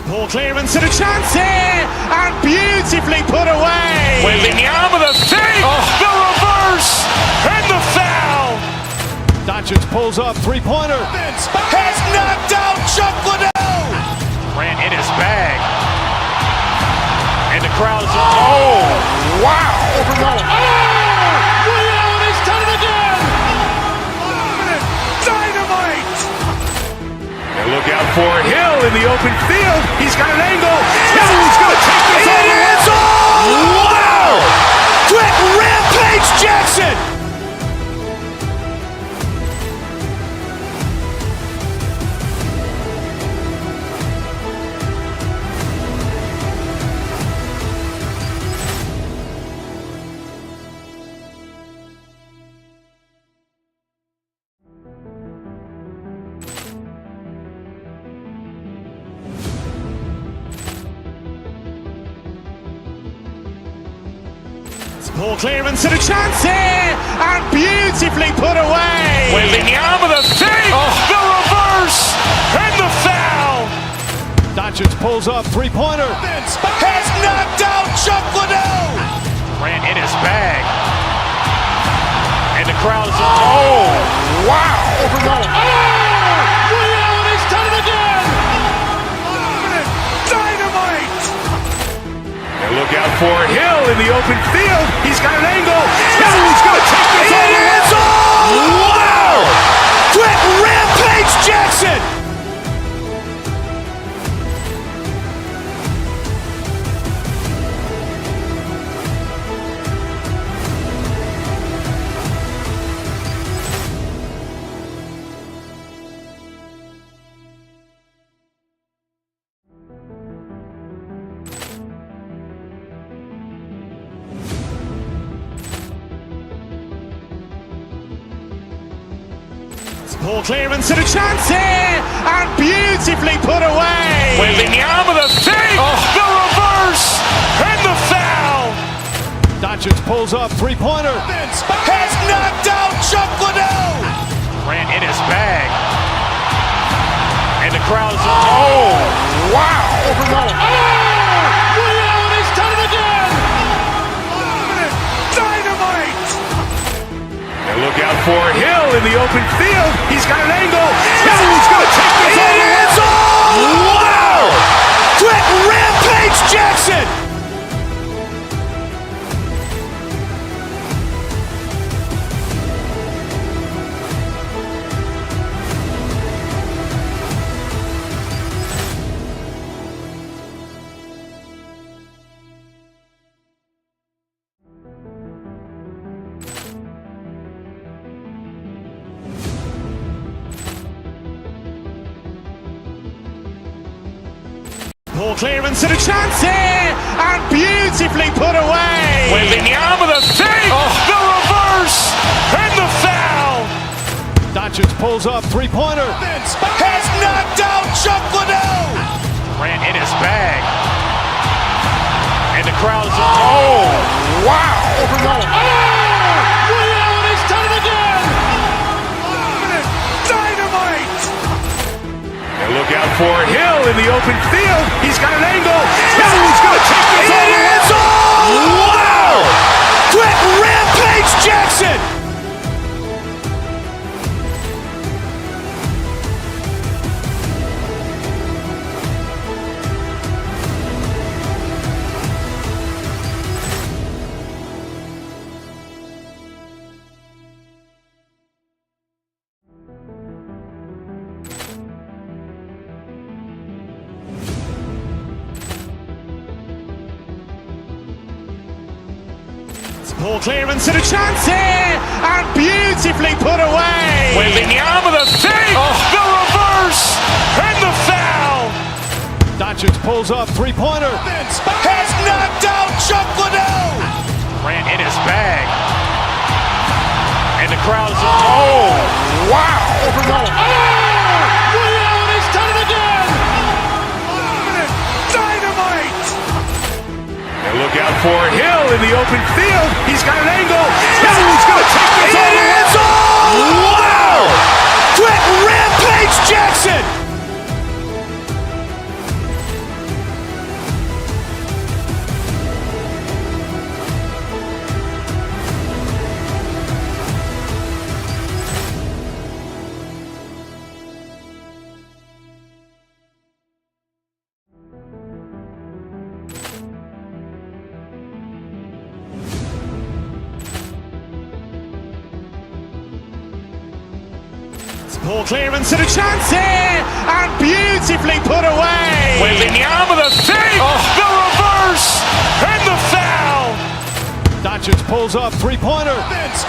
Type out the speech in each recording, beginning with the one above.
Poor clearance and a chance here, and beautifully put away. Waving the arm of the fake, the reverse, and the foul. Doncic pulls up, three-pointer. Has knocked out Chuck Liddell. Ran in his bag. And the crowd is, oh, wow. Overrun. Oh, Allen has done it again. Dynamite. And look out for Hill in the open field. He's got an angle. Hill's going to take this all the way. Wow. Quick Rampage Jackson. Poor clearance and a chance here, and beautifully put away. Waving the arm of the fake, the reverse, and the foul. Doncic pulls up, three-pointer. Has knocked out Chuck Liddell. Ran in his bag. And the crowd is, oh, wow. Overrun. Oh, Allen has done it again. Dynamite. And look out for Hill in the open field. He's got an angle. Hill's going to take this all the way. Wow. Quick Rampage Jackson. Poor clearance and a chance here, and beautifully put away. Waving the arm of the fake, the reverse, and the foul. Doncic pulls up, three-pointer. Has knocked out Chuck Liddell. Ran in his bag. And the crowd is, oh, wow. Overrun. Oh, Allen has done it again. Dynamite. And look out for Hill in the open field. He's got an angle. Hill's going to take this all the way. Wow. Quick Rampage Jackson. Poor clearance and a chance here, and beautifully put away. Waving the arm of the fake, the reverse, and the foul. Doncic pulls up, three-pointer. Has knocked out Chuck Liddell. Ran in his bag. And the crowd is, oh, wow. Overrun. Oh, Allen has done it again. Dynamite. And look out for Hill in the open field. He's got an angle. Hill's going to take this all the way. Wow. Quick Rampage Jackson. Poor clearance and a chance here, and beautifully put away. Waving the arm of the fake, the reverse, and the foul. Doncic pulls up, three-pointer. Has knocked out Chuck Liddell. Ran in his bag. And the crowd is, oh, wow. Overrun. Oh, Allen has done it again. Dynamite. And look out for Hill in the open field. He's got an angle. Hill's going to take this all the way. Wow. Quick Rampage Jackson. Poor clearance and a chance here, and beautifully put away. Wembanyama the save, the reverse, and the foul. Doncic pulls up, three-pointer. Has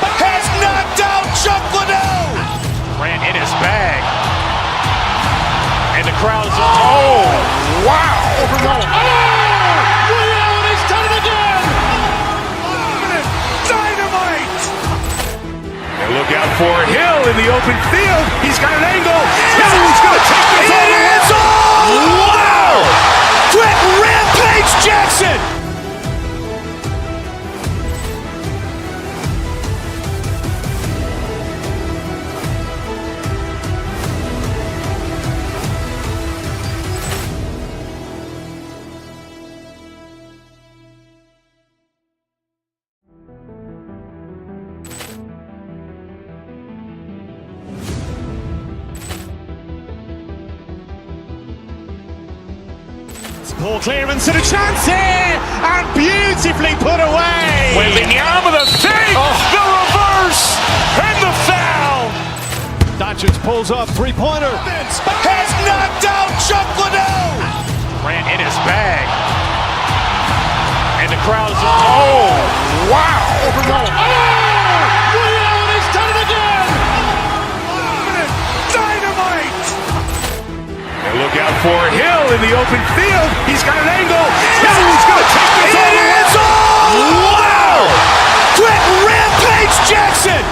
knocked out Chuck Liddell. Grant in his bag. And the crowd is, oh, wow. He's done it again. Dynamite. And look out for Hill in the open field. He's got an angle. Hill's going to take this all the way. Wow! Brett Rampage Jackson. Poor clearance and a chance here, and beautifully put away. Wembanyama the save, the reverse, and the foul. Doncic pulls up, three-pointer. Has knocked out Chuck Liddell. Grant in his bag. And the crowd is, oh, wow. He's done it again. Dynamite. And look out for Hill in the open field. He's got an angle. Hill's going to take this all the way. Wow! Brett Rampage Jackson.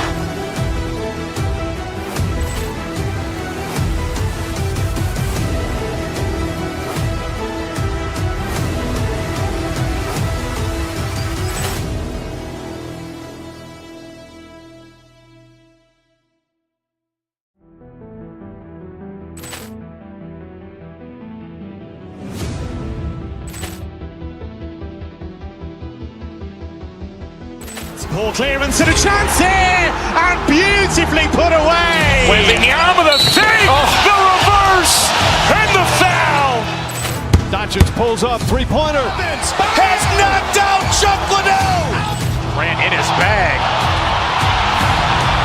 Poor clearance and a chance here, and beautifully put away. Wembanyama the save, the reverse, and the foul. Doncic pulls up, three-pointer. Has knocked out Chuck Liddell. Grant in his bag.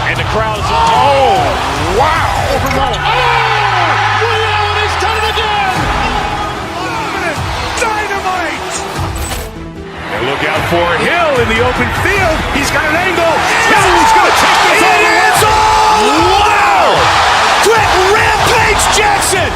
And the crowd is, oh, wow. He's done it again. Dynamite. And look out for Hill in the open field. He's got an angle. Hill's going to take this all the way. Wow! Brett Rampage Jackson.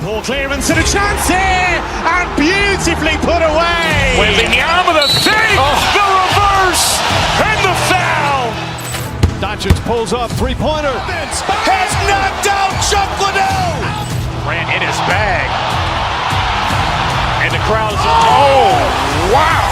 Poor clearance and a chance here, and beautifully put away. Wembanyama the save, the reverse, and the foul. Doncic pulls up, three-pointer. Has knocked out Chuck Liddell. Grant in his bag. And the crowd is, oh, wow.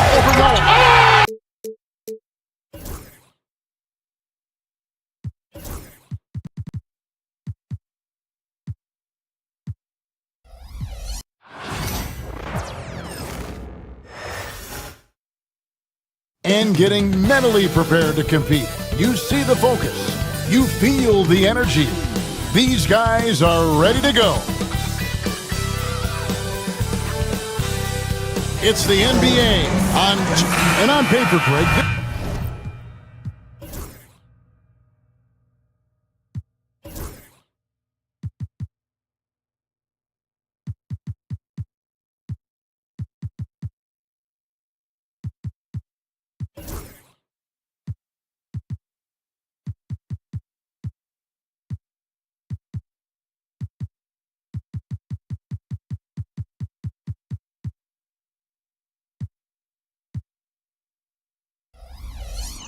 And getting mentally prepared to compete. You see the focus. You feel the energy. These guys are ready to go. It's the NBA on paper, Craig.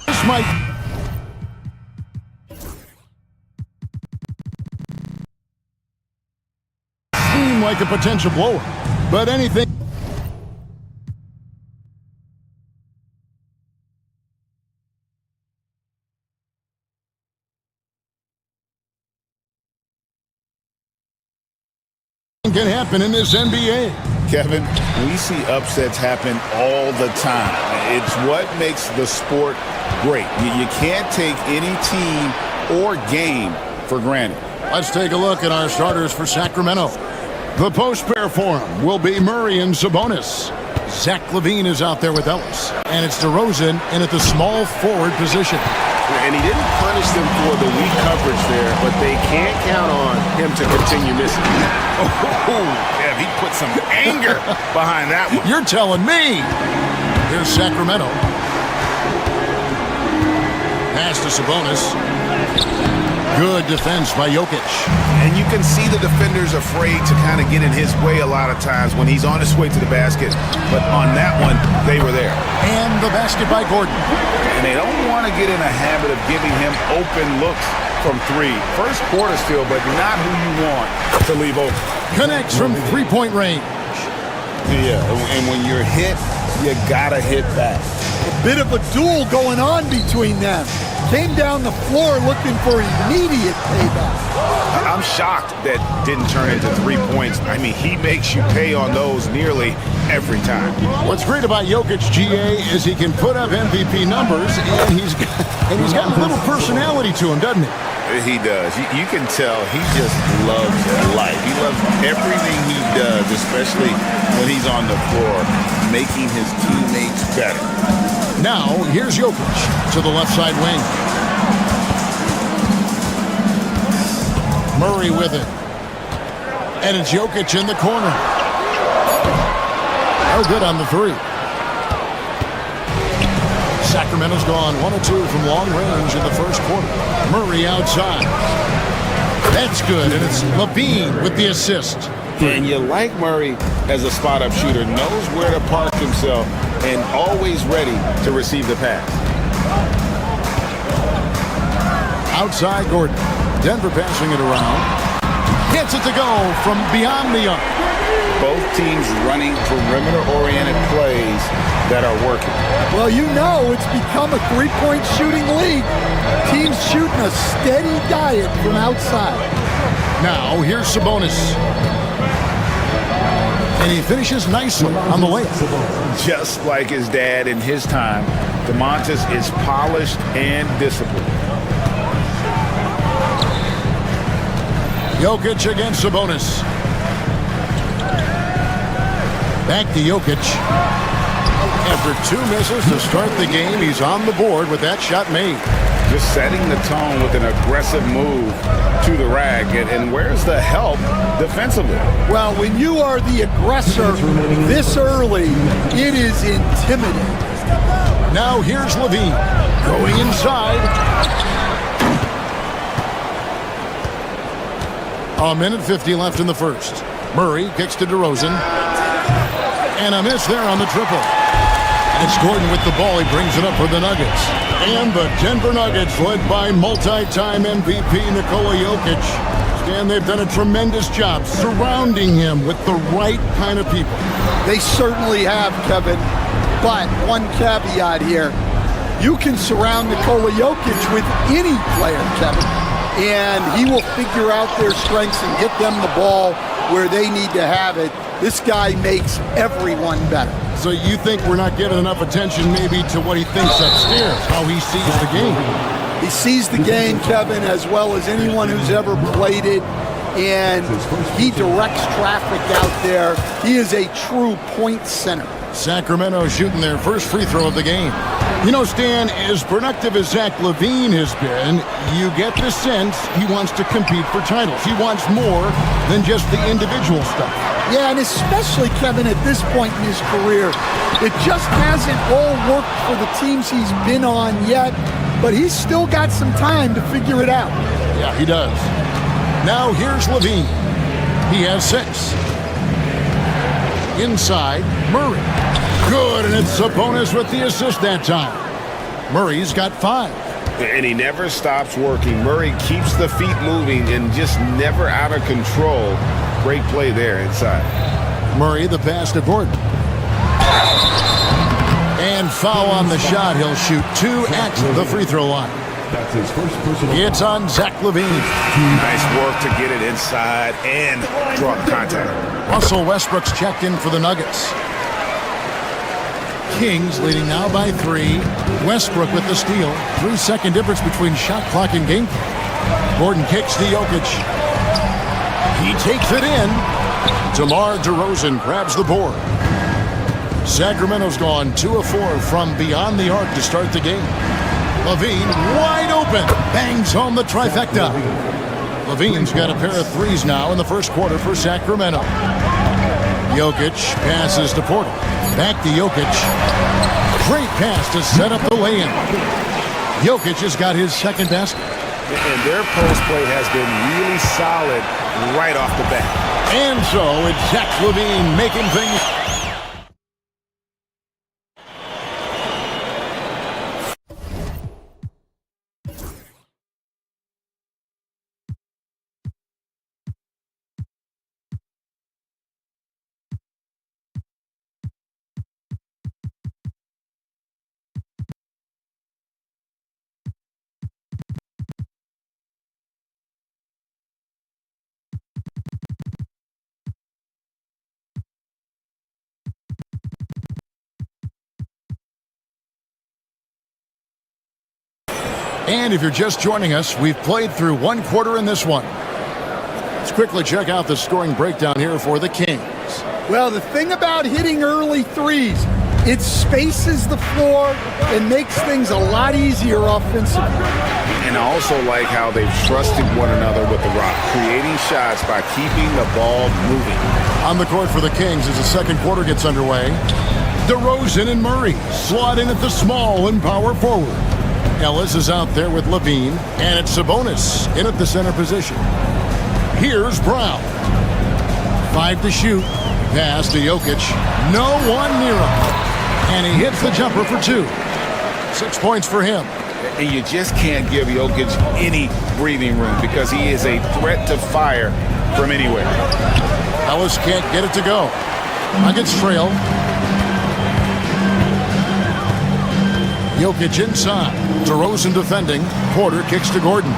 This might seem like a potential blower, but anything anything can happen in this NBA. Kevin, we see upsets happen all the time. It's what makes the sport great. You can't take any team or game for granted. Let's take a look at our starters for Sacramento. The post pair for him will be Murray and Sabonis. Zach LaVine is out there with Ellis. And it's DeRozan in at the small forward position. And he didn't punish them for the weak coverage there, but they can't count on him to continue missing. Oh, yeah, he put some anger behind that one. You're telling me. Here's Sacramento. Pass to Sabonis. Good defense by Jokic. And you can see the defenders afraid to kind of get in his way a lot of times when he's on his way to the basket. But on that one, they were there. And the basket by Gordon. And they don't want to get in a habit of giving him open looks from three. First quarter still, but not who you want to leave open. Connects from three-point range. Yeah, and when you're hit, you gotta hit back. A bit of a duel going on between them. Came down the floor looking for immediate payback. I'm shocked that didn't turn into 3 points. I mean, he makes you pay on those nearly every time. What's great about Jokic, GA, is he can put up MVP numbers, and he's got a little personality to him, doesn't he? He does. You can tell he just loves life. He loves everything he does, especially when he's on the floor, making his teammates better. Now, here's Jokic to the left side wing. Murray with it. And it's Jokic in the corner. Oh, good on the three. Sacramento's gone 1 of 2 from long range in the first quarter. Murray outside. That's good, and it's LaVine with the assist. And you like Murray as a spot-up shooter, knows where to park himself, and always ready to receive the pass. Outside Gordon. Denver passing it around. Gets it to go from beyond the arc. Both teams running perimeter-oriented plays that are working. Well, you know it's become a three-point shooting league. Teams shooting a steady diet from outside. Now, here's Sabonis. And he finishes nicely on the layup. Just like his dad in his time, DeMontis is polished and disciplined. Jokic against Sabonis. Back to Jokic. After 2 misses to start the game, he's on the board with that shot made. Just setting the tone with an aggressive move to the rack. And where's the help defensively? Well, when you are the aggressor this early, it is intimidating. Now here's LaVine going inside. A minute 50 left in the first. Murray kicks to DeRozan. And a miss there on the triple. And it's Gordon with the ball. He brings it up for the Nuggets. And the Denver Nuggets, led by multi-time MVP Nikola Jokic. And they've done a tremendous job surrounding him with the right kind of people. They certainly have, Kevin. But one caveat here. You can surround Nikola Jokic with any player, Kevin. And he will figure out their strengths and get them the ball where they need to have it. This guy makes everyone better. So you think we're not giving enough attention maybe to what he thinks upstairs, how he sees the game? He sees the game, Kevin, as well as anyone who's ever played it. And he directs traffic out there. He is a true point center. Sacramento shooting their first free throw of the game. You know, Stan, as productive as Zach LaVine has been, you get the sense he wants to compete for titles. He wants more than just the individual stuff. Yeah, and especially, Kevin, at this point in his career, it just hasn't all worked for the teams he's been on yet, but he's still got some time to figure it out. Yeah, he does. Now here's LaVine. He has 6. Inside, Murray. Good, and it's Sabonis with the assist that time. Murray's got 5. And he never stops working. Murray keeps the feet moving and just never out of control. Great play there inside. Murray, the pass to Gordon. And foul on the shot. He'll shoot 2 at the free throw line. That's his first personal. It's on Zach LaVine. Nice work to get it inside and draw the contact. Russell Westbrook's checked in for the Nuggets. Kings leading now by 3. Westbrook with the steal. 3-second difference between shot clock and game clock. Gordon kicks to Jokic. He takes it in. DeMar DeRozan grabs the board. Sacramento's gone 2 of 4 from beyond the arc to start the game. LaVine wide open. Bangs home the trifecta. LaVine's got a pair of threes now in the first quarter for Sacramento. Jokic passes to Porter. Back to Jokic. Great pass to set up the lay-in. Jokic has got his second basket. And their post play has been really solid right off the bat. And so it's Zach LaVine making things. And if you're just joining us, we've played through 1 quarter in this one. Let's quickly check out the scoring breakdown here for the Kings. Well, the thing about hitting early threes, it spaces the floor and makes things a lot easier offensively. And I also like how they've trusted one another with the rock, creating shots by keeping the ball moving. On the court for the Kings as the second quarter gets underway. DeRozan and Murray slot in at the small and power forward. Ellis is out there with LaVine, and it's Sabonis in at the center position. Here's Brown. 5 to shoot. Pass to Jokic. No one near him. And he hits the jumper for 2. 6 points for him. And you just can't give Jokic any breathing room because he is a threat to fire from anywhere. Ellis can't get it to go. Nuggets trail. Jokic inside. DeRozan defending. Porter kicks to Gordon.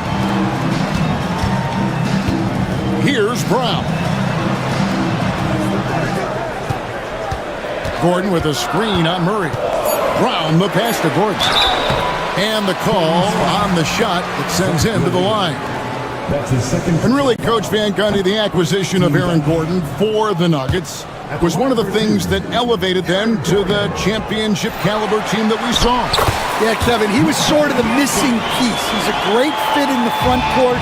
Here's Brown. Gordon with a screen on Murray. Brown the pass to Gordon. And the call on the shot that sends him to the line. That's his second. And really, Coach Van Gundy, the acquisition of Aaron Gordon for the Nuggets was one of the things that elevated them to the championship caliber team that we saw. Yeah, Kevin, he was sort of the missing piece. He's a great fit in the front court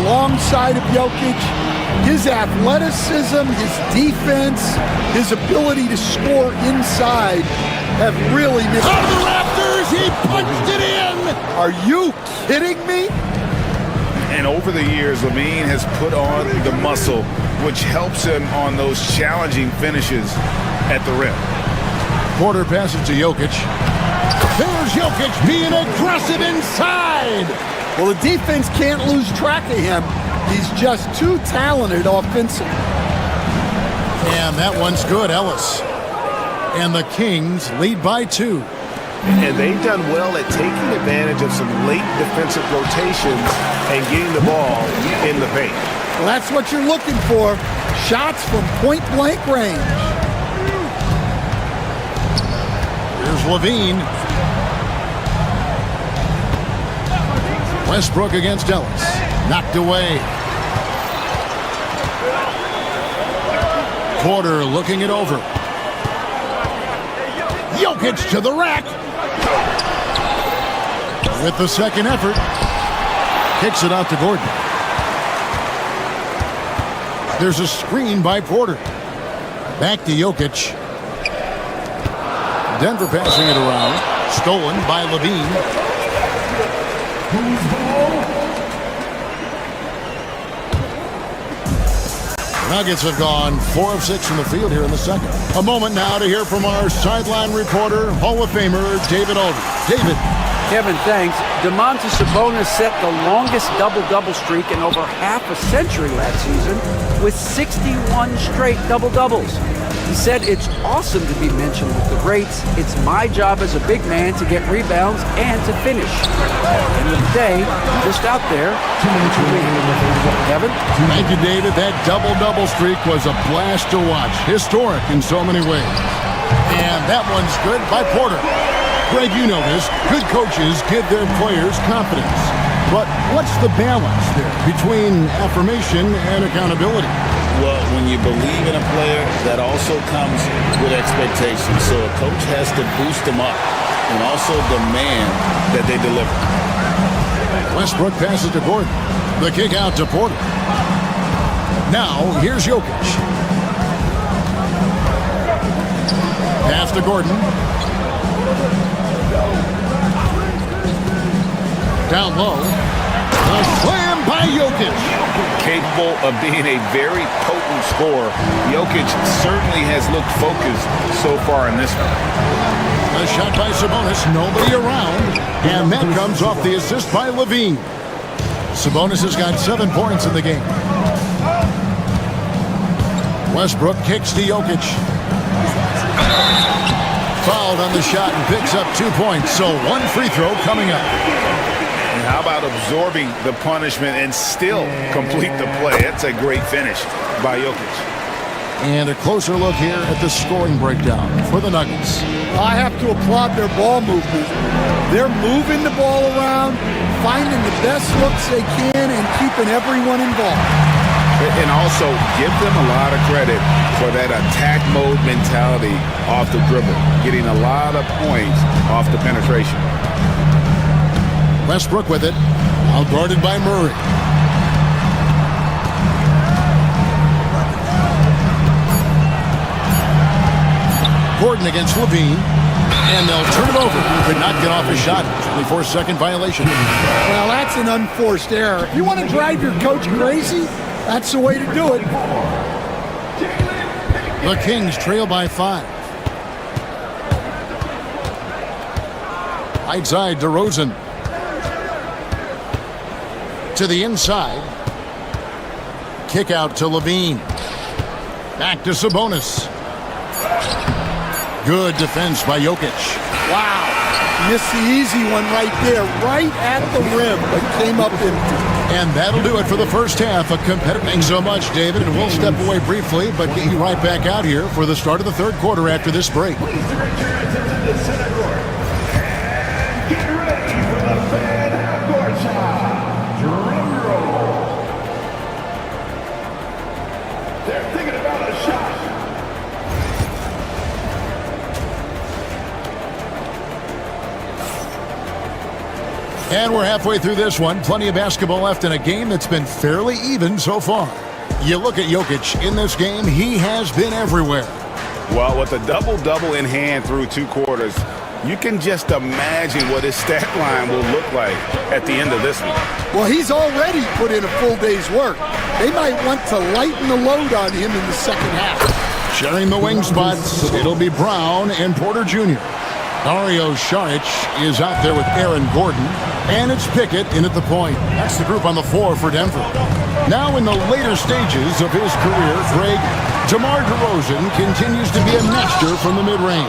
alongside of Jokic. His athleticism, his defense, his ability to score inside have really missed. Out of the rafters, he punched it in! Are you kidding me? And over the years, LaVine has put on the muscle, which helps him on those challenging finishes at the rim. Porter passes to Jokic. There's Jokic being aggressive inside. Well, the defense can't lose track of him. He's just too talented offensively. And that one's good, Ellis. And the Kings lead by 2. And they've done well at taking advantage of some late defensive rotations and getting the ball in the paint. Well, that's what you're looking for. Shots from point-blank range. Here's LaVine. Westbrook against Ellis. Knocked away. Porter looking it over. Jokic to the rack. With the second effort. Kicks it out to Gordon. There's a screen by Porter. Back to Jokic. Denver passing it around. Stolen by LaVine. Nuggets have gone 4 of 6 from the field here in the second. A moment now to hear from our sideline reporter, Hall of Famer David Aldridge. David. Kevin, thanks. Domantas Sabonis set the longest double-double streak in over half a century last season with 61 straight double-doubles. He said, "It's awesome to be mentioned with the greats. It's my job as a big man to get rebounds and to finish. At the end of the day, I'm just out there to win." Kevin? Thank you, David. That double-double streak was a blast to watch. Historic in so many ways. And that one's good by Porter. Greg, you know this. Good coaches give their players confidence. But what's the balance there between affirmation and accountability? Well, when you believe in a player, that also comes with expectations. So a coach has to boost them up and also demand that they deliver. Westbrook passes to Gordon. The kick out to Porter. Now, here's Jokic. Pass to Gordon. Down low. A slam by Jokic. Capable of being a very potent scorer, Jokic certainly has looked focused so far in this one. A shot by Sabonis, nobody around, and that comes off the assist by Levine. Sabonis has got 7 points in the game. Westbrook kicks to Jokic. Fouled on the shot and picks up 2 points, so 1 free throw coming up. And how about absorbing the punishment and still complete the play? That's a great finish by Jokic. And a closer look here at the scoring breakdown for the Nuggets. I have to applaud their ball movement. They're moving the ball around, finding the best looks they can, and keeping everyone involved. And also give them a lot of credit for that attack mode mentality off the dribble, getting a lot of points off the penetration. Westbrook with it, out guarded by Murray. Gordon against Levine, and they'll turn it over. Could not get off a shot. 24-second violation. Well, that's an unforced error. If you want to drive your coach crazy, that's the way to do it. The Kings trail by 5. Right side, DeRozan. To the inside. Kick out to Levine. Back to Sabonis. Good defense by Jokic. Wow. Missed the easy one right there, right at the rim, but came up empty. And that'll do it for the first half. A competitive. Thanks so much, David. And we'll step away briefly, but get you right back out here for the start of the third quarter after this break. They're thinking about a shot. And we're halfway through this one. Plenty of basketball left in a game that's been fairly even so far. You look at Jokic in this game, he has been everywhere. Well, with a double-double in hand through 2 quarters, you can just imagine what his stat line will look like at the end of this one. Well, he's already put in a full day's work. They might want to lighten the load on him in the second half. Sharing the wing spots, it'll be Brown and Porter Jr. Dario Saric is out there with Aaron Gordon, and it's Pickett in at the point. That's the group on the floor for Denver. Now in the later stages of his career, Greg, DeMar DeRozan continues to be a master from the mid-range.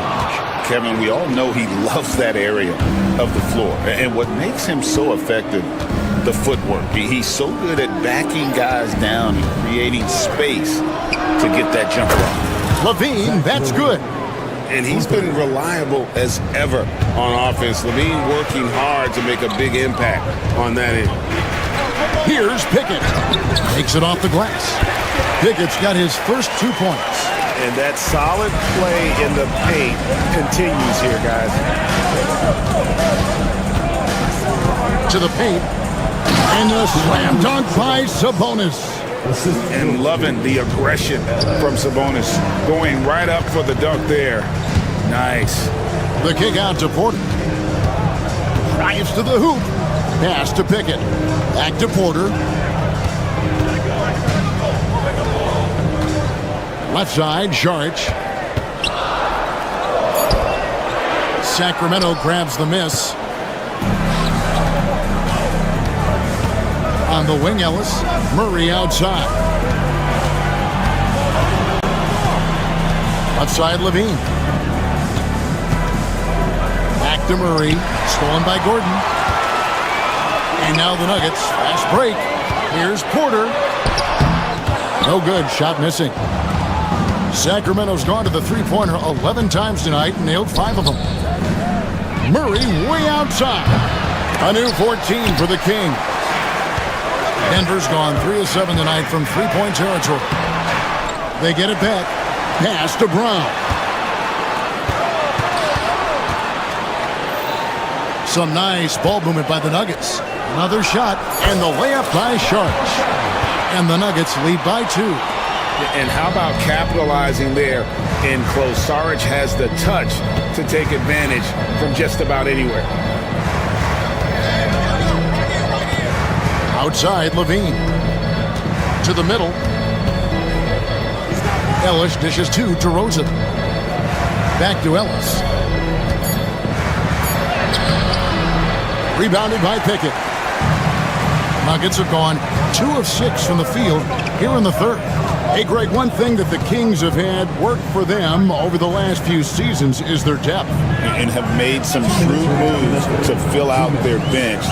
Kevin, we all know he loves that area of the floor. And what makes him so effective, the footwork. He's so good at backing guys down and creating space to get that jumper off. Levine, that's good. And he's been reliable as ever on offense. Levine working hard to make a big impact on that end. Here's Pickett. Takes it off the glass. Pickett's got his first 2 points. And that solid play in the paint continues here, guys. To the paint. And a slam dunk by Sabonis. And loving the aggression from Sabonis. Going right up for the dunk there. Nice. The kick out to Porter. Drives to the hoop. Pass to Pickett. Back to Porter. Left side, Saric. Sacramento grabs the miss. On the wing, Ellis. Murray outside. Left side, Levine. Back to Murray. Stolen by Gordon. And now the Nuggets. Fast break. Here's Porter. No good. Shot missing. Sacramento's gone to the three-pointer 11 times tonight and nailed 5 of them. Murray way outside. A new 14 for the King. Denver's gone 3 of 7 tonight from three-point territory. They get it back. Pass to Brown. Some nice ball movement by the Nuggets. Another shot, and the layup by Sharks. And the Nuggets lead by 2. And how about capitalizing there in close? Saric has the touch to take advantage from just about anywhere. Outside, Levine. To the middle. Ellis dishes to DeRozan. Back to Ellis. Rebounded by Pickett. Nuggets have gone 2 of 6 from the field here in the third. Hey, Greg, one thing that the Kings have had work for them over the last few seasons is their depth. And have made some shrewd moves to fill out their bench.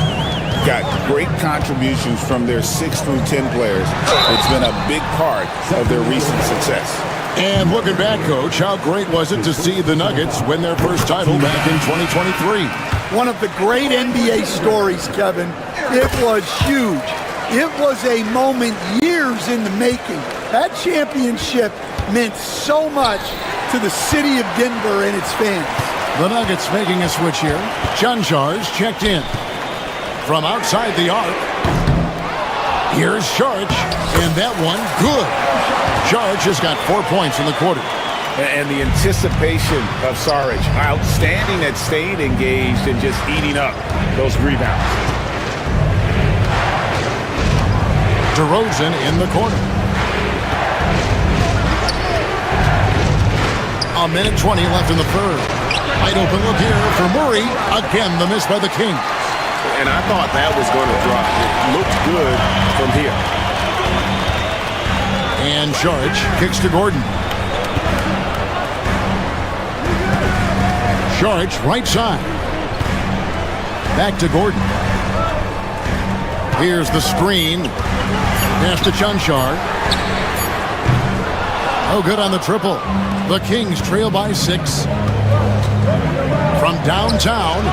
Got great contributions from their 6 through 10 players. It's been a big part of their recent success. And looking back, Coach, how great was it to see the Nuggets win their first title back in 2023? One of the great NBA stories, Kevin. It was huge. It was a moment years in the making. That championship meant so much to the city of Denver and its fans. The Nuggets making a switch here. Chanchar's checked in. From outside the arc. Here's Saric, and that one, good. Saric has got 4 points in the quarter. And the anticipation of Saric, outstanding at staying engaged and just eating up those rebounds. DeRozan in the corner. A minute 20 left in the third. Wide open look here for Murray. Again, the miss by the Kings. And I thought that was going to drop. It looked good from here. And Saric kicks to Gordon. Saric right side. Back to Gordon. Here's the screen. Pass to Chanchar. No good on the triple. The Kings trail by 6. From downtown,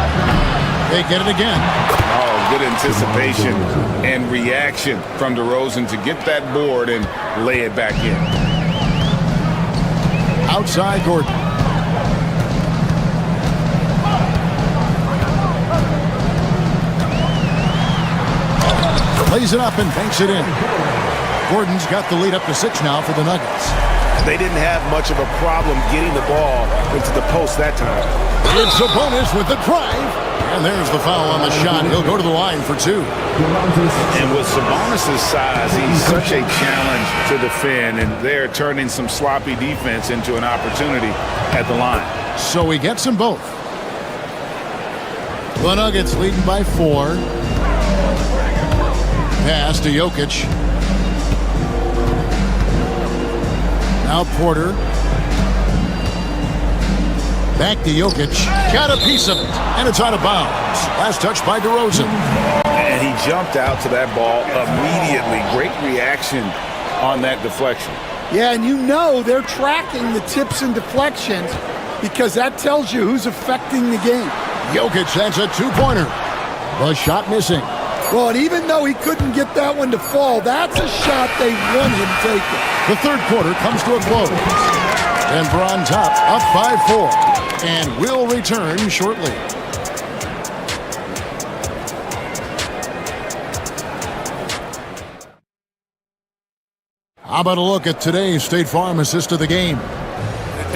they get it again. Oh, good anticipation and reaction from DeRozan to get that board and lay it back in. Outside Gordon. Lays it up and banks it in. Gordon's got the lead up to 6 now for the Nuggets. They didn't have much of a problem getting the ball into the post that time. It's Sabonis with the drive. And there's the foul on the shot. He'll go to the line for 2. And with Sabonis' size, he's such a challenge to defend, and they're turning some sloppy defense into an opportunity at the line. So he gets them both. The Nuggets leading by 4. Pass to Jokic. Now Porter. Back to Jokic. Got a piece of it. And it's out of bounds. Last touch by DeRozan. And he jumped out to that ball immediately. Great reaction on that deflection. Yeah, and you know they're tracking the tips and deflections because that tells you who's affecting the game. Jokic, that's a 2-pointer. The shot missing. Well, and even though he couldn't get that one to fall, that's a shot they want him taking. The third quarter comes to a close. Denver on top, up by 4. And will return shortly. How about a look at today's State Farm assist of the game?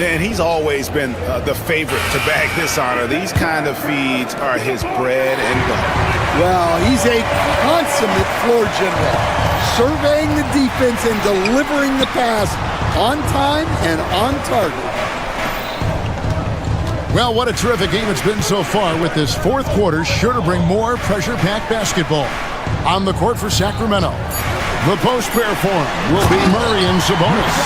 And he's always been the favorite to bag this honor. These kind of feeds are his bread and butter. Well, he's a consummate floor general, surveying the defense and delivering the pass on time and on target. Well, what a terrific game it's been so far, with this fourth quarter sure to bring more pressure-packed basketball. On the court for Sacramento, the post pair form will be Murray and Sabonis.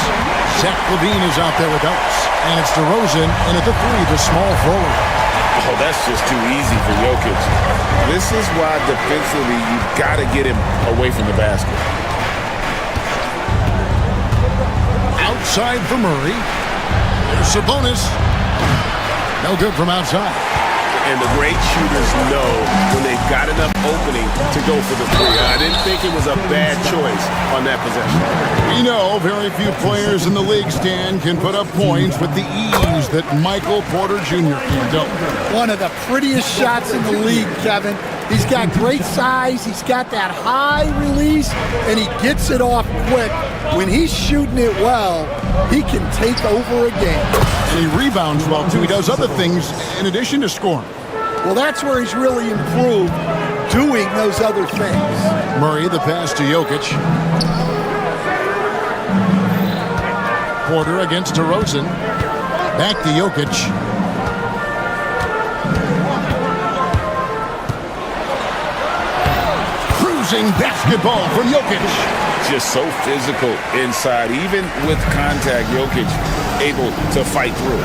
Zach LaVine is out there with Ellis, and it's DeRozan, and at the three, the small forward. Oh, that's just too easy for Jokic. This is why defensively you've got to get him away from the basket. Outside for Murray. There's Sabonis. No good from outside. And the great shooters know when they've got enough opening to go for the three. I didn't think it was a bad choice on that possession. We know very few players in the league, Stan, can put up points with the ease that Michael Porter Jr. can do. One of the prettiest shots in the league, Kevin. He's got great size, he's got that high release, and he gets it off quick. When he's shooting it well, he can take over a game. And he rebounds well, too. He does other things in addition to scoring. Well, that's where he's really improved, doing those other things. Murray, the pass to Jokic. Porter against DeRozan. Back to Jokic. Cruising basketball from Jokic. Just so physical inside. Even with contact, Jokic able to fight through.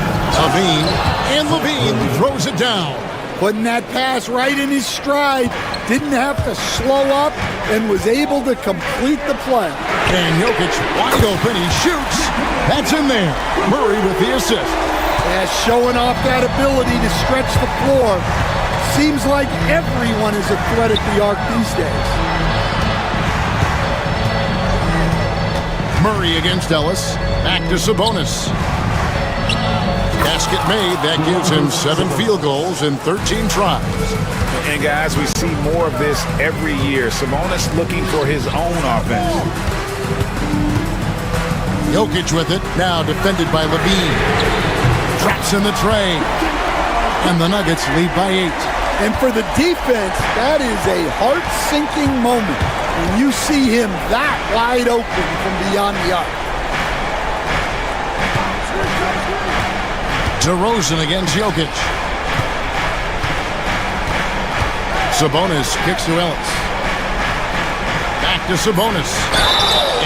LaVine throws it down. Putting that pass right in his stride. Didn't have to slow up and was able to complete the play. And Jokic wide open. He shoots. That's in there. Murray with the assist. Yeah, showing off that ability to stretch the floor. Seems like everyone is a threat at the arc these days. Murray against Ellis. Back to Sabonis. Basket made. That gives him 7 field goals in 13 tries. And guys, we see more of this every year. Sabonis looking for his own offense. Jokic with it. Now defended by LaVine. Traps in the tray. And the Nuggets lead by 8. And for the defense, that is a heart-sinking moment when you see him that wide open from beyond the arc. DeRozan against Jokic. Sabonis kicks to Ellis. Back to Sabonis.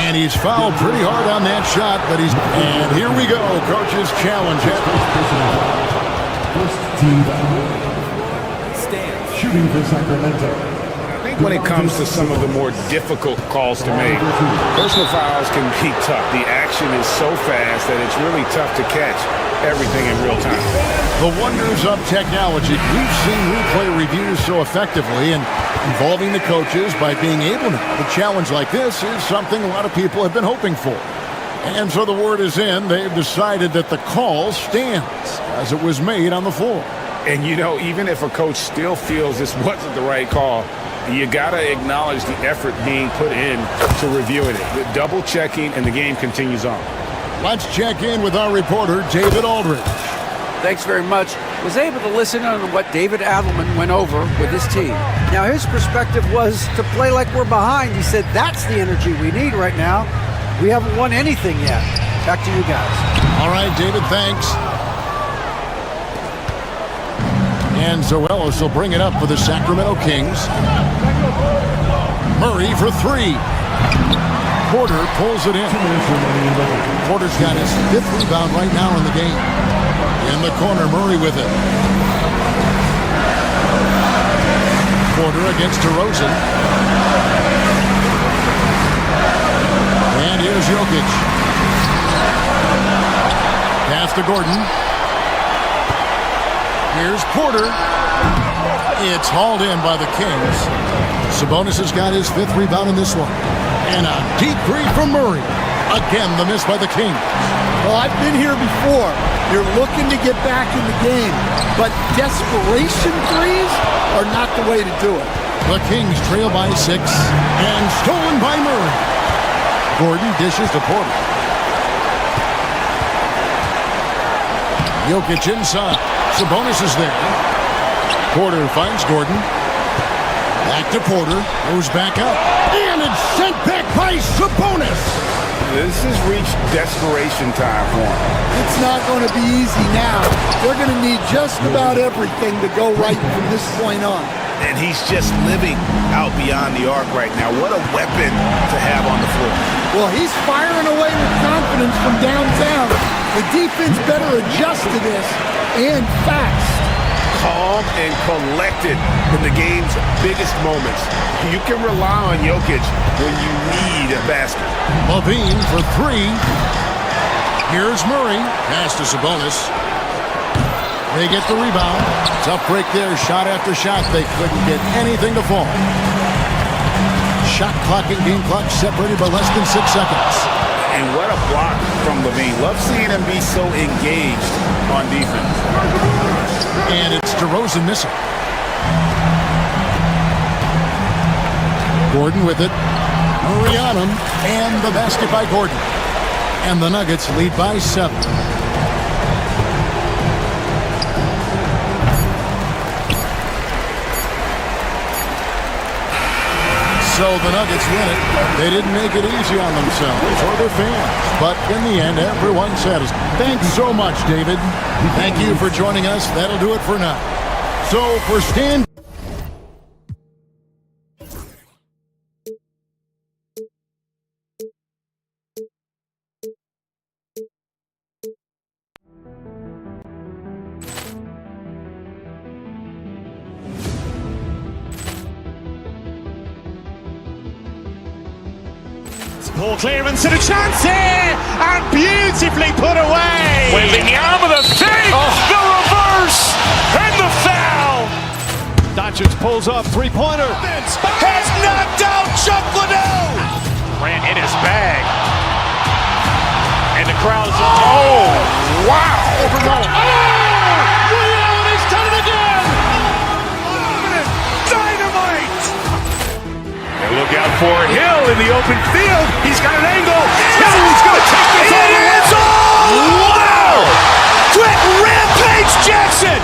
And he's fouled pretty hard on that shot, but he's... And here we go, coach's challenge. First team shooting for Sacramento. I think when it comes to some of the more difficult calls to make, personal fouls can be tough. The action is so fast that it's really tough to catch everything in real time. The wonders of technology. We've seen replay reviews so effectively, and involving the coaches by being able to. A challenge like this is something a lot of people have been hoping for. And so the word is in. They've decided that the call stands as it was made on the floor. And you know, even if a coach still feels this wasn't the right call, you got to acknowledge the effort being put in to reviewing it. The double checking, and the game continues on. Let's check in with our reporter, David Aldridge. Thanks very much. Was able to listen on what David Adelman went over with his team. Now, his perspective was to play like we're behind. He said that's the energy we need right now. We haven't won anything yet. Back to you guys. All right, David, thanks. And Zoelos will bring it up for the Sacramento Kings. Murray for 3. Porter pulls it in. Porter's got his 5th rebound right now in the game. In the corner, Murray with it. Porter against DeRozan. And here's Jokic. Pass to Gordon. Here's Porter. It's hauled in by the Kings. Sabonis has got his 5th rebound in this one. And a deep three from Murray. Again, the miss by the Kings. Well, I've been here before. You're looking to get back in the game, but desperation threes are not the way to do it. The Kings trail by 6, and stolen by Murray. Gordon dishes to Porter. Jokic inside. Sabonis is there. Porter finds Gordon. Back to Porter. Goes back up. And it's sent back by Sabonis. This has reached desperation time for him. It's not going to be easy now. They're going to need just about everything to go right from this point on. And he's just living out beyond the arc right now. What a weapon to have on the floor. Well, he's firing away with confidence from downtown. The defense better adjust to this, and fast. Calm and collected in the game's biggest moments. You can rely on Jokic when you need a basket. Levine for three. Here's Murray. Pass to Sabonis. They get the rebound. Tough break there. Shot after shot. They couldn't get anything to fall. Shot clock and game clock separated by less than 6 seconds. And what a block from Levine. Love seeing him be so engaged on defense. And it's DeRozan missing. Gordon with it. Murray on him. And the basket by Gordon. And the Nuggets lead by 7. So the Nuggets win it. They didn't make it easy on themselves or their fans. But in the end, everyone's satisfied. Thanks so much, David. Thank you for joining us. That'll do it for now. So for Stan... Poor clearance and a chance here, and beautifully put away. Wembanyama the fake, the reverse, and the foul. Doncic pulls up, three-pointer. Has knocked out Chuck Liddell. Ran in his bag. And the crowd is, oh, wow. He's done it again. Dynamite. And look out for Hill in the open field. He's got an angle. He's going to take this all the way. Wow. Quick Rampage Jackson.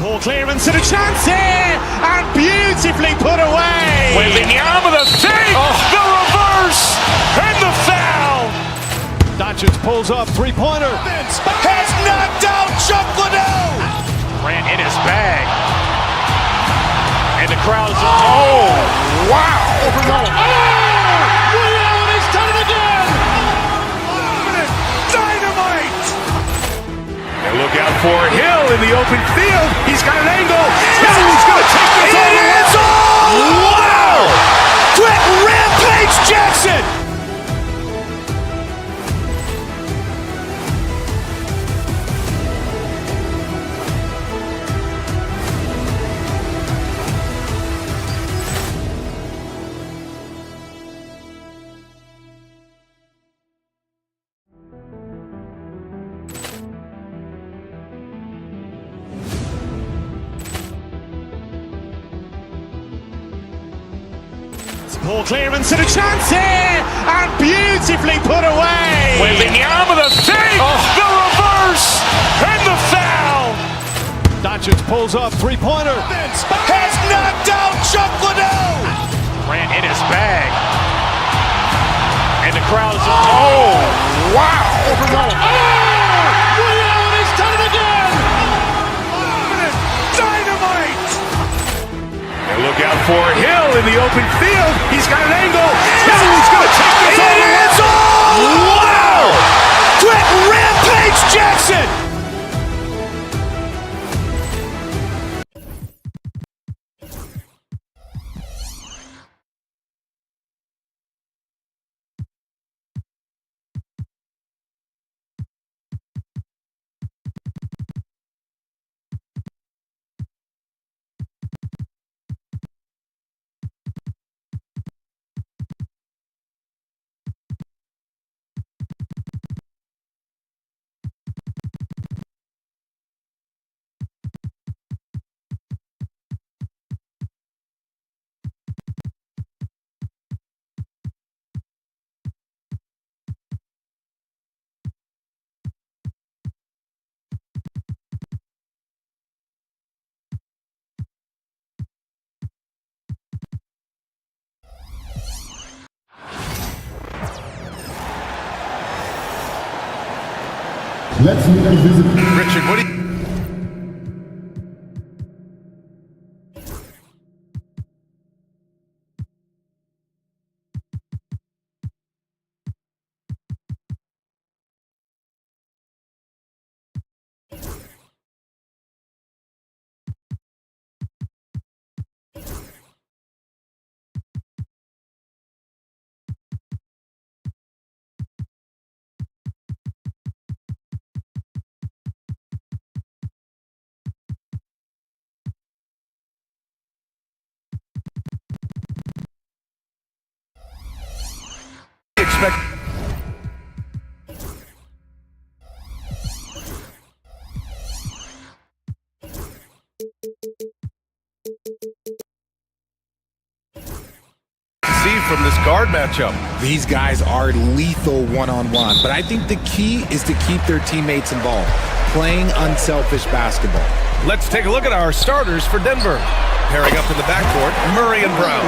Poor clearance and a chance here, and beautifully put away. Wembanyama the fake, the reverse, and the foul. Doncic pulls up, three-pointer. Has knocked out Chuck Liddell. Ran in his bag. And the crowd is, oh, wow. He's done it again. Dynamite. And look out for Hill in the open field. He's got an angle. He's going to take this all the way. Wow. Quick Rampage Jackson. Poor clearance and a chance here, and beautifully put away. Wembanyama the fake, the reverse, and the foul. Doncic pulls up, three-pointer. Has knocked out Chuck Liddell. Ran in his bag. And the crowd is, oh, wow. He's done it again. Dynamite. And look out for Hill in the open field. He's got an angle. He's going to take this all the way. Wow. Quick Rampage Jackson. Let's visit. Richard, what do you... expect? See from this guard matchup. These guys are lethal one-on-one, but I think the key is to keep their teammates involved, playing unselfish basketball. Let's take a look at our starters for Denver. Pairing up in the backcourt, Murray and Brown.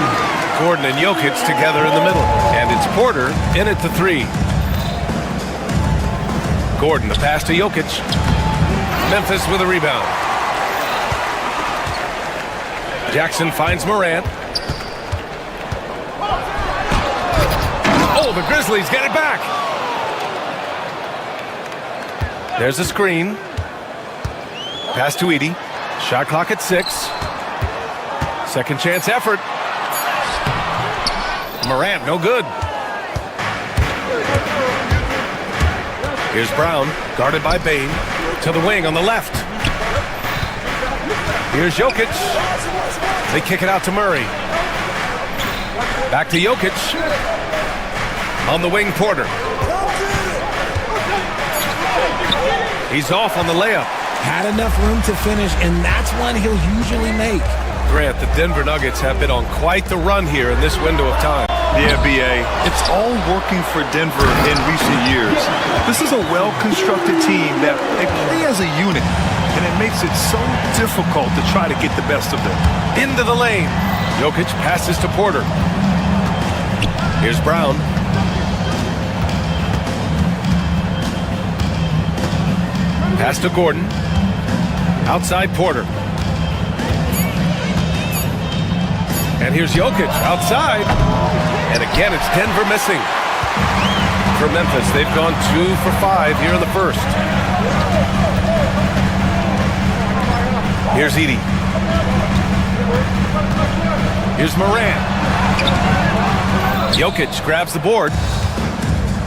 Gordon and Jokic together in the middle. And it's Porter in at the 3. Gordon, the pass to Jokic. Memphis with a rebound. Jackson finds Morant. Oh, the Grizzlies get it back. There's a screen. Pass to Edey. Shot clock at 6. Second chance effort. Morant, no good. Here's Brown, guarded by Bane. To the wing on the left. Here's Jokic. They kick it out to Murray. Back to Jokic. On the wing, Porter. He's off on the layup. Had enough room to finish, and that's one he'll usually make. Grant, the Denver Nuggets have been on quite the run here in this window of time. Yeah, B.A. It's all working for Denver in recent years. This is a well-constructed team that they play as a unit, and it makes it so difficult to try to get the best of them. Into the lane. Jokic passes to Porter. Here's Brown. Pass to Gordon. Outside Porter. And here's Jokic outside. And again, it's Denver missing. For Memphis, they've gone 2 for 5 here in the first. Here's Edey. Here's Morant. Jokic grabs the board.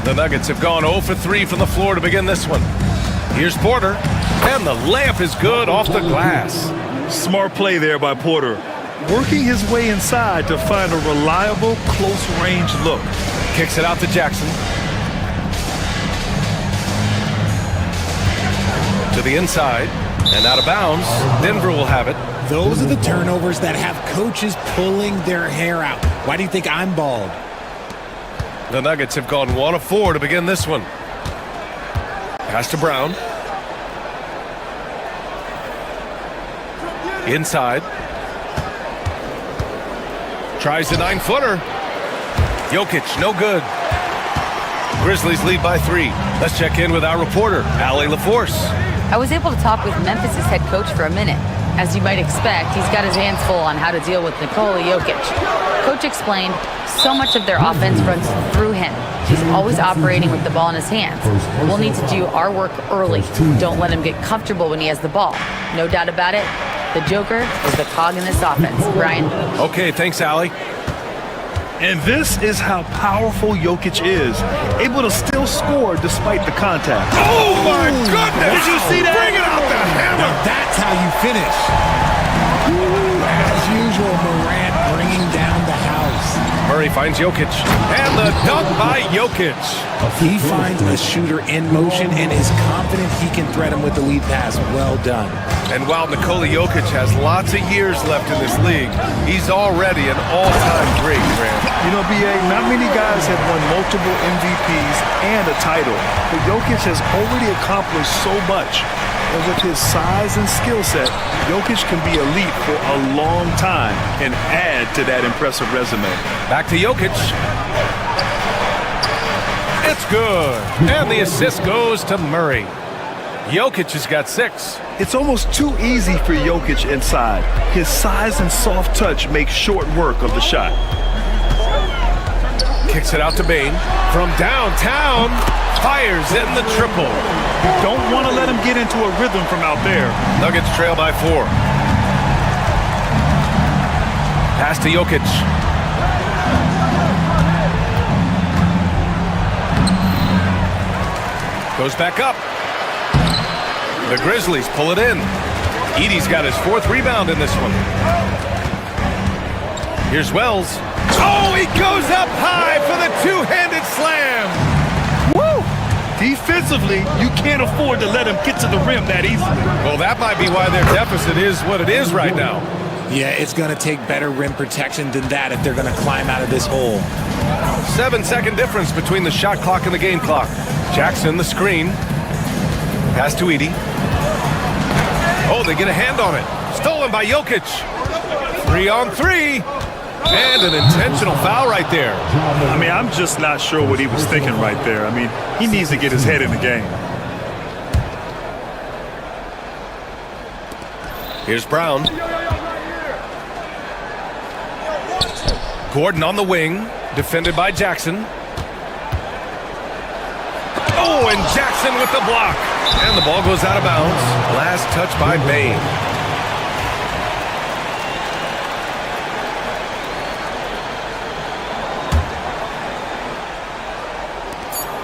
The Nuggets have gone 0 for 3 from the floor to begin this one. Here's Porter. And the layup is good off the glass. Smart play there by Porter. Working his way inside to find a reliable, close-range look. Kicks it out to Jackson. To the inside. And out of bounds. Denver will have it. Those are the turnovers that have coaches pulling their hair out. Why do you think I'm bald? The Nuggets have gone 1 of 4 to begin this one. Pass to Brown. Inside. Tries the 9-footer. Jokic, no good. Grizzlies lead by 3. Let's check in with our reporter, Allie LaForce. I was able to talk with Memphis' head coach for a minute. As you might expect, he's got his hands full on how to deal with Nikola Jokic. Coach explained so much of their offense runs through him. He's always operating with the ball in his hands. We'll need to do our work early. Don't let him get comfortable when he has the ball. No doubt about it, the Joker is the cog in this offense. Brian? Okay, thanks, Allie. And this is how powerful Jokic is, able to still score despite the contact. Oh, my goodness! Did you see that? Bringing out the hammer! Now that's how you finish. As usual, Morant bringing down the house. Murray finds Jokic. And the dunk by Jokic. He finds a shooter in motion and is confident he can thread him with the lead pass. Well done. And while Nikola Jokic has lots of years left in this league, he's already an all-time great, Grant. You know, B.A., not many guys have won multiple MVPs and a title, but Jokic has already accomplished so much. And with his size and skill set, Jokic can be elite for a long time and add to that impressive resume. Back to Jokic. It's good. And the assist goes to Murray. Jokic has got 6. It's almost too easy for Jokic inside. His size and soft touch make short work of the shot. Kicks it out to Bane. From downtown, fires in the triple. You don't want to let him get into a rhythm from out there. Nuggets trail by 4. Pass to Jokic. Goes back up. The Grizzlies pull it in. Edey's got his 4th rebound in this one. Here's Wells. Oh, he goes up high for the two-handed slam. Woo! Defensively, you can't afford to let him get to the rim that easily. Well, that might be why their deficit is what it is right now. Yeah, it's going to take better rim protection than that if they're going to climb out of this hole. 7-second difference between the shot clock and the game clock. Jackson, the screen. Pass to Edey. Oh, they get a hand on it. Stolen by Jokic. 3-on-3. And an intentional foul right there. I mean, I'm just not sure what he was thinking right there. I mean, he needs to get his head in the game. Here's Brown. Gordon on the wing, defended by Jackson. Oh, and Jackson with the block. And the ball goes out of bounds. Last touch by Bane.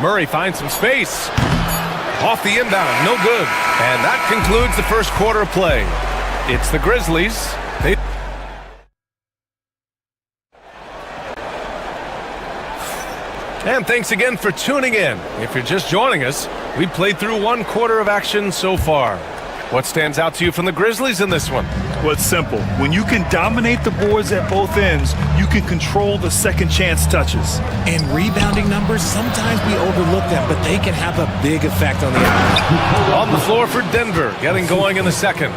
Murray finds some space. Off the inbound, no good. And that concludes the first quarter of play. It's the Grizzlies. And thanks again for tuning in. If you're just joining us, we played through 1 quarter of action so far. What stands out to you from the Grizzlies in this one? Well, it's simple. When you can dominate the boards at both ends, you can control the second chance touches. And rebounding numbers, sometimes we overlook them, but they can have a big effect on the outcome. On the floor for Denver, getting going in the second.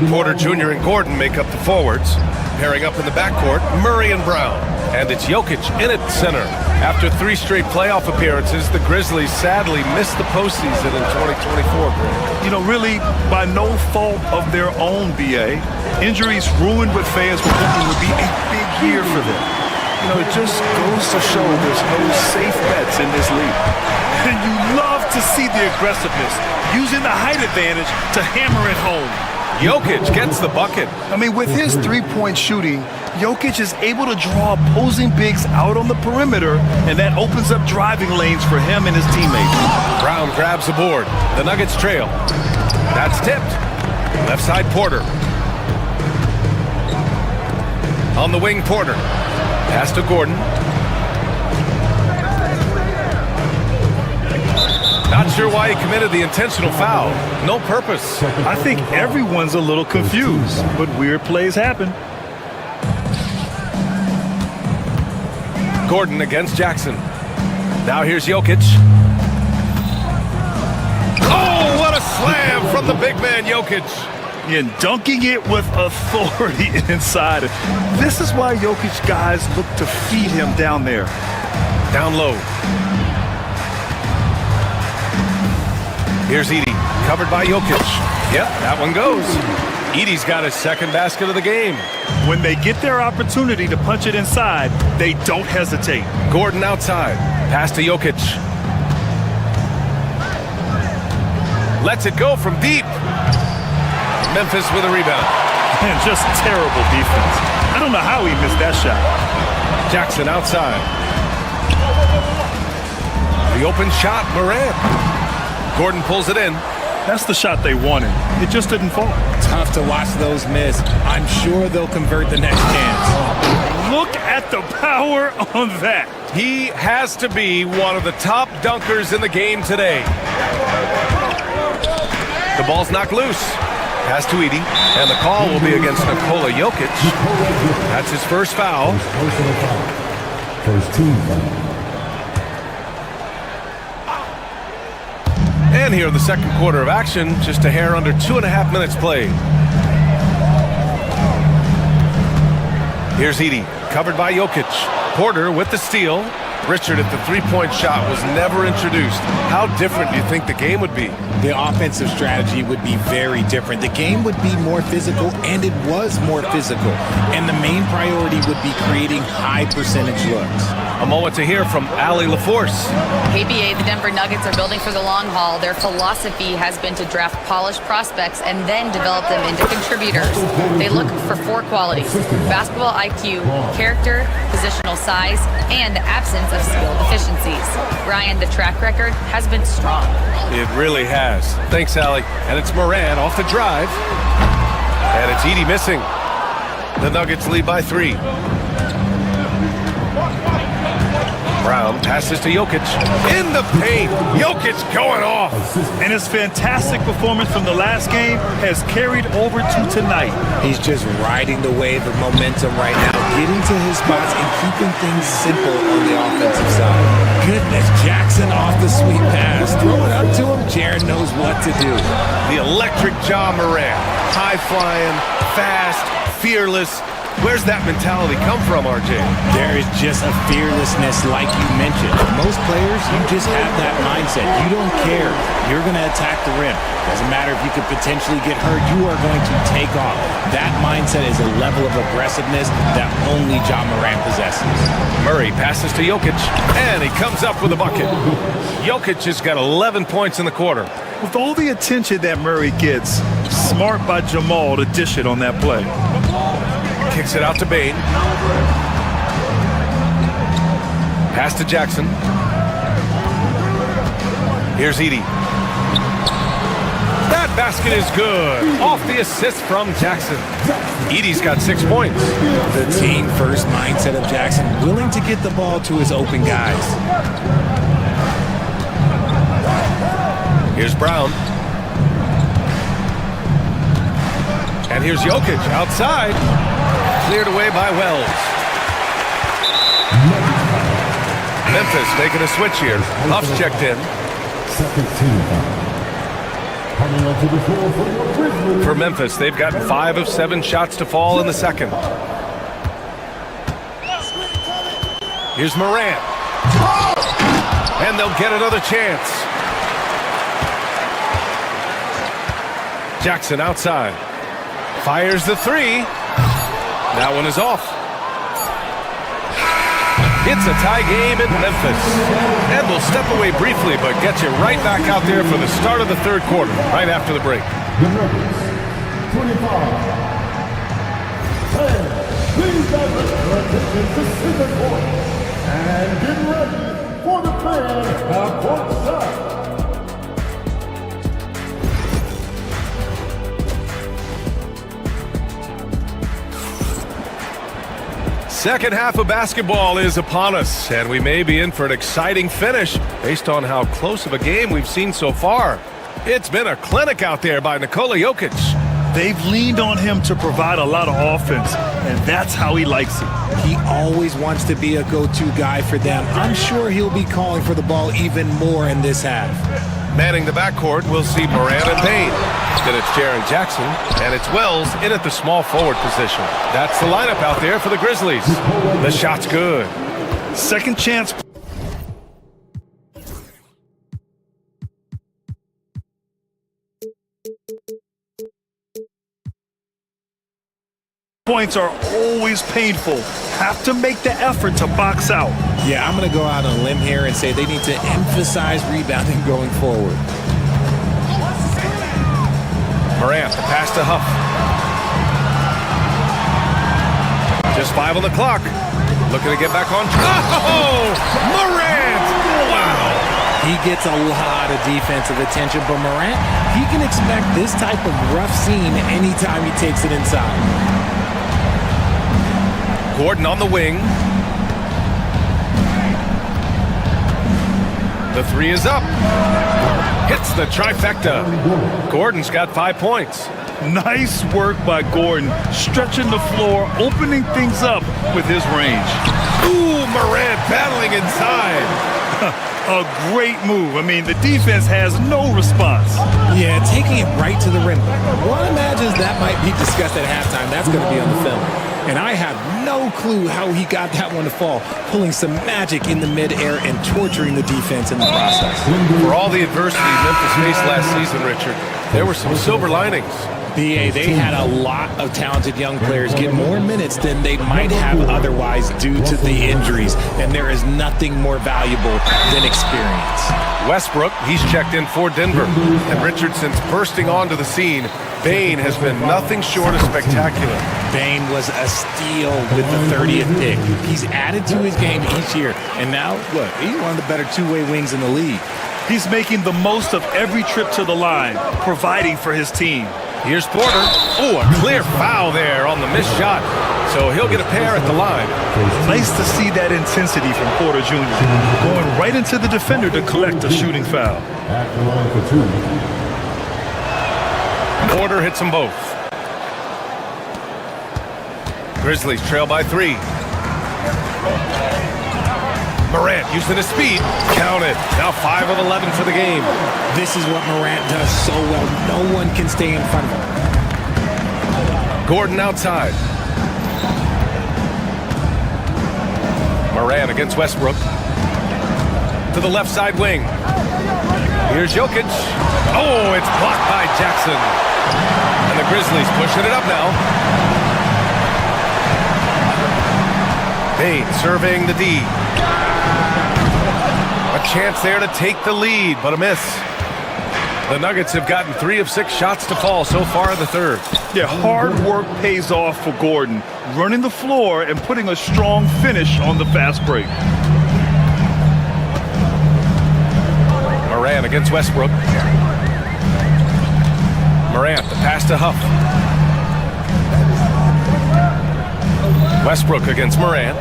Porter Jr. and Gordon make up the forwards. Pairing up in the backcourt, Murray and Brown. And it's Jokic in at center. After 3 straight playoff appearances, the Grizzlies sadly missed the postseason in 2024. You know, really, by no fault of their own, BA. Injuries ruined what fans were hoping would be a big year for them. You know, it just goes to show there's no safe bets in this league. And you love to see the aggressiveness, using the height advantage to hammer it home. Jokic gets the bucket. I mean, with his three-point shooting, Jokic is able to draw opposing bigs out on the perimeter, and that opens up driving lanes for him and his teammates. Brown grabs the board. The Nuggets trail. That's tipped. Left side Porter. On the wing, Porter. Pass to Gordon. Not sure why he committed the intentional foul. No purpose. I think everyone's a little confused, but weird plays happen. Gordon against Jackson. Now here's Jokic. Oh, what a slam from the big man Jokic. And dunking it with authority inside. This is why Jokic guys look to feed him down there. Down low. Here's Edey, covered by Jokic. Yep, that one goes. Edey's got his second basket of the game. When they get their opportunity to punch it inside, they don't hesitate. Gordon outside. Pass to Jokic. Lets it go from deep. Memphis with a rebound. And just terrible defense. I don't know how he missed that shot. Jackson outside. The open shot, Morant. Gordon pulls it in. That's the shot they wanted. It just didn't fall. Tough to watch those miss. I'm sure they'll convert the next chance. Look at the power on that. He has to be one of the top dunkers in the game today. The ball's knocked loose. Pass to Edey. And the call will be against Nikola Jokic. That's his first foul. First team foul. And here in the second quarter of action, just a hair under 2.5 minutes played. Here's Edey, covered by Jokic. Porter with the steal. Richard, if the three-point shot was never introduced, how different do you think the game would be? The offensive strategy would be very different. The game would be more physical, and it was more physical. And the main priority would be creating high percentage looks. A moment to hear from Allie LaForce. KBA, the Denver Nuggets are building for the long haul. Their philosophy has been to draft polished prospects and then develop them into contributors. They look for 4 qualities: basketball IQ, character, positional size, and the absence of skill deficiencies. Ryan, the track record has been strong. It really has. Thanks, Allie. And it's Moran off the drive. And it's Edey missing. The Nuggets lead by 3. Brown passes to Jokic. In the paint. Jokic going off. And his fantastic performance from the last game has carried over to tonight. He's just riding the wave of momentum right now, getting to his spots and keeping things simple on the offensive side. Goodness, Jackson off the sweet pass. Throw it up to him. Jaron knows what to do. The electric Ja Morant. High flying, fast, fearless. Where's that mentality come from, RJ? There is just a fearlessness like you mentioned. Most players, you just have that mindset. You don't care. You're going to attack the rim. Doesn't matter if you could potentially get hurt. You are going to take off. That mindset is a level of aggressiveness that only Ja Morant possesses. Murray passes to Jokic, and he comes up with a bucket. Jokic has got 11 points in the quarter. With all the attention that Murray gets, smart by Jamal to dish it on that play. Kicks it out to Bane. Pass to Jackson. Here's Edey. That basket is good. Off the assist from Jackson. Edey's got 6 points. The team first mindset of Jackson, willing to get the ball to his open guys. Here's Brown. And here's Jokic outside. Cleared away by Wells. Memphis making a switch here. Huff's checked in. Second team foul. Coming onto the floor for your Grizzlies. For Memphis, they've gotten 5 of 7 shots to fall in the second. Here's Morant. And they'll get another chance. Jackson outside. Fires the 3. That one is off. It's a tie game in Memphis. And we'll step away briefly, but get you right back out there for the start of the third quarter, right after the break. The Nuggets, 25. 10. Please divert your attention to center court. And get ready for the fan half-court shot. Second half of basketball is upon us, and we may be in for an exciting finish based on how close of a game we've seen so far. It's been a clinic out there by Nikola Jokic. They've leaned on him to provide a lot of offense, and that's how he likes it. He always wants to be a go-to guy for them. I'm sure he'll be calling for the ball even more in this half. Manning the backcourt, we'll see Morant and Bane. Then it's Jaren Jackson, and it's Wells in at the small forward position. That's the lineup out there for the Grizzlies. The shot's good. Second chance. Points are always painful. Have to make the effort to box out. Yeah, I'm going to go out on a limb here and say they need to emphasize rebounding going forward. Morant, the pass to Huff. Just 5 on the clock. Looking to get back on. Oh! Morant! Wow! He gets a lot of defensive attention, but Morant, he can expect this type of rough scene anytime he takes it inside. Gordon on the wing. The 3 is up. Hits the trifecta. Gordon's got 5 points. Nice work by Gordon, stretching the floor, opening things up with his range. Ooh, Morant battling inside. A great move. I mean, the defense has no response. Yeah, taking it right to the rim. One imagines that might be discussed at halftime. That's going to be on the film. And I have no no clue how he got that one to fall, pulling some magic in the midair and torturing the defense in the process. For all the adversity Memphis faced last season, Richard, there were some silver linings. BA, they had a lot of talented young players get more minutes than they might have otherwise due to the injuries, and there is nothing more valuable than experience. Westbrook, he's checked in for Denver. And Richard, since bursting onto the scene, Bane has been nothing short of spectacular. Bane was a steal with the 30th pick. He's added to his game each year, and now, look, he's one of the better two-way wings in the league. He's making the most of every trip to the line, providing for his team. Here's Porter. Oh, a clear foul there on the missed shot. So he'll get a pair at the line. Nice to see that intensity from Porter Jr. Going right into the defender to collect a shooting foul. At the line for two. Porter hits them both. Grizzlies trail by 3. Morant using his speed. Counted. Now 5 of 11 for the game. This is what Morant does so well. No one can stay in front of him. Gordon outside. Morant against Westbrook. To the left side wing. Here's Jokic. Oh, it's blocked by Jackson. And the Grizzlies pushing it up now. Bane serving the D. A chance there to take the lead, but a miss. The Nuggets have gotten 3 of 6 shots to fall so far in the third. Yeah, hard work pays off for Gordon, running the floor and putting a strong finish on the fast break. Morant against Westbrook. Morant, the pass to Huff. Westbrook against Morant.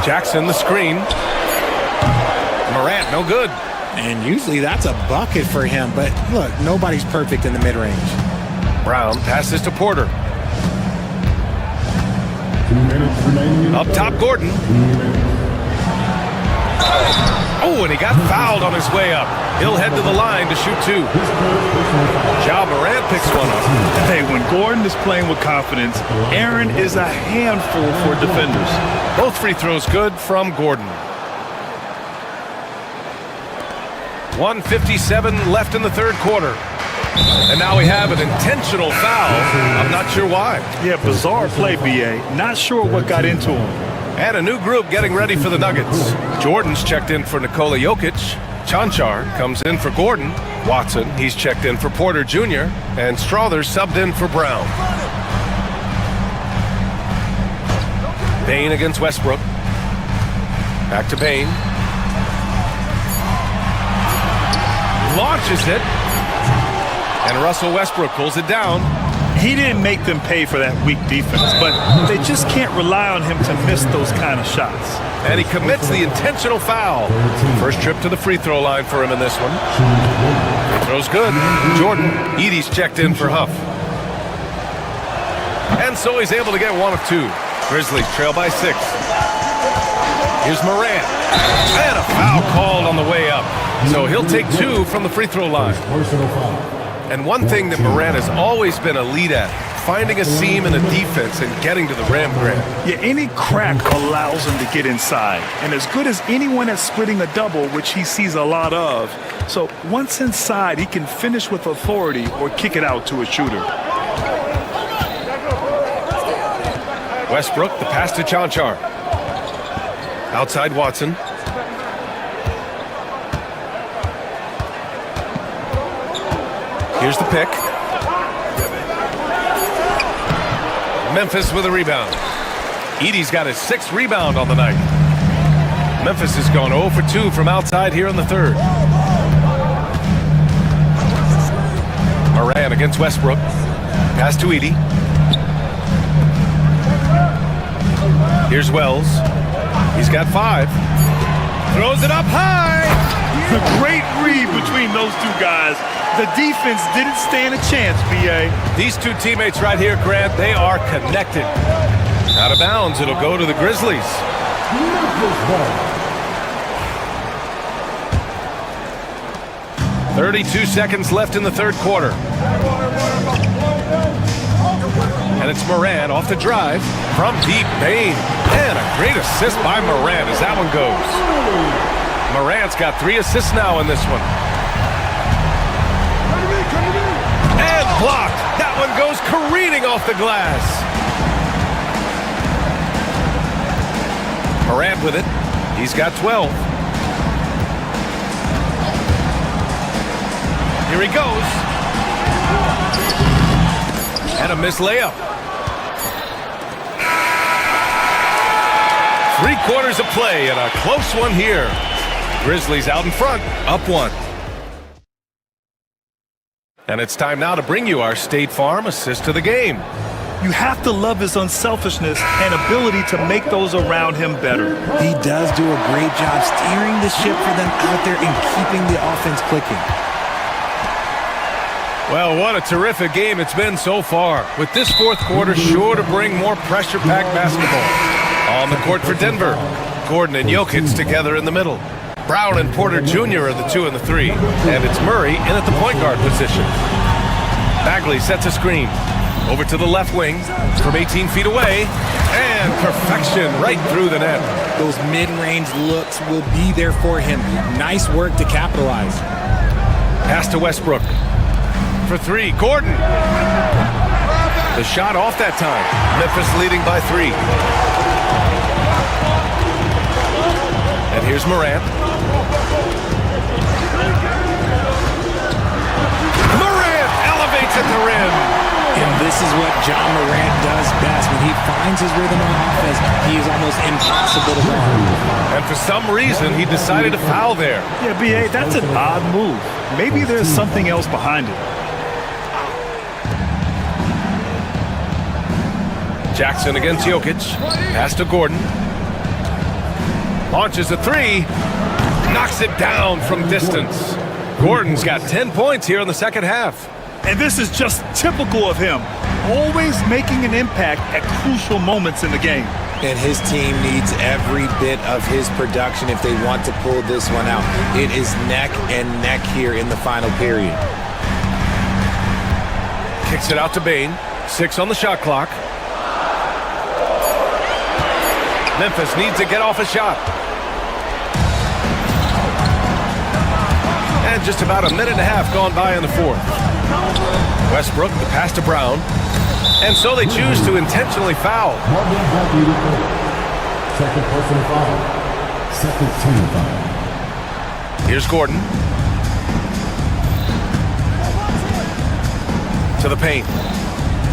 Jackson, the screen. Morant, no good. And usually that's a bucket for him, but look, nobody's perfect in the mid-range. Brown passes to Porter. 2 minutes remaining. Up top, Gordon. Oh, and he got fouled on his way up. He'll head to the line to shoot 2. Ja Morant picks one up. Hey, when Gordon is playing with confidence, Aaron is a handful for defenders. Both free throws good from Gordon. 1:57 left in the third quarter. And now we have an intentional foul. I'm not sure why. Yeah, bizarre play, BA. Not sure what got into him. And a new group getting ready for the Nuggets. Jordan's checked in for Nikola Jokic. Chanchar comes in for Gordon. Watson, he's checked in for Porter Jr. And Strother's subbed in for Brown. Bane against Westbrook. Back to Bane. Launches it. And Russell Westbrook pulls it down. He didn't make them pay for that weak defense, but they just can't rely on him to miss those kind of shots. And he commits the intentional foul. First trip to the free throw line for him in this one. Throw's good. Jordan. Edey's checked in for Huff. And so he's able to get 1 of 2. Grizzlies trail by 6. Here's Morant. And a foul called on the way up. So he'll take 2 from the free throw line. And one thing that Morant has always been elite at, finding a seam in a defense and getting to the rim, Grant. Yeah, any crack allows him to get inside. And as good as anyone at splitting a double, which he sees a lot of. So once inside, he can finish with authority or kick it out to a shooter. Westbrook, the pass to Chanchar. Outside Watson. Here's the pick. Memphis with a rebound. Edey's got his 6th rebound on the night. Memphis has gone 0 for 2 from outside here in the third. Morant against Westbrook. Pass to Edey. Here's Wells. He's got 5. Throws it up high. A great read between those 2 guys. The defense didn't stand a chance, B.A. These 2 teammates right here, Grant, they are connected. Out of bounds, it'll go to the Grizzlies. 32 seconds left in the third quarter. And it's Morant off the drive from deep. Bain. And a great assist by Morant as that one goes. Morant's got 3 assists now in this one. And blocked. That one goes careening off the glass. Morant with it. He's got 12. Here he goes. And a missed layup. 3 quarters of play and a close one here. Grizzlies out in front, up 1. And it's time now to bring you our State Farm assist of the game. You have to love his unselfishness and ability to make those around him better. He does do a great job steering the ship for them out there and keeping the offense clicking. Well, what a terrific game it's been so far, with this 4th quarter sure to bring more pressure-packed basketball. On the court for Denver, Gordon and Jokic together in the middle. Brown and Porter Jr. are the 2 and the 3, and it's Murray in at the point guard position. Bagley sets a screen. Over to the left wing from 18 feet away, and perfection right through the net. Those mid-range looks will be there for him. Nice work to capitalize. Pass to Westbrook. For 3, Gordon. The shot off that time. Memphis leading by 3. And here's Morant. Morant elevates at the rim. And this is what John Morant does best. When he finds his rhythm on offense, he is almost impossible to guard. And for some reason, he decided to foul there. Yeah, B.A., that's an odd move. Maybe there's something else behind it. Jackson against Jokic. Pass to Gordon. Launches a 3. Knocks it down from distance. Gordon's got 10 points here in the second half. And this is just typical of him. Always making an impact at crucial moments in the game. And his team needs every bit of his production if they want to pull this one out. It is neck and neck here in the final period. Kicks it out to Bain. 6 on the shot clock. Memphis needs to get off a shot. And just about a minute and a half gone by in the 4th. Westbrook, the pass to Brown. And so they choose to intentionally foul. Second personal foul. Second team foul. Here's Gordon. To the paint.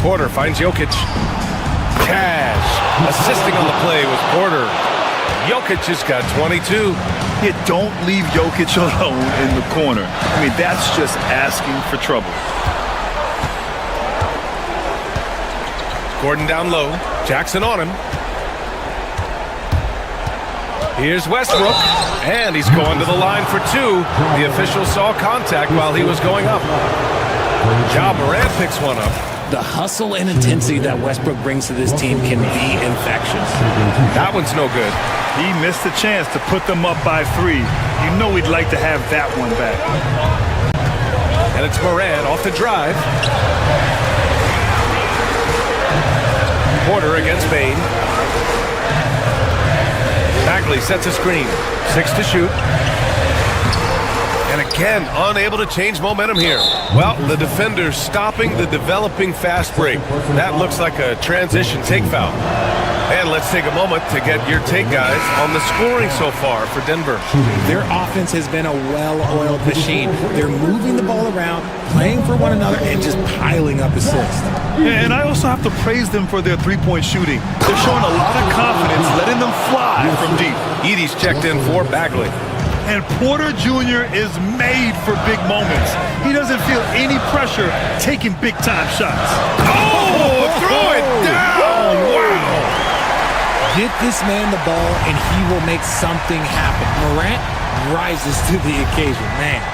Porter finds Jokic. Cash. Assisting on the play with Porter. Jokic has got 22. Yeah, don't leave Jokic alone in the corner. I mean, that's just asking for trouble. Gordon down low. Jackson on him. Here's Westbrook. And he's going to the line for 2. The official saw contact while he was going up. Ja Morant picks one up. The hustle and intensity that Westbrook brings to this team can be infectious. That one's no good. He missed a chance to put them up by 3. You know he'd like to have that one back. And it's Morant off the drive. Porter against Bain. Bagley sets a screen. 6 to shoot. And again, unable to change momentum here. Well, the defender stopping the developing fast break. That looks like a transition take foul. And let's take a moment to get your take, guys, on the scoring so far for Denver. Their offense has been a well-oiled machine. They're moving the ball around, playing for one another, and just piling up assists. And I also have to praise them for their three-point shooting. They're showing a lot of confidence, letting them fly from deep. Edie's checked in for Bagley. And Porter Jr. is made for big moments. He doesn't feel any pressure taking big-time shots. Oh, throw it down! Wow! Get this man the ball, and he will make something happen. Morant rises to the occasion, man.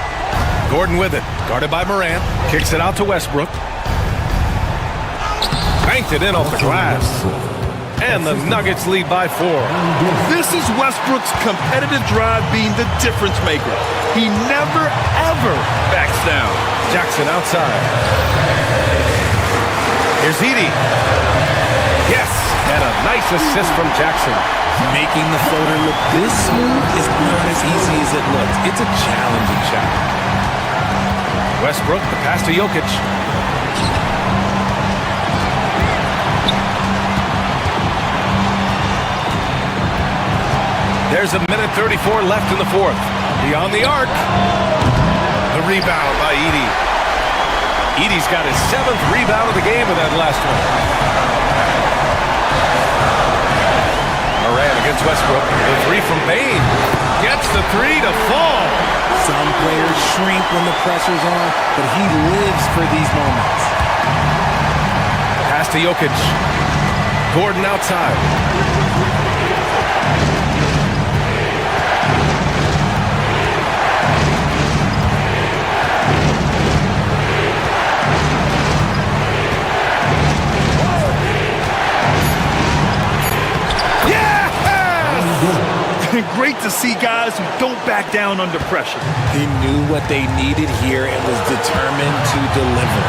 Gordon with it, guarded by Morant. Kicks it out to Westbrook. Banked it in off the glass. And the Nuggets lead by 4. This is Westbrook's competitive drive being the difference maker. He never, ever backs down. Jackson outside. Here's Edey. Yes, and a nice assist from Jackson. Making the floater look this smooth is not as easy as it looks. It's a challenging shot. Westbrook, the pass to Jokic. There's a minute 34 left in the fourth. Beyond the arc. The rebound by Edey. Edey's got his 7th rebound of the game with that last one. Moran against Westbrook. The three from Bain. Gets the three to fall. Some players shrink when the pressure's on, but he lives for these moments. Pass to Jokic. Gordon outside. Great to see guys who don't back down under pressure. He knew what they needed here and was determined to deliver.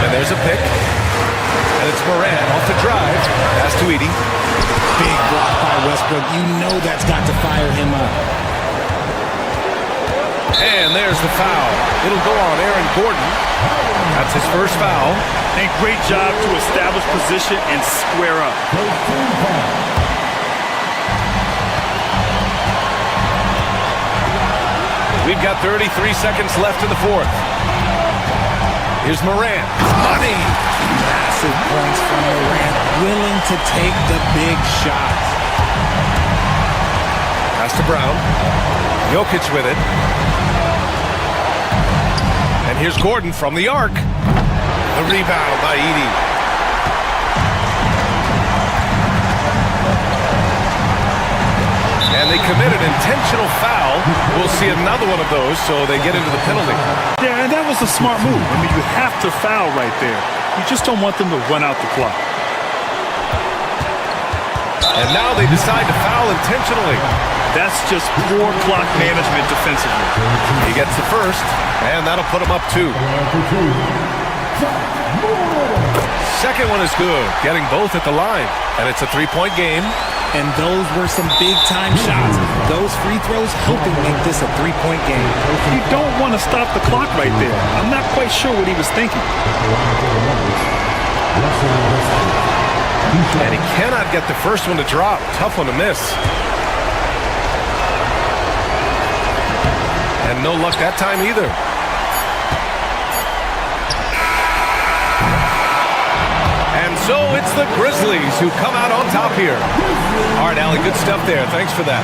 And there's a pick. And it's Moran off the drive. Pass to Edey. Big block by Westbrook. You know that's got to fire him up. And there's the foul. It'll go on Aaron Gordon. That's his first foul. And great job to establish position and square up. We've got 33 seconds left in the fourth. Here's Moran. Money! Massive points from Moran. Willing to take the big shots. Pass to Brown. Jokic with it. And here's Gordon from the arc. The rebound by Edey. And they commit an intentional foul. We'll see another one of those, so they get into the penalty. Yeah, and that was a smart move. I mean, you have to foul right there. You just don't want them to run out the clock. And now they decide to foul intentionally. That's just poor clock management defensively. He gets the first, and that'll put him up 2. Second one is good, getting both at the line. And it's a 3-point game. And those were some big-time shots. Those free throws helping make this a 3-point game. You don't want to stop the clock right there. I'm not quite sure what he was thinking. And he cannot get the first one to drop. Tough one to miss. And no luck that time either. And so it's the Grizzlies who come out on top here. All right, Allie, good stuff there. Thanks for that.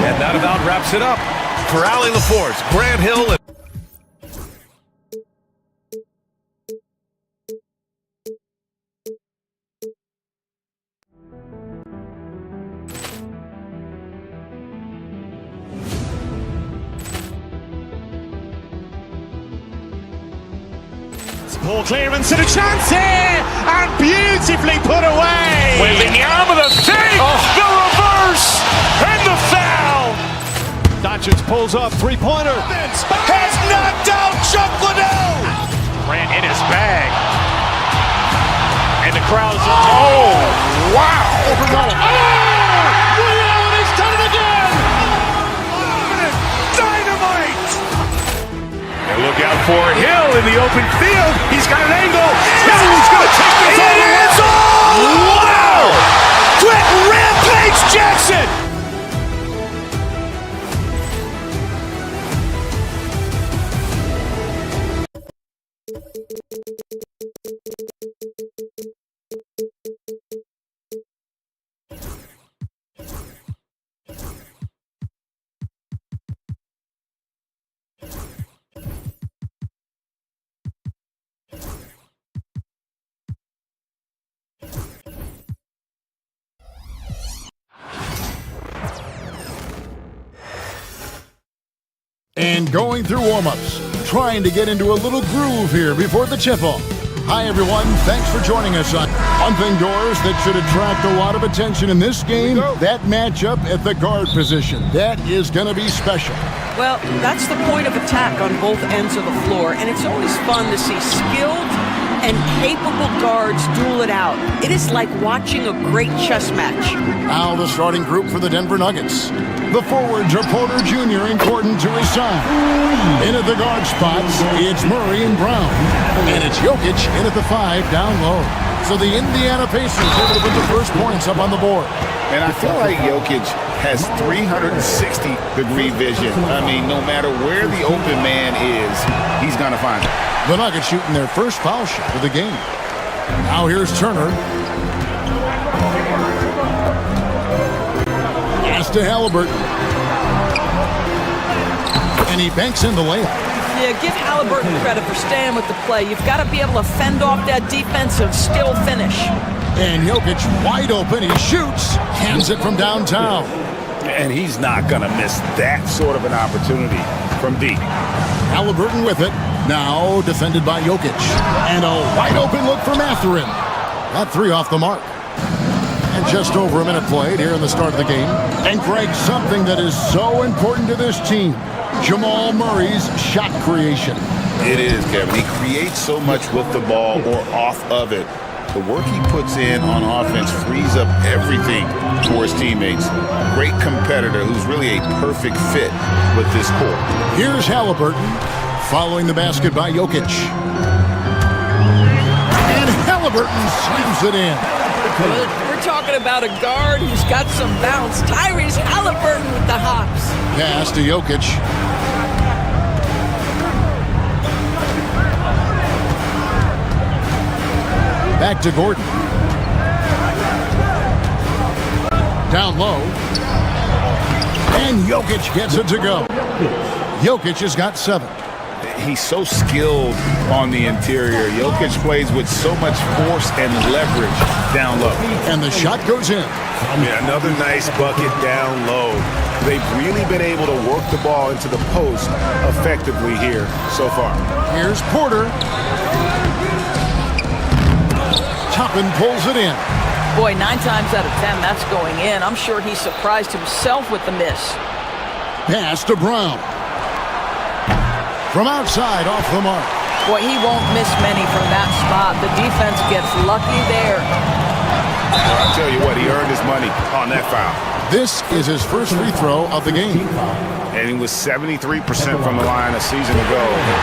And that about wraps it up. For Allie LaForce, Grant Hill, and Poor clearance and a chance here, and beautifully put away. Wembanyama, the save, the reverse, and the foul. Doncic pulls up, three-pointer. Has knocked out Chuck Liddell. Ran in his bag. And the crowd is, oh, wow. Oh, he's done it again. Dynamite. And look out for Hill in the open field. He's got an angle. Hill's going to take this all the way. Wow. Quick rampage Jackson. And going through warm-ups, trying to get into a little groove here before the tip-off. Hi, everyone. Thanks for joining us on one thing, Doors, that should attract a lot of attention in this game, that matchup at the guard position. That is going to be special. Well, that's the point of attack on both ends of the floor, and it's always fun to see skilled and capable guards duel it out. It is like watching a great chess match. Now the starting group for the Denver Nuggets. The forwards are Porter Jr. and Gordon to his side. In at the guard spots, it's Murray and Brown. And it's Jokic in at the 5 down low. So the Indiana Pacers able to put the first points up on the board. And I feel like Jokic has 360-degree vision. I mean, no matter where the open man is, he's going to find it. The Nuggets shooting their first foul shot of the game. Now here's Turner. Pass to Halliburton. And he banks in the layup. Yeah, give Halliburton credit for staying with the play. You've got to be able to fend off that defense and still finish. And Jokic wide open. He shoots. Hands it from downtown. And he's not going to miss that sort of an opportunity from deep. Halliburton with it. Now defended by Jokic. And a wide open look for Mathurin. That 3 off the mark. And just over a minute played here in the start of the game. And Greg, something that is so important to this team, Jamal Murray's shot creation. It is, Kevin. He creates so much with the ball or off of it. The work he puts in on offense frees up everything for his teammates. Great competitor who's really a perfect fit with this core. Here's Halliburton following the basket by Jokic. And Halliburton slams it in. We're talking about a guard who's got some bounce. Tyrese Halliburton with the hops. Pass to Jokic. Back to Gordon. Down low. And Jokic gets it to go. Jokic has got 7. He's so skilled on the interior. Jokic plays with so much force and leverage down low. And the shot goes in. Yeah, another nice bucket down low. They've really been able to work the ball into the post effectively here so far. Here's Porter. Toppin pulls it in. Boy, 9 times out of 10, that's going in. I'm sure he surprised himself with the miss. Pass to Brown. From outside, off the mark. Boy, he won't miss many from that spot. The defense gets lucky there. Well, I'll tell you what, he earned his money on that foul. This is his first free throw of the game. And he was 73% from the line a season ago.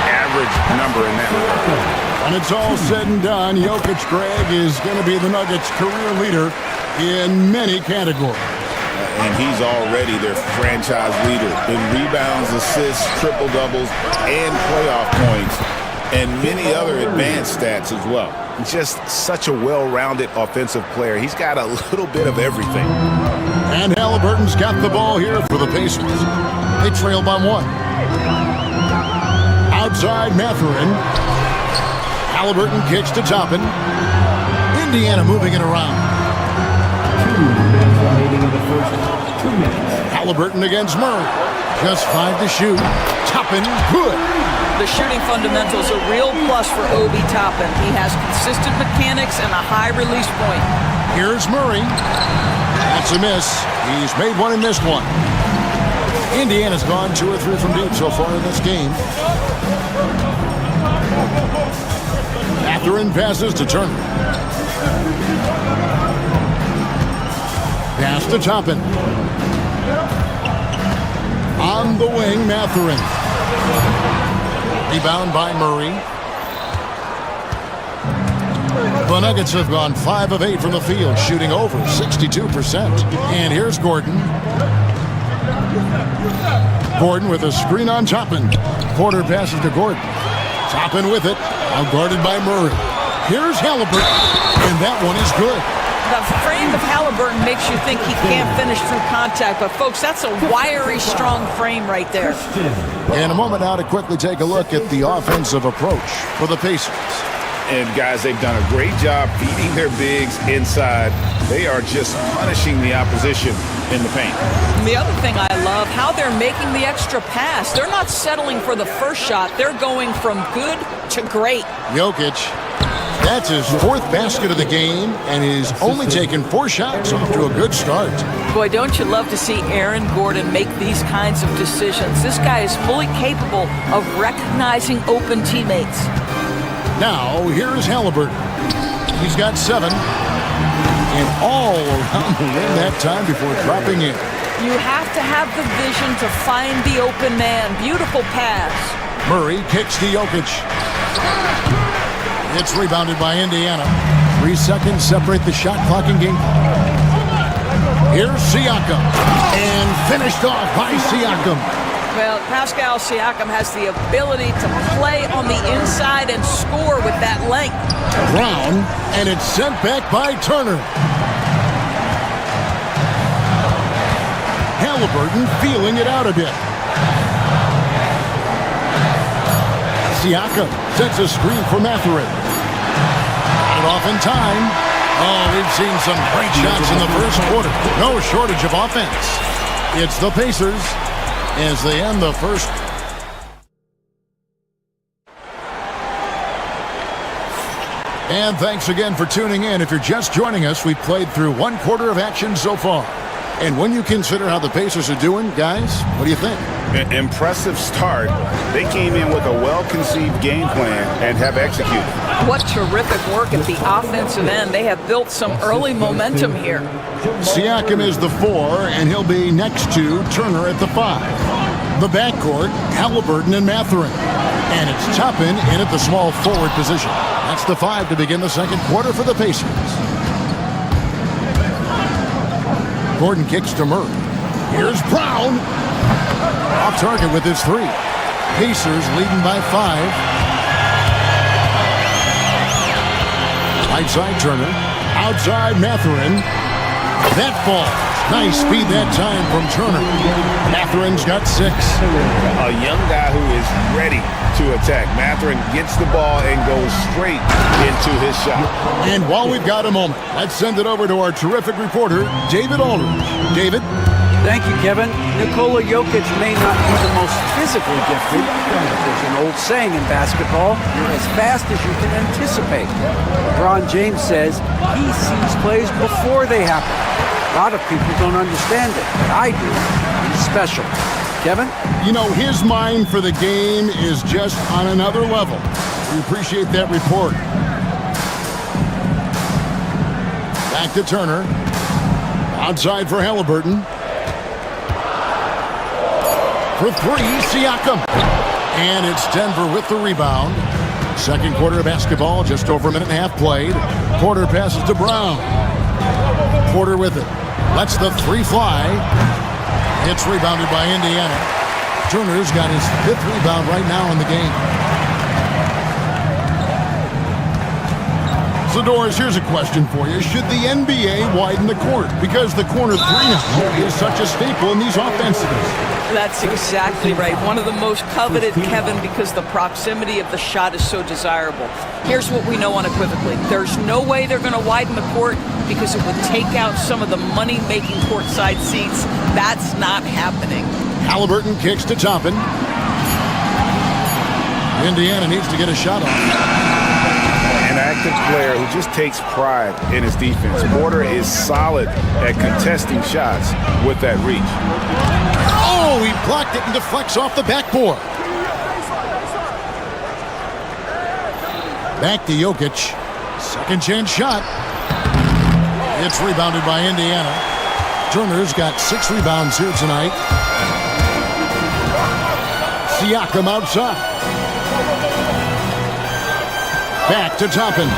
Average number in that regard. When it's all said and done, Jokic, Greg, is going to be the Nuggets' career leader in many categories. And he's already their franchise leader in rebounds, assists, triple-doubles, and playoff points, and many other advanced stats as well. Just such a well-rounded offensive player. He's got a little bit of everything. And Halliburton's got the ball here for the Pacers. They trail by 1. Outside Mathurin. Halliburton kicks to Toppin. Indiana moving it around. 2 minutes remaining in the first. 2 minutes. Halliburton against Murray. Just 5 to shoot. Toppin, good. The shooting fundamentals a real plus for Obi Toppin. He has consistent mechanics and a high release point. Here's Murray. That's a miss. He's made 1 and missed 1. Indiana's gone 2 or 3 from deep so far in this game. Mathurin passes to Turner. Pass to Toppin. On the wing, Mathurin. Rebound by Murray. The Nuggets have gone 5 of 8 from the field, shooting over 62%. And here's Gordon. Gordon with a screen on Toppin. Porter passes to Gordon. Toppin with it. Now guarded by Murray. Here's Halliburton. And that one is good. The frame of Halliburton makes you think he can't finish through contact, but folks, that's a wiry, strong frame right there. In a moment now to quickly take a look at the offensive approach for the Pacers. And guys, they've done a great job feeding their bigs inside. They are just punishing the opposition in the paint. And the other thing I love, how they're making the extra pass. They're not settling for the first shot. They're going from good to great. Jokic, that's his 4th basket of the game, and he's only taken 4 shots, off to a good start. Boy, don't you love to see Aaron Gordon make these kinds of decisions. This guy is fully capable of recognizing open teammates. Now, here's Halliburton. He's got 7. And all around the rim that time before dropping in. You have to have the vision to find the open man. Beautiful pass. Murray kicks to Jokic. It's rebounded by Indiana. 3 seconds separate the shot clock and game clock. Here's Siakam. And finished off by Siakam. Well, Pascal Siakam has the ability to play on the inside and score with that length. Brown, and it's sent back by Turner. Halliburton feeling it out a bit. Siakam sets a screen for Mathurin. Got it off in time. Oh, we've seen some great shots in the first quarter. No shortage of offense. It's the Pacers as they end the first. And thanks again for tuning in. If you're just joining us, we've played through 1 quarter of action so far. And when you consider how the Pacers are doing, guys, what do you think? Impressive start. They came in with a well-conceived game plan and have executed. What terrific work at the offensive end. They have built some early momentum here. Siakam is the 4, and he'll be next to Turner at the 5. The backcourt, Halliburton and Mathurin. And it's Toppin in at the small forward position. That's the 5 to begin the second quarter for the Pacers. Gordon kicks to Murray. Here's Brown. Off target with his 3. Pacers leading by 5. Right side Turner. Outside Mathurin. That falls. Nice speed that time from Turner. Mathurin's got 6. A young guy who is ready to attack. Mathurin gets the ball and goes straight into his shot. And while we've got a moment, let's send it over to our terrific reporter, David Aldridge. David? Thank you, Kevin. Nikola Jokic may not be the most physically gifted, but there's an old saying in basketball, you're as fast as you can anticipate. LeBron James says he sees plays before they happen. A lot of people don't understand it, but I do. He's special. Kevin? You know, his mind for the game is just on another level. We appreciate that report. Back to Turner. Outside for Halliburton. For 3, Siakam. And it's Denver with the rebound. Second quarter of basketball, just over a minute and a half played. Porter passes to Brown. Porter with it. Lets the 3 fly. It's rebounded by Indiana. Turner's got his 5th rebound right now in the game. So, Doris, here's a question for you. Should the NBA widen the court? Because the corner 3 now is such a staple in these offenses. That's exactly right. One of the most coveted, Kevin, because the proximity of the shot is so desirable. Here's what we know unequivocally. There's no way they're going to widen the court because it would take out some of the money-making courtside seats. That's not happening. Halliburton kicks to Toppin. Indiana needs to get a shot off. An active player who just takes pride in his defense. Porter is solid at contesting shots with that reach. Oh, he blocked it and deflects off the backboard. Back to Jokic. Second chance shot. It's rebounded by Indiana. Turner's got 6 rebounds here tonight. Siakam outside. Back to Toppin.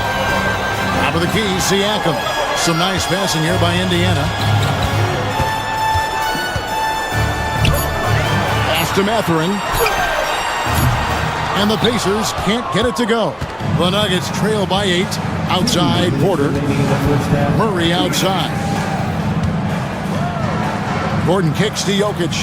Top of the key, Siakam. Some nice passing here by Indiana. Pass to Mathurin. And the Pacers can't get it to go. The Nuggets trail by 8. Outside, Porter. Murray outside. Gordon kicks to Jokic.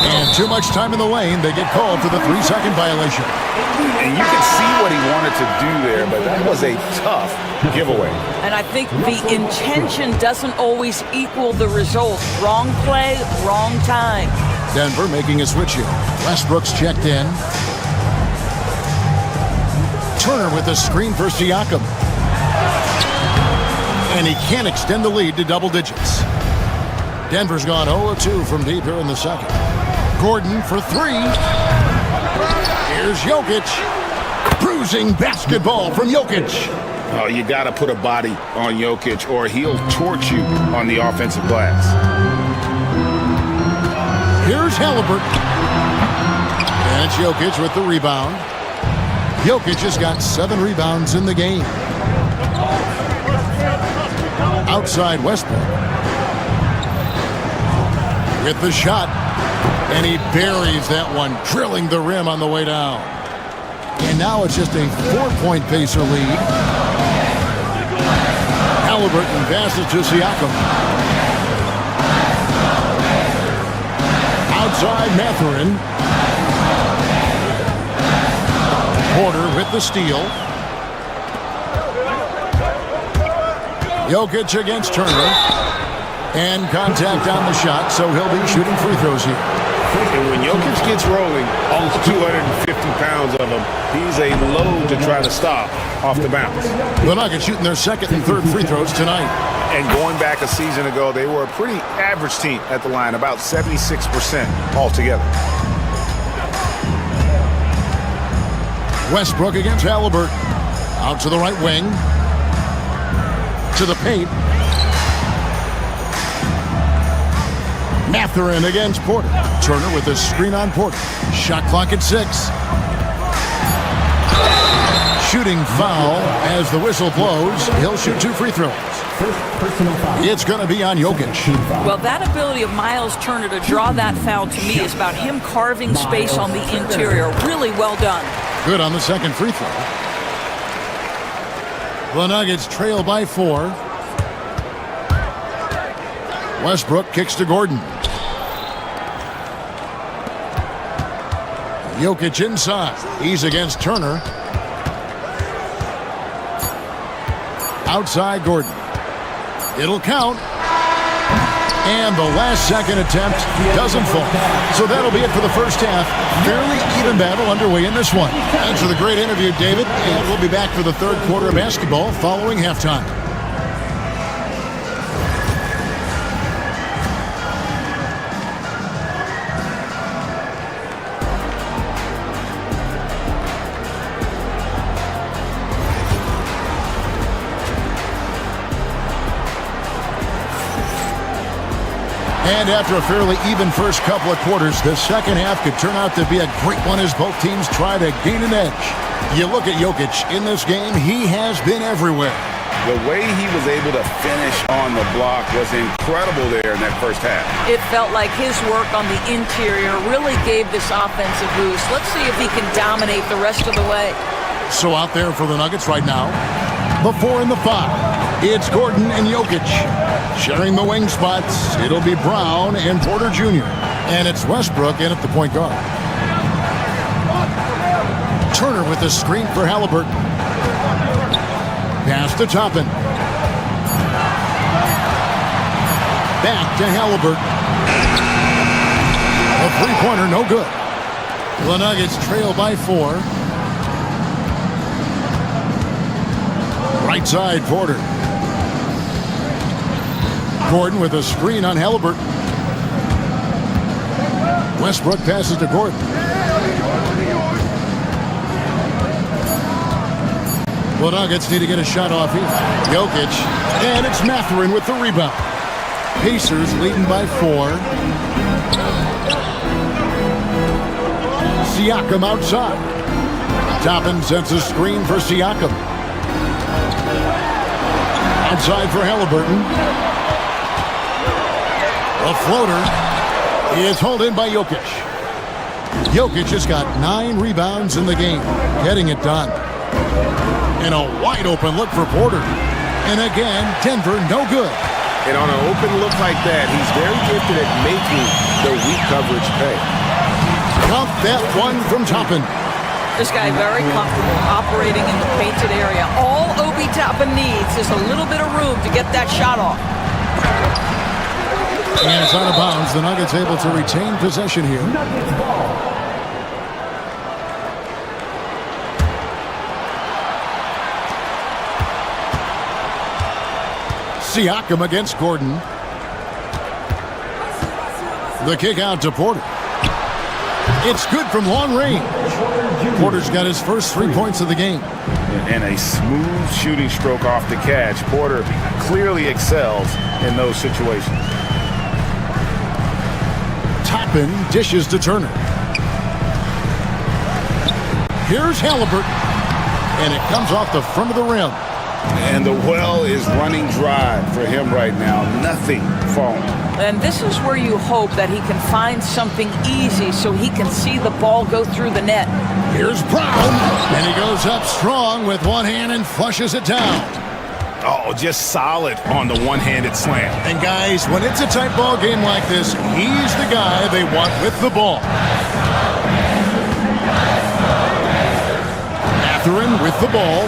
And too much time in the lane. They get called for the 3-second violation. And you can see what he wanted to do there, but that was a tough giveaway. And I think the intention doesn't always equal the result. Wrong play, wrong time. Denver making a switch here. Westbrook's checked in. Turner with a screen for Siakam. And he can't extend the lead to double digits. Denver's gone 0-2 from deep here in the second. Gordon for three. Here's Jokic. Bruising basketball from Jokic. Oh, you got to put a body on Jokic or he'll torch you on the offensive glass. Here's Halliburton. And it's Jokic with the rebound. Jokic has got 7 rebounds in the game. Outside Westbrook. With the shot. And he buries that one, drilling the rim on the way down. And now it's just a 4-point Pacer lead. Halliburton passes to Siakam. Outside Mathurin. Porter with the steal. Jokic against Turner. And contact on the shot, so he'll be shooting free throws here. And when Jokic gets rolling, all 250 pounds of him, he's a load to try to stop off the bounce. The Nuggets shooting their second and third free throws tonight. And going back a season ago, they were a pretty average team at the line, about 76% altogether. Westbrook against Halliburton. Out to the right wing. To the paint. Mathurin against Porter. Turner with a screen on Porter. Shot clock at 6. Shooting foul as the whistle blows. He'll shoot 2 free throws. It's going to be on Jokic. Well, that ability of Miles Turner to draw that foul to me is about him carving space on the interior. Really well done. Good on the second free throw. The Nuggets trail by 4. Westbrook kicks to Gordon. Jokic inside. He's against Turner. Outside Gordon. It'll count. And the last second attempt doesn't fall. So that'll be it for the first half. Fairly even battle underway in this one. Thanks for the great interview, David. And we'll be back for the third quarter of basketball following halftime. And after a fairly even first couple of quarters, the second half could turn out to be a great one as both teams try to gain an edge. You look at Jokic in this game, he has been everywhere. The way he was able to finish on the block was incredible there in that first half. It felt like his work on the interior really gave this offense a boost. Let's see if he can dominate the rest of the way. So out there for the Nuggets right now, the 4 and the 5. It's Gordon and Jokic. Sharing the wing spots, it'll be Brown and Porter Jr. And it's Westbrook in at the point guard. Turner with the screen for Halliburton. Pass to Toppin. Back to Halliburton. A three-pointer, no good. The Nuggets trail by 4. Right side, Porter. Gordon with a screen on Halliburton. Westbrook passes to Gordon. The Nuggets need to get a shot off here. Jokic. And it's Mathurin with the rebound. Pacers leading by 4. Siakam outside. Toppin sets a screen for Siakam. Outside for Halliburton. A floater is hauled in by Jokic. Jokic has got 9 rebounds in the game, getting it done. And a wide open look for Porter. And again, Denver no good. And on an open look like that, he's very gifted at making the weak coverage pay. Count that one from Toppin. This guy very comfortable operating in the painted area. All Obi Toppin needs is a little bit of room to get that shot off. And it's out of bounds. The Nuggets able to retain possession here. Siakam against Gordon. The kick out to Porter. It's good from long range. Porter's got his first 3 points of the game. And a smooth shooting stroke off the catch. Porter clearly excels in those situations. Toppin dishes to Turner. Here's Halliburton. And it comes off the front of the rim. And the well is running dry for him right now. Nothing falling. And this is where you hope that he can find something easy so he can see the ball go through the net. Here's Brown. And he goes up strong with one hand and flushes it down. Oh, just solid on the one-handed slam. And guys, when it's a tight ball game like this, he's the guy they want with the ball. Mathurin with the ball.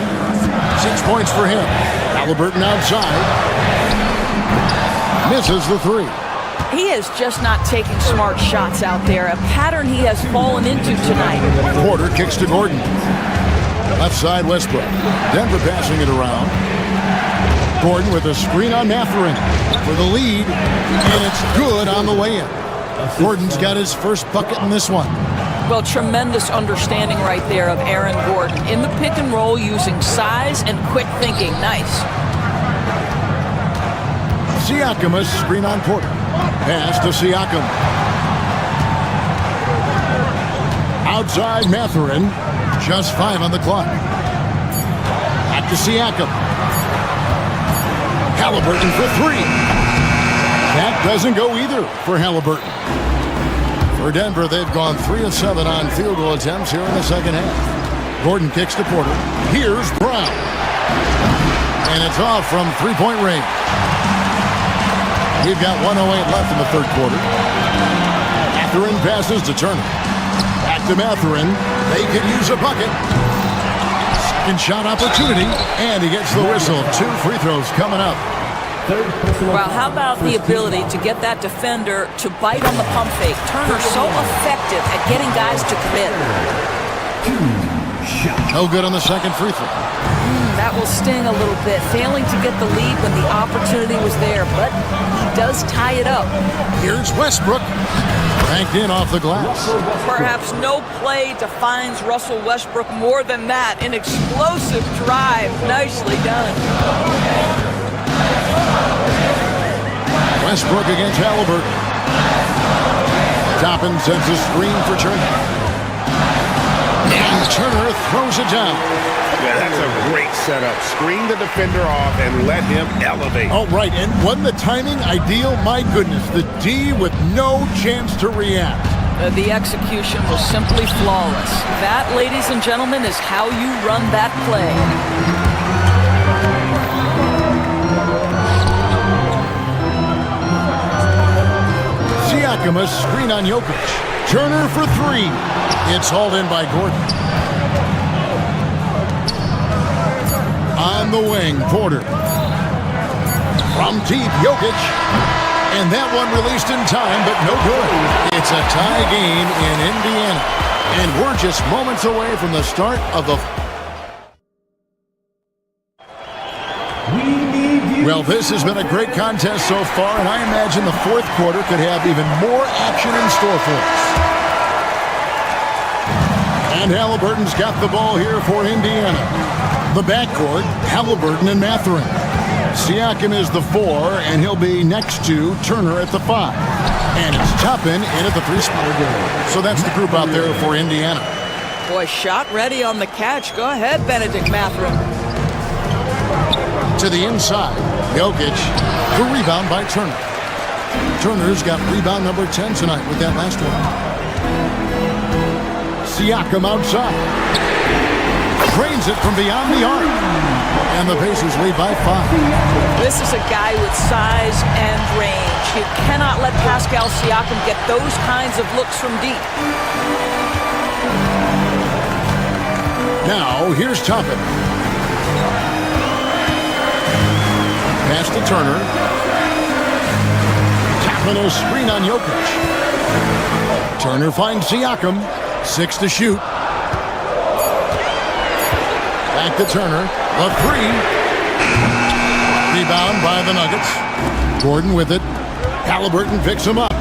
6 points for him. Halliburton outside. Misses the three. He is just not taking smart shots out there, a pattern he has fallen into tonight. Porter kicks to Gordon. Left side Westbrook. Denver passing it around. Gordon with a screen on Mathurin for the lead, and it's good on the way in. Gordon's got his first bucket in this one. Well, tremendous understanding right there of Aaron Gordon. In the pick and roll, using size and quick thinking. Nice. Siakam, a screen on Porter. Pass to Siakam. Outside Mathurin. Just 5 on the clock. Back to Siakam. Halliburton for 3. That doesn't go either for Halliburton. For Denver, they've gone 3 of 7 on field goal attempts here in the second half. Gordon kicks to Porter. Here's Brown. And it's off from 3-point range. We've got 1:08 left in the third quarter. Mathurin passes to Turner. Back to Mathurin. They could use a bucket. Second shot opportunity, and he gets the whistle. 2 free throws coming up. Well, how about the ability to get that defender to bite on the pump fake? Turner's so effective at getting guys to commit. No good on the second free throw. That will sting a little bit, failing to get the lead when the opportunity was there, but he does tie it up. Here's Westbrook. Banked in off the glass. Perhaps no play defines Russell Westbrook more than that. An explosive drive. Nicely done. Westbrook against Halliburton. Toppin sends a screen for Turner. And Turner throws it down. Yeah, that's a great setup. Screen the defender off and let him elevate. Oh, right. And wasn't the timing ideal? My goodness. The D with no chance to react. The execution was simply flawless. That, ladies and gentlemen, is how you run that play. Siakam, a screen on Jokic. Turner for 3. It's hauled in by Gordon. On the wing, Porter. From deep, Jokic. And that one released in time, but no good. It's a tie game in Indiana. And we're just moments away from the start of the... Well, this has been a great contest so far, and I imagine the fourth quarter could have even more action in store for us. And Halliburton's got the ball here for Indiana. The backcourt, Halliburton and Mathurin. Siakam is the 4, and he'll be next to Turner at the 5. And it's Toppin in at the 3 spot. So that's the group out there for Indiana. Boy, shot ready on the catch. Go ahead, Benedict Mathurin. To the inside, Jokic, the rebound by Turner. Turner's got rebound number 10 tonight with that last one. Siakam outside. Drains it from beyond the arc. And the Pacers lead by 5. This is a guy with size and range. You cannot let Pascal Siakam get those kinds of looks from deep. Now, here's Toppin. Pass to Turner. Toppin a screen on Jokic. Turner finds Siakam. 6 to shoot. Back to Turner. A 3. Rebound by the Nuggets. Gordon with it. Halliburton picks him up.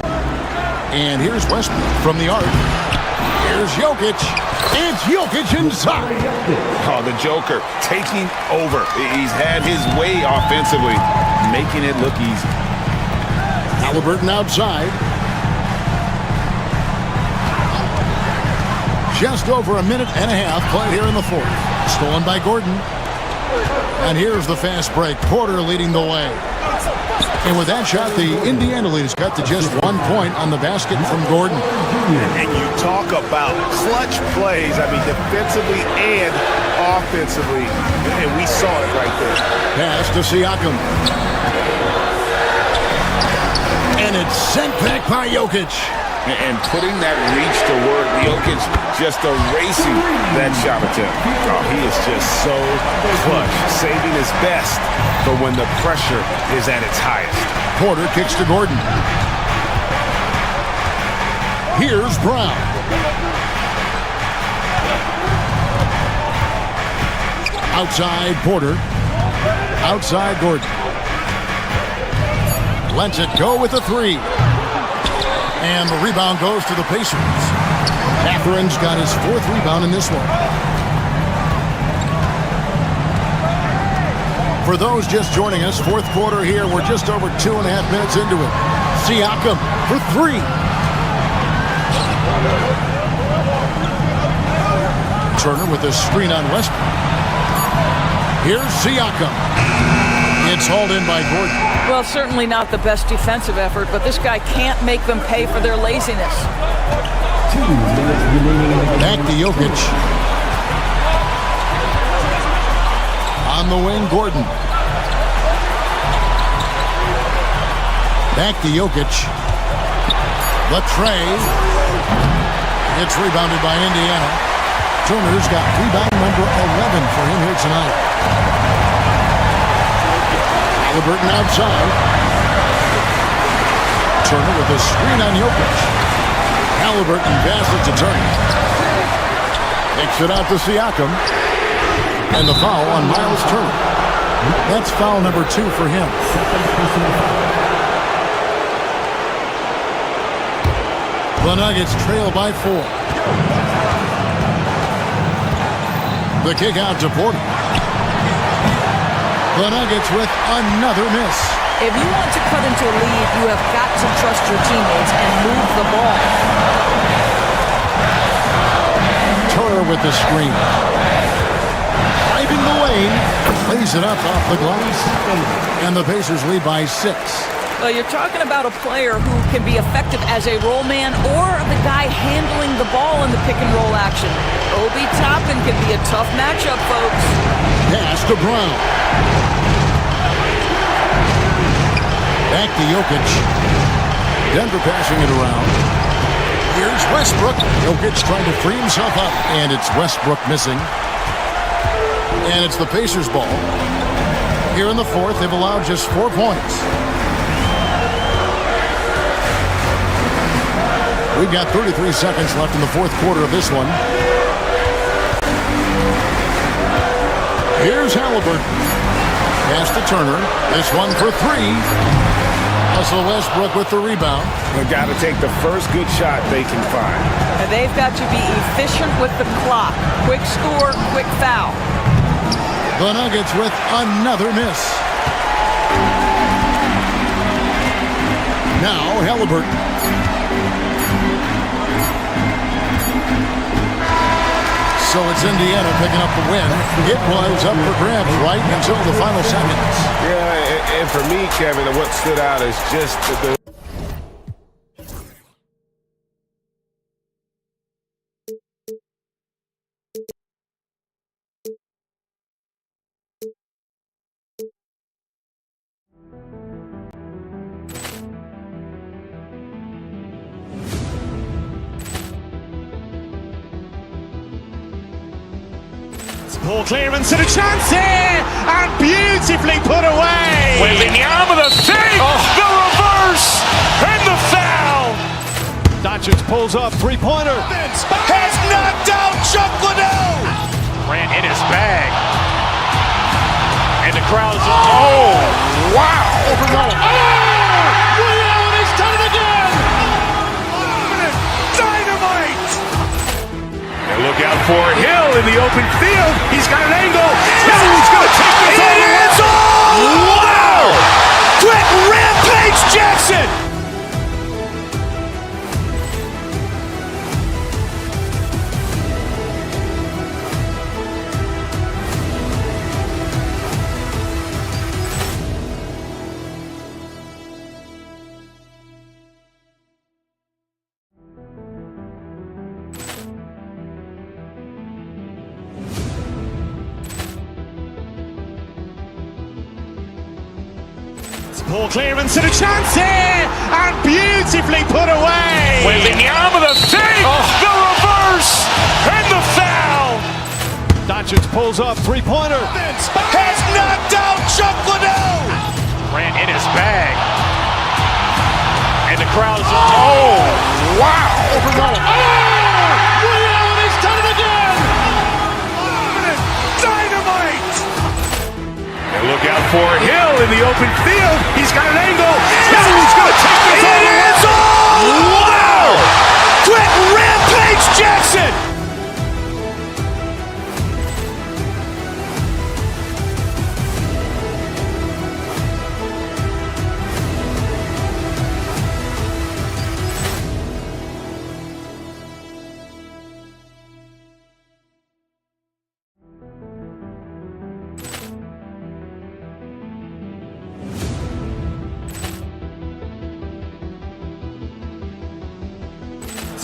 And here's Westbrook from the arc. Here's Jokic. It's Jokic inside. Oh, the Joker taking over. He's had his way offensively, making it look easy. Halliburton outside. Just over a minute and a half played here in the fourth. Stolen by Gordon. And here's the fast break. Porter leading the way. And with that shot, the Indiana lead is cut to just 1 point on the basket from Gordon. And you talk about clutch plays, I mean, defensively and offensively. And we saw it right there. Pass to Siakam. And it's sent back by Jokic. And putting that reach to work, Jokic just erasing that shot attempt. Oh, he is just so Clutch, saving his best for when the pressure is at its highest. Porter kicks to Gordon. Here's Brown. Outside Porter. Outside Gordon. Lets it go with a three. And the rebound goes to the Pacers. Catherine's got his fourth rebound in this one. For those just joining us, fourth quarter here. We're just over 2.5 minutes into it. Siakam for three. Turner with a screen on Westbrook. Here's Siakam. It's hauled in by Gordon. Well, certainly not the best defensive effort, but this guy can't make them pay for their laziness. Back to Jokic. On the wing, Gordon. Back to Jokic. Latrey. It's rebounded by Indiana. Turner's got rebound number 11 for him here tonight. Halliburton outside. Turner with a screen on Jokic. Halliburton passes to Turner. Takes it out to Siakam. And the foul on Miles Turner. That's foul number 2 for him. The Nuggets trail by 4. The kick out to Porter. The Nuggets with another miss. If you want to cut into a lead, you have got to trust your teammates and move the ball. Turner with the screen. Driving the lane. Lays it up off the glass. And the Pacers lead by 6. Well, you're talking about a player who can be effective as a roll man or the guy handling the ball in the pick and roll action. Obi Toppin can be a tough matchup, folks. Pass to Brown. Back to Jokic. Denver passing it around. Here's Westbrook. Jokic trying to free himself up. And it's Westbrook missing. And it's the Pacers' ball. Here in the fourth, they've allowed just 4 points. We've got 33 seconds left in the fourth quarter of this one. Here's Halliburton. Pass to Turner. This one for 3. Russell Westbrook with the rebound. They've got to take the first good shot they can find. And they've got to be efficient with the clock. Quick score, quick foul. The Nuggets with another miss. Now Halliburton. So it's Indiana picking up the win. It was up for grabs right until the final seconds. Yeah, and for me, Kevin, what stood out is just the Poor clearance and a chance here, and beautifully put away. Wembanyama the save, the reverse, and the foul. Doncic pulls up, three-pointer. Has knocked out Chuck Liddell. Ran in his bag. And the crowd is, oh, wow. Ray Allen has done it again. Dynamite. Poor clearance and a chance here, and beautifully put away. Wembanyama, the save, the reverse, and the foul. Doncic pulls up, three-pointer. Has knocked out Chuck Liddell. Grant in his bag. And the crowd is, oh, wow. He's done it again. Dynamite. And look out for Hill in the open field. He's got an angle. He's going to take this all the way. Wow. Quick rampage Jackson.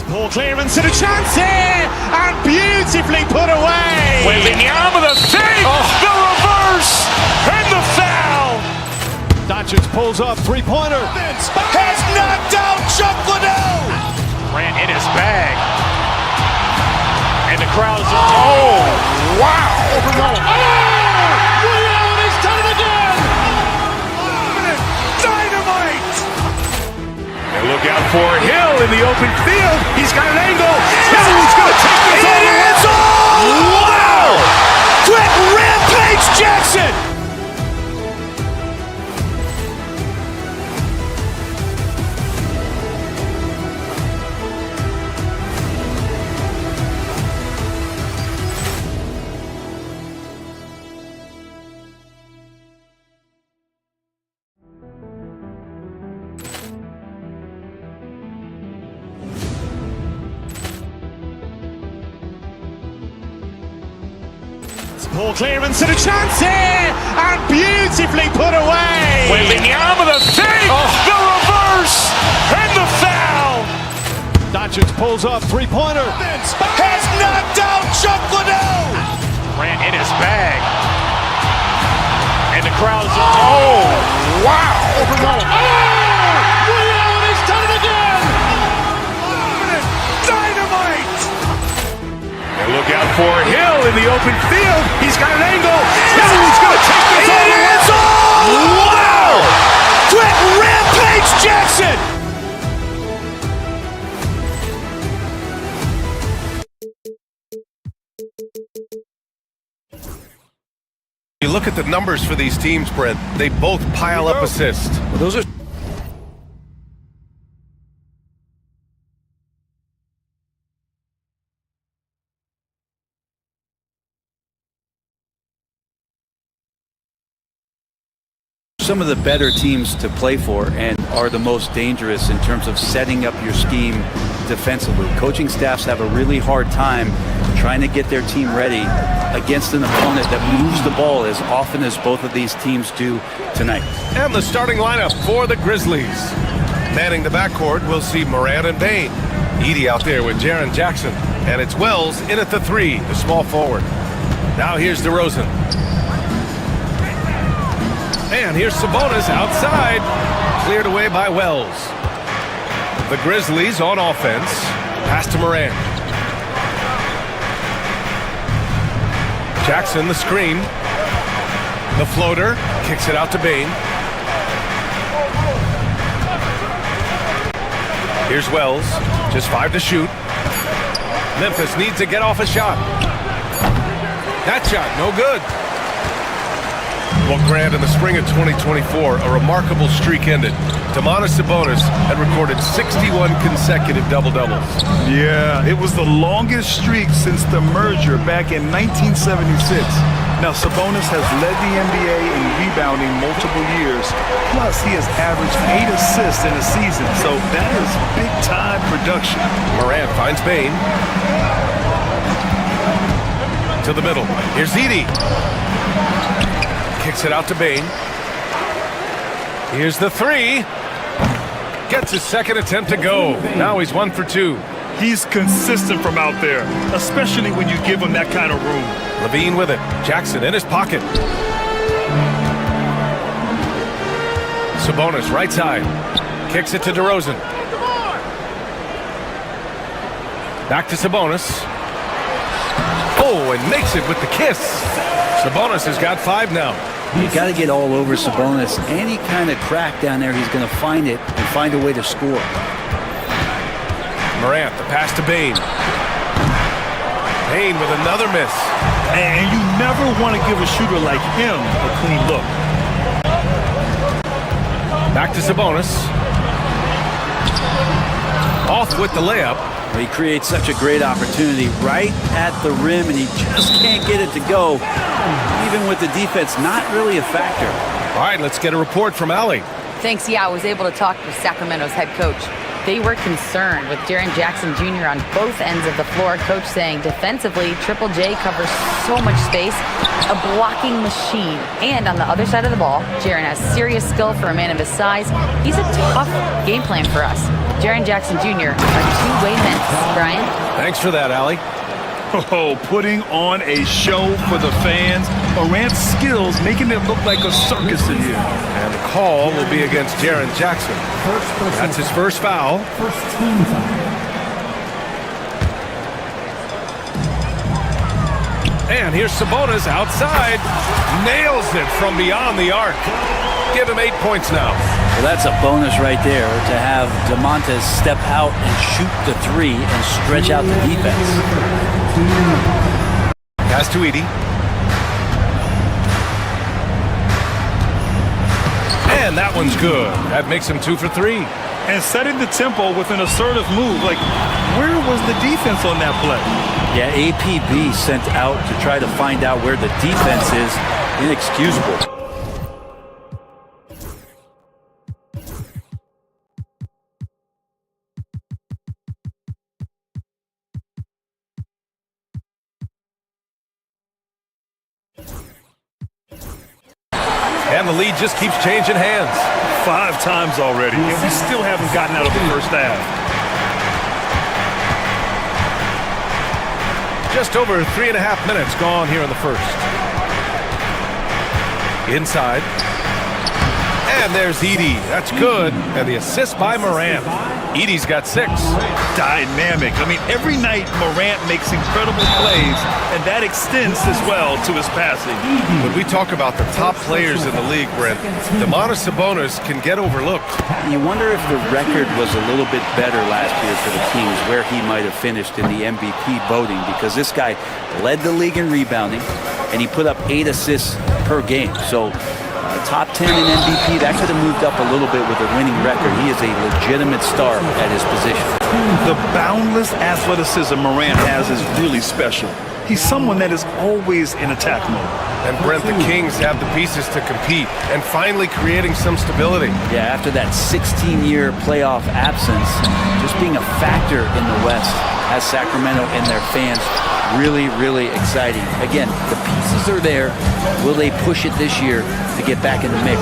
Poor clearance and a chance here, and beautifully put away. Wembanyama, the save, the reverse, and the foul. Doncic pulls up, three-pointer. Has knocked out Chuck Liddell. Grant in his bag. And the crowd is, oh, wow. He's done it again. Dynamite. And look out for Hill in the open field. He's got an angle. He's going to take this all the way. Wow. Quick rampage Jackson. Poor clearance and a chance here, and beautifully put away. Wembanyama, the save, the reverse, and the foul. Doncic pulls up, three-pointer. Has knocked out Chuck Liddell. Grant in his bag. And the crowd is, oh, wow. He's done it again. Dynamite. And look out for Hill in the open field. He's got an angle. He's going to take this all the way. Wow. Quick rampage Jackson. You look at the numbers for these teams, Brent. They both pile up assists. Well, those are some of the better teams to play for and are the most dangerous in terms of setting up your scheme defensively. Coaching staffs have a really hard time trying to get their team ready against an opponent that moves the ball as often as both of these teams do tonight. And the starting lineup for the Grizzlies. Manning the backcourt, we'll see Moran and Bain. Edey out there with Jaren Jackson. And it's Wells in at the three, the small forward. Now here's DeRozan. And here's Sabonis outside. Cleared away by Wells. The Grizzlies on offense. Pass to Moran. Jackson, the screen. The floater. Kicks it out to Bain. Here's Wells. Just 5 to shoot. Memphis needs to get off a shot. That shot, no good. Well, Grant, in the spring of 2024, a remarkable streak ended. Domantas Sabonis had recorded 61 consecutive double-doubles. Yeah, it was the longest streak since the merger back in 1976. Now, Sabonis has led the NBA in rebounding multiple years. Plus, he has averaged 8 assists in a season, so that is big-time production. Moran finds Bain. To the middle. Here's Edey. Kicks it out to Bain. Here's the three. Gets his second attempt to go. Now he's 1 for 2. He's consistent from out there, especially when you give him that kind of room. Levine with it. Jackson in his pocket. Sabonis, right side. Kicks it to DeRozan. Back to Sabonis. Oh, and makes it with the kiss. Sabonis has got 5 now. You got to get all over Sabonis. Any kind of crack down there, he's going to find it and find a way to score. Morant, the pass to Bane. Bane with another miss. And you never want to give a shooter like him a clean look. Back to Sabonis. Off with the layup. He creates such a great opportunity right at the rim, and he just can't get it to go. Even with the defense not really a factor. All right, let's get a report from Allie. Thanks, yeah, I was able to talk with Sacramento's head coach. They were concerned with Jaren Jackson Jr. on both ends of the floor. Coach saying defensively, Triple J covers so much space, a blocking machine. And on the other side of the ball, Jaren has serious skill for a man of his size. He's a tough game plan for us. Jaren Jackson Jr., a two-way Memphis. Brian? Thanks for that, Allie. Oh, putting on a show for the fans. Morant's skills making it look like a circus in here. And the call will be against Jaren Jackson. That's his first foul. First team foul. And here's Sabonis outside. Nails it from beyond the arc. Give him 8 points now. Well, that's a bonus right there to have DeMontis step out and shoot the 3 and stretch out the defense. Pass to Edey. And that one's good. That makes him 2 for 3. And setting the tempo with an assertive move. Like, where was the defense on that play? Yeah, APB sent out to try to find out where the defense is. Inexcusable. And the lead just keeps changing hands. 5 times already, and we still haven't gotten out of the first half. Just over 3.5 minutes gone here in the first. Inside. And there's Edey. That's good. And the assist by Morant. Edey's got 6. Dynamic. I mean, every night Morant makes incredible plays, and that extends as well to his passing. When we talk about the top players in the league, Brent, Domantas Sabonis can get overlooked. You wonder if the record was a little bit better last year for the Kings, where he might have finished in the MVP voting, because this guy led the league in rebounding, and he put up 8 assists per game. So top 10 in MVP, that could have moved up a little bit with a winning record. He is a legitimate star at his position. The boundless athleticism Morant has is really special. He's someone that is always in attack mode. And Brent, the Kings have the pieces to compete and finally creating some stability. Yeah, after that 16-year playoff absence, just being a factor in the West has Sacramento and their fans really, really exciting. Again, the pieces are there. Will they push it this year to get back in the mix?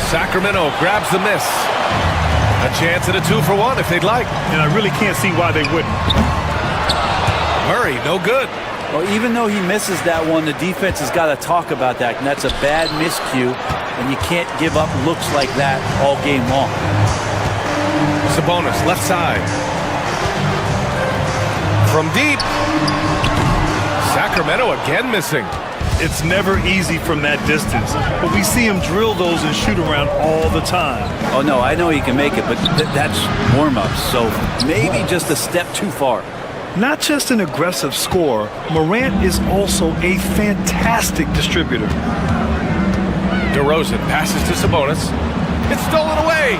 Sacramento grabs the miss. A chance at a 2-for-1 if they'd like. And I really can't see why they wouldn't. Murray, no good. Well, even though he misses that one, the defense has got to talk about that, and that's a bad miscue, and you can't give up looks like that all game long. Sabonis, left side. From deep. Sacramento again missing. It's never easy from that distance, but we see him drill those and shoot around all the time. Oh, no, I know he can make it, but that's warm-ups, so maybe just a step too far. Not just an aggressive scorer, Morant is also a fantastic distributor. DeRozan passes to Sabonis. It's stolen away.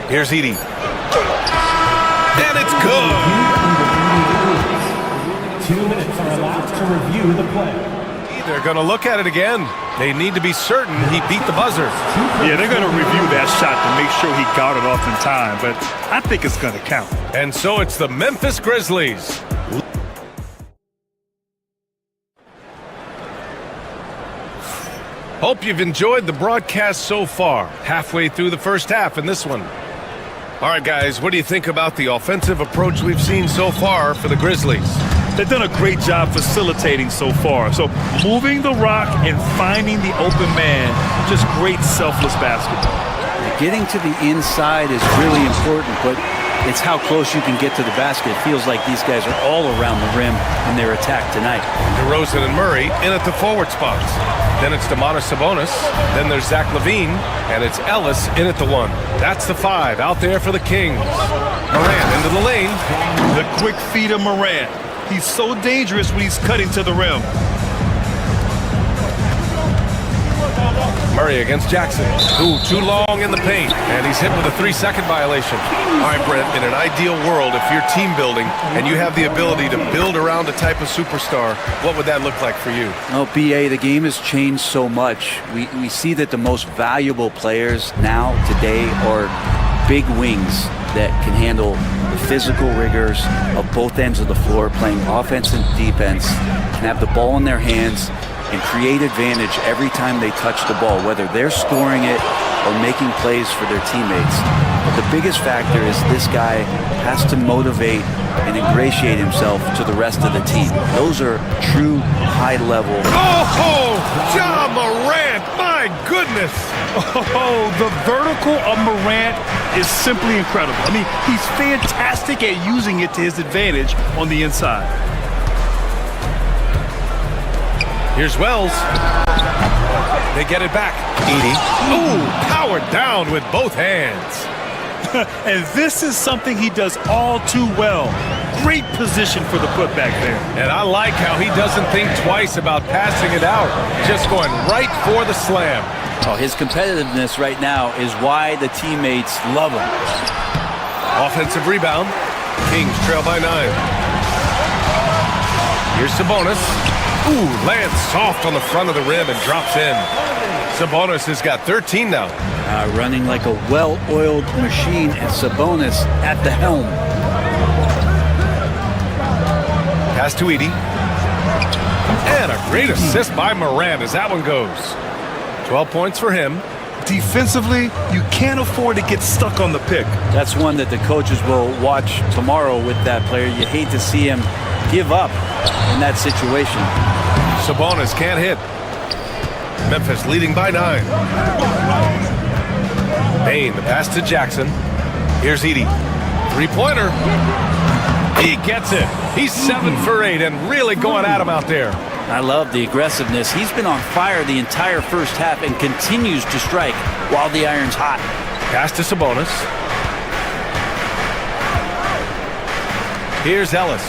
Here's Edey. And it's good. 2 minutes are elapsed to review the play. They're going to look at it again. They need to be certain he beat the buzzer. Yeah, they're going to review that shot to make sure he got it off in time, but I think it's going to count. And so it's the Memphis Grizzlies. Hope you've enjoyed the broadcast so far. Halfway through the first half in this one. All right, guys, what do you think about the offensive approach we've seen so far for the Grizzlies? they've done a great job facilitating so far. So moving the rock and finding the open man, just great selfless basketball. Getting to the inside is really important, but it's how close you can get to the basket. It feels like these guys are all around the rim in their attack tonight. DeRozan and Murray in at the forward spots. Then it's Domantas Sabonis. Then there's Zach LaVine. And it's Ellis in at the 1. That's the 5 out there for the Kings. Morant into the lane. The quick feed of Morant. He's so dangerous when he's cutting to the rim. Murray against Jackson. Ooh, too long in the paint. And he's hit with a 3-second violation. All right, Brent, in an ideal world, if you're team building and you have the ability to build around a type of superstar, what would that look like for you? Oh, BA, the game has changed so much. We see that the most valuable players now, today, are big wings that can handle the physical rigors of both ends of the floor, playing offense and defense, can have the ball in their hands, and create advantage every time they touch the ball, whether they're scoring it or making plays for their teammates. But the biggest factor is this guy has to motivate and ingratiate himself to the rest of the team. Those are true high-level. Oh, John Morant, my goodness. Oh, the vertical of Morant is simply incredible. I mean, he's fantastic at using it to his advantage on the inside. Here's Wells. They get it back. Edie. Ooh, powered down with both hands. And this is something he does all too well. Great position for the putback there. And I like how he doesn't think twice about passing it out. Just going right for the slam. Oh, his competitiveness right now is why the teammates love him. Offensive rebound. Kings trail by 9. Here's Sabonis. Ooh, lands soft on the front of the rim and drops in. Sabonis has got 13 now. Running like a well-oiled machine, and Sabonis at the helm. Pass to Edie. And a great assist by Morant as that one goes. 12 points for him. Defensively, you can't afford to get stuck on the pick. That's one that the coaches will watch tomorrow with that player. You hate to see him give up in that situation. Sabonis can't hit. Memphis leading by 9. Bane, the pass to Jackson. Here's Edie. 3-pointer. He gets it. He's 7 for 8 and really going at him out there. I love the aggressiveness. He's been on fire the entire first half and continues to strike while the iron's hot. Pass to Sabonis. Here's Ellis.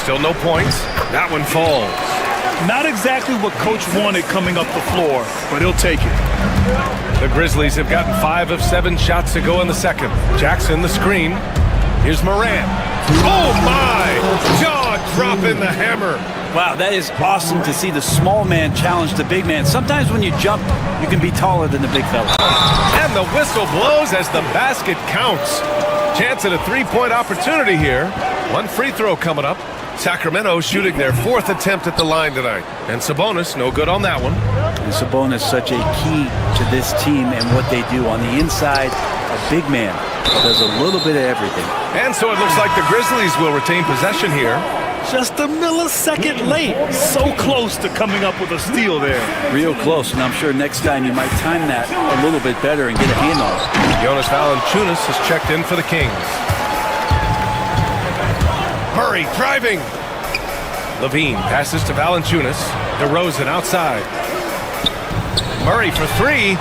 Still no points. That one falls. Not exactly what Coach wanted coming up the floor, but he'll take it. The Grizzlies have gotten 5 of 7 shots to go in the second. Jackson, the screen. Here's Morant. Oh, my! Jaw dropping the hammer. Wow, that is awesome to see the small man challenge the big man. Sometimes when you jump, you can be taller than the big fella. And the whistle blows as the basket counts. Chance at a 3-point opportunity here. One free throw coming up. Sacramento shooting their 4th attempt at the line tonight. And Sabonis, no good on that one. And Sabonis, such a key to this team and what they do. On the inside, a big man does a little bit of everything. And so it looks like the Grizzlies will retain possession here. Just a millisecond late. So close to coming up with a steal there. Real close, and I'm sure next time you might time that a little bit better and get a hand on it. Jonas Valanciunas has checked in for the Kings. Murray driving. LaVine passes to Valanciunas. DeRozan outside. Murray for 3.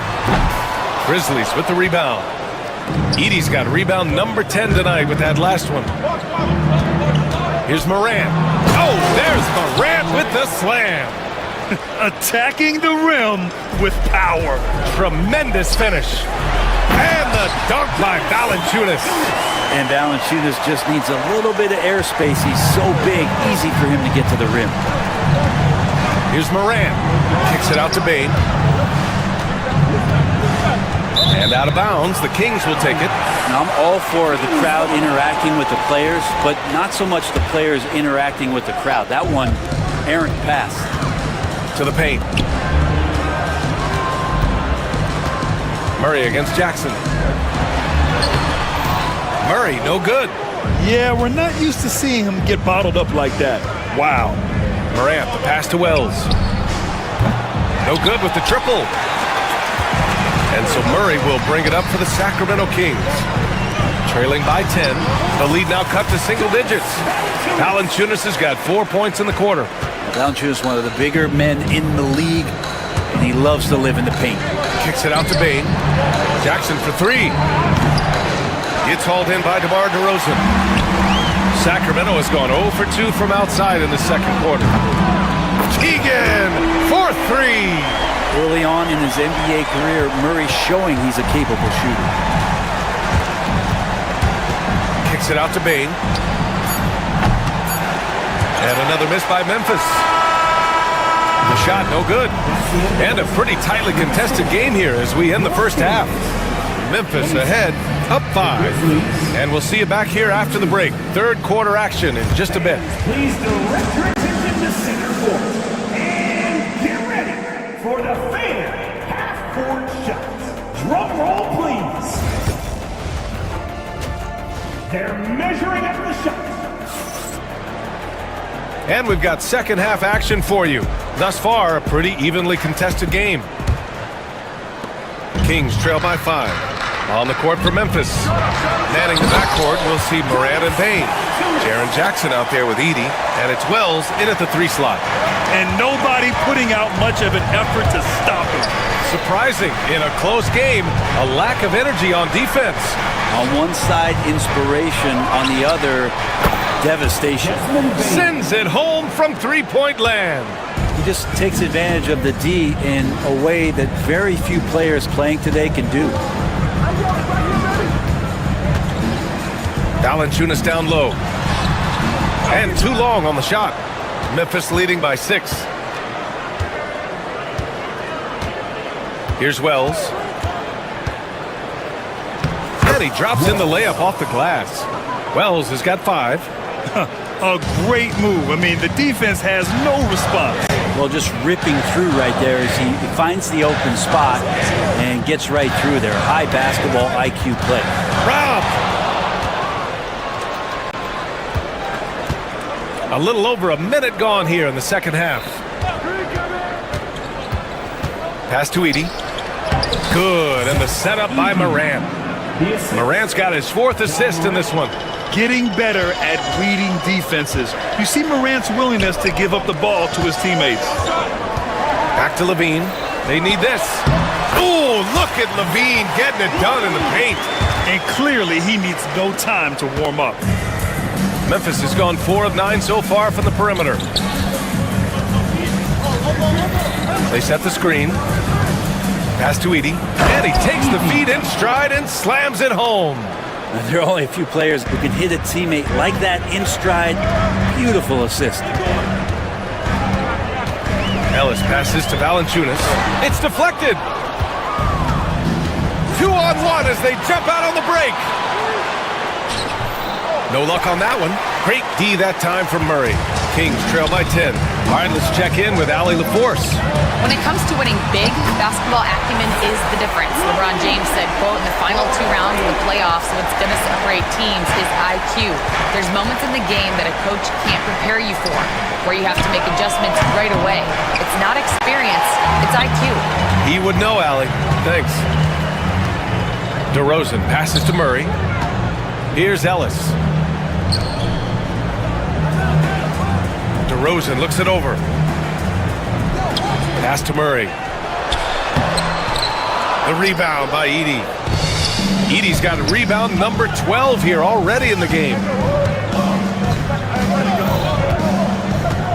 Grizzlies with the rebound. Edie's got rebound number 10 tonight with that last one. Here's Morant. Oh, there's Morant with the slam. Attacking the rim with power. Tremendous finish. And the dunk by Valanciunas. And Valanciunas just needs a little bit of airspace. He's so big, easy for him to get to the rim. Here's Morant. Kicks it out to Bane. And out of bounds, the Kings will take it. Now, I'm all for the crowd interacting with the players, but not so much the players interacting with the crowd. That one, errant pass. To the paint. Murray against Jackson. Murray, no good. Yeah, we're not used to seeing him get bottled up like that. Wow. Morant, the pass to Wells. No good with the triple. And so Murray will bring it up for the Sacramento Kings. Trailing by 10. The lead now cut to single digits. Valanciunas has got 4 points in the quarter. Valanciunas is one of the bigger men in the league, and he loves to live in the paint. Kicks it out to Bane. Jackson for three. Gets hauled in by DeMar DeRozan. Sacramento has gone 0 for 2 from outside in the second quarter. Keegan for three. Early on in his NBA career, Murray's showing he's a capable shooter. Kicks it out to Bane. And another miss by Memphis. The shot no good. And a pretty tightly contested game here as we end the first half. Memphis ahead, up 5. And we'll see you back here after the break. Third quarter action in just a bit. Please direct your attention to center court. And get ready for the fair half-court shots. Drum roll, please. They're measuring up the shot. And we've got second half action for you. Thus far, a pretty evenly contested game. Kings trail by 5. On the court for Memphis. Manning the backcourt, we'll see Morant and Payne. Jaren Jackson out there with Edey, and it's Wells in at the 3 slot. And nobody putting out much of an effort to stop him. Surprising, in a close game, a lack of energy on defense. On one side, inspiration. On the other, devastation. Sends it home from three-point land. He just takes advantage of the D in a way that very few players playing today can do. Valanciunas down low. And too long on the shot. Memphis leading by 6. Here's Wells. And he drops in the layup off the glass. Wells has got 5. A great move. I mean, the defense has no response. Well, just ripping through right there as he finds the open spot and gets right through there. High basketball IQ play. Rob! A little over a minute gone here in the second half. Pass to Edey. Good, and the setup by Morant. Morant's got his 4th assist in this one. Getting better at reading defenses. You see Morant's willingness to give up the ball to his teammates. Back to Levine. They need this. Oh, look at Levine getting it done in the paint. And clearly he needs no time to warm up. Memphis has gone 4 of 9 so far from the perimeter. They set the screen. Pass to Edey. And he takes the feed in stride and slams it home. There are only a few players who can hit a teammate like that in stride. Beautiful assist. Ellis passes to Valanciunas. It's deflected. 2-on-1 as they jump out on the break. No luck on that one. Great D that time from Murray. Kings trail by 10. All right, let's check in with Allie LaForce. When it comes to winning big, basketball acumen is the difference. LeBron James said, quote, in the final 2 rounds of the playoffs, what's going to separate teams is IQ. There's moments in the game that a coach can't prepare you for, where you have to make adjustments right away. It's not experience, it's IQ. He would know, Allie. Thanks. DeRozan passes to Murray. Here's Ellis. DeRozan looks it over. Pass to Murray. The rebound by Edey. Edey's got a rebound number 12 here already in the game.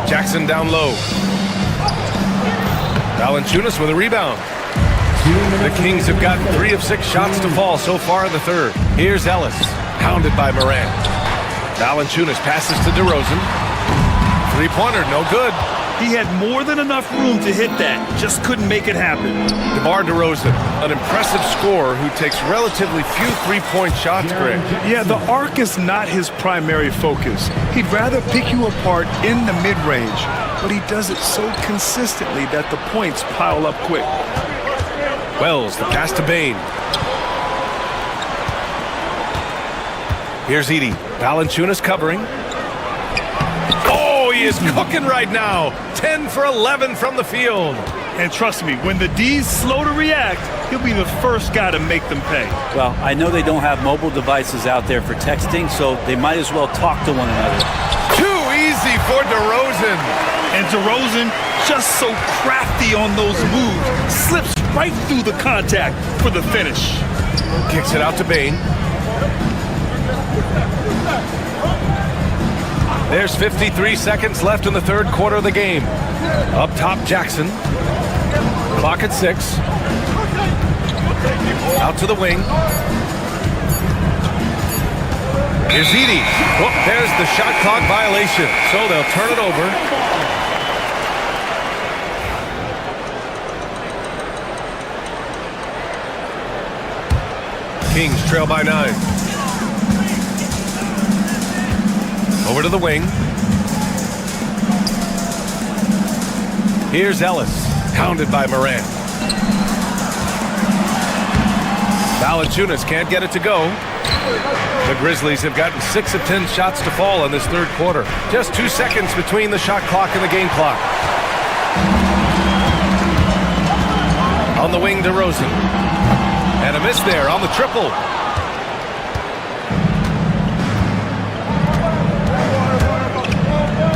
Jackson down low. Valanciunas with a rebound. The Kings have got 3 of 6 shots to fall so far in the third. Here's Ellis, pounded by Morant. Valanciunas passes to DeRozan. 3-pointer, no good. He had more than enough room to hit that, just couldn't make it happen. DeMar DeRozan, an impressive scorer who takes relatively few 3-point shots, Greg. Yeah, the arc is not his primary focus. He'd rather pick you apart in the mid-range, but he does it so consistently that the points pile up quick. Wells, the pass to Bane. Here's Edey. Valanciunas covering. Oh, he is cooking right now. 10 for 11 from the field. And trust me, when the D's slow to react, he'll be the first guy to make them pay. Well, I know they don't have mobile devices out there for texting, so they might as well talk to one another. Too easy for DeRozan. And DeRozan, just so crafty on those moves, slips right through the contact for the finish. Kicks it out to Bane. There's 53 seconds left in the third quarter of the game. Up top, Jackson. Clock at 6. Out to the wing. Here's Edey. Oh, there's the shot clock violation. So they'll turn it over. Kings trail by 9. Over to the wing. Here's Ellis, hounded by Morant. Valanciunas can't get it to go. The Grizzlies have gotten 6 of 10 shots to fall in this third quarter. Just 2 seconds between the shot clock and the game clock. On the wing, DeRozan. And a miss there on the triple.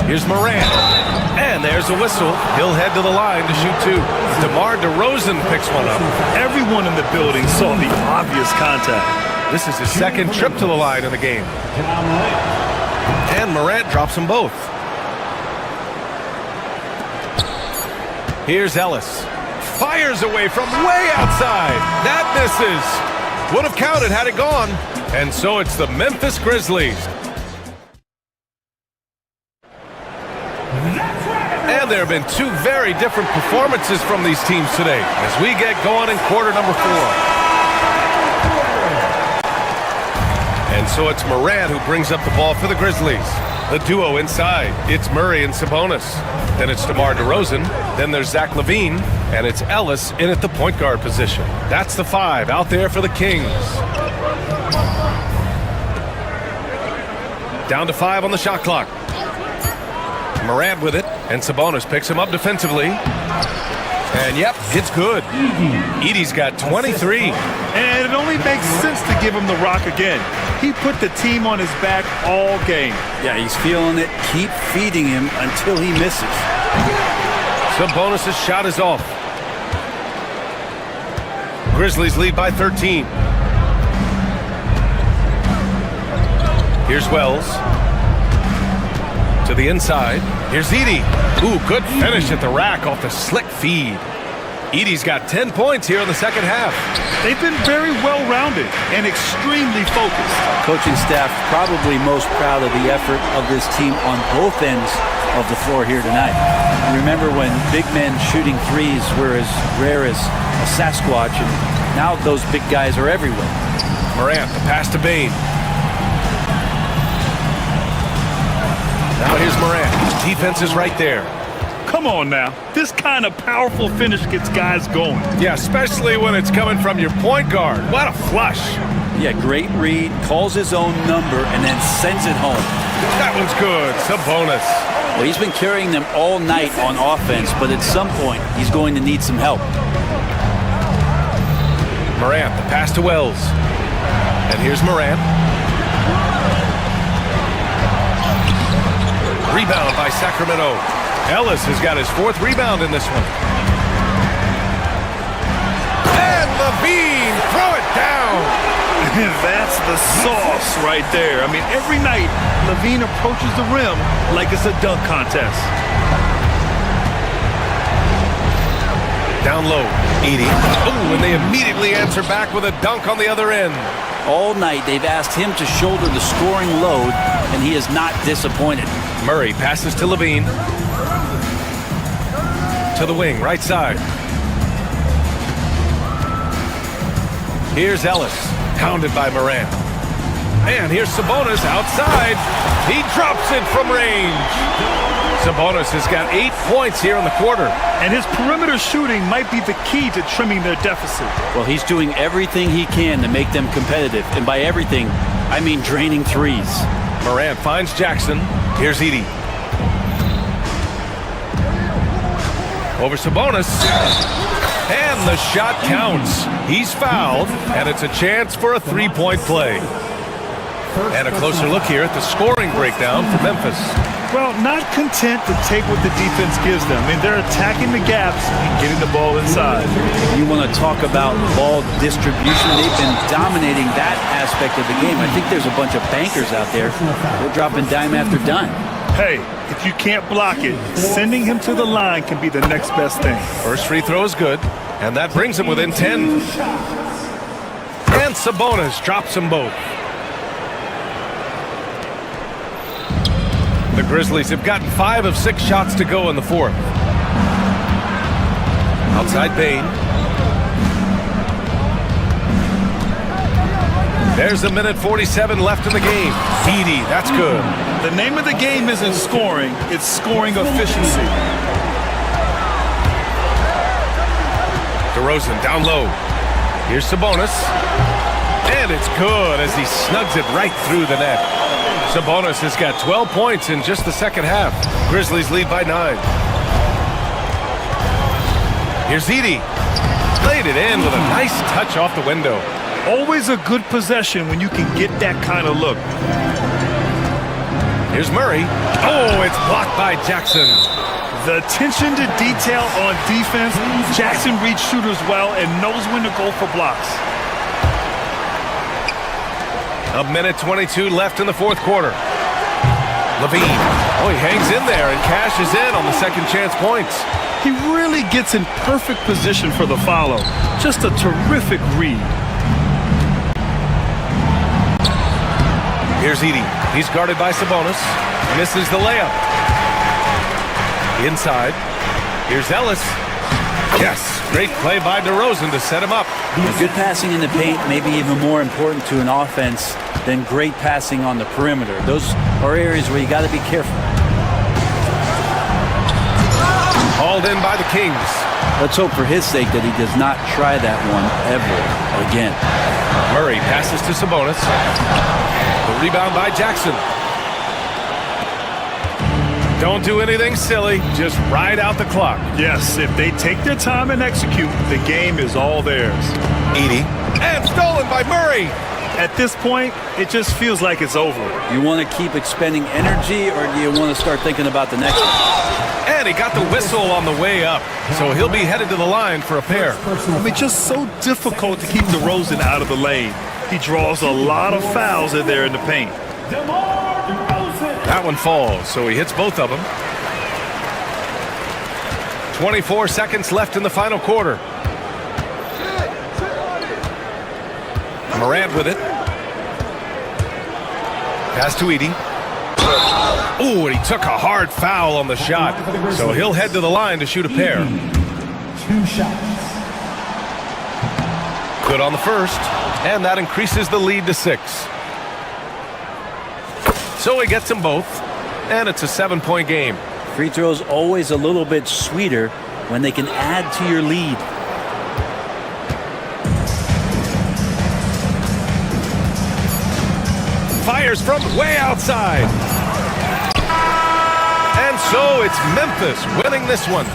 Here's Morant. And there's a whistle. He'll head to the line to shoot 2. DeMar DeRozan picks one up. Everyone in the building saw the obvious contact. This is his second trip to the line in the game. And Morant drops them both. Here's Ellis. Fires away from way outside. That misses. Would have counted had it gone. And so it's the Memphis Grizzlies. And there have been 2 very different performances from these teams today as we get going in quarter number 4. And so it's Morant who brings up the ball for the Grizzlies. The duo inside. It's Murray and Sabonis. Then it's DeMar DeRozan. Then there's Zach LaVine. And it's Ellis in at the point guard position. That's the 5 out there for the Kings. Down to 5 on the shot clock. Morant with it, and Sabonis picks him up defensively. And yep, it's good. Edey's got 23. And it only makes sense to give him the rock again. He put the team on his back all game. Yeah, he's feeling it. Keep feeding him until he misses. Sabonis' shot is off. Grizzlies lead by 13. Here's Wells. To the inside. Here's Edey. Ooh, good finish at the rack off the slick feed. Edey's got 10 points here in the second half. They've been very well-rounded and extremely focused. Coaching staff probably most proud of the effort of this team on both ends of the floor here tonight. Remember when big men shooting threes were as rare as a Sasquatch, and now those big guys are everywhere. Morant, the pass to Bane. Now here's Morant. Defense is right there. Come on now. This kind of powerful finish gets guys going. Yeah, especially when it's coming from your point guard. What a flush. Yeah, great read, calls his own number, and then sends it home. That one's good. Sabonis. Well, he's been carrying them all night on offense, but at some point, he's going to need some help. Morant, the pass to Wells. And here's Morant. Rebound by Sacramento. Ellis has got his 4th rebound in this one. And LaVine, throw it down. That's the sauce right there. I mean, every night, LaVine approaches the rim like it's a dunk contest. Down low, Edey. Oh, and they immediately answer back with a dunk on the other end. All night, they've asked him to shoulder the scoring load, and he is not disappointed. Murray passes to LaVine. To the wing, right side. Here's Ellis, hounded by Morant. And here's Sabonis outside. He drops it from range. Sabonis has got 8 points here in the quarter. And his perimeter shooting might be the key to trimming their deficit. Well, he's doing everything he can to make them competitive. And by everything, I mean draining threes. Morant finds Jackson. Here's Edey. over Sabonis. And the shot counts. He's fouled, and it's a chance for a three-point play. And a closer look here at the scoring breakdown for Memphis. Well, not content to take what the defense gives them. I mean, they're attacking the gaps and getting the ball inside. You want to talk about ball distribution. They've been dominating that aspect of the game. I think there's a bunch of bankers out there. They're dropping dime after dime. Hey, if you can't block it, sending him to the line can be the next best thing. First free throw is good, and that brings him within 10. And Sabonis drops them both. The Grizzlies have gotten 5 of 6 shots to go in the fourth. Outside Bain. There's a minute 47 left in the game. Edey, that's good. The name of the game isn't scoring, it's scoring efficiency. DeRozan down low. Here's Sabonis. And it's good as he snugs it right through the net. Sabonis has got 12 points in just the second half. Grizzlies lead by 9. Here's Edey. Laid it in with a nice touch off the window. Always a good possession when you can get that kind of look. Here's Murray. Oh, it's blocked by Jackson. The attention to detail on defense. Jackson reads shooters well and knows when to go for blocks. A minute 22 left in the fourth quarter. Levine. Oh, he hangs in there and cashes in on the second chance points. He really gets in perfect position for the follow. Just a terrific read. Here's Edey. He's guarded by Sabonis. Misses the layup. Inside. Here's Ellis. Yes, great play by DeRozan to set him up. Good passing in the paint may be even more important to an offense than great passing on the perimeter. Those are areas where you got to be careful. Hauled in by the Kings. Let's hope for his sake that he does not try that one ever again. Murray passes to Sabonis. The rebound by Jackson. Don't do anything silly. Just ride out the clock. Yes, if they take their time and execute, the game is all theirs. Edey. And stolen by Murray. At this point, it just feels like it's over. You want to keep expending energy, or do you want to start thinking about the next one? And he got the whistle on the way up, so he'll be headed to the line for a pair. I mean, just so difficult to keep DeRozan out of the lane. He draws a lot of fouls in there in the paint. That one falls, so he hits both of them. 24 seconds left in the final quarter. Morant with it. Pass to Edey. Ooh, and he took a hard foul on the shot, so he'll head to the line to shoot a pair. 2 shots. Good on the first, and that increases the lead to 6. So he gets them both, and it's a 7-point game. Free throws always a little bit sweeter when they can add to your lead. Fires from way outside. And so it's Memphis winning this one.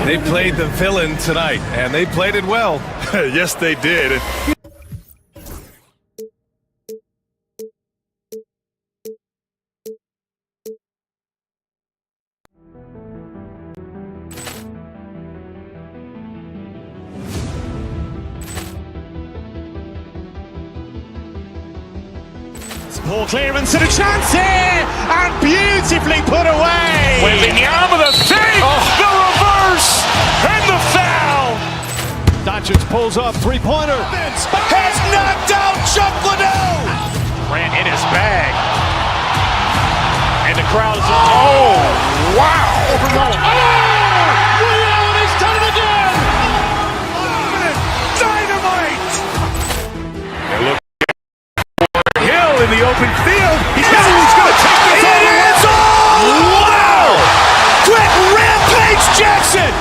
They played the villain tonight, and they played it well. Yes, they did. Poor clearance and a chance here, and beautifully put away. Wembanyama the save, the reverse, and the foul. Doncic pulls up, three-pointer. Has knocked out Chuck Liddell. Ran in his bag. And the crowd is, oh, wow. He's done it again. Dynamite. And look. In the open field. He's going to take this all. It is all! Wow! Quick rampage Jackson!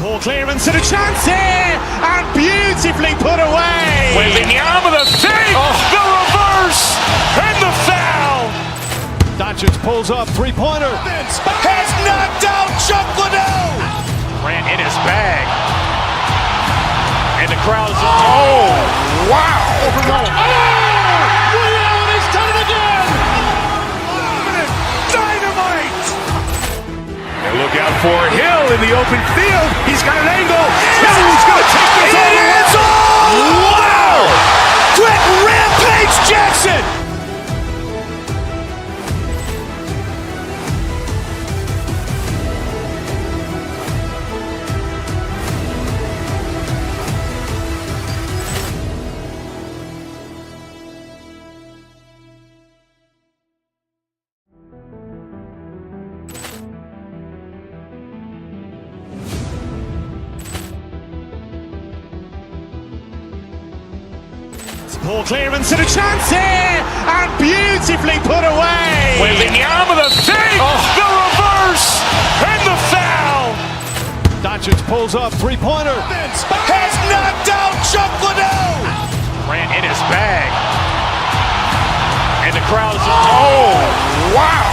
Poor clearance and a chance here, and beautifully put away. Wembanyama the save, the reverse, and the foul. Doncic pulls up, three-pointer. Has knocked out Chuck Liddell. Grant in his bag. And the crowd is, oh, wow. Allen has done it again. Dynamite. And look out for Hill in the open field. He's got an angle. Hill's going to take this all the way. Wow. Quick rampage Jackson. Poor clearance and a chance here, and beautifully put away. Wembanyama the save, the reverse, and the foul. Doncic pulls up, three-pointer. Has knocked out Chuck Liddell. Grant in his bag. And the crowd is, oh, wow.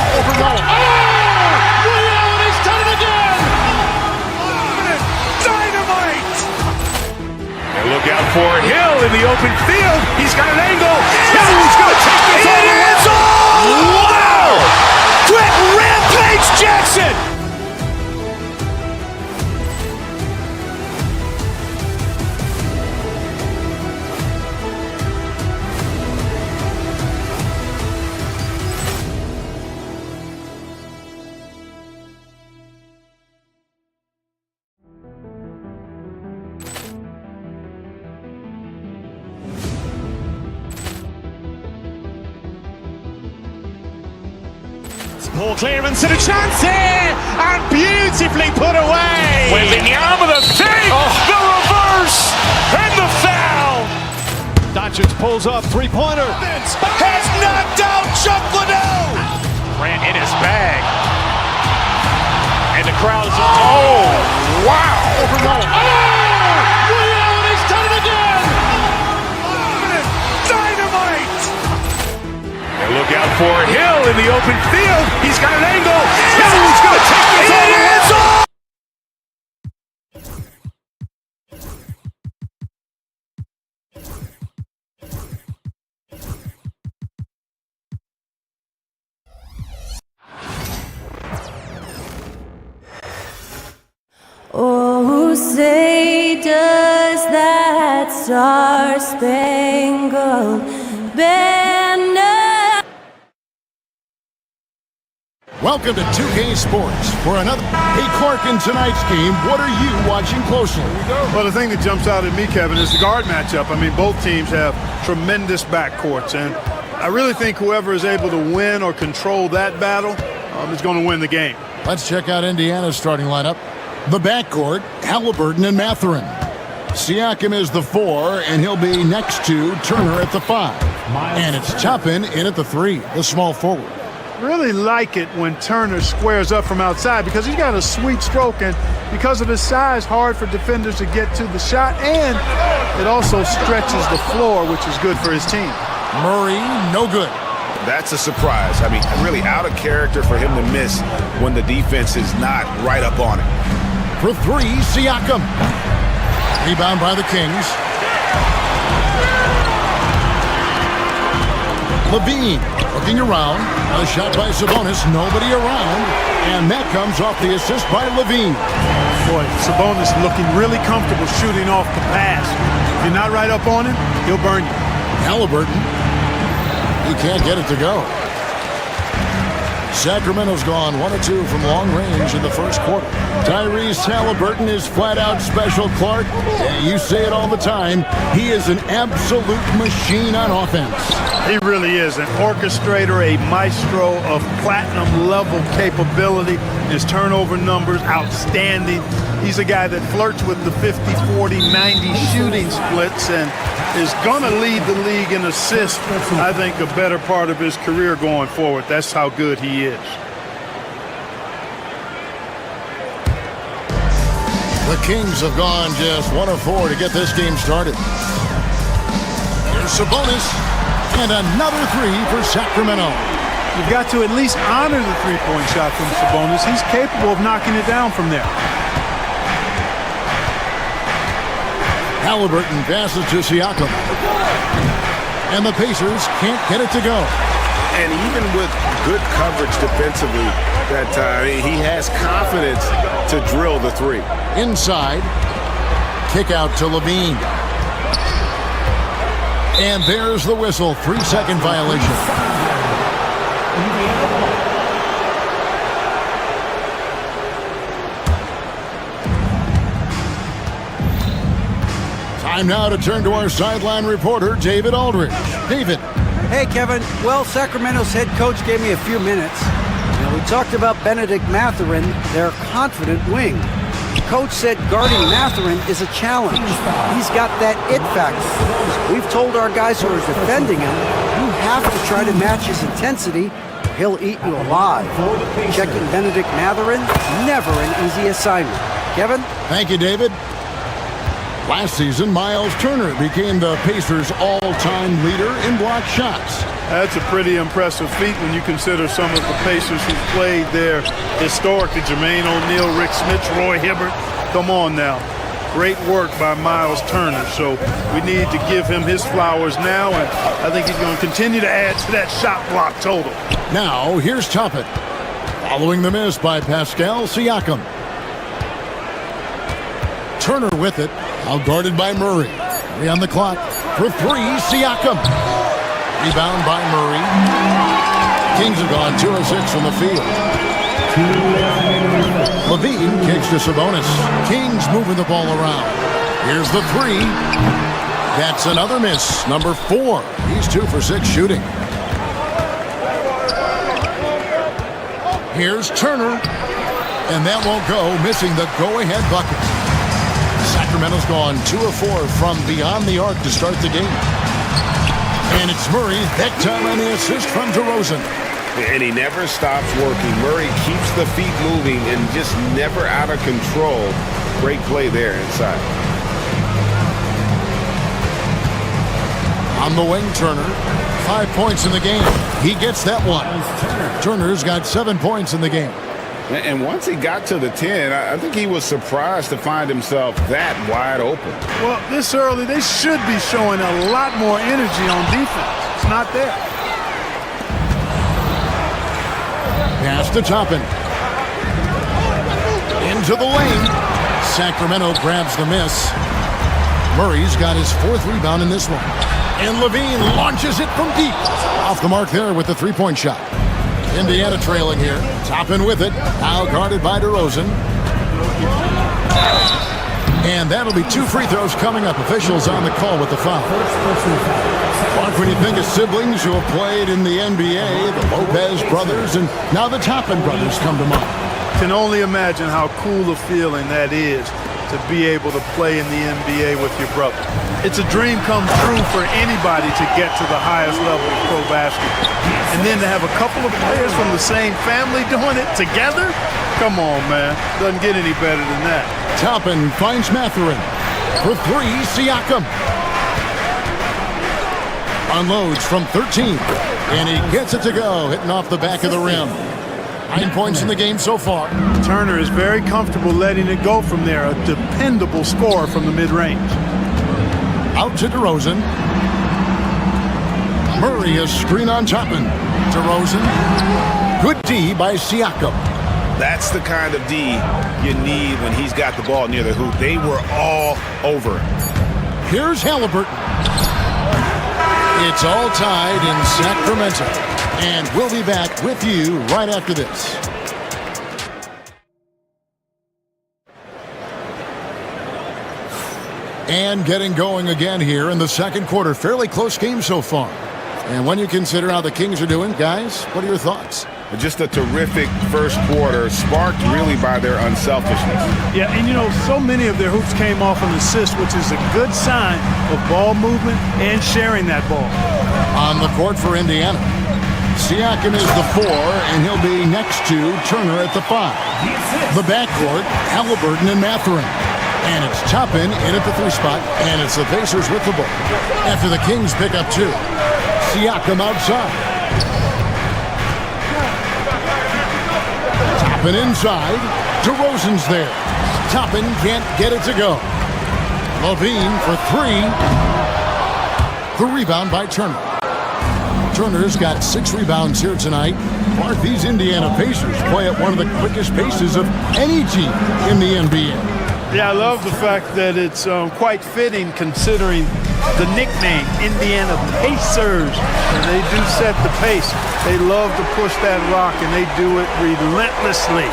Allen has done it again. Dynamite. And look out for Hill in the open field. He's got an angle. Hill's going to take this all the way. Wow. Quick rampage Jackson. Poor clearance and a chance here, and beautifully put away. Wembanyama the save, the reverse, and the foul. Doncic pulls up, three-pointer. Has knocked out Chuck Liddell. Grant in his bag. And the crowd is, oh, wow. Allen has done it again. Dynamite. And look out for Hill in the open field. He's got an angle. Hill's going to take this all the way. Oh, say does that star-spangled banner. Welcome to 2K Sports for another. Hey, Clark, in tonight's game, what are you watching closely? Well, the thing that jumps out at me, Kevin, is the guard matchup. I mean, both teams have tremendous backcourts, and I really think whoever is able to win or control that battle is going to win the game. Let's check out Indiana's starting lineup. The backcourt, Halliburton and Mathurin. Siakam is the 4, and he'll be next to Turner at the 5. And it's Toppin in at the 3, the small forward. Really like it when Turner squares up from outside because he's got a sweet stroke, and because of his size, hard for defenders to get to the shot, and it also stretches the floor, which is good for his team. Murray, no good. That's a surprise. I mean, really out of character for him to miss when the defense is not right up on it. For 3, Siakam. Rebound by the Kings. Levine looking around. A shot by Sabonis. Nobody around. And that comes off the assist by Levine. Boy, Sabonis looking really comfortable shooting off the pass. If you're not right up on him, he'll burn you. Halliburton. He can't get it to go. Sacramento's gone 1 of 2 from long range in the first quarter. Tyrese Halliburton is flat out special, Clark. You say it all the time. He is an absolute machine on offense. He really is an orchestrator, a maestro of platinum level capability. His turnover numbers outstanding. He's a guy that flirts with the 50, 40, 90 shooting splits and is going to lead the league in assists, I think, a better part of his career going forward. That's how good he is. The Kings have gone just 1 of 4 to get this game started. Here's Sabonis, and another 3 for Sacramento. You've got to at least honor the three-point shot from Sabonis. He's capable of knocking it down from there. Halliburton passes to Siakam. And the Pacers can't get it to go. And even with good coverage defensively that time, he has confidence to drill the 3. Inside, kick out to Levine. And there's the whistle, 3-second violation. Time now to turn to our sideline reporter, David Aldridge. David. Hey, Kevin. Well, Sacramento's head coach gave me a few minutes. Now, we talked about Benedict Mathurin, their confident wing. The coach said guarding Mathurin is a challenge. He's got that it factor. We've told our guys who are defending him, you have to try to match his intensity, or he'll eat you alive. Checking Benedict Mathurin, never an easy assignment. Kevin? Thank you, David. Last season, Miles Turner became the Pacers' all-time leader in block shots. That's a pretty impressive feat when you consider some of the Pacers who played there historically. Jermaine O'Neal, Rick Smith, Roy Hibbert. Come on now. Great work by Miles Turner. So we need to give him his flowers now, and I think he's going to continue to add to that shot block total. Now, here's Toppin. Following the miss by Pascal Siakam. Turner with it, out guarded by Murray. 3 on the clock for 3, Siakam. Rebound by Murray. Kings have gone 2 of 6 from the field. Levine kicks to Sabonis. Kings moving the ball around. Here's the 3. That's another miss, number 4. He's 2 for 6 shooting. Here's Turner, and that won't go, missing the go-ahead bucket. Sacramento's gone 2 of 4 from beyond the arc to start the game. And it's Murray, that time on the assist from DeRozan. And he never stops working. Murray keeps the feet moving and just never out of control. Great play there inside. On the wing, Turner. 5 points in the game. He gets that one. Turner's got 7 points in the game. And once he got to the 10, I think he was surprised to find himself that wide open. Well, this early, they should be showing a lot more energy on defense. It's not there. Pass to Toppin. Into the lane. Sacramento grabs the miss. Murray's got his 4th rebound in this one. And Levine launches it from deep. Off the mark there with the 3-point shot. Indiana trailing here. Toppin with it. Now guarded by DeRozan. And that'll be 2 free throws coming up. Officials on the call with the foul. Mark, when you think of siblings who have played in the NBA, the Lopez brothers, and now the Toppin brothers come to mind. Can only imagine how cool a feeling that is to be able to play in the NBA with your brother. It's a dream come true for anybody to get to the highest level of pro basketball. And then to have a couple of players from the same family doing it together? Come on, man. Doesn't get any better than that. Toppin finds Mathurin. For 3, Siakam. Unloads from 13. And he gets it to go, hitting off the back of the rim. 9 points in the game so far. Turner is very comfortable letting it go from there. A dependable scorer from the mid-range. Out to DeRozan. Murray is screen on Toppin. DeRozan. Good D by Siakam. That's the kind of D you need when he's got the ball near the hoop. They were all over it. Here's Halliburton. It's all tied in Sacramento. And we'll be back with you right after this. And getting going again here in the second quarter. Fairly close game so far. And when you consider how the Kings are doing, guys, what are your thoughts? Just a terrific first quarter, sparked really by their unselfishness. Yeah, and you know, so many of their hoops came off an assist, which is a good sign of ball movement and sharing that ball. On the court for Indiana, Siakam is the 4, and he'll be next to Turner at the 5. The backcourt, Halliburton and Mathurin. And it's Toppin in at the 3 spot, and it's the Pacers with the ball. After the Kings pick up 2. Siakam outside. Toppin inside. DeRozan's there. Toppin can't get it to go. Levine for 3. The rebound by Turner. Turner's got 6 rebounds here tonight. Mark, these Indiana Pacers play at one of the quickest paces of any team in the NBA. Yeah, I love the fact that it's quite fitting considering the nickname, Indiana Pacers. And they do set the pace. They love to push that rock, and they do it relentlessly.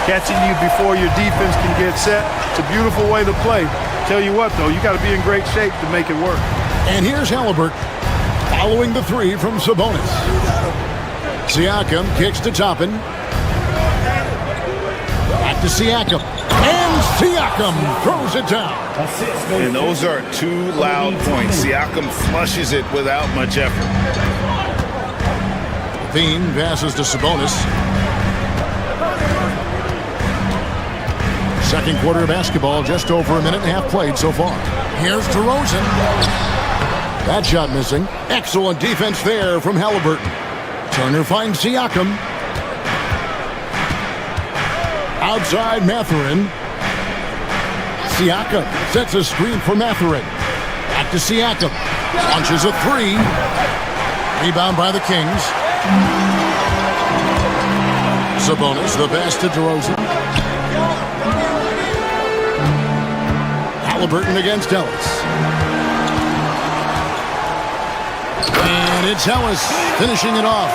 Catching you before your defense can get set. It's a beautiful way to play. Tell you what, though, you got to be in great shape to make it work. And here's Halliburton following the 3 from Sabonis. Siakam kicks to Toppin. Back to Siakam. And Siakam throws it down. And those are 2 loud points. Siakam flushes it without much effort. Levine passes to Sabonis. Second quarter of basketball, just over a minute and a half played so far. Here's DeRozan. That shot missing. Excellent defense there from Halliburton. Turner finds Siakam. Outside Mathurin. Siakam sets a screen for Mathurin. Back to Siakam. Launches a 3. Rebound by the Kings. Sabonis, the pass to DeRozan. Halliburton against Ellis. And it's Ellis finishing it off.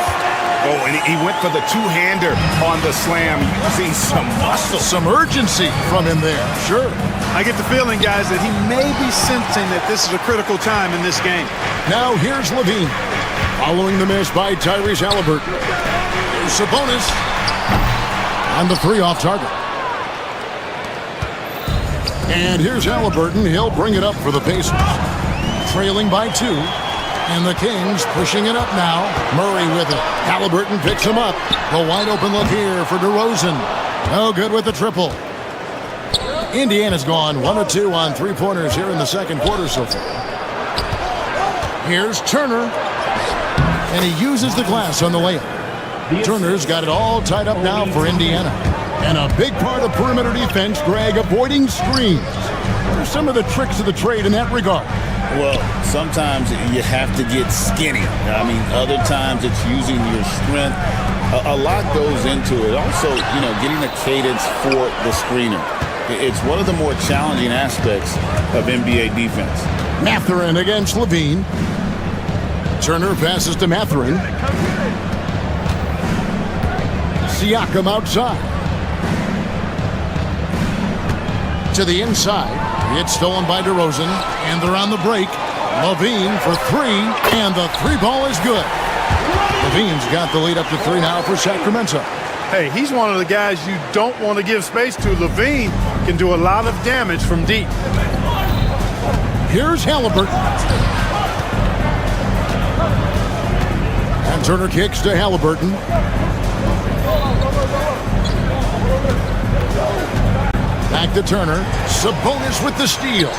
Oh, and he went for the 2-hander on the slam, using some muscle. Some urgency from him there, sure. I get the feeling, guys, that he may be sensing that this is a critical time in this game. Now here's Levine. Following the miss by Tyrese Halliburton. Here's Sabonis. On the 3 off target. And here's Halliburton. He'll bring it up for the Pacers. Trailing by 2. And the Kings pushing it up now. Murray with it. Halliburton picks him up. The wide open look here for DeRozan. No good with the triple. Indiana's gone 1 of 2 on 3-pointers here in the second quarter so far. Here's Turner. And he uses the glass on the layup. Turner's got it all tied up now for Indiana. And a big part of perimeter defense, Greg, avoiding screens. What are some of the tricks of the trade in that regard? Well, sometimes you have to get skinny. I mean, other times it's using your strength. A lot goes into it. Also, getting a cadence for the screener. It's one of the more challenging aspects of NBA defense. Mathurin against Levine. Turner passes to Mathurin. Siakam outside. To the inside. It's stolen by DeRozan. And they're on the break. Levine for 3. And the 3 ball is good. Levine's got the lead up to 3 now for Sacramento. Hey, he's one of the guys you don't want to give space to. Levine can do a lot of damage from deep. Here's Halliburton. And Turner kicks to Halliburton. Back to Turner. Sabonis with the steal.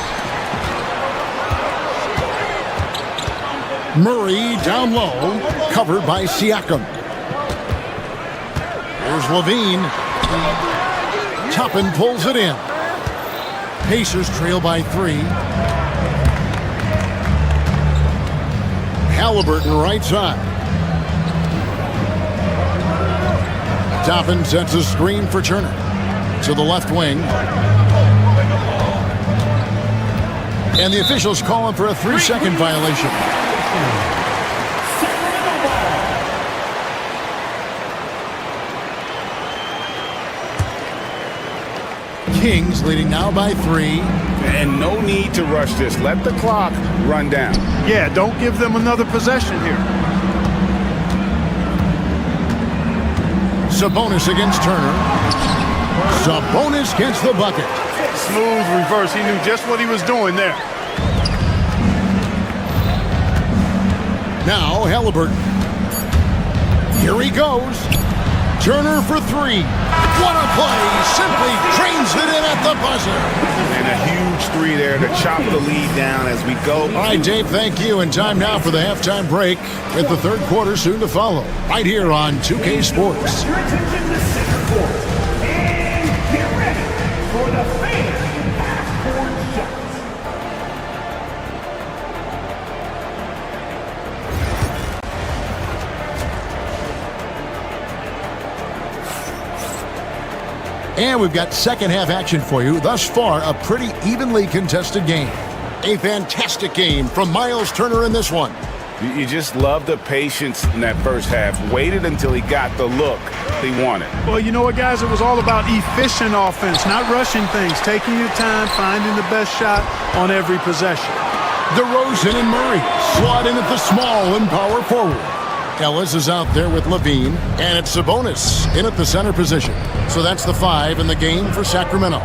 Murray down low. Covered by Siakam. Here's Levine. Toppin pulls it in. Pacers trail by 3. Halliburton right side. Toppin sets a screen for Turner. To the left wing. And the officials calling for a 3-second violation. Kings leading now by 3. And no need to rush this. Let the clock run down. Yeah, don't give them another possession here. Sabonis against Turner. Sabonis gets the bucket. Smooth reverse. He knew just what he was doing there. Now Halliburton. Here he goes. Turner for 3. What a play! Simply drains it in at the buzzer. And a huge three there to chop the lead down as we go. All right, Dave, thank you. And time now for the halftime break with the third quarter soon to follow. Right here on 2K Sports. Your attention to center court. And get ready for the fan half-court shots. And we've got second half action for you. Thus far, a pretty evenly contested game. A fantastic game from Miles Turner in this one. You just love the patience in that first half. Waited until he got the look he wanted. Well, you know what, guys? It was all about efficient offense, not rushing things, taking your time, finding the best shot on every possession. DeRozan and Murray slot in at the small and power forward. Ellis is out there with Levine, and it's Sabonis in at the center position. So that's the 5 in the game for Sacramento.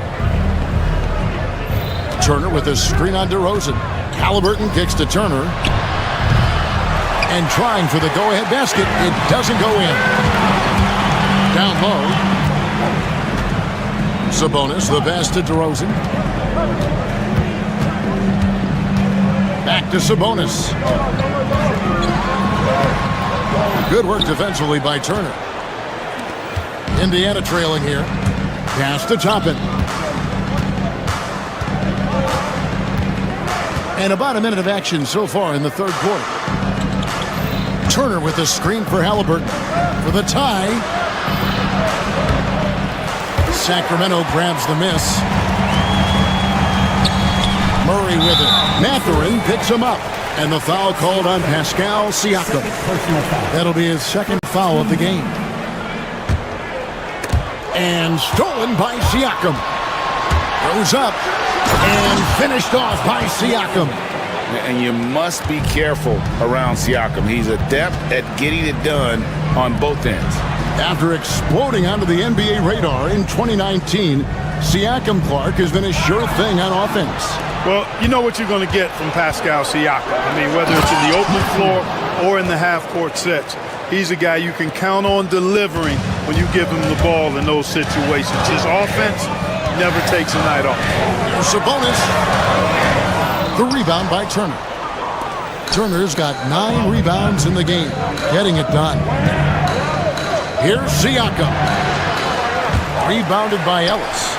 Turner with a screen on DeRozan. Halliburton kicks to Turner. And trying for the go-ahead basket. It doesn't go in. Down low. Sabonis, the pass to DeRozan. Back to Sabonis. Good work defensively by Turner. Indiana trailing here. Pass to Toppin. And about a minute of action so far in the third quarter. Turner with the screen for Halliburton. For the tie. Sacramento grabs the miss. Murray with it. Mathurin picks him up. And the foul called on Pascal Siakam. That'll be his second foul of the game. And stolen by Siakam. Goes up and finished off by Siakam. And you must be careful around Siakam. He's adept at getting it done on both ends. After exploding onto the NBA radar in 2019, Siakam Clark has been a sure thing on offense. Well, you know what you're going to get from Pascal Siakam. I mean, whether it's in the open floor or in the half-court sets, he's a guy you can count on delivering when you give him the ball in those situations. His offense never takes a night off. Sabonis. The rebound by Turner. Turner's got 9 rebounds in the game, getting it done. Here's Siakam. Rebounded by Ellis.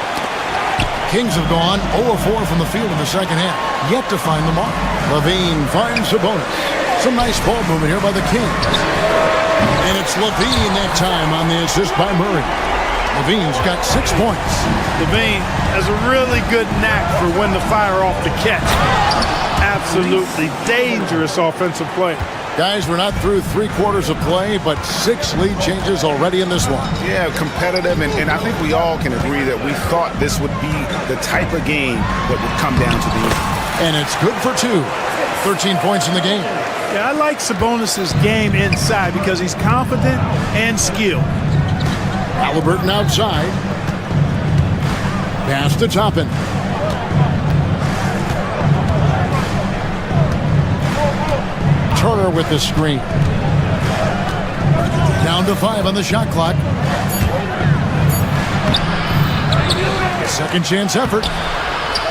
Kings have gone 0-4 from the field in the second half, yet to find the mark. Levine finds Sabonis. Some nice ball movement here by the Kings. And it's Levine that time on the assist by Murray. Levine's got 6 points. Levine has a really good knack for when to fire off the catch. Absolutely dangerous offensive play. Guys, we're not through 3 quarters of play, but 6 lead changes already in this one. Yeah, competitive, and I think we all can agree that we thought this would be the type of game that would come down to the end. And it's good for 2. 13 points in the game. Yeah, I like Sabonis' game inside because he's confident and skilled. Halliburton outside. Pass to Toppin. Turner with the screen. Down to 5 on the shot clock. Second chance effort.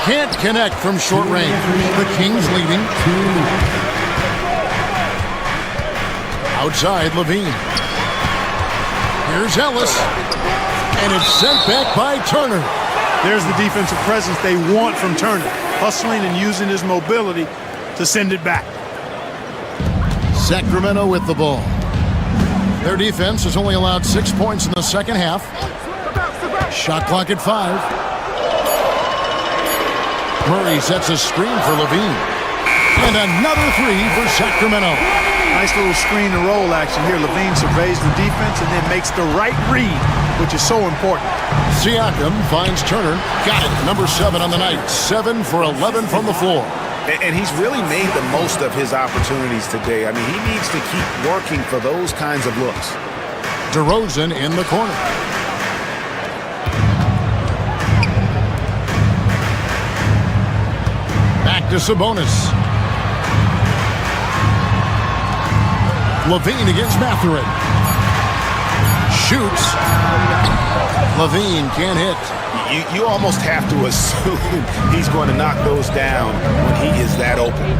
Can't connect from short range. The Kings leading. Outside, Levine. Here's Ellis. And it's sent back by Turner. There's the defensive presence they want from Turner. Hustling and using his mobility to send it back. Sacramento with the ball. Their defense has only allowed 6 points in the second half. Shot clock at 5. Murray sets a screen for Levine. And another 3 for Sacramento. Nice little screen and roll action here. Levine surveys the defense and then makes the right read, which is so important. Siakam finds Turner. Got it. Number 7 on the night. 7 for 11 from the floor. And he's really made the most of his opportunities today. I mean, he needs to keep working for those kinds of looks. DeRozan in the corner. Back to Sabonis. Levine against Mathurin. Shoots. Levine can't hit. You almost have to assume he's going to knock those down when he is that open.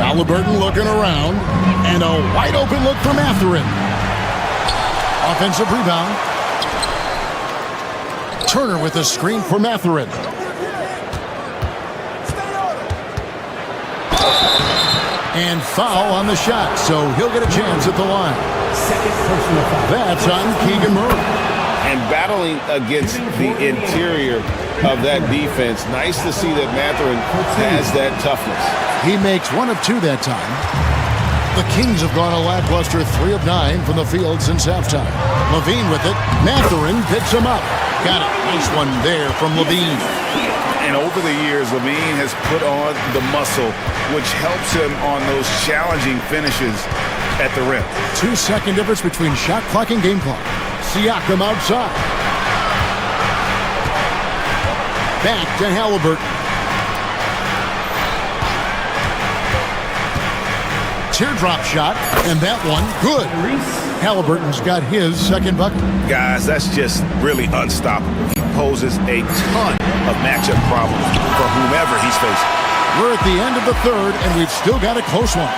Halliburton looking around, and a wide open look for Mathurin. Offensive rebound. Turner with a screen for Mathurin. And foul on the shot, so he'll get a chance at the line. That's on Keegan Murray. And battling against the interior of that defense, nice to see that Mathurin has that toughness. He makes 1 of 2 that time. The Kings have gone a lackluster 3 of 9 from the field since halftime. Levine with it. Mathurin picks him up. Got it. Nice one there from Levine. And over the years, Levine has put on the muscle, which helps him on those challenging finishes at the rim. 2-second difference between shot clock and game clock. Siakam outside. Back to Halliburton. Teardrop shot, and that one, good. Halliburton's got his second bucket. Guys, that's just really unstoppable. He poses a ton of matchup problems for whomever he's facing. We're at the end of the third, and we've still got a close one.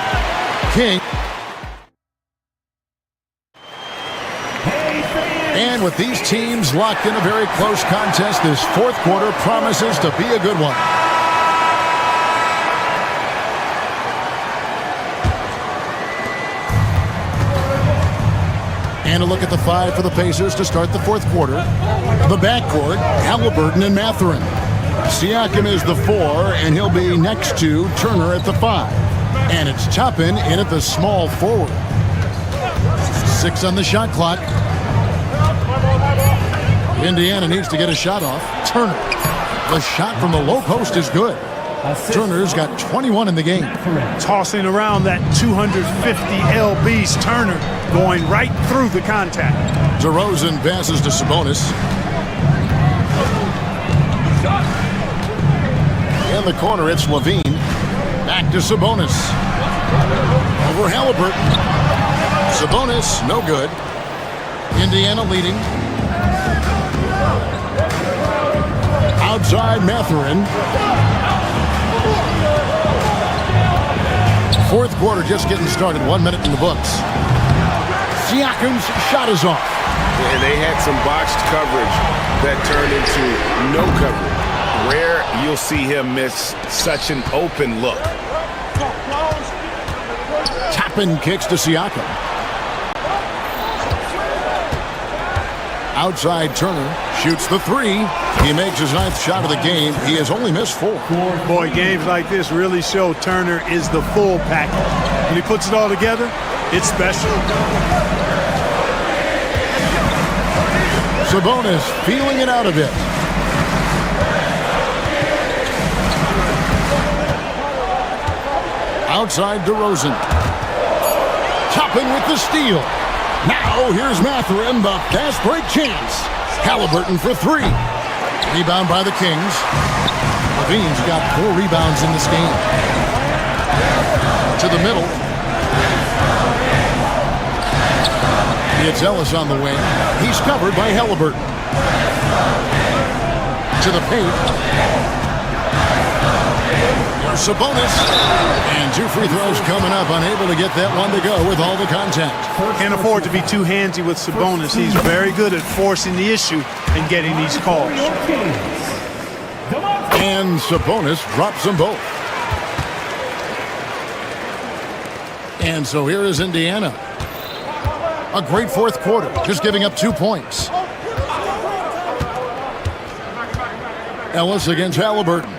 King. And with these teams locked in a very close contest, this fourth quarter promises to be a good one. And a look at the 5 for the Pacers to start the fourth quarter. The backcourt, Halliburton and Mathurin. Siakam is the 4, and he'll be next to Turner at the 5. And it's Toppin in at the small forward. 6 on the shot clock. Indiana needs to get a shot off. Turner. The shot from the low post is good. Turner's got 21 in the game. Tossing around that 250 lbs. Turner going right through the contact. DeRozan passes to Sabonis. In the corner, it's Levine. Back to Sabonis. Over Halliburton. Sabonis, no good. Indiana leading. Outside Mathurin. Fourth quarter just getting started. 1 minute in the books. Siakam's shot is off. And they had some botched coverage that turned into no coverage. Rare you'll see him miss such an open look. Toppin kicks to Siakam. Outside Turner shoots the 3. He makes his 9th shot of the game. He has only missed 4. Boy, games like this really show Turner is the full package. When he puts it all together, it's special. Sabonis feeling it out a bit. Outside DeRozan. Toppin with the steal. Now here's Mathurin, the fast break chance. Halliburton for 3. Rebound by the Kings. Levine's got 4 rebounds in this game. To the middle. It's Ellis on the wing. He's covered by Halliburton. To the paint. There's Sabonis. And 2 free throws coming up. Unable to get that one to go with all the contact. Can't afford to be too handsy with Sabonis. He's very good at forcing the issue and getting these calls. And Sabonis drops them both. And so here is Indiana. A great fourth quarter, just giving up 2 points. Ellis against Halliburton.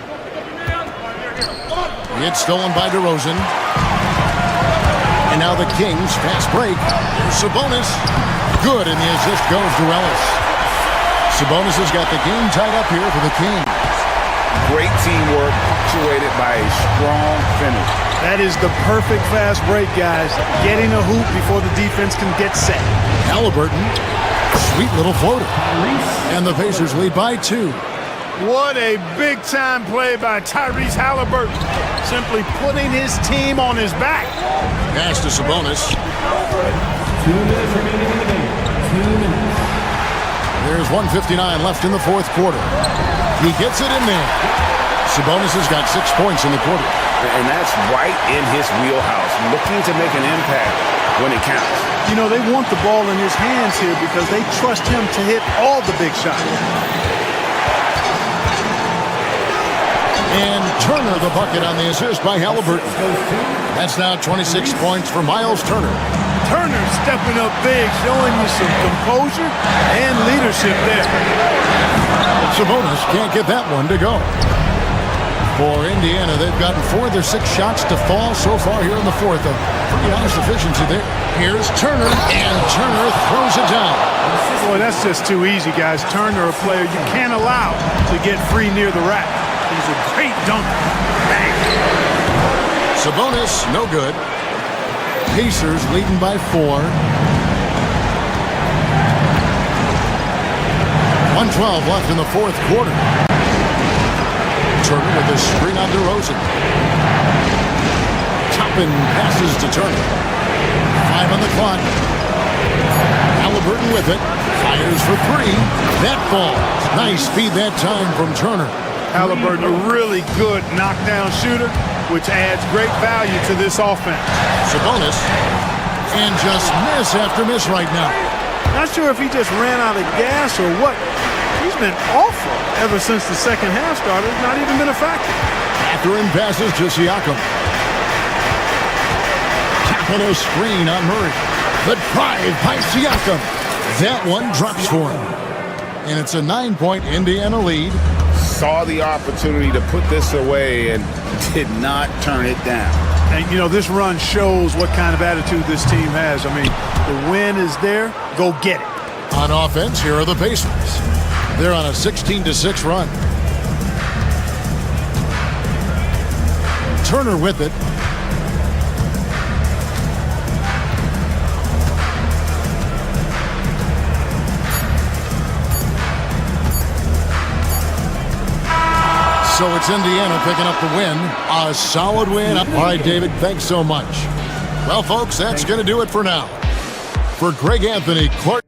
It's stolen by DeRozan. And now the Kings, fast break. Here's Sabonis. Good, and the assist goes to Ellis. Sabonis has got the game tied up here for the Kings. Great teamwork, punctuated by a strong finish. That is the perfect fast break, guys. Getting a hoop before the defense can get set. Halliburton, sweet little floater. And the Pacers lead by 2. What a big-time play by Tyrese Halliburton. Simply putting his team on his back. Pass to Sabonis. 2 minutes remaining in the game. 2 minutes. There's 1:59 left in the fourth quarter. He gets it in there. Sabonis has got 6 points in the quarter. And that's right in his wheelhouse, looking to make an impact when it counts. You know, they want the ball in his hands here because they trust him to hit all the big shots. And Turner the bucket on the assist by Halliburton. That's now 26 points for Miles Turner. Turner stepping up big, showing you some composure and leadership there. Sabonis can't get that one to go. For Indiana, they've gotten 4 of their 6 shots to fall so far here in the fourth. A pretty honest efficiency there. Here's Turner, and Turner throws it down. Boy, that's just too easy, guys. Turner, a player you can't allow to get free near the rack. He's a great dunker. Bang! Sabonis, no good. Pacers leading by 4. 1:12 left in the fourth quarter. Turner with a screen on DeRozan. Toppin passes to Turner. 5 on the clock. Halliburton with it. Fires for 3. That falls. Nice speed that time from Turner. Halliburton, a really good knockdown shooter, which adds great value to this offense. Sabonis. And just miss after miss right now. Not sure if he just ran out of gas or what. He's been awful ever since the second half started. Not even been a factor. After him passes to Siakam. Tapping a screen on Murray. The drive by Siakam. That one drops for him. And it's a 9-point Indiana lead. Saw the opportunity to put this away and did not turn it down. And, you know, this run shows what kind of attitude this team has. I mean, the win is there. Go get it. On offense, here are the Pacers. They're on a 16-6 run. Turner with it. So it's Indiana picking up the win. A solid win. All right, David, thanks so much. Well, folks, that's going to do it for now. For Greg Anthony, Clark.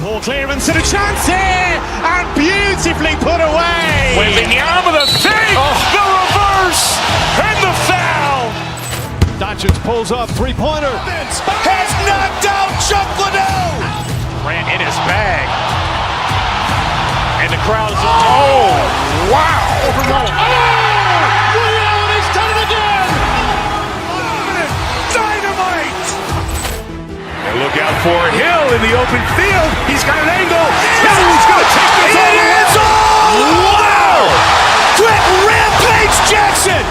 Ball clearance and a chance here, and beautifully put away. Wembanyama the fake, the reverse, and the foul. Doncic pulls up, three-pointer. Has knocked out Chuck Liddell. Ran in his bag. And the crowd is, oh, wow. He's done it again. Dynamite. And look out for Hill in the open field. He's got an angle. Hill's going to take this all the way. Wow. Quick rampage Jackson.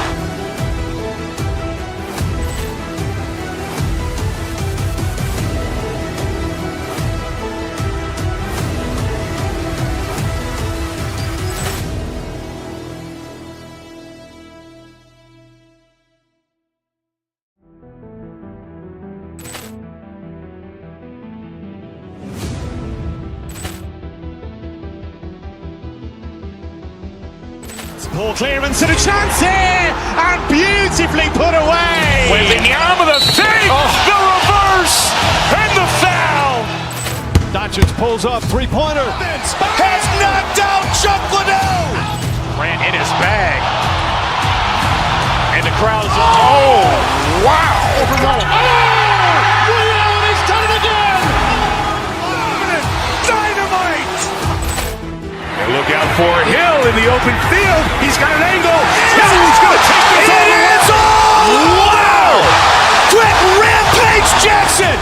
Ball clearance and a chance here, and beautifully put away. Wembanyama the fake, the reverse, and the foul. Doncic pulls up, three-pointer. Has knocked out Chuck Liddell. Ran in his bag. And the crowd is, oh, wow. He's done it again. Dynamite. And look out for Hill in the open field. He's got an angle. Hill's going to take this all the way. Wow. Quick rampage Jackson.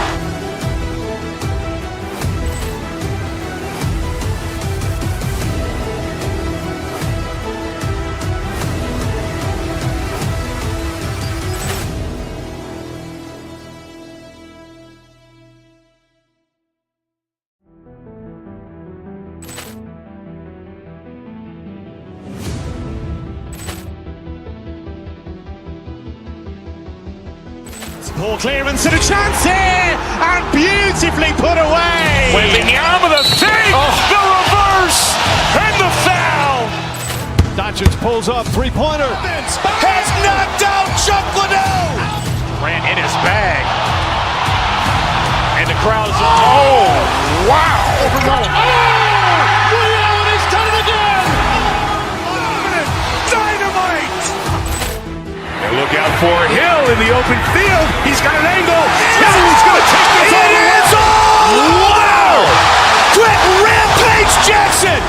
Poor clearance and a chance here, and beautifully put away. Wembanyama the save, the reverse, and the foul. Doncic pulls up, three-pointer. Has knocked out Chuck Liddell. Grant in his bag. And the crowd is, oh, wow. Liddell has done it again. Dynamite. And look out for Hill in the open field. He's got an angle. Hill's going to take this all the way. It is all. Wow. Quit Rampage Jackson.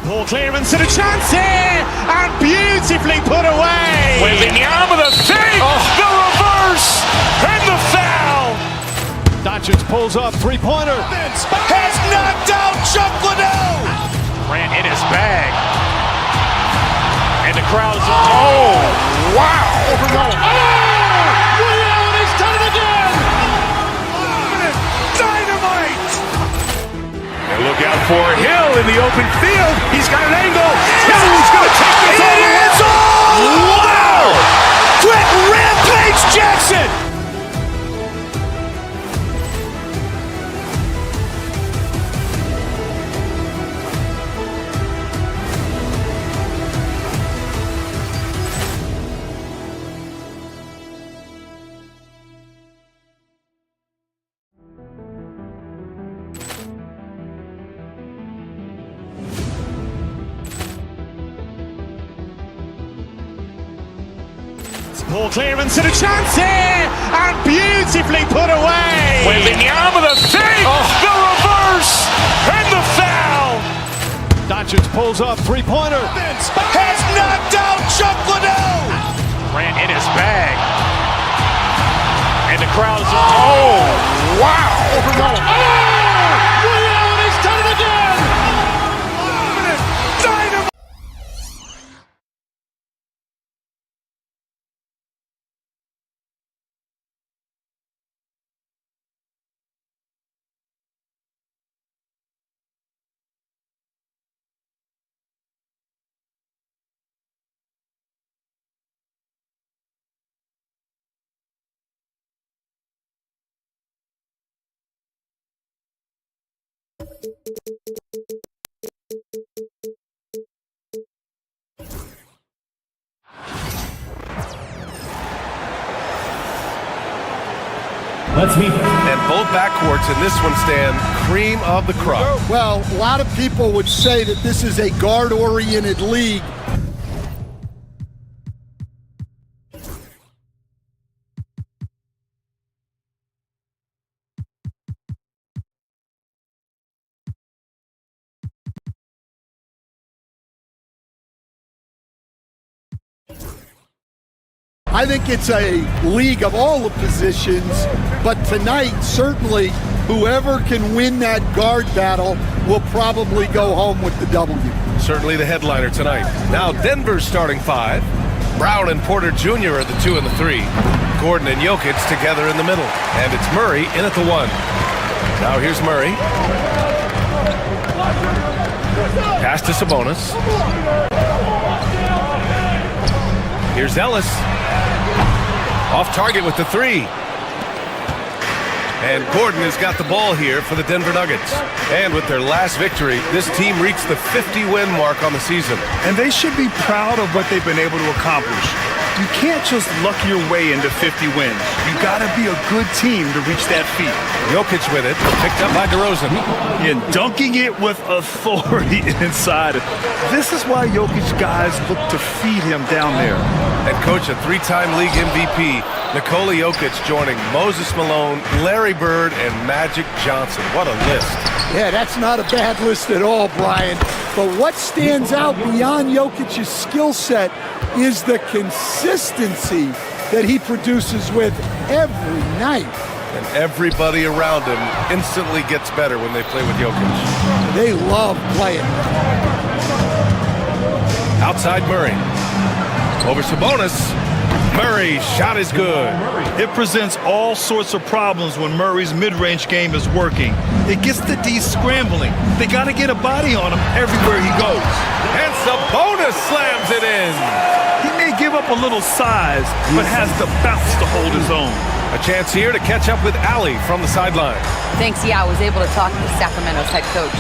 Poor clearance and a chance here, and beautifully put away. Wembanyama the save, the reverse, and the foul. Doncic pulls up, three-pointer. Has knocked out Chuck Liddell. Grant in his bag. And the crowd is, oh, wow. Liddell has done it again. Dynamite. And look out for Hill in the open field. He's got an angle. Hill's going to take this all the way. It is all. Wow. Quit Rampage Jackson. Poor clearance and a chance here, and beautifully put away. Wembanyama the save, the reverse, and the foul. Doncic pulls up, three-pointer. Has knocked out Chuck Liddell. Grant in his bag. And the crowd is, oh, wow. Liddell has done it again. Dynamite. Let's meet. And both backcourts in this one stand cream of the crop. Well, a lot of people would say that this is a guard-oriented league. I think it's a league of all the positions, but tonight, certainly, whoever can win that guard battle will probably go home with the W. Certainly the headliner tonight. Now Denver's starting five. Brown and Porter Jr. are the 2 and the 3. Gordon and Jokic together in the middle. And it's Murray in at the 1. Now here's Murray. Pass to Sabonis. Here's Ellis. Off target with the 3. And Gordon has got the ball here for the Denver Nuggets. And with their last victory, this team reached the 50-win mark on the season. And they should be proud of what they've been able to accomplish. You can't just luck your way into 50 wins. You gotta be a good team to reach that feat. Jokic with it, picked up by DeRozan. And dunking it with authority inside. This is why Jokic guys look to feed him down there. And coach, a 3-time league MVP, Nikola Jokic joining Moses Malone, Larry Bird, and Magic Johnson. What a list. Yeah, that's not a bad list at all, Brian. But what stands out beyond Jokic's skill set is the consistency that he produces with every night. And everybody around him instantly gets better when they play with Jokic. They love playing. Outside Murray. Over Sabonis. Murray, shot is good. It presents all sorts of problems when Murray's mid-range game is working. It gets the D scrambling. They got to get a body on him everywhere he goes. And Sabonis slams it in. He may give up a little size, but has the bounce to hold his own. A chance here to catch up with Allie from the sideline. Thanks, yeah, I was able to talk to Sacramento's head coach.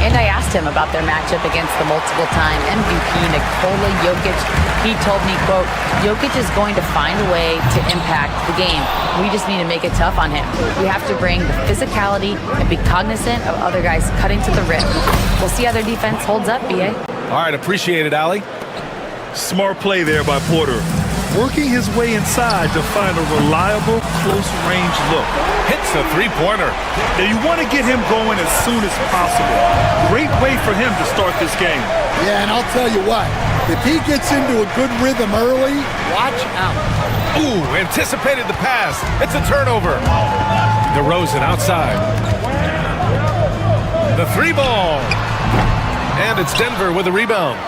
And I asked him about their matchup against the multiple-time MVP Nikola Jokic. He told me, quote, Jokic is going to find a way to impact the game. We just need to make it tough on him. We have to bring the physicality and be cognizant of other guys cutting to the rim. We'll see how their defense holds up, BA. All right, appreciate it, Allie. Smart play there by Porter. Working his way inside to find a reliable, close-range look. Hits a three-pointer. Now you want to get him going as soon as possible. Great way for him to start this game. Yeah, and I'll tell you what, if he gets into a good rhythm early, watch out. Ooh, anticipated the pass. It's a turnover. DeRozan outside. The three ball. And it's Denver with a rebound.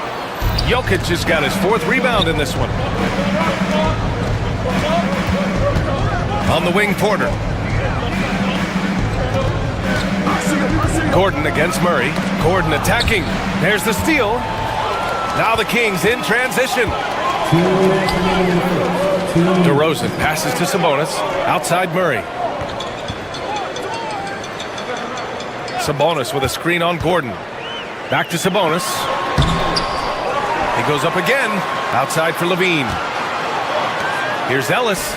Jokic just got his fourth rebound in this one. On the wing, Porter. Gordon against Murray. Gordon attacking. There's the steal. Now the Kings in transition. DeRozan passes to Sabonis. Outside Murray. Sabonis with a screen on Gordon. Back to Sabonis. He goes up again. Outside for Levine. Here's Ellis.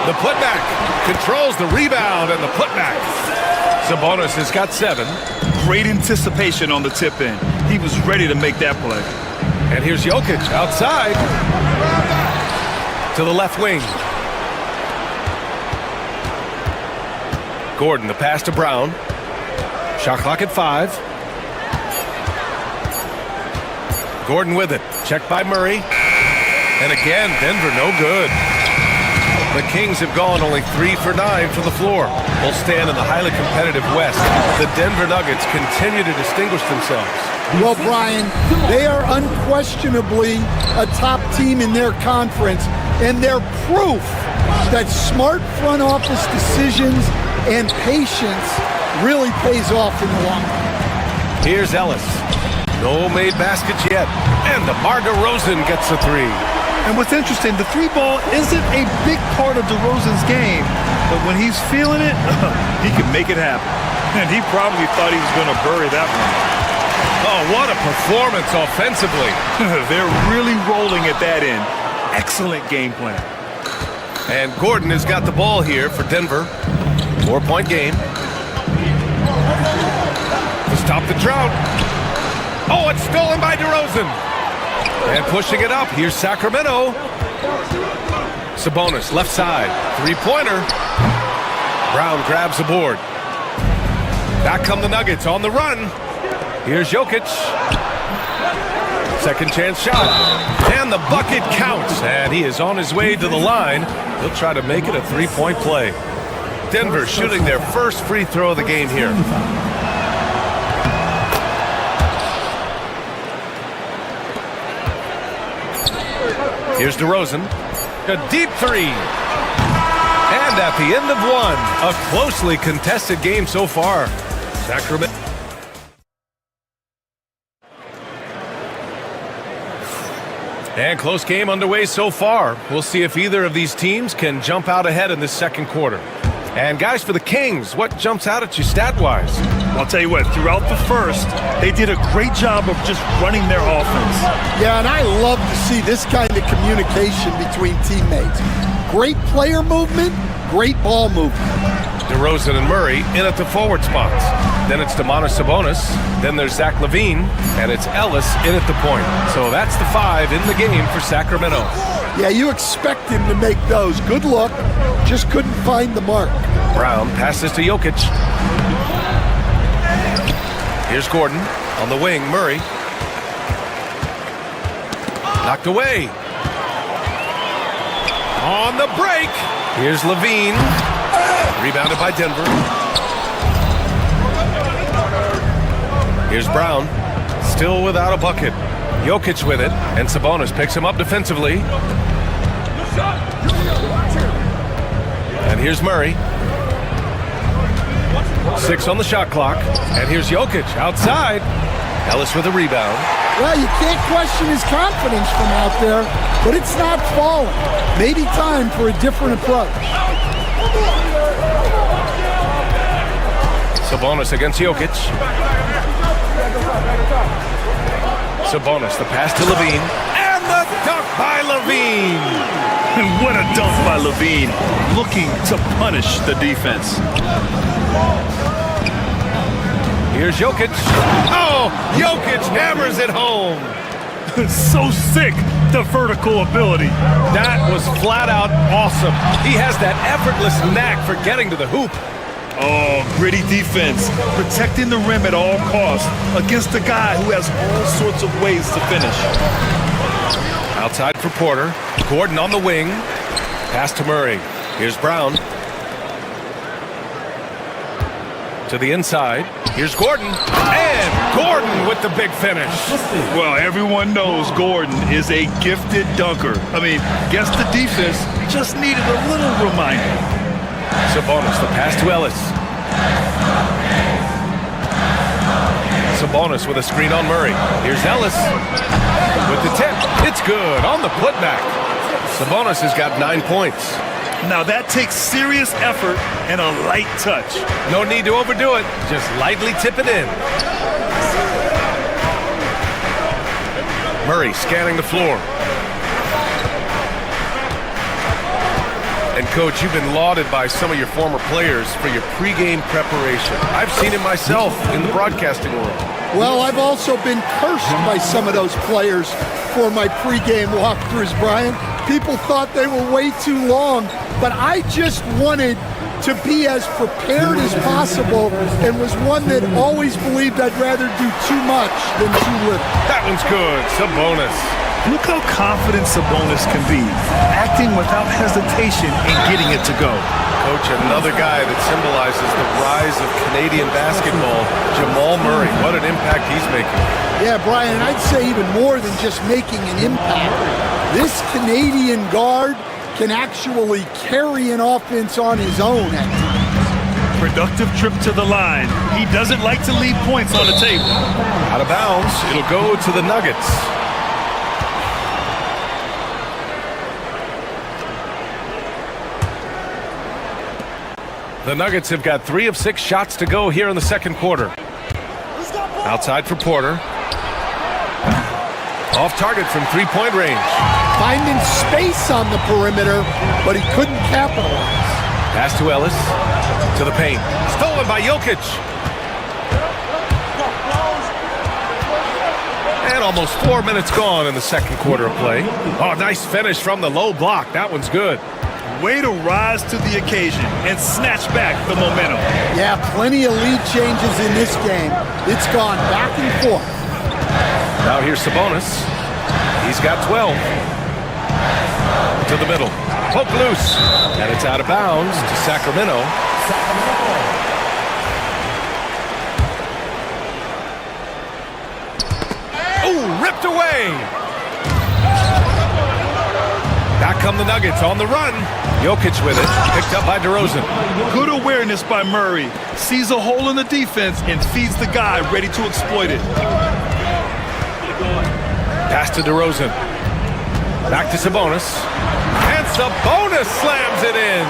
The putback. Controls the rebound and the putback. Sabonis has got 7. Great anticipation on the tip in. He was ready to make that play. And here's Jokic outside. To the left wing. Gordon, the pass to Brown. Shot clock at 5. Gordon with it. Checked by Murray. And again, Denver no good. The Kings have gone only 3 for 9 from the floor. Will stand in the highly competitive West. The Denver Nuggets continue to distinguish themselves. Well, Brian, they are unquestionably a top team in their conference, and they're proof that smart front office decisions and patience really pays off in the long run. Here's Ellis. No made baskets yet. And DeMar DeRozan gets a 3. And what's interesting, the 3-ball isn't a big part of DeRozan's game, but when he's feeling it, he can make it happen. And he probably thought he was going to bury that one. Oh, what a performance offensively. They're really rolling at that end. Excellent game plan. And Gordon has got the ball here for Denver. 4-point game. To stop the drought. Oh, it's stolen by DeRozan. And pushing it up, here's Sacramento. Sabonis, left side. 3-pointer. Brown grabs the board. Back come the Nuggets on the run. Here's Jokic. Second chance shot. And the bucket counts. And he is on his way to the line. He'll try to make it a 3-point play. Denver shooting their first free throw of the game here. Here's DeRozan. A deep 3. And at the end of 1, a closely contested game so far. Sacramento. And close game underway so far. We'll see if either of these teams can jump out ahead in this second quarter. And guys, for the Kings, what jumps out at you stat-wise? I'll tell you what, throughout the first, they did a great job of just running their offense. Yeah, and I love to see this kind of communication between teammates. Great player movement, great ball movement. DeRozan and Murray in at the forward spots. Then it's Domantas Sabonis. Then there's Zach LaVine. And it's Ellis in at the point. So that's the 5 in the game for Sacramento. Yeah, you expect him to make those. Good look. Just couldn't find the mark. Brown passes to Jokic. Here's Gordon. On the wing, Murray. Knocked away. On the break. Here's LaVine. Rebounded by Denver. Here's Brown. Still without a bucket. Jokic with it, and Sabonis picks him up defensively. And here's Murray. 6 on the shot clock. And here's Jokic outside. Ellis with a rebound. Well, you can't question his confidence from out there, but it's not falling. Maybe time for a different approach. Sabonis against Jokic. Sabonis, the pass to Levine. And the dunk by Levine. And what a dunk by Levine, looking to punish the defense. Here's Jokic. Oh, Jokic hammers it home. So sick, the vertical ability. That was flat out awesome. He has that effortless knack for getting to the hoop. Oh, gritty defense, protecting the rim at all costs against a guy who has all sorts of ways to finish. Outside for Porter. Gordon on the wing. Pass to Murray. Here's Brown. To the inside. Here's Gordon. And Gordon with the big finish. Well, everyone knows Gordon is a gifted dunker. I mean, guess the defense just needed a little reminder. Sabonis, the pass to Ellis. Sabonis with a screen on Murray. Here's Ellis with the tip. It's good on the putback. Sabonis has got 9 points. Now that takes serious effort and a light touch. No need to overdo it. Just lightly tip it in. Murray scanning the floor. And Coach, you've been lauded by some of your former players for your pregame preparation. I've seen it myself in the broadcasting world. Well, I've also been cursed by some of those players for my pregame walkthroughs, Brian. People thought they were way too long, but I just wanted to be as prepared as possible and was one that always believed I'd rather do too much than too little. That one's good. Sabonis. Look how confident Sabonis can be, acting without hesitation and getting it to go. Coach, another guy that symbolizes the rise of Canadian basketball, Jamal Murray. What an impact he's making. Yeah, Brian, I'd say even more than just making an impact. This Canadian guard can actually carry an offense on his own at times. Productive trip to the line. He doesn't like to leave points on the table. Out of bounds, it'll go to the Nuggets. The Nuggets have got 3 of 6 shots to go here in the second quarter. Outside for Porter. Off target from three-point range. Finding space on the perimeter, but he couldn't capitalize. Pass to Ellis. To the paint. Stolen by Jokic. And almost 4 minutes gone in the second quarter of play. Oh, nice finish from the low block. That one's good. Way to rise to the occasion and snatch back the momentum. Yeah, plenty of lead changes in this game. It's gone back and forth. Now here's Sabonis. He's got 12. To the middle. Poke loose. And it's out of bounds to Sacramento. Oh, ripped away. Back come the Nuggets on the run. Jokic with it. Picked up by DeRozan. Good awareness by Murray. Sees a hole in the defense and feeds the guy ready to exploit it. Pass to DeRozan. Back to Sabonis. And Sabonis slams it in.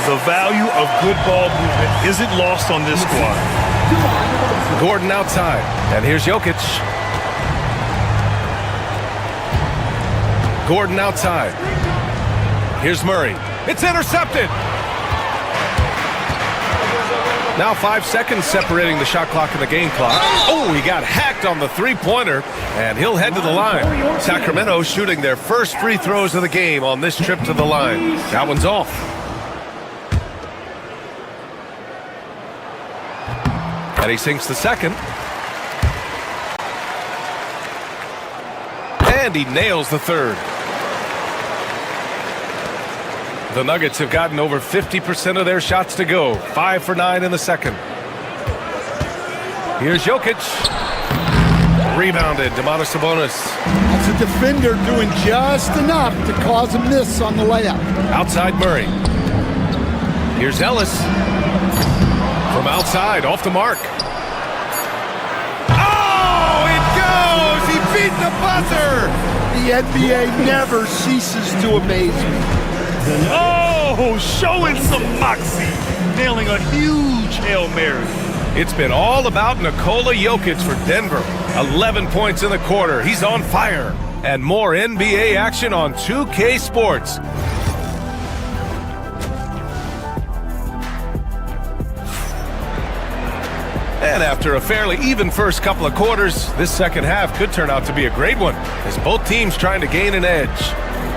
The value of good ball movement isn't lost on this squad. Gordon outside. And here's Jokic. Gordon outside. Here's Murray. It's intercepted. Now 5 seconds separating the shot clock and the game clock. Oh, he got hacked on the three-pointer, and he'll head to the line. Sacramento shooting their first free throws of the game on this trip to the line. That one's off. And he sinks the second. And he nails the third. The Nuggets have gotten over 50% of their shots to go. 5 for 9 in the second. Here's Jokic. Rebounded, Domantas Sabonis. That's a defender doing just enough to cause a miss on the layup. Outside Murray. Here's Ellis. From outside, off the mark. Oh, it goes! He beat the buzzer! The NBA never ceases to amaze me. Oh, showing some moxie. Nailing a huge Hail Mary. It's been all about Nikola Jokic for Denver. 11 points in the quarter. He's on fire. And more NBA action on 2K Sports. And after a fairly even first couple of quarters, this second half could turn out to be a great one, as both teams trying to gain an edge.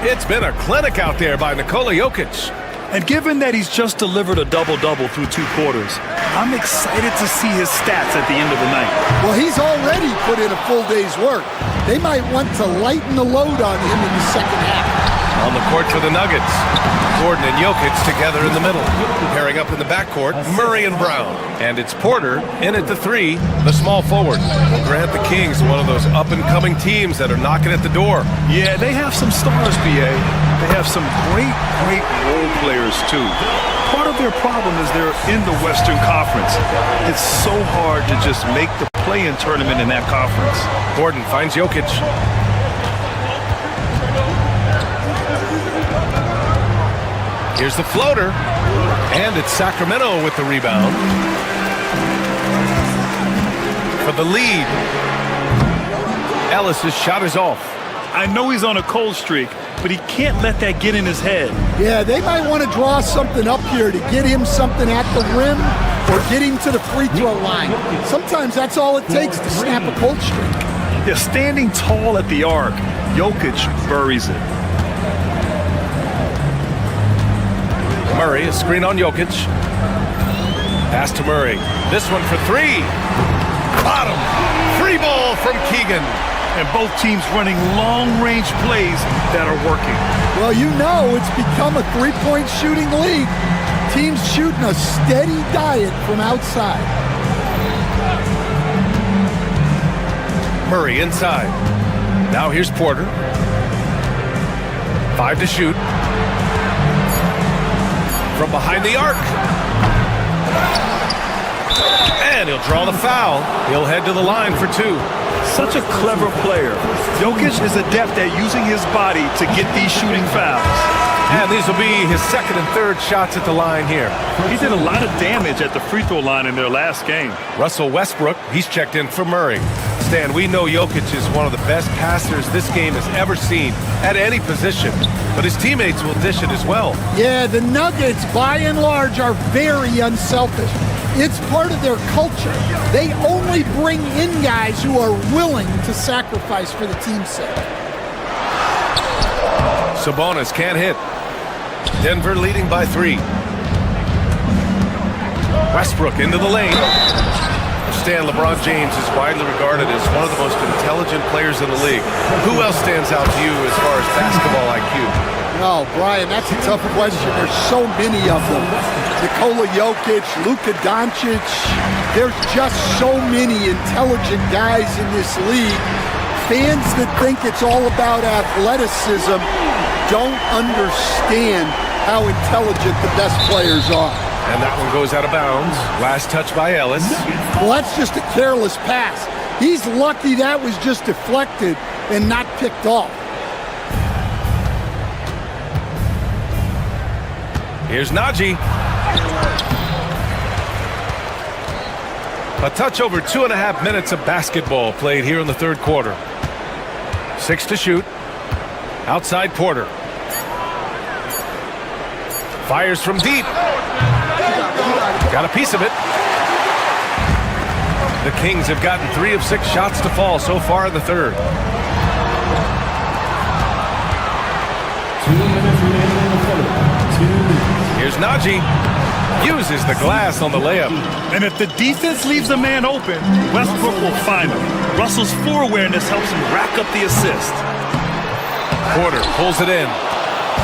It's been a clinic out there by Nikola Jokic. And given that he's just delivered a double-double through 2 quarters, I'm excited to see his stats at the end of the night. Well, he's already put in a full day's work. They might want to lighten the load on him in the second half. On the court for the Nuggets, Gordon and Jokic together in the middle. Pairing up in the backcourt, Murray and Brown. And it's Porter in at the 3, the small forward. Well, Grant, the Kings, one of those up-and-coming teams that are knocking at the door. Yeah, they have some stars, BA. They have some great role players, too. Part of their problem is they're in the Western Conference. It's so hard to just make the play-in tournament in that conference. Gordon finds Jokic. Here's the floater, and it's Sacramento with the rebound. For the lead, Ellis' shot is off. I know he's on a cold streak, but he can't let that get in his head. Yeah, they might want to draw something up here to get him something at the rim or get him to the free throw line. Sometimes that's all it takes to snap a cold streak. Yeah, standing tall at the arc, Jokic buries it. Murray, a screen on Jokic. Pass to Murray. This one for 3. Bottom. Free ball from Keegan. And both teams running long-range plays that are working. Well, you know it's become a three-point shooting league. Teams shooting a steady diet from outside. Murray inside. Now here's Porter. 5 to shoot. From behind the arc. And he'll draw the foul. He'll head to the line for 2. Such a clever player. Jokic is adept at using his body to get these shooting fouls. And these will be his second and third shots at the line here. He did a lot of damage at the free throw line in their last game. Russell Westbrook, he's checked in for Murray. Stan, we know Jokic is one of the best passers this game has ever seen at any position, but his teammates will dish it as well. Yeah, the Nuggets, by and large, are very unselfish. It's part of their culture. They only bring in guys who are willing to sacrifice for the team's sake. Sabonis can't hit. Denver leading by 3. Westbrook into the lane. Stan, LeBron James is widely regarded as one of the most intelligent players in the league. Who else stands out to you as far as basketball IQ? Oh, Brian, that's a tough question. There's so many of them. Nikola Jokic, Luka Doncic. There's just so many intelligent guys in this league. Fans that think it's all about athleticism don't understand how intelligent the best players are. And that one goes out of bounds. Last touch by Ellis. Well, that's just a careless pass. He's lucky that was just deflected and not picked off. Here's Najee. A touch over 2.5 minutes of basketball played here in the third quarter. 6 to shoot. Outside Porter. Fires from deep. Got a piece of it. The Kings have gotten 3 of 6 shots to fall so far in the third. 2 minutes remaining in the third. Here's Najee. Uses the glass on the layup. And if the defense leaves a man open, Westbrook will find him. Russell's floor awareness helps him rack up the assist. Porter pulls it in.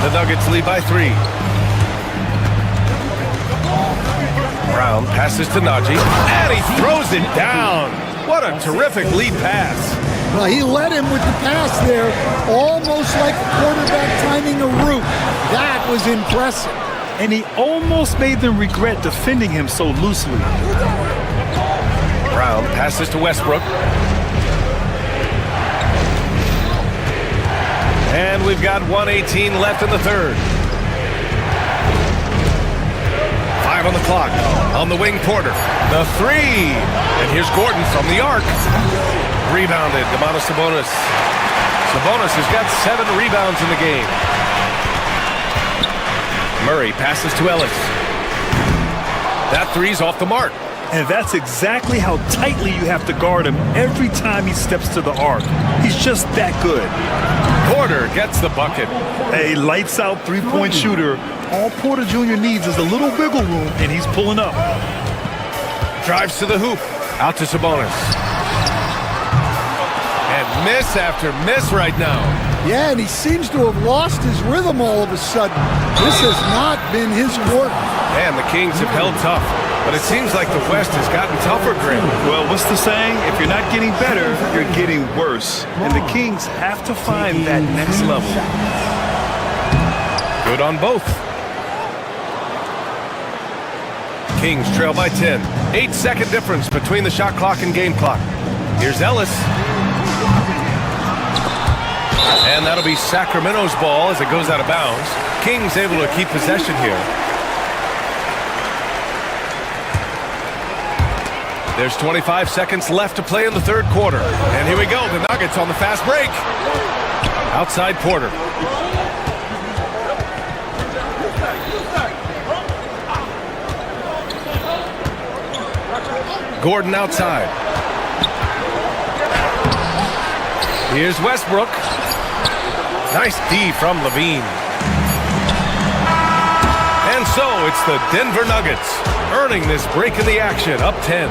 The Nuggets lead by 3. Brown passes to Najee, and he throws it down. What a terrific lead pass. Well, he led him with the pass there, almost like a quarterback timing a route. That was impressive. And he almost made them regret defending him so loosely. Brown passes to Westbrook. And we've got 1:18 left in the third. 5 on the clock. On the wing, Porter. The three. And here's Gordon from the arc. Rebounded. Domantas Sabonis. Sabonis has got 7 rebounds in the game. Murray passes to Ellis. That three's off the mark. And that's exactly how tightly you have to guard him every time he steps to the arc. He's just that good. Porter gets the bucket. A lights-out three-point shooter. All Porter Jr. needs is a little wiggle room, and he's pulling up. Drives to the hoop. Out to Sabonis. And miss after miss right now. Yeah, and he seems to have lost his rhythm all of a sudden. This has not been his work. And the Kings have held tough. But it seems like the West has gotten tougher, Grim. Well, what's the saying? If you're not getting better, you're getting worse. And the Kings have to find that next level. Good on both. Kings trail by 10. 8-second difference between the shot clock and game clock. Here's Ellis. And that'll be Sacramento's ball as it goes out of bounds. Kings able to keep possession here. There's 25 seconds left to play in the third quarter. And here we go, the Nuggets on the fast break. Outside Porter. Gordon outside. Here's Westbrook. Nice D from Levine. And so it's the Denver Nuggets earning this break in the action, up 10.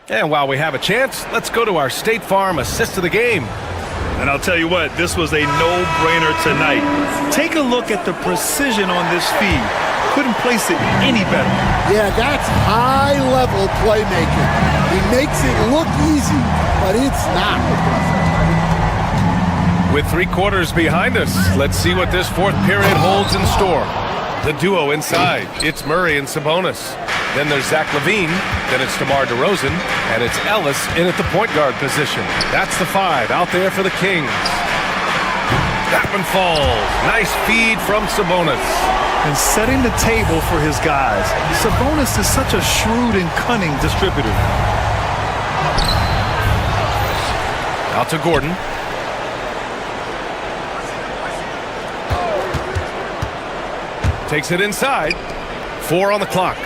And while we have a chance, let's go to our State Farm assist of the game. And I'll tell you what, this was a no-brainer tonight. Take a look at the precision on this feed. Couldn't place it any better. Yeah, that's high-level playmaking. He makes it look easy, but it's not. With 3 quarters behind us, let's see what this fourth period holds in store. The duo inside, it's Murray and Sabonis. Then there's Zach LaVine, then it's DeMar DeRozan, and it's Ellis in at the point guard position. That's the 5 out there for the Kings. That one falls. Nice feed from Sabonis. And setting the table for his guys. Sabonis is such a shrewd and cunning distributor. Out to Gordon. Takes it inside. 4 on the clock.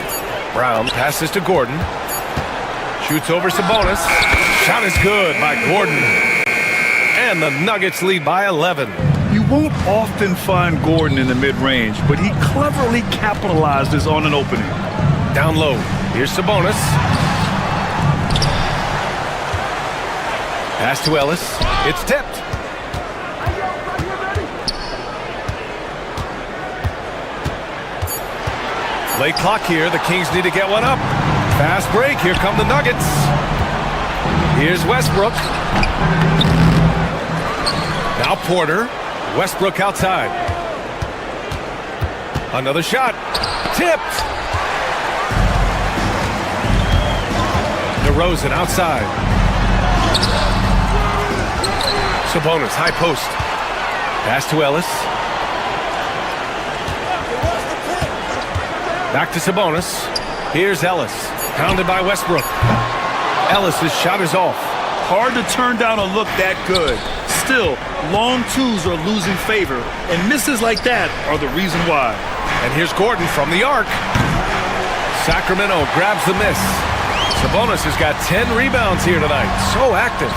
Brown passes to Gordon. Shoots over Sabonis. Shot is good by Gordon. And the Nuggets lead by 11. You won't often find Gordon in the mid-range, but he cleverly capitalized on an opening. Down low. Here's Sabonis. Pass to Ellis. It's tipped. Late clock here. The Kings need to get one up. Fast break. Here come the Nuggets. Here's Westbrook. Now Porter. Westbrook outside. Another shot. Tipped. DeRozan outside. Sabonis, high post. Pass to Ellis. Back to Sabonis. Here's Ellis. Pounded by Westbrook. Ellis' shot is off. Hard to turn down a look that good. Still, long twos are losing favor, and misses like that are the reason why. And here's Gordon from the arc. Sacramento grabs the miss. Sabonis has got 10 rebounds here tonight. So active.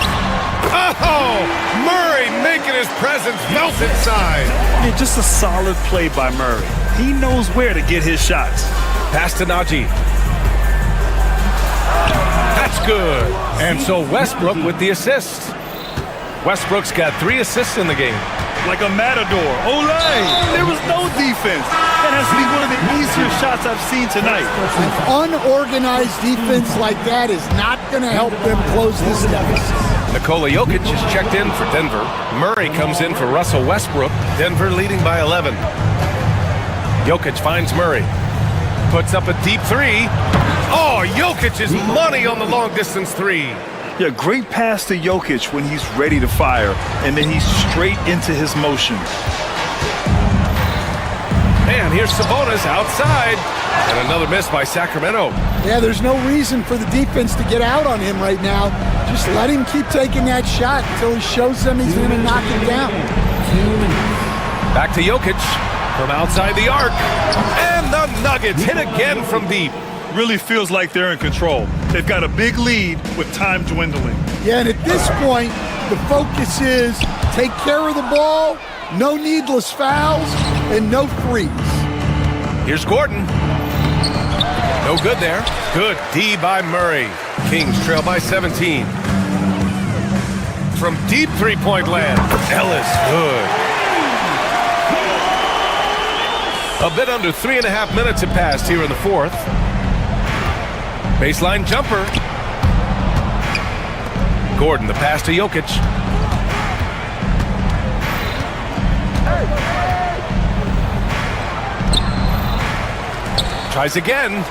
Oh! Murray making his presence felt inside. Yeah, just a solid play by Murray. He knows where to get his shots. Pass to Najee. That's good. And so Westbrook with the assist. Westbrook's got 3 assists in the game. like a matador. Olay! There was no defense. That has to be one of the easier shots I've seen tonight. Unorganized defense like that is not going to help them close this deficit. Nikola Jokic is checked in for Denver. Murray comes in for Russell Westbrook. Denver leading by 11. Jokic finds Murray. Puts up a deep three. Oh, Jokic is money on the long-distance three. Yeah, great pass to Jokic when he's ready to fire, and then he's straight into his motion. And here's Sabonis outside. And another miss by Sacramento. Yeah, there's no reason for the defense to get out on him right now. Just let him keep taking that shot until he shows them he's going to knock it down. Back to Jokic from outside the arc. And the Nuggets hit again from deep. Really feels like they're in control. They've got a big lead with time dwindling. Yeah, and at this point, the focus is take care of the ball, no needless fouls, and no threes. Here's Gordon. No good there. Good D by Murray. Kings trail by 17. From deep three-point land, Ellis good. A bit under 3.5 minutes have passed here in the fourth. Baseline jumper. Gordon, the pass to Jokic. Tries again.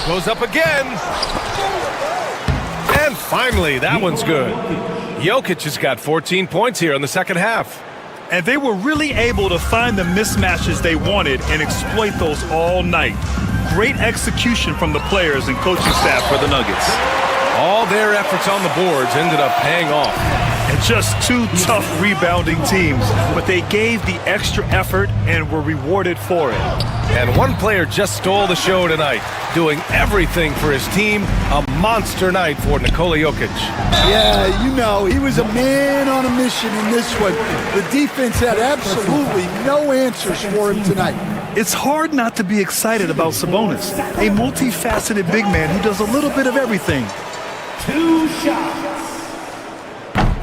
Goes up again. And finally, that one's good. Jokic has got 14 points here in the second half. And they were really able to find the mismatches they wanted and exploit those all night. Great execution from the players and coaching staff for the Nuggets. All their efforts on the boards ended up paying off. And just two tough rebounding teams, but they gave the extra effort and were rewarded for it. And one player just stole the show tonight, doing everything for his team. A monster night for Nikola Jokic. Yeah, you know, he was a man on a mission in this one. The defense had absolutely no answers for him tonight. It's hard not to be excited about Sabonis, a multifaceted big man who does a little bit of everything. 2 shots.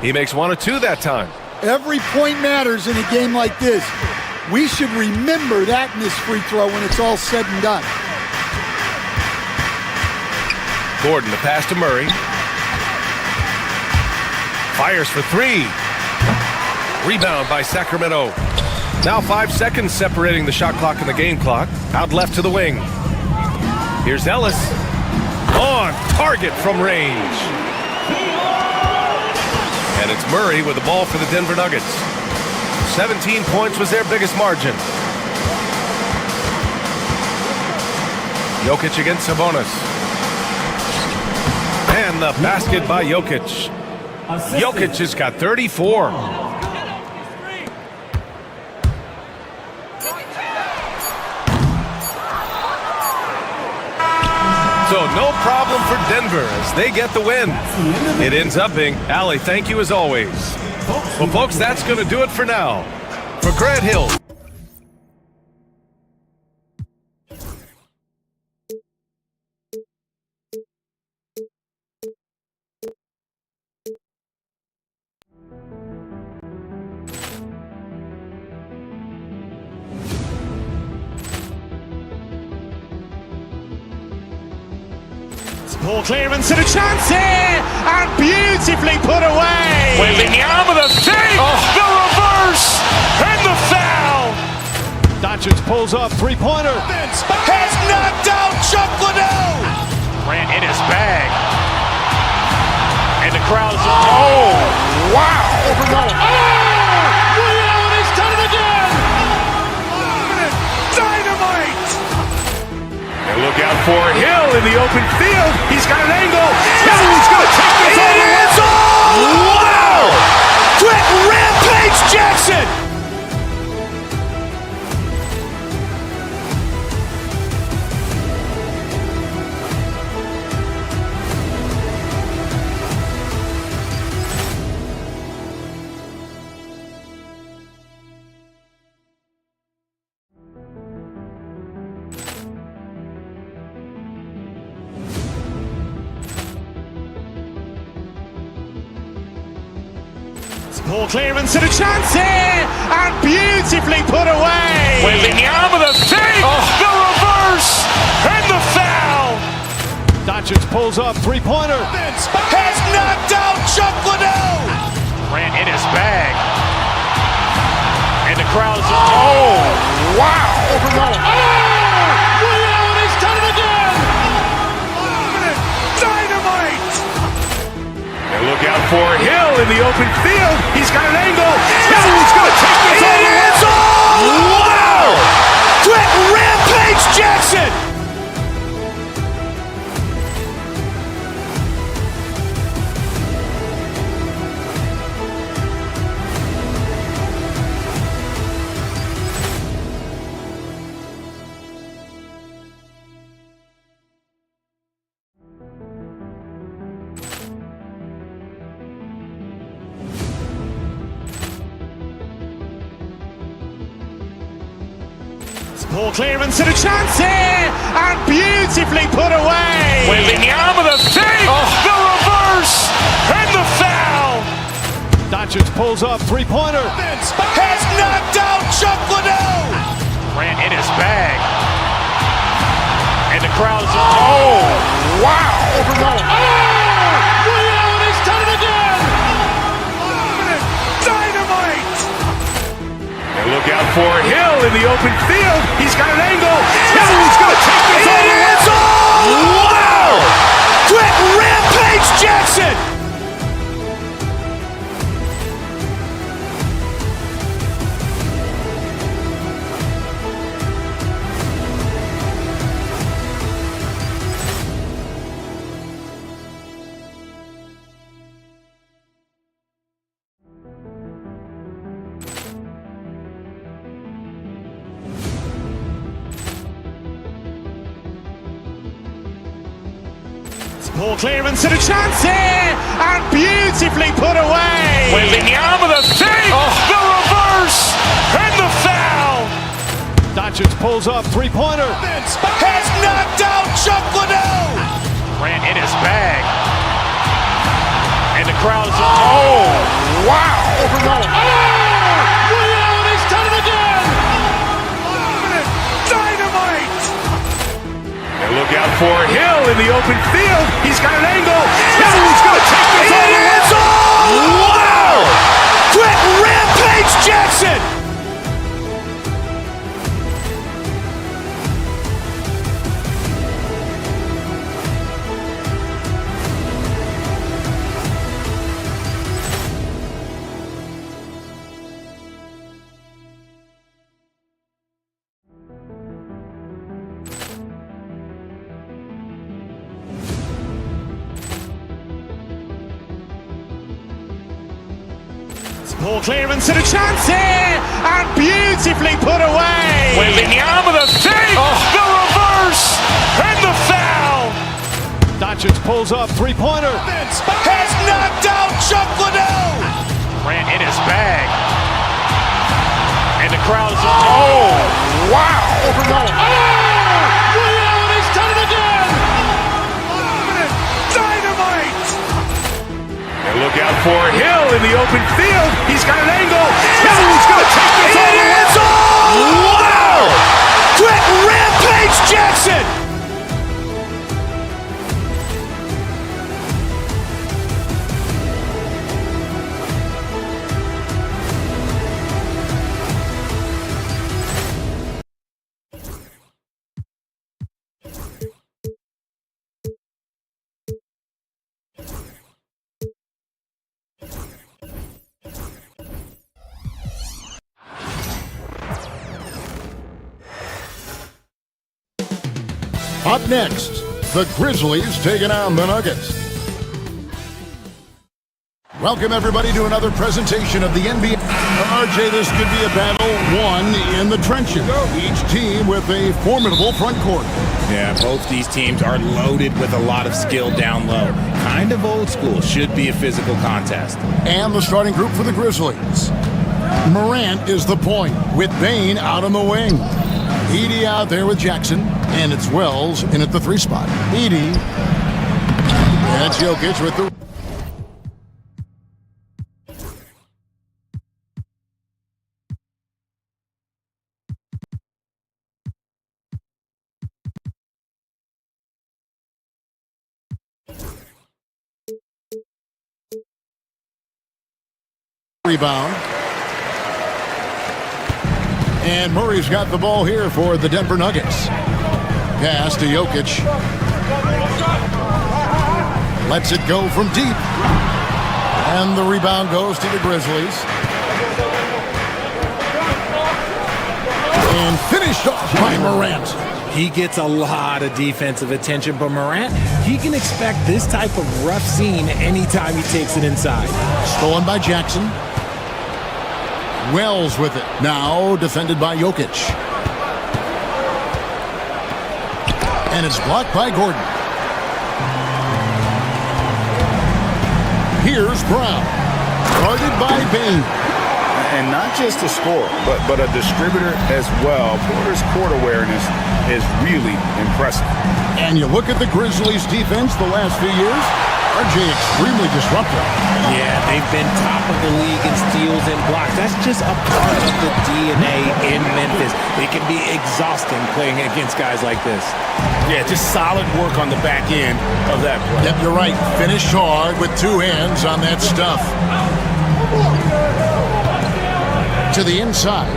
He makes 1 or 2 that time. Every point matters in a game like this. We should remember that in this free throw when it's all said and done. Gordon, the pass to Murray. Fires for 3. Rebound by Sacramento. Now 5 seconds separating the shot clock and the game clock. Out left to the wing. Here's Ellis. On target from range. And it's Murray with the ball for the Denver Nuggets. 17 points was their biggest margin. Jokic against Sabonis. And the basket by Jokic. Jokic has got 34. So no problem for Denver as they get the win. It ends up being, Allie, thank you as always. Well, folks, that's going to do it for now. For Grant Hill. Ball clearance and a chance here, and beautifully put away. Wembanyama the fake, the reverse, and the foul. Doncic pulls up, three-pointer. Has knocked out Chuck Liddell. Grant in his bag. And the crowd is, oh, wow. He's done it again. Dynamite. And look out for Hill in the open field. He's got an angle. He's going to take this all the way. Wow! Quick Rampage Jackson. Poor clearance and a chance here, and beautifully put away. Wembanyama the save, the reverse, and the foul. Doncic pulls up, three-pointer. Has knocked out Chuck Liddell. Grant in his bag. And the crowd's, oh, wow. Leon has done it again. Dynamite. And look out for Hill in the open field. He's got an angle. Hill's going to take this all the way. Wow! Quick Rampage Jackson. Poor clearance and a chance here, and beautifully put away. Wembanyama the save, the reverse, and the foul. Doncic pulls up, three-pointer. Has knocked out Chuck Liddell. Grant in his bag. And the crowd's, oh, wow. Leon has done it again. Dynamite. And look out for Hill in the open field. He's got an angle. Hill's going to take this all the way. Wow! Quick Rampage Jackson. Poor clearance and a chance here, and beautifully put away. Wembanyama the save, the reverse, and the foul. Doncic pulls up, three-pointer. Has knocked out Chuck Liddell. Grant in his bag. And the crowd's, oh, wow. Leon has done it again. Dynamite. And look out for Hill in the open field. He's got an angle. Hill's going to take this all the way. Wow! Quick Rampage Jackson. Poor clearance and a chance here, and beautifully put away. Wembanyama the save, the reverse, and the foul. Doncic pulls up, three-pointer. Has knocked out Chuck Liddell. Grant in his bag. And the crowd's, oh, wow. Leon has done it again. Dynamite. And look out for Hill in the open field. He's got an angle. Hill's going to take this all the way. Wow! Quick Rampage Jackson. Up next, the Grizzlies taking on the Nuggets. Welcome, everybody, to another presentation of the NBA. RJ, this could be a battle won in the trenches. Each team with a formidable front court. Yeah, both these teams are loaded with a lot of skill down low. Kind of old school. Should be a physical contest. And the starting group for the Grizzlies. Morant is the point, with Bane out on the wing. Edey out there with Jackson, and it's Wells in at the 3 spot. Edey. That's Jokic with the... rebound. And Murray's got the ball here for the Denver Nuggets. Pass to Jokic. Lets it go from deep. And the rebound goes to the Grizzlies. And finished off by Morant. He gets a lot of defensive attention, but Morant, he can expect this type of rough scene anytime he takes it inside. Stolen by Jackson. Wells with it. Now defended by Jokic. And it's blocked by Gordon. Here's Brown. Guarded by Bain. And not just a scorer, but a distributor as well. Porter's court awareness is really impressive. And you look at the Grizzlies' defense the last few years, RJ extremely disruptive. Yeah, they've been top of the league in steals and blocks. That's just a part of the DNA in Memphis. It can be exhausting playing against guys like this. Yeah, just solid work on the back end of that play. Yep, you're right. Finished hard with two hands on that stuff. To the inside.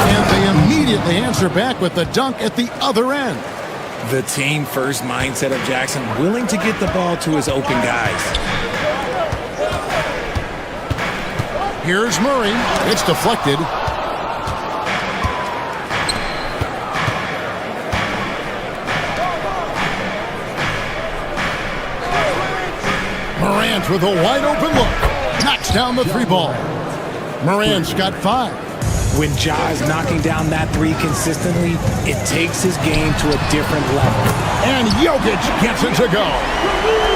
And they immediately answer back with the dunk at the other end. The team first mindset of Jackson, willing to get the ball to his open guys. Here's Murray. It's deflected. Morant with a wide open look. Knocks down the three ball. Morant's got 5. When Ja is knocking down that three consistently, it takes his game to a different level. And Jokic gets it to go.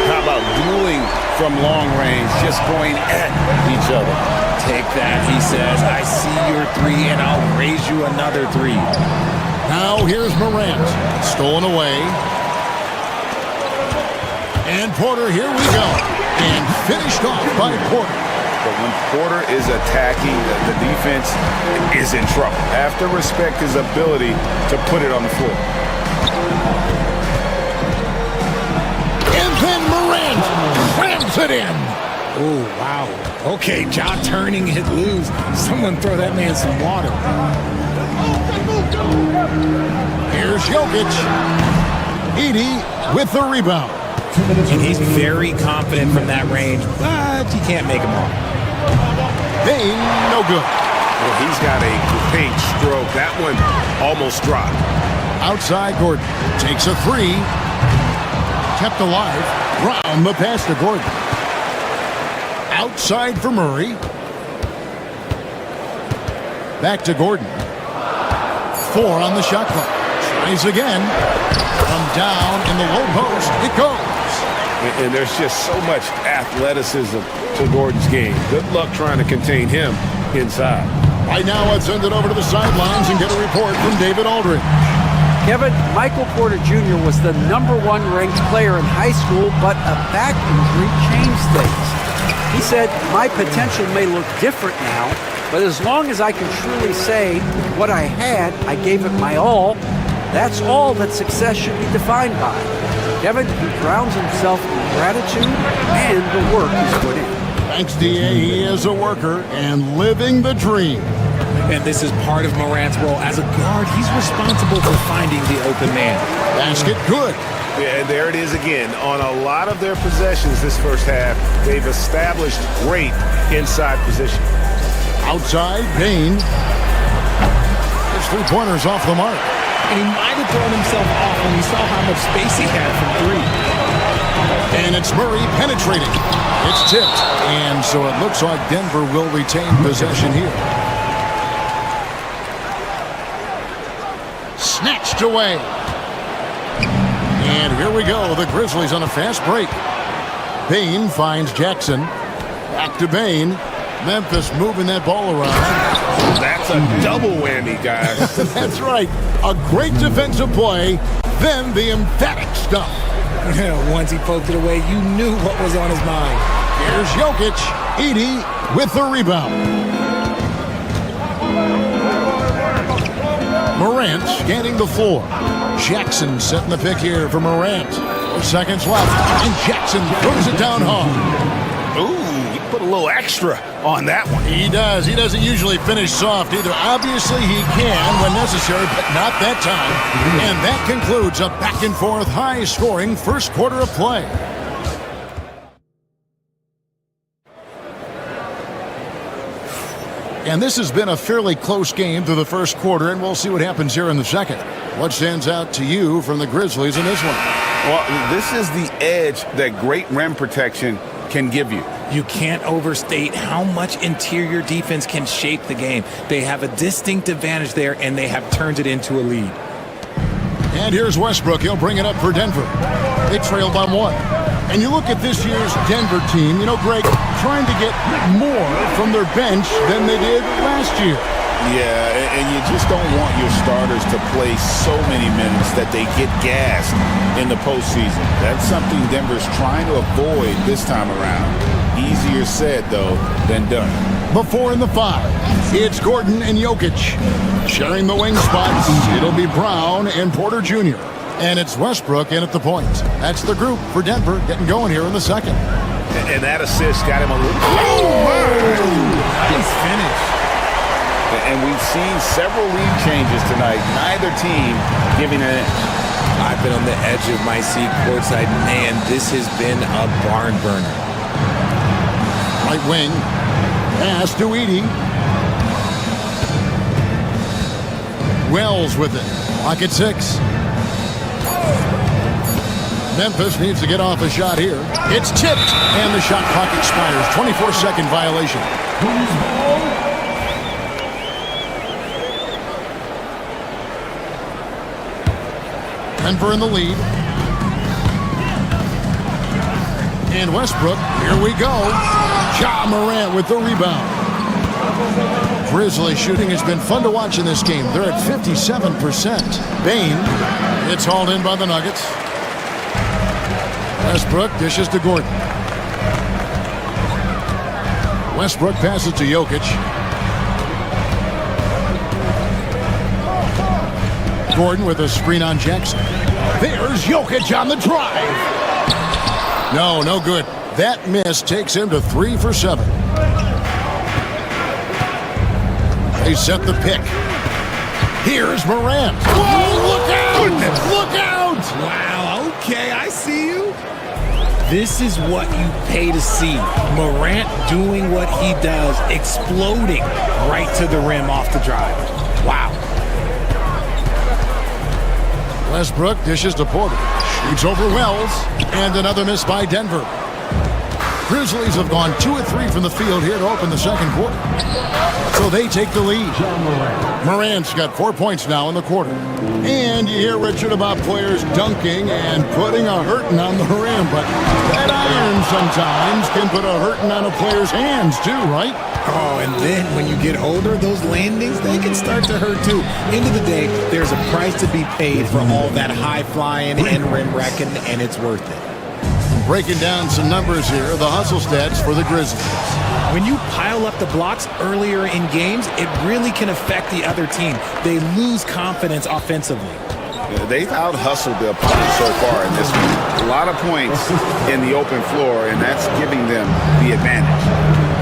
How about dueling from long range, just going at each other? Take that, he says. I see your three, and I'll raise you another 3. Now here's Morant. Stolen away. And Porter, here we go. And finished off by Porter. But when Porter is attacking, the defense is in trouble. Have to respect his ability to put it on the floor. And then Morant slams it in. Oh, wow. Okay, Ja turning it loose. Someone throw that man some water. Here's Jokic. Edie with the rebound. And he's very confident from that range, but you can't make him all. Bain, no good. Well, he's got a great stroke. That one almost dropped. Outside, Gordon takes a 3. Kept alive. Brown the pass to Gordon. Outside for Murray. Back to Gordon. 4 on the shot clock. Tries again. From down in the low post, it goes. And there's just so much athleticism to Gordon's game. Good luck trying to contain him inside. Right now, let's send it over to the sidelines and get a report from David Aldridge. Kevin, Michael Porter Jr. was the #1 ranked player in high school, but a back injury changed things. He said, my potential may look different now, but as long as I can truly say what I had, I gave it my all. That's all that success should be defined by. Kevin, he grounds himself in gratitude and the work he's put in. Thanks, D.A. He is a worker and living the dream. And this is part of Morant's role. As a guard, he's responsible for finding the open man. Basket good. Yeah, and there it is again. On a lot of their possessions this first half, they've established great inside position. Outside, Bain. His 3-pointers off the mark. And he might have thrown himself off when he saw how much space he had from 3. And it's Murray penetrating. It's tipped. And so it looks like Denver will retain possession here. Snatched away. And here we go. The Grizzlies on a fast break. Bain finds Jackson. Back to Bain. Memphis moving that ball around. That's a double whammy, guys. That's right. A great defensive play, then the emphatic stuff. Once he poked it away, you knew what was on his mind. Here's Jokic. Edie with the rebound. Morant scanning the floor. Jackson setting the pick here for Morant. 4 seconds left, and Jackson throws it down hard. Ooh, he put a a little extra on that one. He does. He doesn't usually finish soft either. Obviously, he can when necessary, but not that time. And that concludes a back-and-forth, high-scoring first quarter of play. And this has been a fairly close game through the first quarter, and we'll see what happens here in the second. What stands out to you from the Grizzlies in this one? Well, this is the edge that great rim protection can give you. You can't overstate how much interior defense can shape the game. They have a distinct advantage there, and they have turned it into a lead. And here's Westbrook. He'll bring it up for Denver. They trail by 1. And you look at this year's Denver team, you know, Greg, trying to get more from their bench than they did last year. Yeah, and you just don't want your starters to play so many minutes that they get gassed in the postseason. That's something Denver's trying to avoid this time around. Easier said, though, than done. Before in the 5, it's Gordon and Jokic. Sharing the wing spots, it'll be Brown and Porter Jr. And it's Westbrook in at the point. That's the group for Denver getting going here in the second. And that assist got him a little... Nice finish. And we've seen several lead changes tonight. Neither team giving an inch. I've been on the edge of my seat courtside. Man, this has been a barn burner. Right wing. Pass to Edey. Wells with it. Clock at 6. Memphis needs to get off a shot here. It's tipped, and the shot clock expires. 24-second violation. Denver in the lead. And Westbrook, here we go. Ja Morant with the rebound. Grizzlies shooting has been fun to watch in this game. They're at 57%. Bane, it's hauled in by the Nuggets. Westbrook dishes to Gordon. Westbrook passes to Jokic. Gordon with a screen on Jackson. There's Jokic on the drive. No good. That miss takes him to 3 for 7. They set the pick. Here's Morant. Whoa, look out! Look out! Wow, okay, I see you. This is what you pay to see. Morant doing what he does, exploding right to the rim off the drive. Wow. Westbrook dishes to Porter. Shoots over Wells. And another miss by Denver. Grizzlies have gone 2 of 3 from the field here to open the second quarter. So they take the lead. Morant's got 4 points now in the quarter. And you hear, Richard, about players dunking and putting a hurting on the rim. But that iron sometimes can put a hurting on a player's hands too, right? Oh, and then when you get older, those landings, they can start to hurt too. End of the day, there's a price to be paid for all that high flying and rim wrecking, and it's worth it. Breaking down some numbers here, the hustle stats for the Grizzlies. When you pile up the blocks earlier in games, it really can affect the other team. They lose confidence offensively. They've out-hustled their opponent so far in this one. A lot of points in the open floor, and that's giving them the advantage.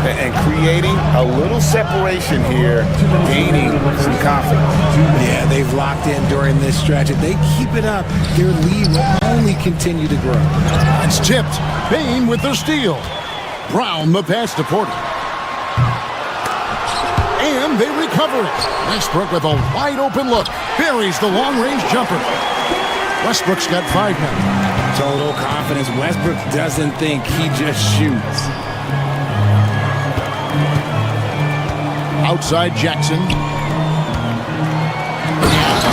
And creating a little separation here, gaining some confidence. Yeah, they've locked in during this stretch. If they keep it up, their lead will only continue to grow. It's tipped. Bane with the steal. Brown the pass to Porter. And they recover it. Westbrook with a wide open look. Buries the long-range jumper. Westbrook's got 5 now. Total confidence. Westbrook doesn't think, he just shoots. Outside Jackson.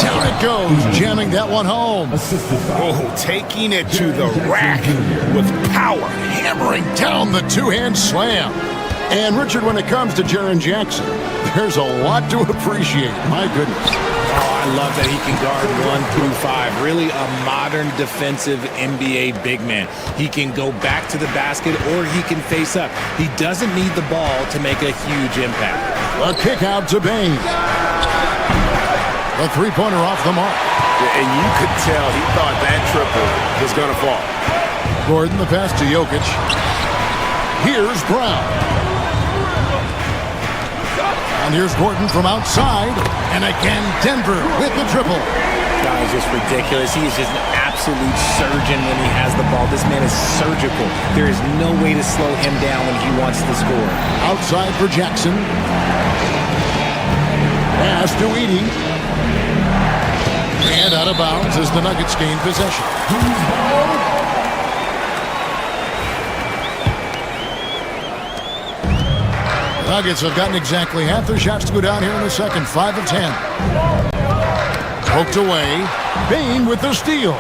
Down it goes, jamming that one home. Oh, taking it to the rack with power. Hammering down the two-hand slam. And Richard, when it comes to Jaren Jackson, there's a lot to appreciate. My goodness. Oh, I love that he can guard 1 through 5. Really a modern defensive NBA big man. He can go back to the basket or he can face up. He doesn't need the ball to make a huge impact. A kick out to Bane. A three-pointer off the mark. And you could tell he thought that triple was going to fall. Gordon the pass to Jokic. Here's Brown. rebound. Here's Gordon from outside. And again, Denver with the triple. Guy is just ridiculous. He is just an absolute surgeon when he has the ball. This man is surgical. There is no way to slow him down when he wants to score. Outside for Jackson. Pass to Edey. And out of bounds as the Nuggets gain possession. Nuggets have gotten exactly half their shots to go down here in the second. 5 of 10. Poked away. Bane with the steal.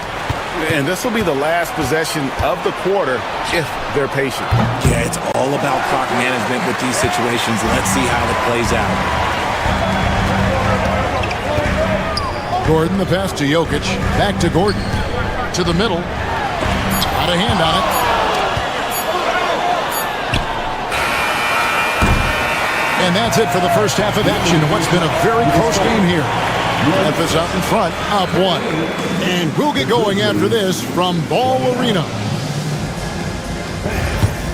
And this will be the last possession of the quarter if they're patient. Yeah, it's all about clock management with these situations. Let's see how it plays out. Gordon, the pass to Jokic. Back to Gordon. To the middle. Got a hand on it. And that's it for the first half of action. What's been a very close game here. Memphis out in front, up 1. And we'll get going after this from Ball Arena.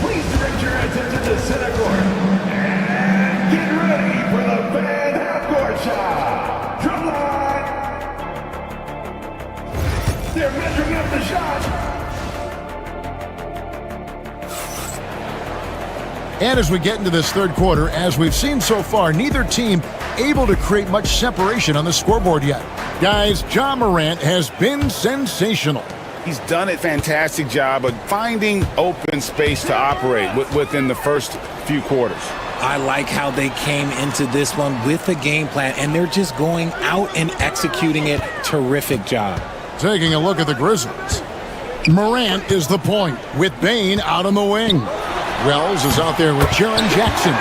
Please direct your attention to center court. And get ready for the fan half-court shot. Drum line. They're measuring up the shot. And as we get into this third quarter, as we've seen so far, neither team able to create much separation on the scoreboard yet. Guys, Ja Morant has been sensational. He's done a fantastic job of finding open space to operate within the first few quarters. I like how they came into this one with a game plan, and they're just going out and executing it. Terrific job. Taking a look at the Grizzlies. Morant is the point with Bane out on the wing. Wells is out there with Jaren Jackson.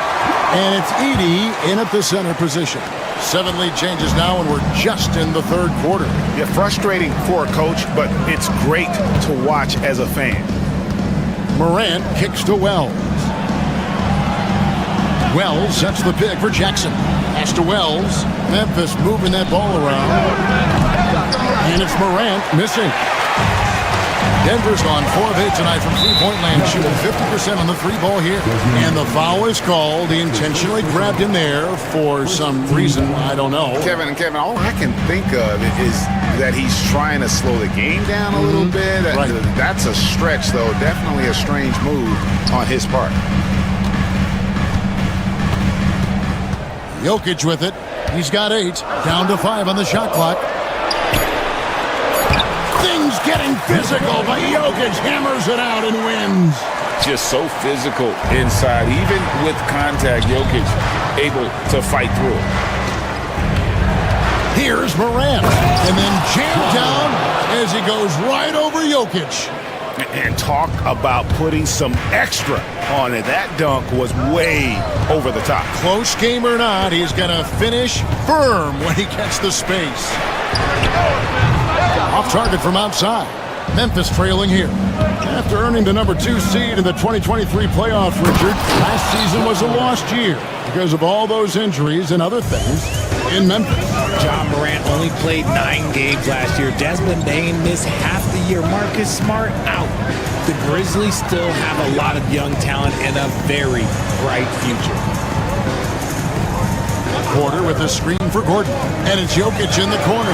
And it's Edey in at the center position. 7 lead changes now, and we're just in the third quarter. Yeah, frustrating for a coach, but it's great to watch as a fan. Morant kicks to Wells. Wells sets the pick for Jackson. Pass to Wells. Memphis moving that ball around. And it's Morant missing. Denver's gone 4 of 8 tonight from three-point land, shooting 50% on the three ball here. And the foul is called. He intentionally grabbed in there for some reason, I don't know. Kevin, all I can think of is that he's trying to slow the game down a little bit. Right. That's a stretch, though. Definitely a strange move on his part. Jokic with it. He's got 8. Down to 5 on the shot clock. Things getting physical, but Jokic hammers it out and wins. Just so physical inside. Even with contact, Jokic able to fight through it. Here's Morant. And then jammed down as he goes right over Jokic. And talk about putting some extra on it. That dunk was way over the top. Close game or not, he's going to finish firm when he gets the space. Off target from outside. Memphis trailing here. After earning the number 2 seed in the 2023 playoffs, Richard, last season was a lost year because of all those injuries and other things in Memphis. Ja Morant only played 9 games last year. Desmond Bane missed half the year. Marcus Smart out. The Grizzlies still have a lot of young talent and a very bright future. Porter with the screen for Gordon. And it's Jokic in the corner.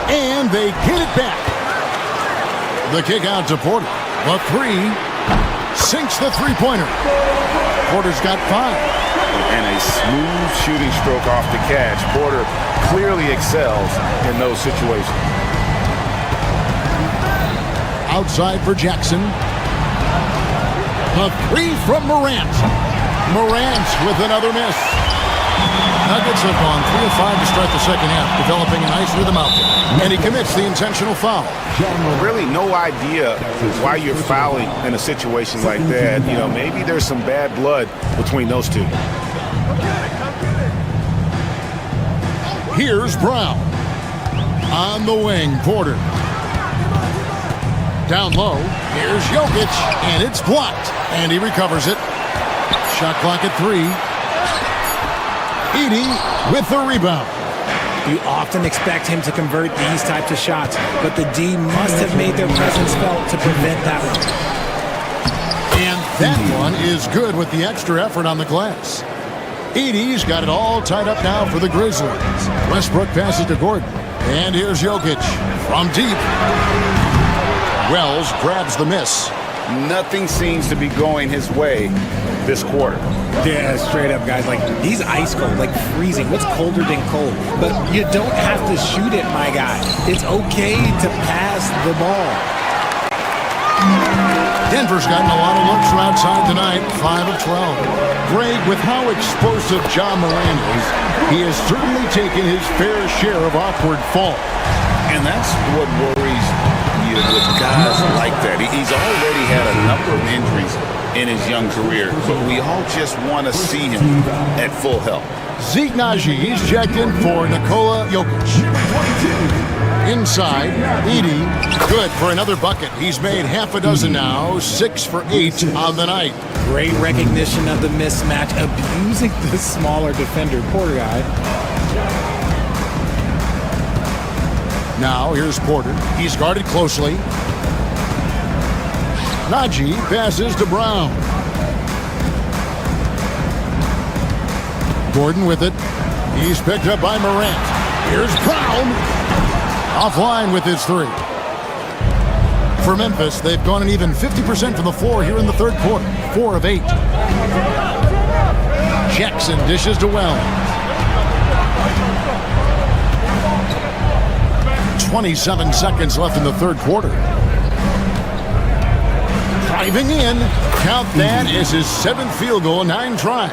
And they get it back. The kick out to Porter. A 3. Sinks the three-pointer. Porter's got 5. And a smooth shooting stroke off the catch. Porter clearly excels in those situations. Outside for Jackson. A 3 from Morant. Morant with another miss. Nuggets have gone 3 of 5 to start the second half, developing a nice rhythm out there. And he commits the intentional foul. Really no idea why you're fouling in a situation like that. You know, maybe there's some bad blood between those two. Here's Brown. On the wing, Porter. Down low, here's Jokic, and it's blocked. And he recovers it. Shot clock at 3. Edey with the rebound. You often expect him to convert these types of shots, but the D must have made their presence felt to prevent that one. And That one is good with the extra effort on the glass. Edie's got it all tied up now for the Grizzlies. Westbrook passes to Gordon. And here's Jokic from deep. Wells grabs the miss. Nothing seems to be going his way this quarter. Yeah, straight up, guys. Like, he's ice cold, like freezing. What's colder than cold? But you don't have to shoot it, my guy. It's okay to pass the ball. Denver's gotten a lot of looks from outside tonight, 5 of 12. Greg, with how explosive John Moran is, he has certainly taken his fair share of awkward falls. And that's what worries you with guys like that. He's already had a number of injuries in his young career, but we all just want to see him at full health. Zeke Naji is checked in for Nikola Jokic. Inside, Edie, good for another bucket. He's made half a dozen now, 6 for 8 on the night. Great recognition of the mismatch, abusing the smaller defender. Poor guy. Now, here's Porter. He's guarded closely. Naji passes to Brown. Gordon with it. He's picked up by Morant. Here's Brown. Offline with his 3. For Memphis, they've gone an even 50% from the floor here in the third quarter. 4 of 8. Jackson dishes to Wells. 27 seconds left in the third quarter. Driving in. Count that as his 7th field goal, 9 tries.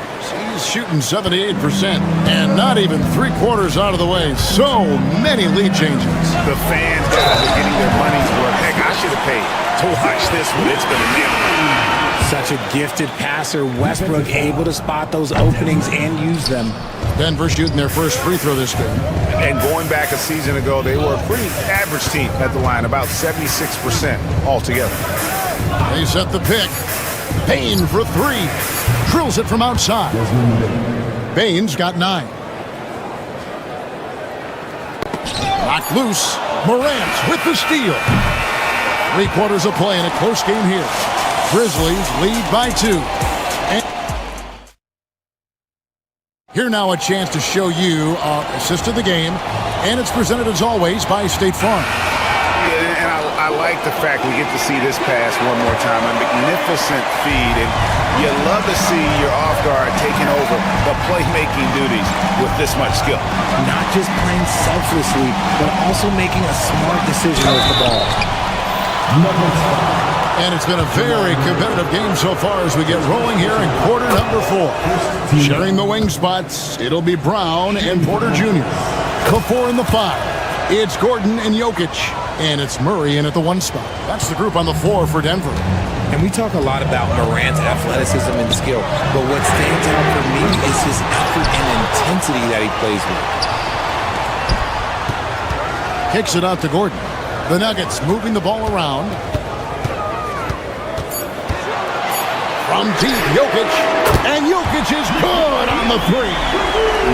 He's shooting 78% and not even 3/4 out of the way. So many lead changes. The fans guys are getting their money's worth. Heck, I should have paid to watch this one. It's been a nail. Such a gifted passer. Westbrook able to spot those openings and use them. Denver shooting their first free throw this game. And going back a season ago, they were a pretty average team at the line, about 76% altogether. They set the pick. Payne for 3. Drills it from outside. Baines got 9. Knocked loose. Morant with the steal. 3/4 of play in a close game here. Grizzlies lead by 2. And here now a chance to show you our assist of the game. And it's presented as always by State Farm. And I like the fact we get to see this pass one more time. A magnificent feed. And you love to see your off guard taking over the playmaking duties with this much skill. Not just playing selflessly, but also making a smart decision with the ball. And it's been a very competitive game so far as we get rolling here in quarter number 4. Sharing the wing spots, it'll be Brown and Porter Jr. The 4 and the 5. It's Gordon and Jokic. And it's Murray in at the 1 spot. That's the group on the floor for Denver. And we talk a lot about Morant's athleticism and skill, but what stands out for me is his effort and intensity that he plays with. Kicks it out to Gordon. The Nuggets moving the ball around. From deep, Jokic. And Jokic is good on the 3.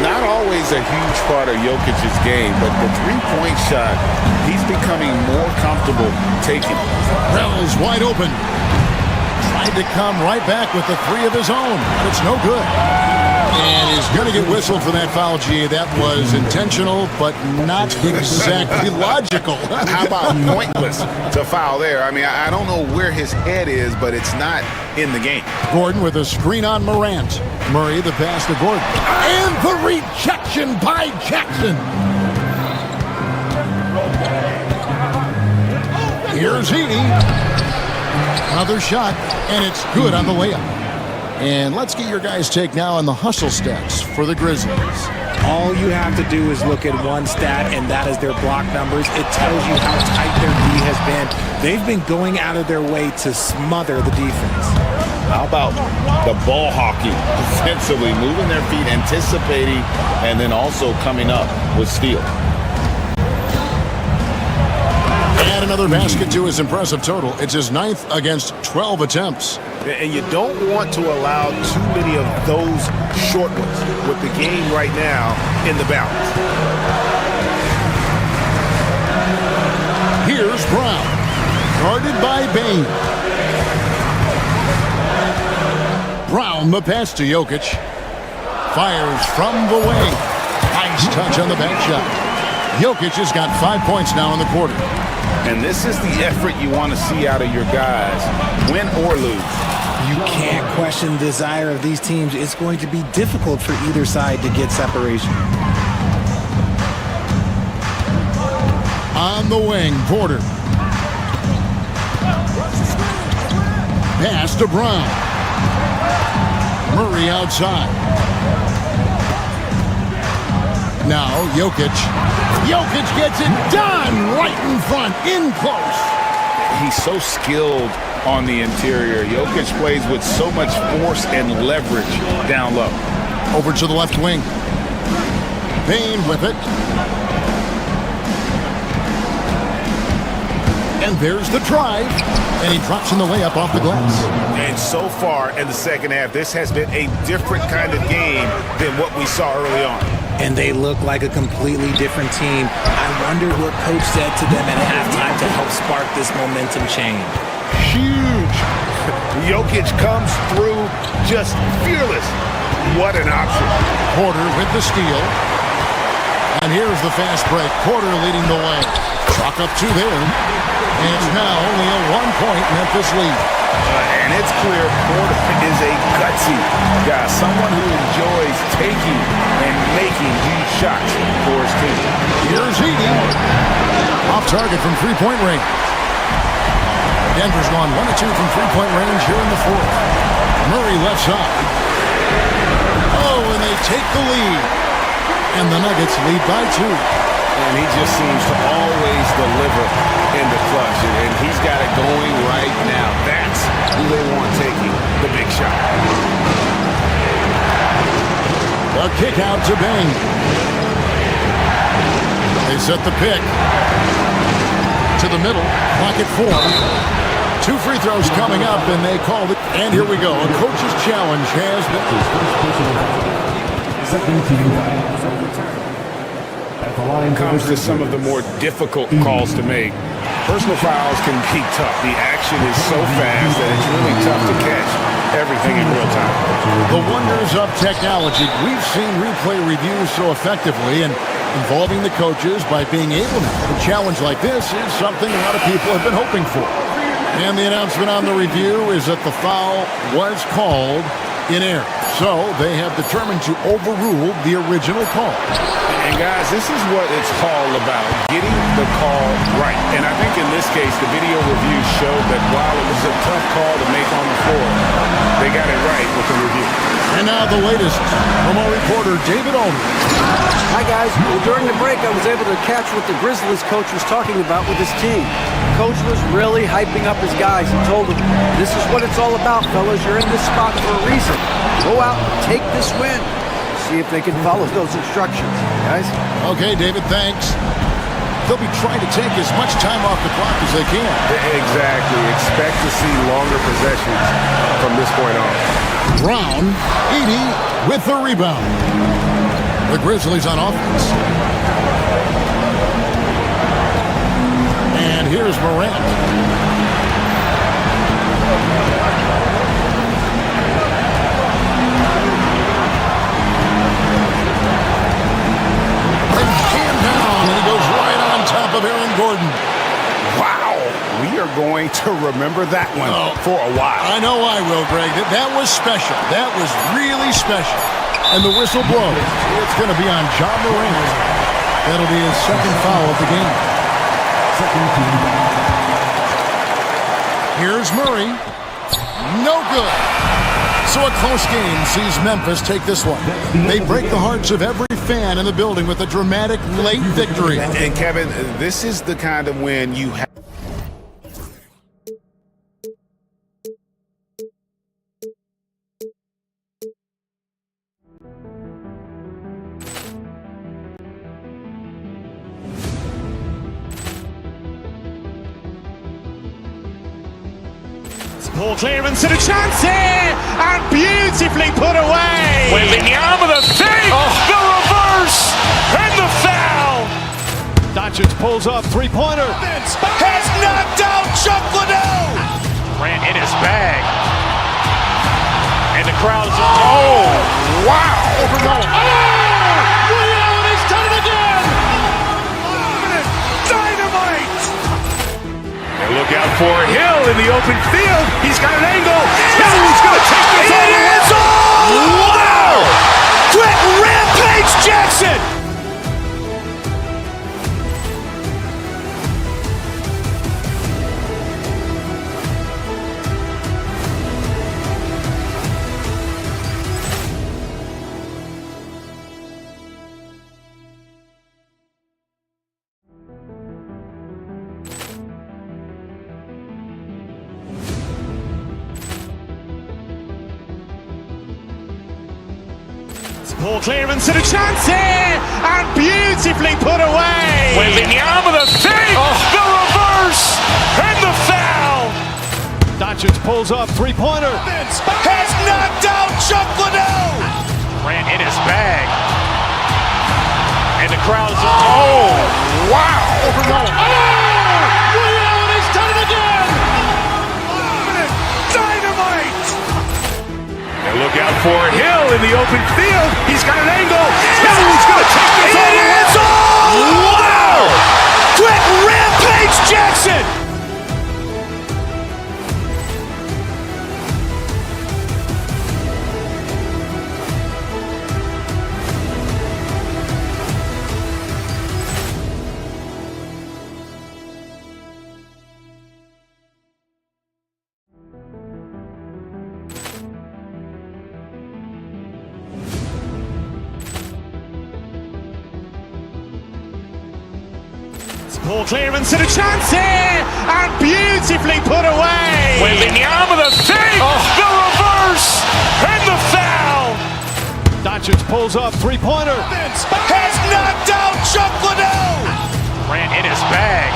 Not always a huge part of Jokic's game, but the three-point shot, he's becoming more comfortable taking. Wells wide open. Tried to come right back with the 3 of his own, but it's no good. And he's going to get whistled for that foul, G. That was intentional, but not exactly logical. How about pointless to foul there? I mean, I don't know where his head is, but it's not in the game. Gordon with a screen on Morant. Murray the pass to Gordon. And the rejection by Jackson. Here's Edie. Another shot, and it's good on the layup. And let's get your guys' take now on the hustle stats for the Grizzlies. All you have to do is look at one stat, and that is their block numbers. It tells you how tight their D has been. They've been going out of their way to smother the defense. How about the ball hockey defensively, moving their feet, anticipating, and then also coming up with steal. And another basket to his impressive total. It's his 9th against 12 attempts. And you don't want to allow too many of those short ones with the game right now in the balance. Here's Brown, guarded by Bain. The pass to Jokic. Fires from the wing. Nice touch on the back shot. Jokic has got 5 points now in the quarter. And this is the effort you want to see out of your guys, win or lose. You can't question the desire of these teams. It's going to be difficult for either side to get separation. On the wing, Porter. Pass to Brown. Murray outside. Now Jokic. Jokic gets it done right in front, in close. He's so skilled on the interior. Jokic plays with so much force and leverage down low. Over to the left wing. Payne with it. And there's the drive. And he drops in the layup off the glass. And so far in the second half, this has been a different kind of game than what we saw early on. And they look like a completely different team. I wonder what coach said to them at halftime to help spark this momentum change. Huge. Jokic comes through just fearless. What an option. Porter with the steal. And here's the fast break. Porter leading the way. Chalk up two there. And it's now only a 1-point Memphis lead. And it's clear Porter is a gutsy guy, someone who enjoys taking and making huge shots for his team. Here's Edey. Off target from three-point range. Denver's gone 1 of 2 from three-point range here in the fourth. Murray left side. Oh, and they take the lead. And the Nuggets lead by 2. And he just seems to always deliver in the clutch. And he's got it going right now. That's who they want taking the big shot. A kick out to Bang. They set the pick. To the middle. Clock at 4. 2 free throws coming up, and they called it. And here we go. A coach's challenge has been. Comes to some of the more difficult calls to make. Personal fouls can be tough. The action is so fast that it's really tough to catch everything in real time. The wonders of technology. We've seen replay reviews so effectively, and involving the coaches by being able to have a challenge like this is something a lot of people have been hoping for. And the announcement on the review is that the foul was called in error. So they have determined to overrule the original call. And guys, this is what it's all about, getting the call right. And I think in this case, the video review showed that while it was a tough call to make on the floor, they got it right with the review. And now the latest from our reporter, David Olney. Hi, guys. Well, during the break, I was able to catch what the Grizzlies coach was talking about with his team. Coach was really hyping up his guys. He told them, this is what it's all about, fellas. You're in this spot for a reason. Go out and take this win. See if they can follow those instructions, guys. Okay, David, thanks. They'll be trying to take as much time off the clock as they can. Exactly. Expect to see longer possessions from this point on. Brown, Edey with the rebound. The Grizzlies on offense. And here's Morant. Of Aaron Gordon. Wow. We are going to remember that one for a while. I know I will, Greg. That was special. That was really special. And the whistle blows. It's going to be on Ja Morant. That'll be his second foul of the game. Here's Murray. No good. So a close game sees Memphis take this one. They break the hearts of every fan in the building with a dramatic late victory. And Kevin, this is the kind of win you have. Poor clearance and a chance here, and beautifully put away. Wembanyama the save, the reverse, and the foul. Doncic pulls up, three-pointer. Has knocked out Chuck Liddell. Grant in his bag. And And the crowd is, oh, wow! Overruled. Oh! Will, he's done it again! Dynamite! And look out for Hill in the open field. He's got an angle. Hill's going to take this all the way. It is all! Wow! Quick rampage Jackson! Poor clearance and a chance here, and beautifully put away. Wembanyama the save, the reverse, and the foul. Doncic pulls up, three-pointer. Has knocked out Chuck Liddell. Ran in his bag, and the crowd is, oh, wow. Overruled. Oh, Will, he's done it again. Dynamite! And look out for Hill in the open field. He's got an angle. Hill's going to take this all the way. It is all! Wow! Quick rampage Jackson! Poor clearance and a chance here, and beautifully put away. Wembanyama the save, the reverse, and the foul. Doncic pulls up, three-pointer. Has knocked out Chuck Liddell. Ran in his bag,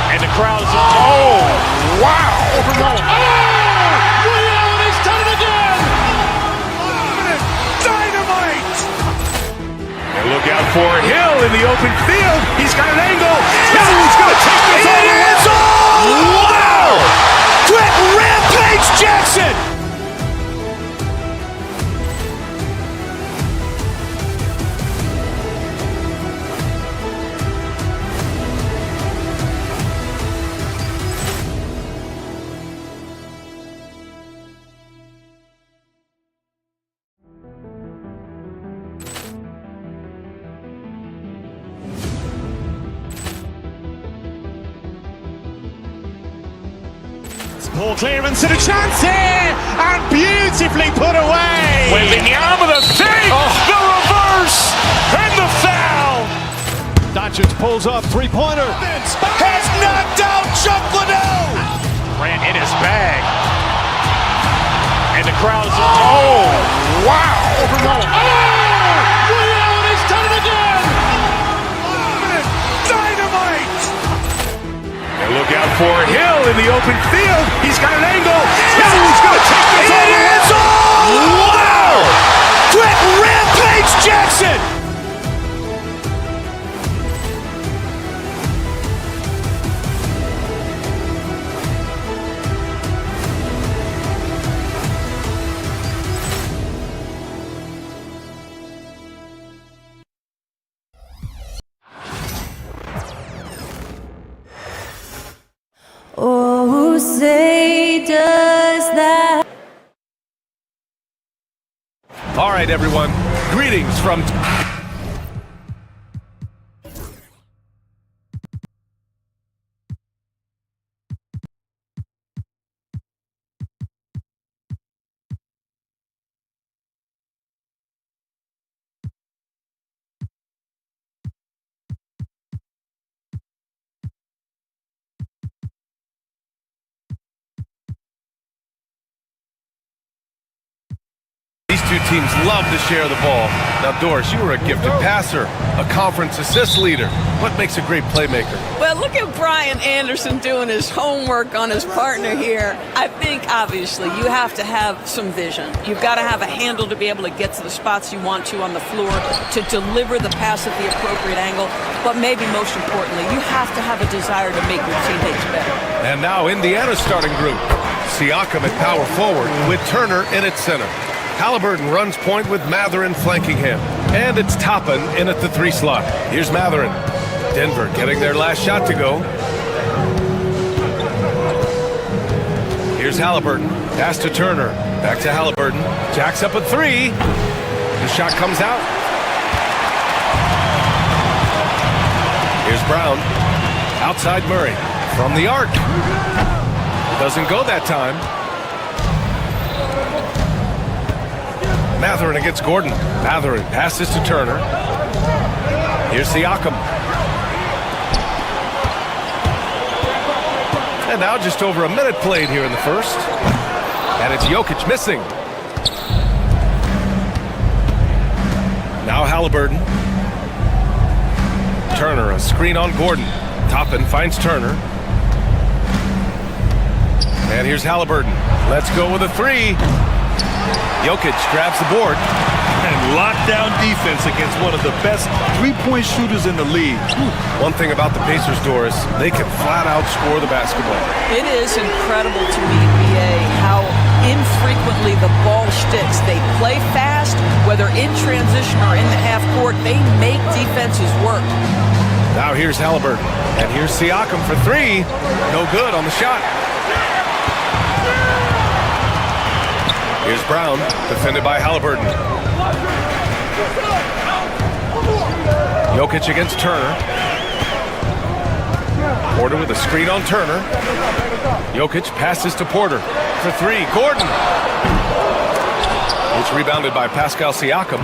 and the crowd is, oh, wow. Overruled. Oh, Will, he's done it again. Dynamite! And look out for Hill in the open field. He's got an angle. Hill's going to take this all the way. It is all! Wow! Quick rampage Jackson! Poor clearance and a chance here, and beautifully put away. Wembanyama the save, the reverse, and the foul. Doncic pulls up, three-pointer. Has knocked out Chuck Liddell. Ran in his bag, and the crowd is, oh, wow. Overruled. Oh, Will, he's done it again. Dynamite! And look out for Hill in the open field. He's got an angle. Hill's going to take this all the way. It is all! Wow! Quick rampage Jackson! Oh, say does that. All right, everyone. Greetings from... These two teams love to share the ball. Now, Doris, you were a gifted passer, a conference assist leader. What makes a great playmaker? Well, look at Brian Anderson doing his homework on his partner here. I think, obviously, you have to have some vision. You've got to have a handle to be able to get to the spots you want to on the floor, to deliver the pass at the appropriate angle. But maybe most importantly, you have to have a desire to make your teammates better. And now Indiana's starting group. Siakam at power forward with Turner in at center. Halliburton runs point with Mathurin flanking him. And it's Toppin in at the 3 slot. Here's Mathurin. Denver getting their last shot to go. Here's Halliburton. Pass to Turner. Back to Halliburton. Jacks up a 3. The shot comes out. Here's Brown. Outside Murray. From the arc. Doesn't go that time. Mathurin against Gordon. Mathurin passes to Turner. Here's Siakam. And now just over a minute played here in the first. And it's Jokic missing. Now Halliburton. Turner, a screen on Gordon. Toppin finds Turner. And here's Halliburton. Let's go with a 3. Jokic grabs the board. And lockdown defense against one of the best three-point shooters in the league. One thing about the Pacers, Doris, they can flat out score the basketball. It is incredible to me, BA, how infrequently the ball sticks. They play fast, whether in transition or in the half court. They make defenses work. Now here's Halliburton. And here's Siakam for 3. No good on the shot. Here's Brown, defended by Halliburton. Jokic against Turner. Porter with a screen on Turner. Jokic passes to Porter for 3. Gordon. It's rebounded by Pascal Siakam.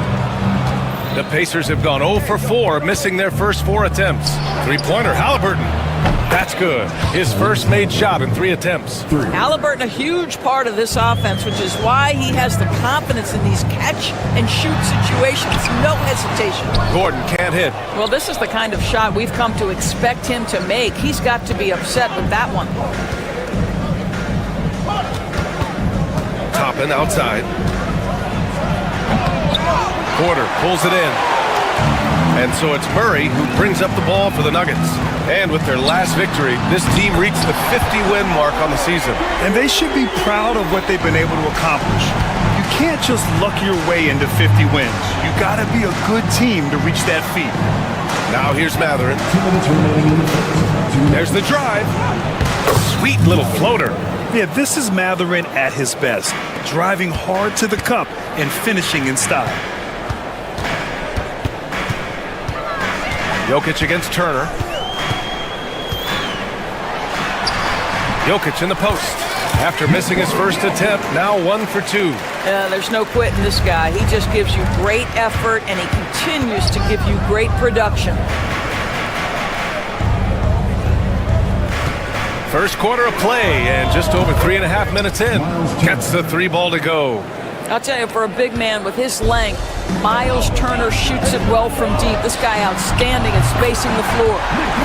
The Pacers have gone 0 for 4, missing their first 4 attempts. 3-pointer, Halliburton. That's good. His first made shot in 3 attempts. Halliburton, a huge part of this offense, which is why he has the confidence in these catch-and-shoot situations. No hesitation. Gordon can't hit. Well, this is the kind of shot we've come to expect him to make. He's got to be upset with that one. Toppin outside. Porter pulls it in. And so it's Murray who brings up the ball for the Nuggets. And with their last victory, this team reached the 50-win mark on the season. And they should be proud of what they've been able to accomplish. You can't just luck your way into 50 wins. You got to be a good team to reach that feat. Now here's Mathurin. There's the drive. Sweet little floater. Yeah, this is Mathurin at his best. Driving hard to the cup and finishing in style. Jokic against Turner. Jokic in the post. After missing his first attempt, now 1 for 2. There's no quitting this guy. He just gives you great effort, and he continues to give you great production. First quarter of play, and just over 3.5 minutes in, gets the 3 ball to go. I'll tell you, for a big man with his length, Miles Turner shoots it well from deep. This guy outstanding at spacing the floor.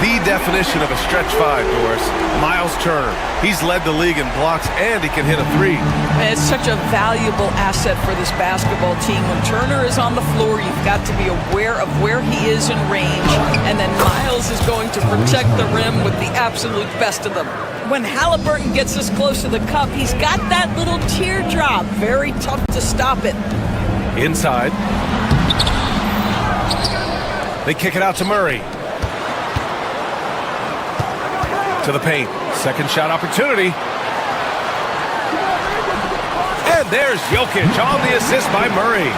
The definition of a stretch 5, Doris. Miles Turner. He's led the league in blocks, and he can hit a 3. And it's such a valuable asset for this basketball team. When Turner is on the floor, you've got to be aware of where he is in range. And then Miles is going to protect the rim with the absolute best of them. When Halliburton gets this close to the cup, he's got that little teardrop. Very tough to stop it. Inside. They kick it out to Murray. To the paint. Second shot opportunity. And there's Jokic on the assist by Murray.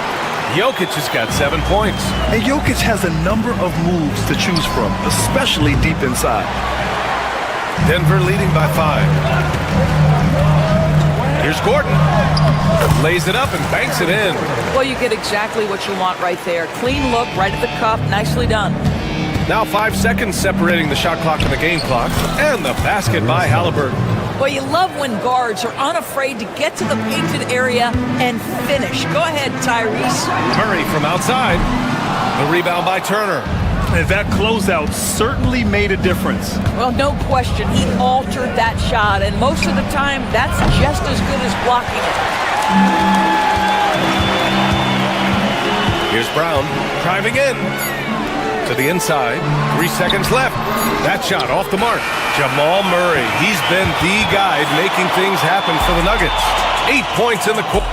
Jokic has got 7 points. And Jokic has a number of moves to choose from, especially deep inside. Denver leading by 5. Here's Gordon. Lays it up and banks it in. Well, you get exactly what you want right there. Clean look, right at the cup. Nicely done. Now 5 seconds separating the shot clock and the game clock. And the basket by Halliburton. Well, you love when guards are unafraid to get to the painted area and finish. Go ahead, Tyrese. Murray from outside. The rebound by Turner. And that closeout certainly made a difference. Well, no question. He altered that shot, and most of the time, that's just as good as blocking it. Here's Brown driving in to the inside. 3 seconds left. That shot off the mark. Jamal Murray, he's been the guy making things happen for the Nuggets. 8 points in the quarter.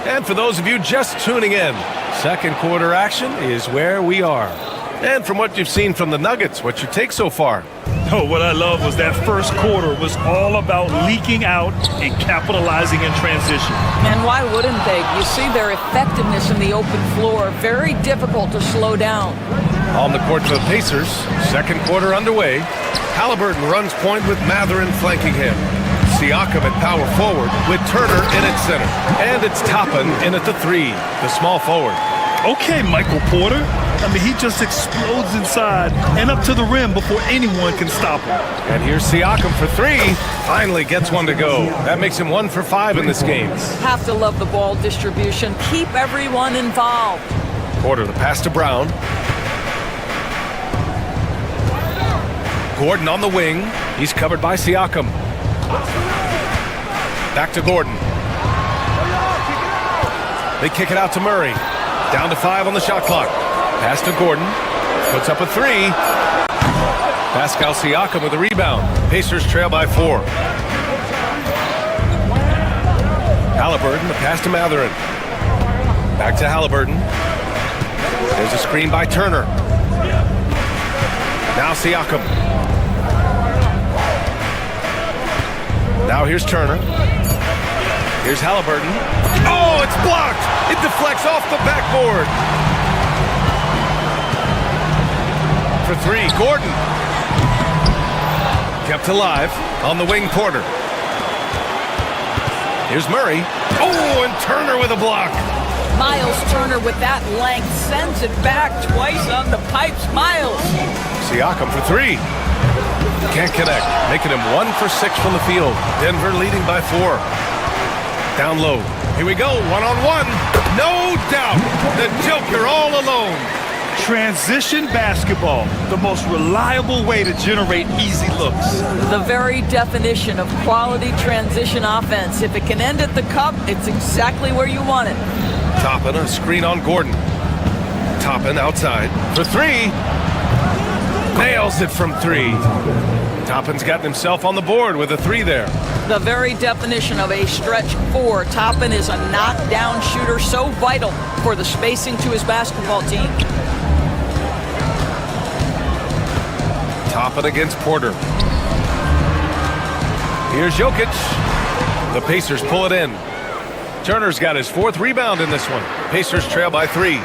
And for those of you just tuning in, second quarter action is where we are. And from what you've seen from the Nuggets, what's your take so far? Oh, what I love was that first quarter was all about leaking out and capitalizing in transition. And why wouldn't they? You see their effectiveness in the open floor. Very difficult to slow down. On the court for the Pacers, second quarter underway. Halliburton runs point with Mathurin flanking him. Siakam at power forward with Turner in at center. And it's Toppin in at the 3, the small forward. Okay, Michael Porter. I mean, he just explodes inside and up to the rim before anyone can stop him. And here's Siakam for 3. Finally gets one to go. That makes him 1 for 5 in this game. Have to love the ball distribution. Keep everyone involved. Porter, the pass to Brown. Gordon on the wing. He's covered by Siakam. Back to Gordon. They kick it out to Murray. Down to 5 on the shot clock. Pass to Gordon. Puts up a 3. Pascal Siakam with a rebound. Pacers trail by 4. Halliburton, the pass to Mathurin. Back to Halliburton. There's a screen by Turner. Now Siakam. Now here's Turner. Here's Halliburton. Oh, it's blocked! It deflects off the backboard. For 3, Gordon. Kept alive on the wing, Porter. Here's Murray. Oh, and Turner with a block. Miles Turner with that length sends it back twice on the pipes. Miles. Siakam for 3. Can't connect, making him 1 for 6 from the field. Denver leading by 4. Down low. Here we go, one-on-one. No doubt, the Joker all alone. Transition basketball, the most reliable way to generate easy looks. The very definition of quality transition offense. If it can end at the cup, it's exactly where you want it. Toppin, a screen on Gordon. Toppin outside for 3. Nails it from 3. Toppin's gotten himself on the board with a 3 there. The very definition of a stretch 4. Toppin is a knockdown shooter, so vital for the spacing to his basketball team. Toppin against Porter. Here's Jokic. The Pacers pull it in. Turner's got his 4th rebound in this one. Pacers trail by 3.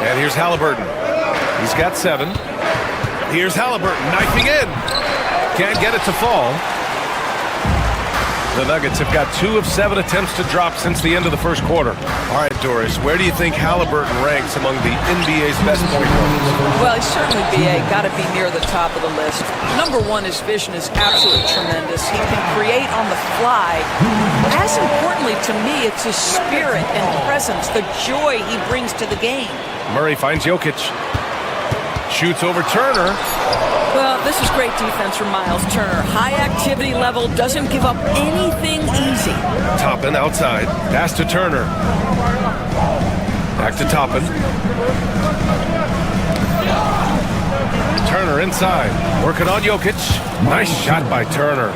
And here's Halliburton. He's got 7. Here's Halliburton knifing in. Can't get it to fall. The Nuggets have got 2 of 7 attempts to drop since the end of the first quarter. All right, Doris, where do you think Halliburton ranks among the NBA's best point guards? Well, he's certainly, BA, got to be near the top of the list. Number 1, his vision is absolutely tremendous. He can create on the fly. As importantly to me, it's his spirit and presence, the joy he brings to the game. Murray finds Jokic. Shoots over Turner. Well, this is great defense from Miles Turner. High activity level, doesn't give up anything easy. Toppin outside. Pass to Turner. Back to Toppin. Turner inside. Working on Jokic. Nice shot by Turner.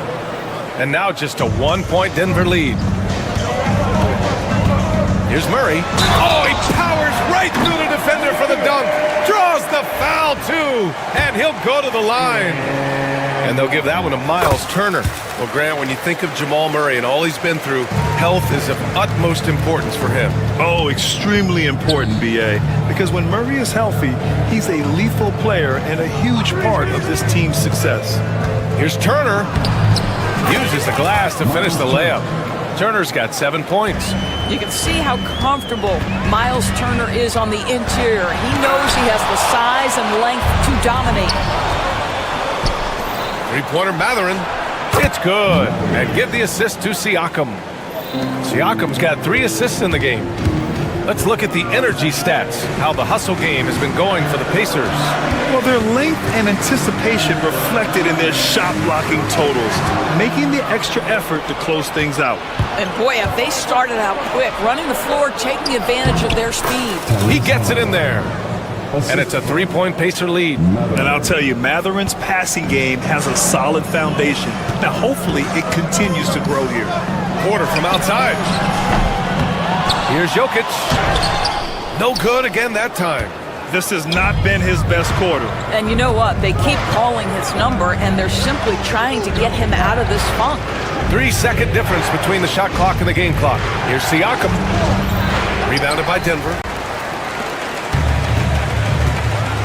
And now just a 1-point Denver lead. Here's Murray. Oh, he powers right through the defender for the dunk. Draws the foul, too. And he'll go to the line. And they'll give that one to Miles Turner. Well, Grant, when you think of Jamal Murray and all he's been through, health is of utmost importance for him. Oh, extremely important, BA. Because when Murray is healthy, he's a lethal player and a huge part of this team's success. Here's Turner. Uses the glass to finish the layup. Turner's got 7 points. You can see how comfortable Miles Turner is on the interior. He knows he has the size and length to dominate. Three-pointer Mathurin. It's good. And give the assist to Siakam. Siakam's got 3 assists in the game. Let's look at the energy stats, how the hustle game has been going for the Pacers. Well, their length and anticipation reflected in their shot blocking totals, making the extra effort to close things out. And boy, have they started out quick, running the floor, taking advantage of their speed. He gets it in there. And it's a 3-point Pacer lead. And I'll tell you, Matherin's passing game has a solid foundation. Now, hopefully, it continues to grow here. Porter from outside. Here's Jokic. No good again that time. This has not been his best quarter. And you know what? They keep calling his number, and they're simply trying to get him out of this funk. 3-second difference between the shot clock and the game clock. Here's Siakam. Rebounded by Denver.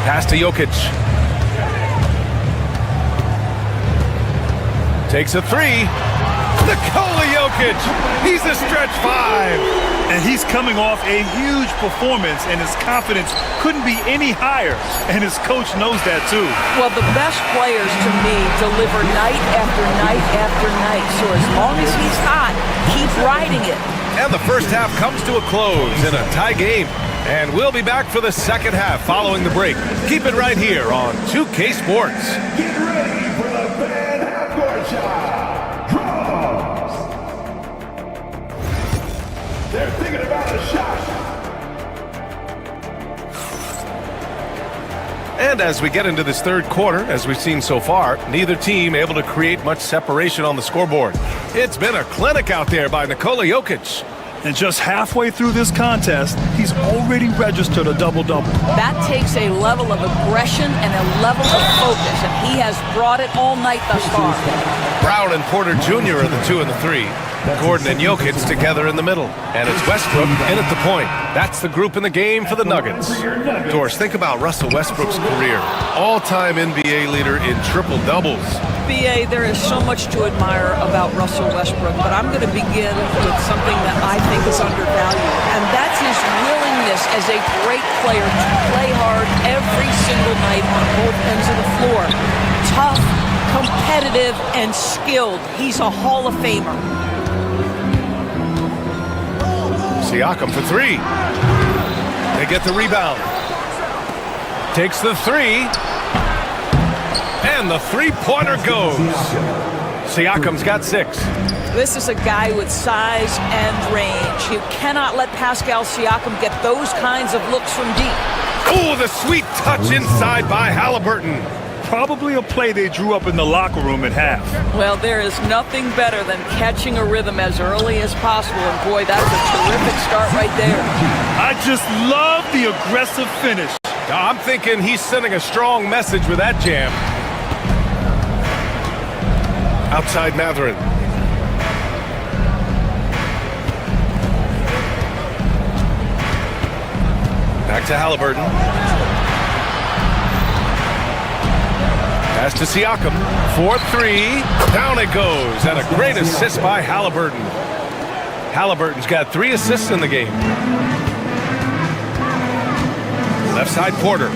Pass to Jokic. Takes a three. Nikola Jokic. He's a stretch 5. And he's coming off a huge performance, and his confidence couldn't be any higher. And his coach knows that, too. Well, the best players, to me, deliver night after night after night. So as long as he's hot, keep riding it. And the first half comes to a close in a tie game. And we'll be back for the second half following the break. Keep it right here on 2K Sports. Get ready for the bad half-court shot. Drums. They're thinking about a shot. And as we get into this third quarter, as we've seen so far, neither team able to create much separation on the scoreboard. It's been a clinic out there by Nikola Jokic. And just halfway through this contest, he's already registered a double-double. That takes a level of aggression and a level of focus, and he has brought it all night thus far. Brown and Porter Jr. are the 2 and the 3. Gordon and Jokic together in the middle. And it's Westbrook in at the point. That's the group in the game for the Nuggets. Doris, think about Russell Westbrook's career. All-time NBA leader in triple-doubles. BA, there is so much to admire about Russell Westbrook, but I'm going to begin with something that I think is undervalued, and that's his willingness as a great player to play hard every single night on both ends of the floor. Tough, competitive, and skilled. He's a Hall of Famer. Siakam for 3. They get the rebound. Takes the 3. And the three-pointer goes. Siakam's got 6. This is a guy with size and range. You cannot let Pascal Siakam get those kinds of looks from deep. Oh, the sweet touch inside by Halliburton. Probably a play they drew up in the locker room at half. Well, there is nothing better than catching a rhythm as early as possible, and boy, that's a terrific start right there. I just love the aggressive finish. I'm thinking he's sending a strong message with that jam. Outside Matherin. Back to Halliburton. Pass to Siakam. 4-3. Down it goes. And a great assist by Halliburton. Halliburton's got 3 assists in the game. Left side Porter.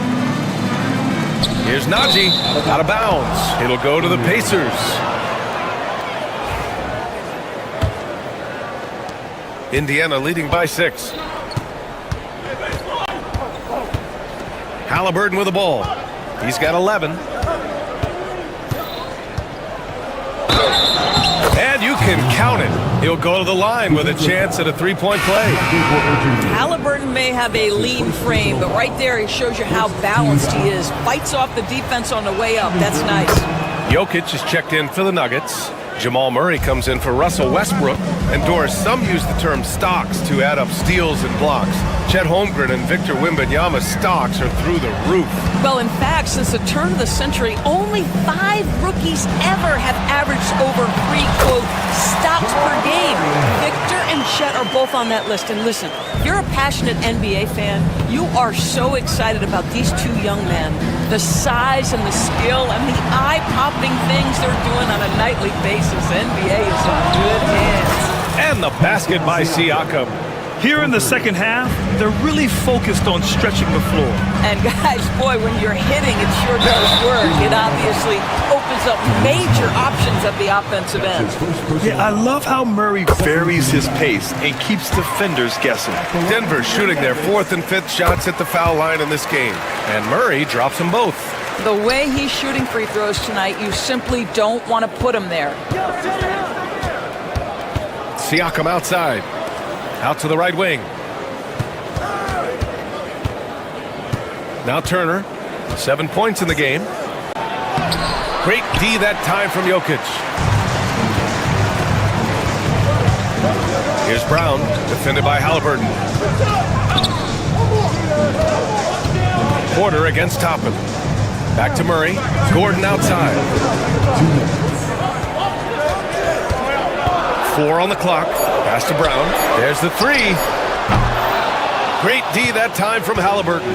Here's Najee. Out of bounds. It'll go to the Pacers. Indiana leading by 6. Halliburton with the ball. He's got 11. And you can count it. He'll go to the line with a chance at a 3-point play. Halliburton may have a lean frame, but right there he shows you how balanced he is. Fights off the defense on the way up. That's nice. Jokic is checked in for the Nuggets. Jamal Murray comes in for Russell Westbrook. And Doris, some use the term stocks to add up steals and blocks. Chet Holmgren and Victor Wembanyama's stocks are through the roof. Well, in fact, since the turn of the century, only 5 rookies ever have averaged over 3, quote, stocks per game. Victor and Chet are both on that list. And listen, if you're a passionate NBA fan, you are so excited about these 2 young men. The size and the skill and the eye-popping things they're doing on a nightly basis. NBA is in good hands. And the basket by Siakam. Here in the second half, they're really focused on stretching the floor. And guys, boy, when you're hitting, it sure does work. It obviously opens opens up major options at the offensive end. Yeah, I love how Murray varies his pace and keeps defenders guessing. Denver shooting their 4th and 5th shots at the foul line in this game. And Murray drops them both. The way he's shooting free throws tonight, you simply don't want to put him there. Siakam outside. Out to the right wing. Now Turner. 7 points in the game. Great D that time from Jokic. Here's Brown, defended by Halliburton. Porter against Toppin. Back to Murray. Gordon outside. 4 on the clock. Pass to Brown. There's the 3. Great D that time from Halliburton.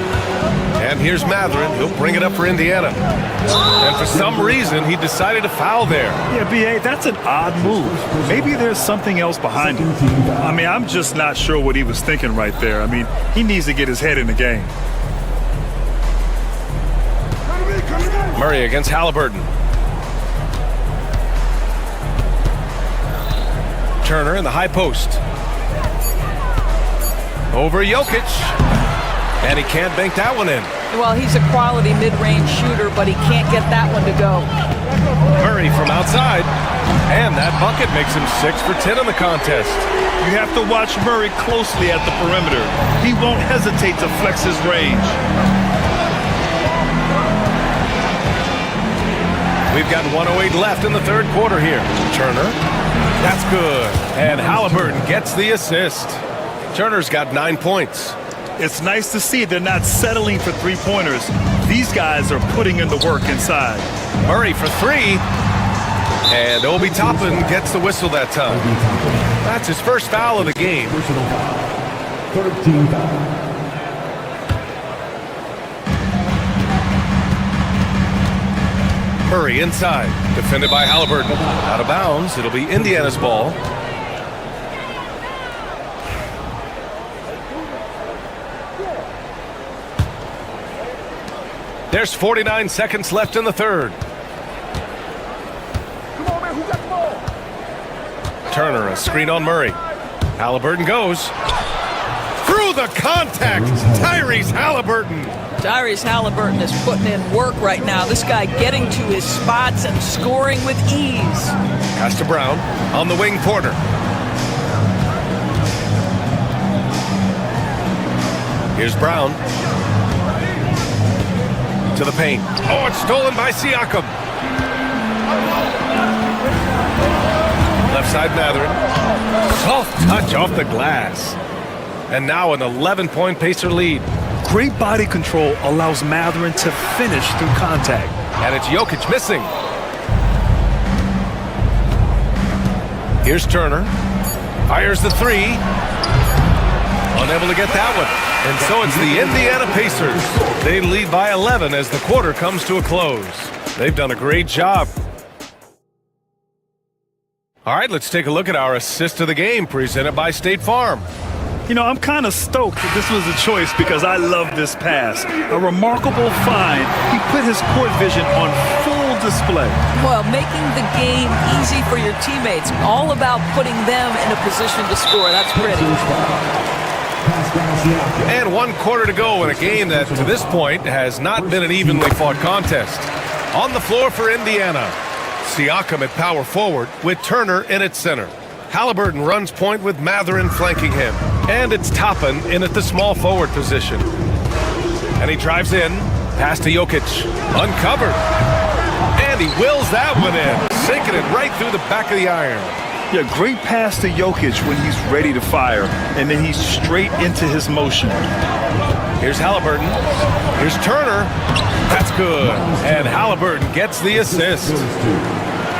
And here's Mathurin. He'll bring it up for Indiana. And for some reason, he decided to foul there. Yeah, B.A., that's an odd move. Maybe there's something else behind it. I mean, I'm just not sure what he was thinking right there. I mean, he needs to get his head in the game. Murray against Halliburton. Turner in the high post. Over Jokic. And he can't bank that one in. Well, he's a quality mid-range shooter, but he can't get that one to go. Murray from outside. And that bucket makes him 6 for 10 in the contest. You have to watch Murray closely at the perimeter. He won't hesitate to flex his range. We've got 1:08 left in the 3rd quarter here. Turner. That's good. And Halliburton gets the assist. Turner's got 9 points. It's nice to see they're not settling for three-pointers. These guys are putting in the work inside. Murray for 3. And Obi Toppin gets the whistle that time. That's his first foul of the game. 13 foul. Murray inside. Defended by Halliburton. Out of bounds. It'll be Indiana's ball. There's 49 seconds left in the 3rd. Turner, a screen on Murray. Halliburton goes. Through the contact, Tyrese Halliburton. Tyrese Halliburton is putting in work right now. This guy getting to his spots and scoring with ease. Pass to Brown. On the wing, Porter. Here's Brown. To the paint. Oh, it's stolen by Siakam. Left side, Mathurin. Soft touch off the glass. And now an 11-point Pacer lead. Great body control allows Mathurin to finish through contact. And it's Jokic missing. Here's Turner. Fires the 3. Unable to get that one. And so it's the Indiana Pacers. They lead by 11 as the quarter comes to a close. They've done a great job. All right, let's take a look at our assist of the game presented by State Farm. You know, I'm kind of stoked that this was a choice because I love this pass. A remarkable find. He put his court vision on full display. Well, making the game easy for your teammates. All about putting them in a position to score. That's pretty. And 1 quarter to go in a game that, to this point, has not been an evenly fought contest. On the floor for Indiana, Siakam at power forward with Turner in at center. Halliburton runs point with Mathurin flanking him. And it's Toppin in at the small forward position. And he drives in, pass to Jokic, uncovered. And he wills that one in, sinking it right through the back of the iron. Yeah, great pass to Jokic when he's ready to fire, and then he's straight into his motion. Here's Halliburton. Here's Turner. That's good. And Halliburton gets the assist.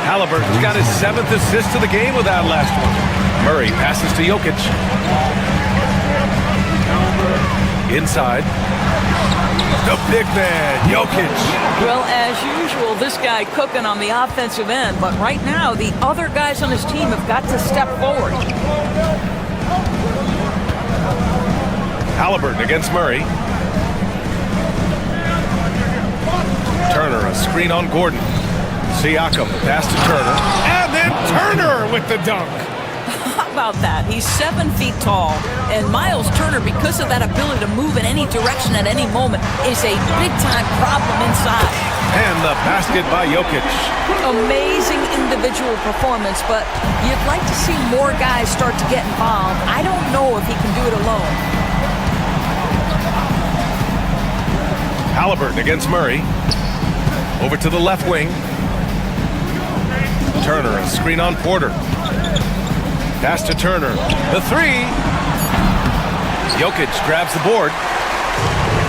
Halliburton's got his 7th assist of the game with that last one. Murray passes to Jokic. Inside. The big man, Jokic. Well, as usual, this guy cooking on the offensive end, but right now the other guys on his team have got to step forward. Halliburton against Murray. Turner, a screen on Gordon. Siakam, pass to Turner. And then Turner with the dunk. How about that? He's 7 feet tall, and Miles Turner, because of that ability to move in any direction at any moment, is a big-time problem inside. And the basket by Jokic. Amazing individual performance, but you'd like to see more guys start to get involved. I don't know if he can do it alone. Halliburton against Murray. Over to the left wing. Turner, a screen on Porter. Pass to Turner. The three. Jokic grabs the board.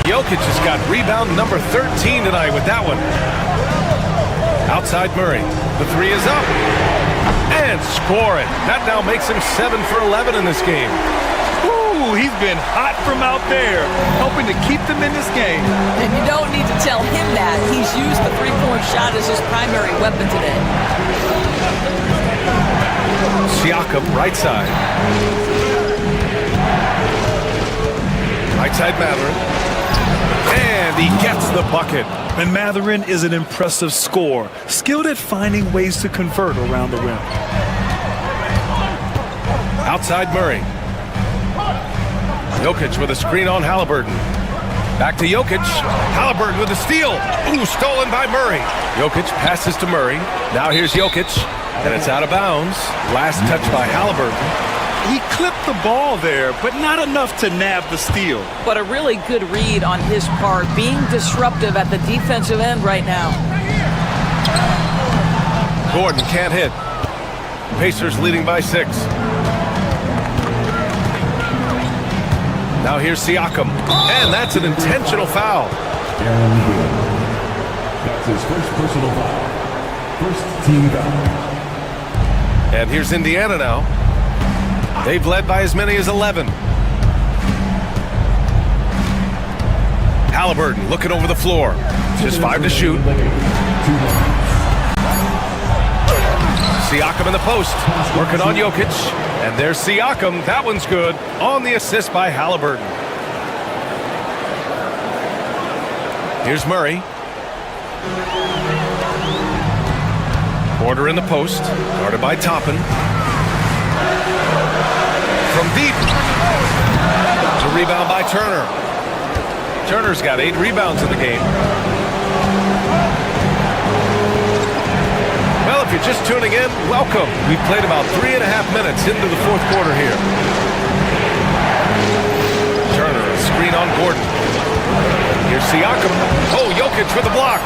Jokic has got rebound number 13 tonight with that one. Outside Murray. The three is up. And score it. That now makes him 7 for 11 in this game. Ooh, he's been hot from out there, helping to keep them in this game. And you don't need to tell him that. He's used the three-point shot as his primary weapon today. Siakam, right side. Right side Mathurin. And he gets the bucket. And Mathurin is an impressive scorer, skilled at finding ways to convert around the rim. Outside Murray. Jokic with a screen on Halliburton. Back to Jokic. Halliburton with a steal. Ooh, stolen by Murray. Jokic passes to Murray. Now here's Jokic. And it's out of bounds. Last touch by Halliburton. He clipped the ball there, but not enough to nab the steal. But a really good read on his part, being disruptive at the defensive end right now. Gordon can't hit. Pacers leading by 6. Now here's Siakam. And that's an intentional foul. That's his first personal foul. First team foul. And here's Indiana now. They've led by as many as 11. Halliburton looking over the floor. Just 5 to shoot. Siakam in the post. Working on Jokic. And there's Siakam. That one's good. On the assist by Halliburton. Here's Murray. Porter in the post. Guarded by Toppin. From deep. To rebound by Turner. Turner's got 8 rebounds in the game. Well, if you're just tuning in, welcome. We've played about 3.5 minutes into the fourth quarter here. Turner, a screen on Gordon. Here's Siakam. Oh, Jokic with the block.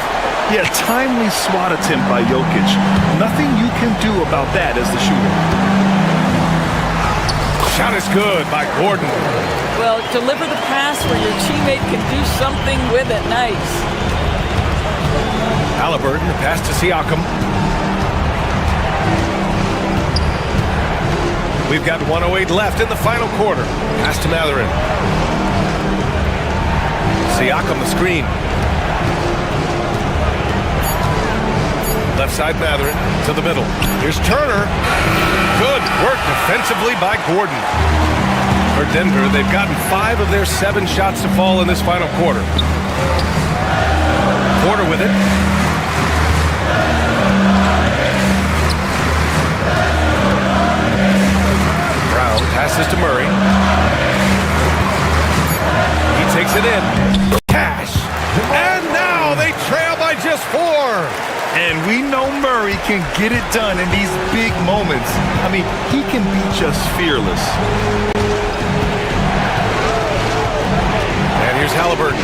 Yeah, timely swat attempt by Jokic. Nothing you can do about that as the shooter. Shot is good by Gordon. Well, deliver the pass where your teammate can do something with it. Nice. Halliburton, the pass to Siakam. We've got 1:08 left in the final quarter. Pass to Mathurin. Siakam, the screen. Left side Mathurin to the middle. Here's Turner. Good work defensively by Gordon. For Denver, they've gotten 5 of their 7 shots to fall in this final quarter. Porter with it. Brown passes to Murray. He takes it in. Cash. And now they trail by just 4. And we know Murray can get it done in these big moments. I mean, he can be just fearless. And here's Halliburton.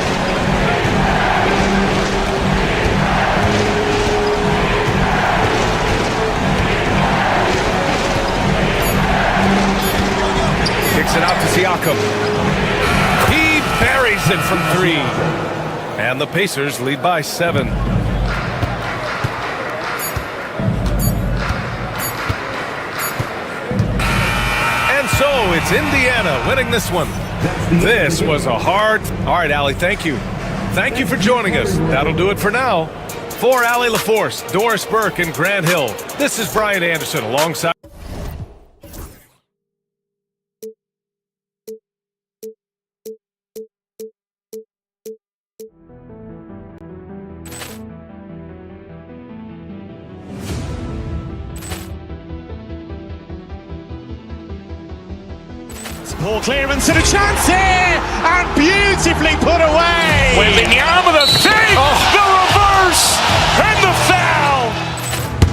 Kicks it out to Siakam. He buries it from 3. And the Pacers lead by 7. So it's Indiana winning this one. This was a hard... All right, Allie, thank you. Thank you for joining us. That'll do it for now. For Allie LaForce, Doris Burke, and Grant Hill, this is Brian Anderson alongside... Poor clearance and a chance here, and beautifully put away. Wembanyama the fake, the reverse, and the foul.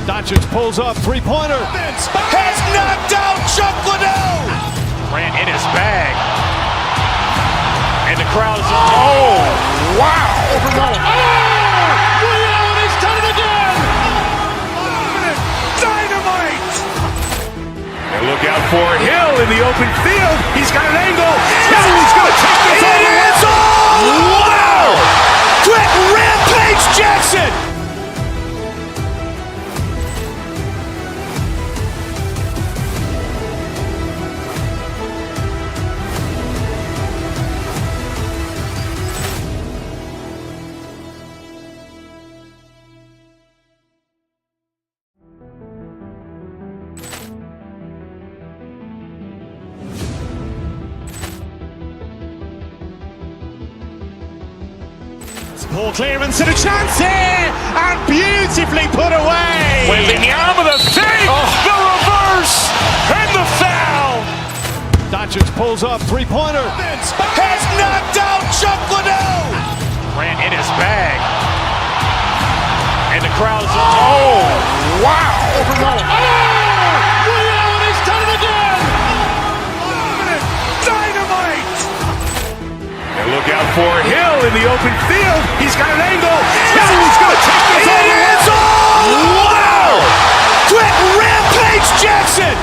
Doncic pulls up, three-pointer. Has knocked out Chuck Liddell. Grant in his bag. And the crowd is, oh, wow. Liddell, and he's done it again. Dynamite. And look out for Hill in the open field. He's got an angle. He's going to take this all the way. Wow. Quick rampage Jackson. Poor clearance and a chance here, and beautifully put away. Wembanyama the fake, the reverse, and the foul. Doncic pulls up, three-pointer. Has knocked out Chuck Liddell. Grant in his bag. And the crowd is, oh, wow. Liddell, and he's done it again. Dynamite. And look out for Hill in the open field. He's got an angle. He's going to take this all the way. Wow. Quick rampage Jackson.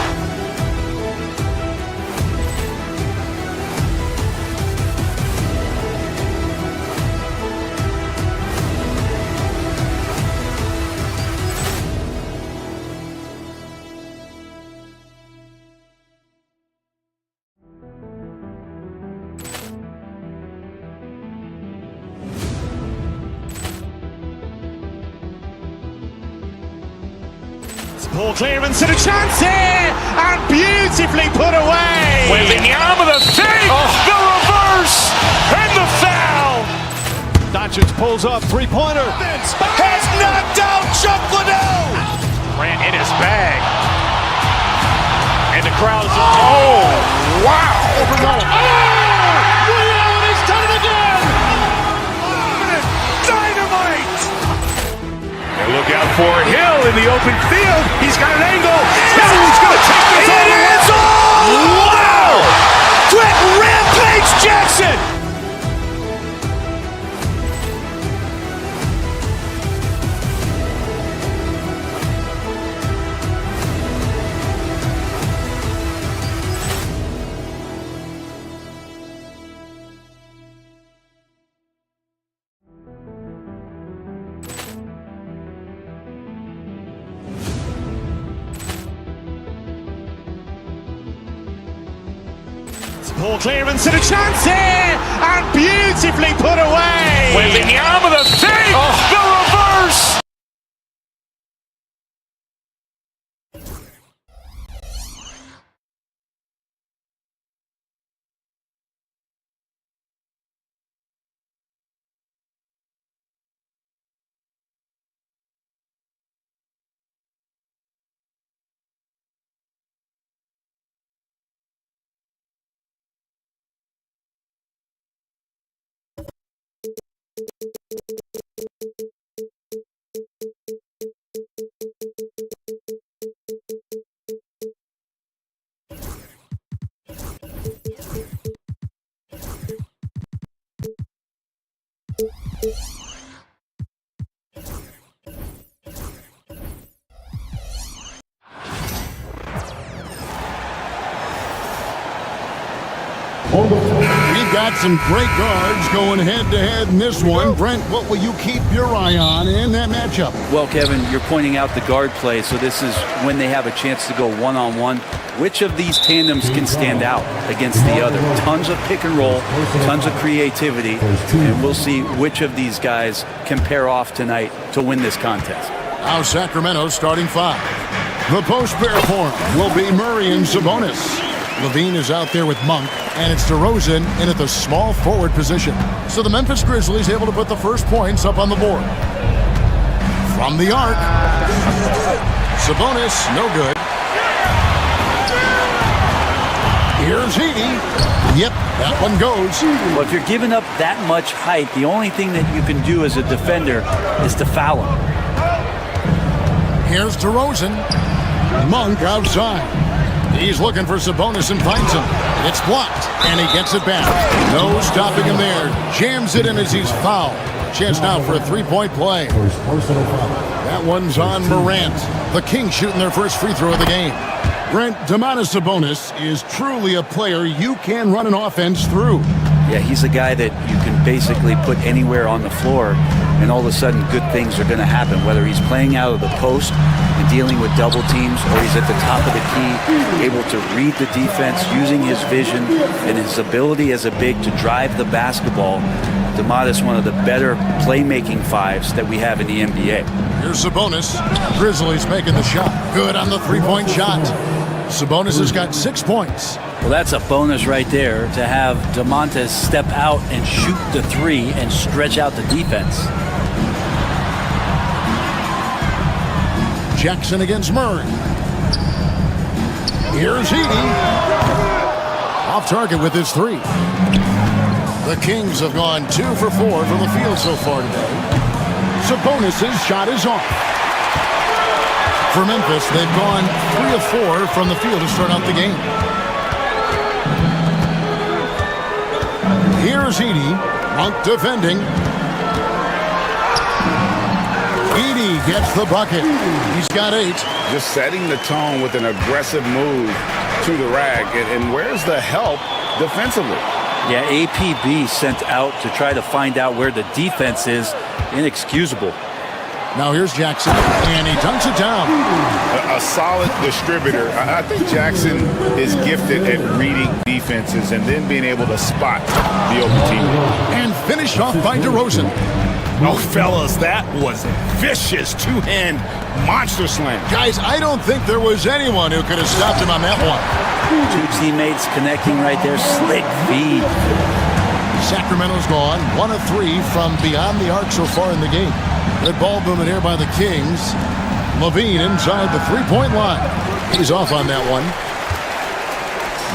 Poor clearance and a chance here, and beautifully put away. Wembanyama the fake, the reverse, and the foul. Doncic pulls up, three-pointer. Has knocked out Chuck Liddell. Grant in his bag. And the crowd is, oh, wow. Liddell, and he's done it again. Dynamite. And look out for Hill in the open field. He's got an angle. He's going to take this all the way. Wow. Quick rampage Jackson. Poor clearance and a chance here, and beautifully put away. Wembanyama the fake, the reverse. We've got some great guards going head-to-head in this one. Brent, what will you keep your eye on in that matchup? Well, Kevin, you're pointing out the guard play, so this is when they have a chance to go one-on-one. Which of these tandems can stand out against the other? Tons of pick and roll, tons of creativity, and we'll see which of these guys can pair off tonight to win this contest. Now Sacramento's starting five. The post pair for him will be Murray and Sabonis. Levine is out there with Monk, and it's DeRozan in at the small forward position. So the Memphis Grizzlies able to put the first points up on the board. From the arc, Sabonis, no good. Here's Edie. Yep, that one goes. Well, if you're giving up that much height, the only thing that you can do as a defender is to foul him. Here's DeRozan. Monk outside. He's looking for Sabonis and finds him. It's blocked, and he gets it back. No stopping him there. Jams it in as he's fouled. Chance now for a three-point play. That one's on Morant. The Kings shooting their first free throw of the game. Brent, Domantas Sabonis is truly a player you can run an offense through. Yeah, he's a guy that you can basically put anywhere on the floor, and all of a sudden good things are going to happen, whether he's playing out of the post and dealing with double teams, or he's at the top of the key, able to read the defense, using his vision and his ability as a big to drive the basketball. Domantas, one of the better playmaking fives that we have in the NBA. Here's Sabonis. Grizzlies making the shot. Good on the three-point shot. Sabonis has got 6 points. Well, that's a bonus right there to have Domantas step out and shoot the three and stretch out the defense. Jackson against Murray. Here's Edie. Off target with his three. The Kings have gone 2 for 4 from the field so far today. Sabonis' shot is off. For Memphis, they've gone 3 of 4 from the field to start out the game. Here's Edie. Monk defending. Edie gets the bucket. He's got 8. Just setting the tone with an aggressive move to the rack. And where's the help defensively? Yeah, APB sent out to try to find out where the defense is. Inexcusable. Now here's Jackson, and he dunks it down. A solid distributor. I think Jackson is gifted at reading defenses and then being able to spot the open team. And finished off by DeRozan. Oh, fellas, that was vicious two-hand monster slam. Guys, I don't think there was anyone who could have stopped him on that one. 2 teammates connecting right there. Slick feed. Sacramento's gone 1 of 3 from beyond the arc so far in the game. Good ball movement here by the Kings. Levine inside the three-point line. He's off on that one.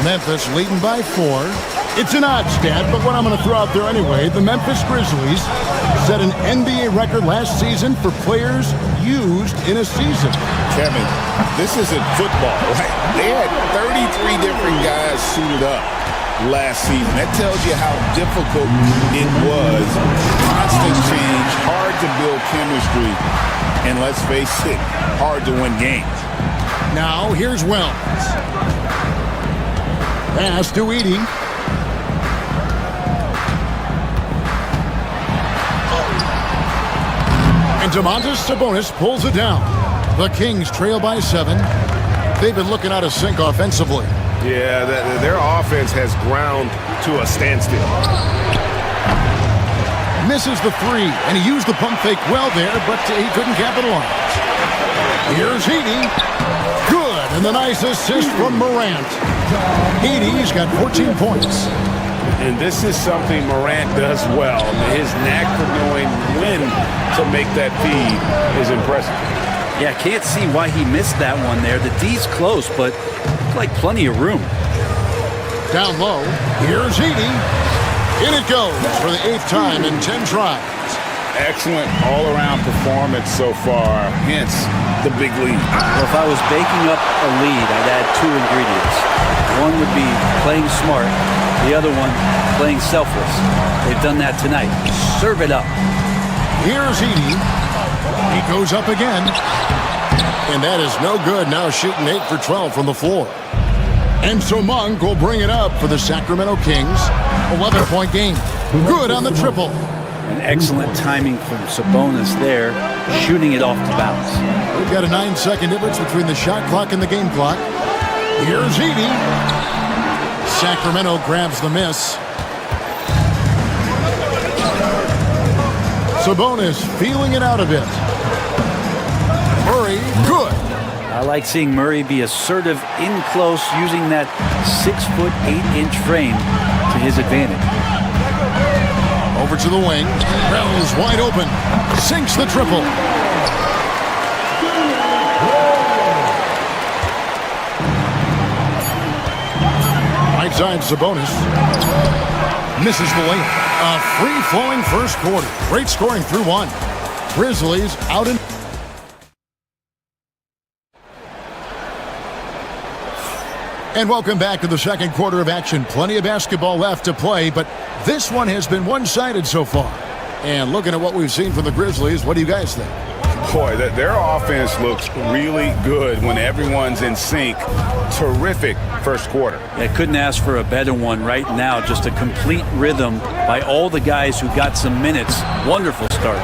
Memphis leading by 4. It's an odd stat, but what I'm going to throw out there anyway, the Memphis Grizzlies set an NBA record last season for players used in a season. Kevin, this isn't football, right? They had 33 different guys suited up last season. That tells you how difficult it was. Constant change, hard to build chemistry, and let's face it, hard to win games. Now here's Wells. Pass to Edie. And Domantas Sabonis pulls it down. The Kings trail by 7. They've been looking out of sync offensively. Yeah, their offense has ground to a standstill. Misses the 3, and he used the pump fake well there, but he couldn't capitalize. Here's Edie. Good, and the nice assist from Morant. Edie's got 14 points. And this is something Morant does well. His knack for knowing when to make that feed is impressive. Yeah, can't see why he missed that one there. The D's close, but like plenty of room. Down low, here's Edie. In it goes for the 8th time in 10 tries. Excellent all-around performance so far, hence the big lead. Well, if I was baking up a lead, I'd add 2 ingredients. One would be playing smart, the other one playing selfless. They've done that tonight. Serve it up. Here's Edie. He goes up again. And that is no good. Now shooting 8 for 12 from the floor. And so Monk will bring it up for the Sacramento Kings. 11-point game. Good on the triple. An excellent timing from Sabonis there, shooting it off the bounce. We've got a 9-second difference between the shot clock and the game clock. Here's Edie. Sacramento grabs the miss. Sabonis feeling it out a bit. Murray, good. I like seeing Murray be assertive in close, using that 6'8" frame to his advantage. Over to the wing. Wells wide open. Sinks the triple. inside Sabonis. Misses the layup. A free-flowing first quarter. Great scoring through one. Grizzlies out in... And welcome back to the second quarter of action. Plenty of basketball left to play, but this one has been one-sided so far. And looking at what we've seen from the Grizzlies, what do you guys think? Boy, their offense looks really good when everyone's in sync. Terrific first quarter. I couldn't ask for a better one right now. Just a complete rhythm by all the guys who got some minutes. Wonderful start.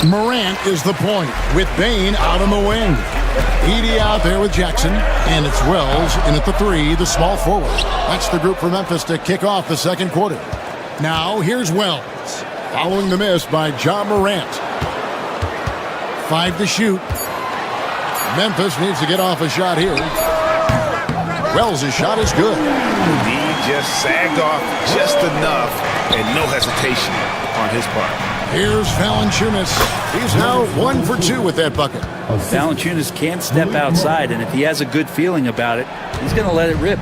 Morant is the point with Bain out on the wing. Edey out there with Jackson, and it's Wells in at the three, the small forward. That's the group for Memphis to kick off the second quarter. Now here's Wells, following the miss by John Morant. 5 to shoot. Memphis needs to get off a shot here. Wells' shot is good. He just sagged off just enough, and no hesitation on his part. Here's Valanciunas. He's now 1 for 2 with that bucket. Valanciunas can't step outside, and if he has a good feeling about it, he's going to let it rip.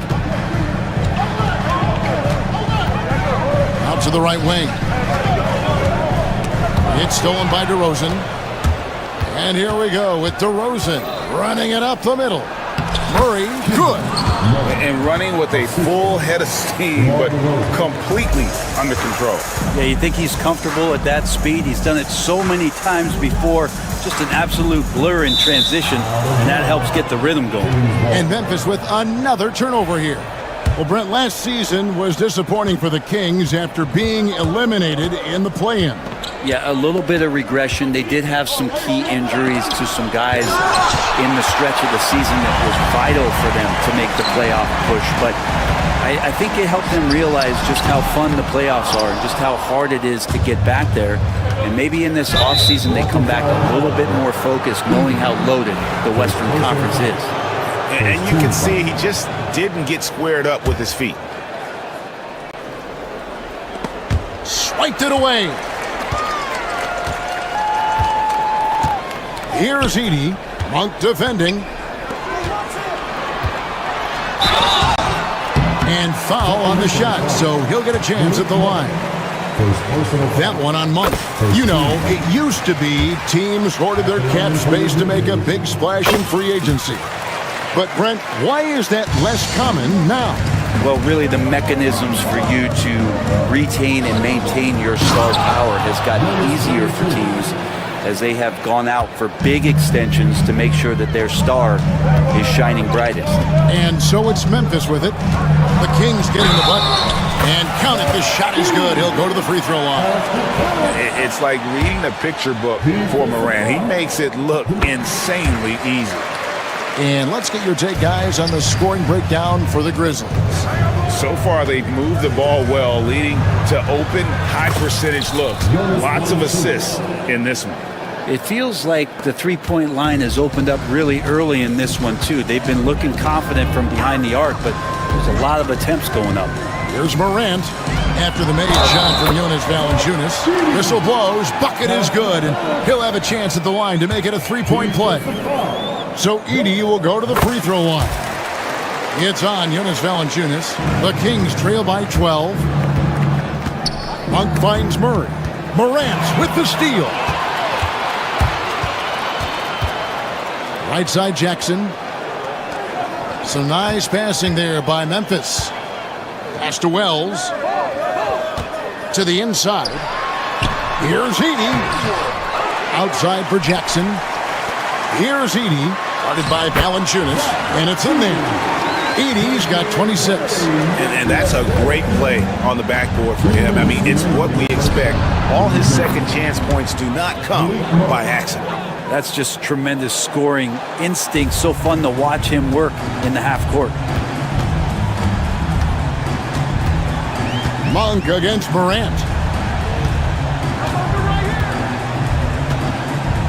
Out to the right wing. It's stolen by DeRozan. And here we go with DeRozan running it up the middle. Murray, good. And running with a full head of steam, but completely under control. Yeah, you think he's comfortable at that speed. He's done it so many times before. Just an absolute blur in transition, and that helps get the rhythm going. And Memphis with another turnover here. Well, Brent, last season was disappointing for the Kings after being eliminated in the play-in. Yeah, a little bit of regression. They did have some key injuries to some guys in the stretch of the season that was vital for them to make the playoff push. But I think it helped them realize just how fun the playoffs are and just how hard it is to get back there. And maybe in this offseason they come back a little bit more focused, knowing how loaded the Western Conference is. And you can see he just didn't get squared up with his feet. Swiped it away. Here's Edey. Monk defending. And foul on the shot, so he'll get a chance at the line. That one on Monk. You know, it used to be teams hoarded their cap space to make a big splash in free agency. But, Brent, why is that less common now? Well, really, the mechanisms for you to retain and maintain your star power has gotten easier for teams as they have gone out for big extensions to make sure that their star is shining brightest. And so it's Memphis with it. The Kings getting the button. And count it, this shot is good. He'll go to the free throw line. It's like reading a picture book for Morant. He makes it look insanely easy. And let's get your take, guys, on the scoring breakdown for the Grizzlies. So far, they've moved the ball well, leading to open, high-percentage looks. Lots of assists in this one. It feels like the three-point line has opened up really early in this one, too. They've been looking confident from behind the arc, but there's a lot of attempts going up. Here's Morant after the made shot from Jonas Valanciunas. Whistle blows, bucket is good, and he'll have a chance at the line to make it a three-point play. So Edey will go to the free throw line. It's on Jonas Valanciunas. The Kings trail by 12. Monk finds Murray. Morant with the steal. Right side Jackson. Some nice passing there by Memphis. Pass to Wells. To the inside. Here's Edey. Outside for Jackson. Here's Edey. Guarded by Valanciunas. And it's in there. Edey's got 26. And that's a great play on the backboard for him. I mean, it's what we expect. All his second chance points do not come by accident. That's just tremendous scoring instinct. So fun to watch him work in the half court. Monk against Morant.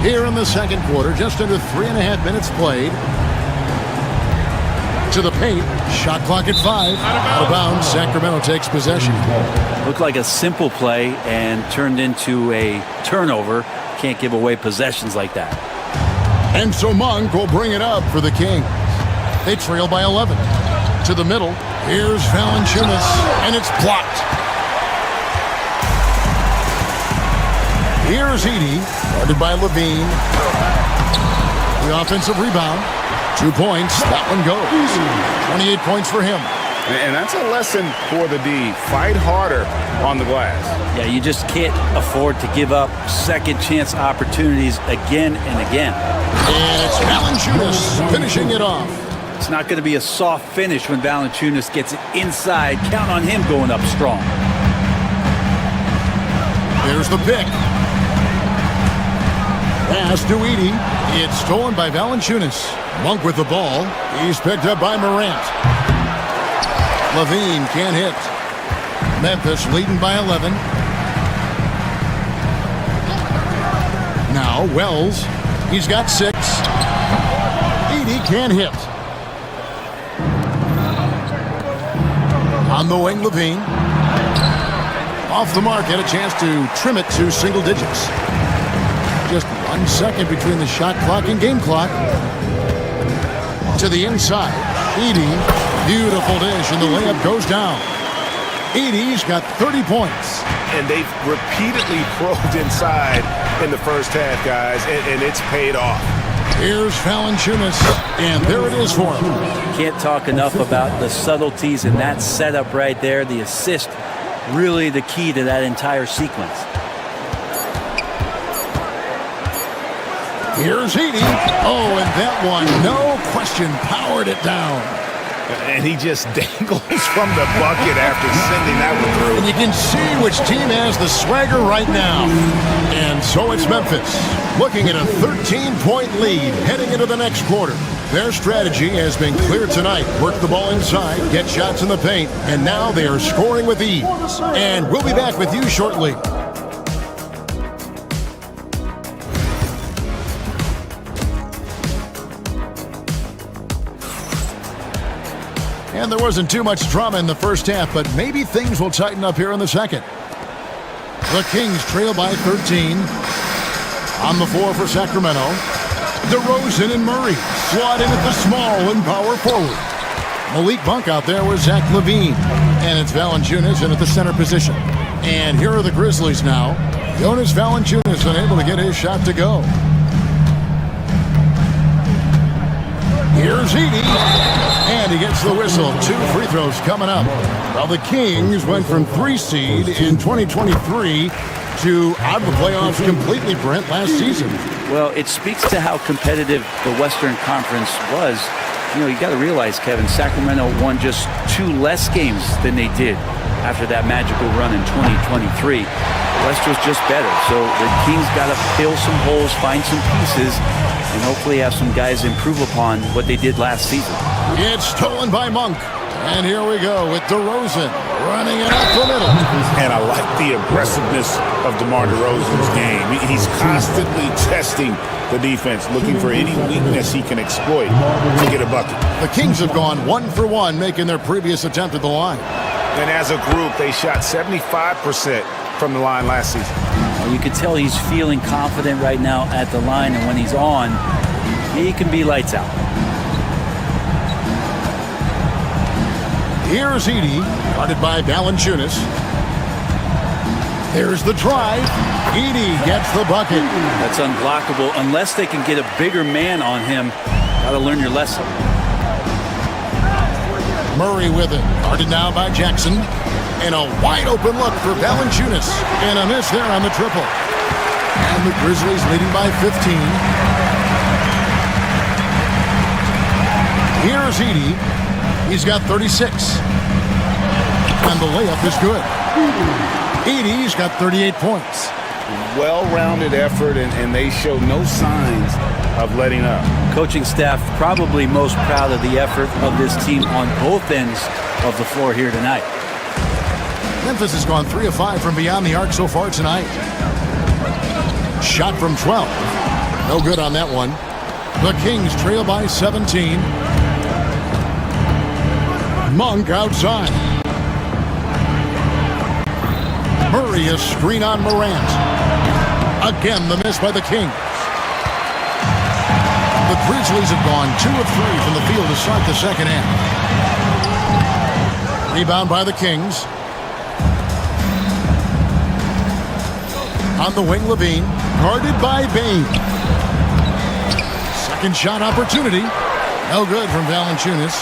Here in the second quarter, just under 3.5 minutes played. To the paint. Shot clock at 5. Out of bounds. Sacramento takes possession. Looked like a simple play and turned into a turnover. Can't give away possessions like that. And so Monk will bring it up for the Kings. They trail by 11. To the middle. Here's Valanciunas, and it's blocked. Here's Edey, guarded by Levine. The offensive rebound. 2 points. That one goes. 28 points for him. And that's a lesson for the D. Fight harder on the glass. Yeah, you just can't afford to give up second chance opportunities again and again. And it's Valanciunas finishing it off. It's not going to be a soft finish when Valanciunas gets it inside. Count on him going up strong. There's the pick. Pass to Edey. It's stolen by Valanciunas. Monk with the ball. He's picked up by Morant. Levine can't hit. Memphis leading by 11. Now Wells. He's got 6. Edey can't hit. On the wing, Levine. Off the mark, had a chance to trim it to single digits. Just 1 second between the shot clock and game clock. To the inside. Edey. Beautiful dish, and the layup goes down. Edey's got 30 points. And they've repeatedly probed inside in the first half, guys, and it's paid off. Here's Valanciunas, and there it is for him. Can't talk enough about the subtleties in that setup right there. The assist, really the key to that entire sequence. Here's Edey. Oh, and that one, no question, powered it down. And he just dangles from the bucket after sending that one through. And you can see which team has the swagger right now. And so it's Memphis, looking at a 13-point lead heading into the next quarter. Their strategy has been clear tonight. Work the ball inside, get shots in the paint, and now they are scoring with ease. And we'll be back with you shortly. And there wasn't too much drama in the first half, but maybe things will tighten up here in the second. The Kings trail by 13. On the floor for Sacramento, DeRozan and Murray slot in at the small and power forward. Malik Monk out there with Zach LaVine. And it's Valanciunas in at the center position. And here are the Grizzlies now. Jonas Valanciunas unable to get his shot to go. Here's Edey, and he gets the whistle. 2 free throws coming up. Well, the Kings went from 3 seed in 2023 to out of the playoffs completely, Brent, last season. Well, it speaks to how competitive the Western Conference was. You know, you got to realize, Kevin, Sacramento won just 2 less games than they did after that magical run in 2023. The West was just better, so the Kings got to fill some holes, find some pieces, and hopefully have some guys improve upon what they did last season. It's stolen by Monk. And here we go with DeRozan running it up the middle. And I like the aggressiveness of DeMar DeRozan's game. He's constantly testing the defense, looking for any weakness he can exploit to get a bucket. The Kings have gone 1 for 1, making their previous attempt at the line. And as a group, they shot 75% from the line last season. You can tell he's feeling confident right now at the line, and when he's on, he can be lights out. Here's Edey, guarded by Valanciunas. There's the drive. Edey gets the bucket. That's unblockable unless they can get a bigger man on him. Got to learn your lesson. Murray with it, guarded now by Jackson. And a wide open look for Valanciunas. And a miss there on the triple. And the Grizzlies leading by 15. Here's Edey. He's got 36. And the layup is good. Edey's got 38 points. Well-rounded effort, and they show no signs of letting up. Coaching staff probably most proud of the effort of this team on both ends of the floor here tonight. Memphis has gone 3 of 5 from beyond the arc so far tonight. Shot from 12. No good on that one. The Kings trail by 17. Monk outside. Murray a screen on Morant. Again, the miss by the Kings. The Grizzlies have gone 2 of 3 from the field to start the second half. Rebound by the Kings. On the wing, Levine. Guarded by Bain. Second shot opportunity. No good from Valanciunas.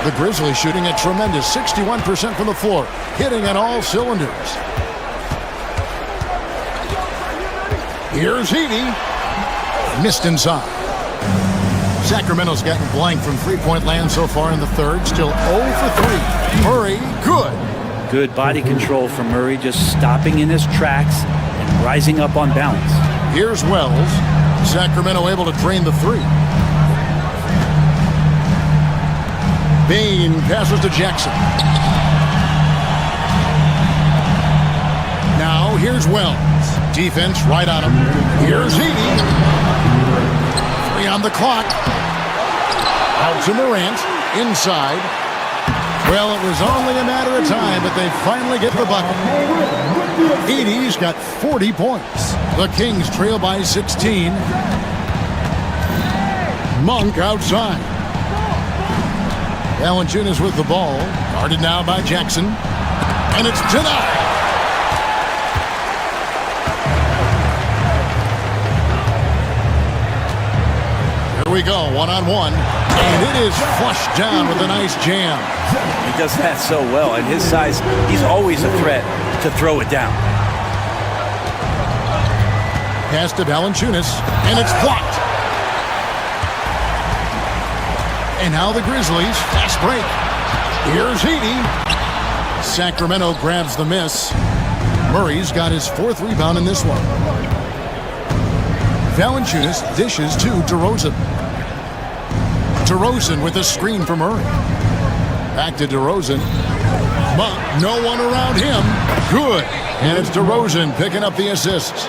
The Grizzlies shooting a tremendous 61% from the floor. Hitting on all cylinders. Here's Edey. Missed inside. Sacramento's gotten blank from three-point land so far in the third. Still 0 for 3. Murray, good. Good body control from Murray, just stopping in his tracks and rising up on balance. Here's Wells. Sacramento able to drain the three. Bain passes to Jackson. Now here's Wells. Defense right on him. Here's Edey. 3 on the clock. Out to Morant. Inside. Well, it was only a matter of time, but they finally get the bucket. Edey's got 40 points. The Kings trail by 16. Monk outside. Valanciunas with the ball. Guarded now by Jackson. And it's denied. Here we go, one-on-one. And it is flushed down with a nice jam. He does that so well. At his size, he's always a threat to throw it down. Pass to Valanciunas. And it's blocked. And now the Grizzlies, fast break. Here's Edey. Sacramento grabs the miss. Murray's got his 4th rebound in this one. Valanciunas dishes to DeRozan. DeRozan with a screen for Murray. Back to DeRozan. Monk, no one around him. Good. And it's DeRozan picking up the assists.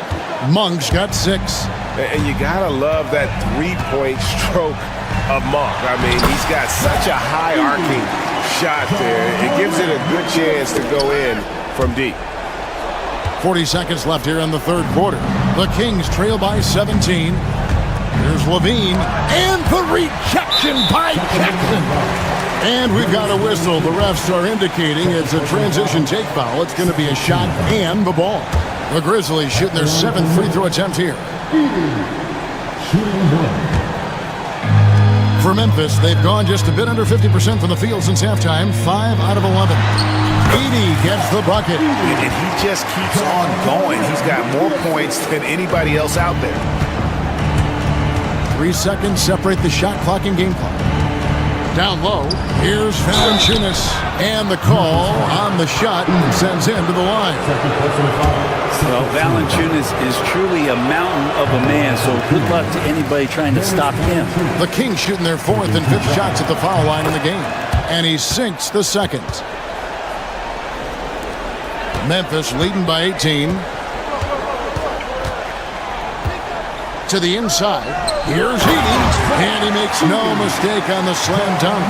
Monk's got 6. And you gotta love that three-point stroke of Monk. I mean, he's got such a high arcing shot there. It gives it a good chance to go in from deep. 40 seconds left here in the third quarter. The Kings trail by 17. Here's Levine. And the rejection by Jackson. And we've got a whistle. The refs are indicating it's a transition take foul. It's going to be a shot and the ball. The Grizzlies shooting their 7th free throw attempt here. For Memphis, they've gone just a bit under 50% from the field since halftime. 5 out of 11. Edey gets the bucket. And he just keeps on going. He's got more points than anybody else out there. 3 seconds separate the shot clock and game clock. Down low, here's Valanciunas. And the call on the shot sends him to the line. Well, Valanciunas is truly a mountain of a man, so good luck to anybody trying to stop him. The Kings shooting their 4th and 5th shots at the foul line in the game. And he sinks the second. Memphis leading by 18. To the inside. Here's Edey. And he makes no mistake on the slam dunk.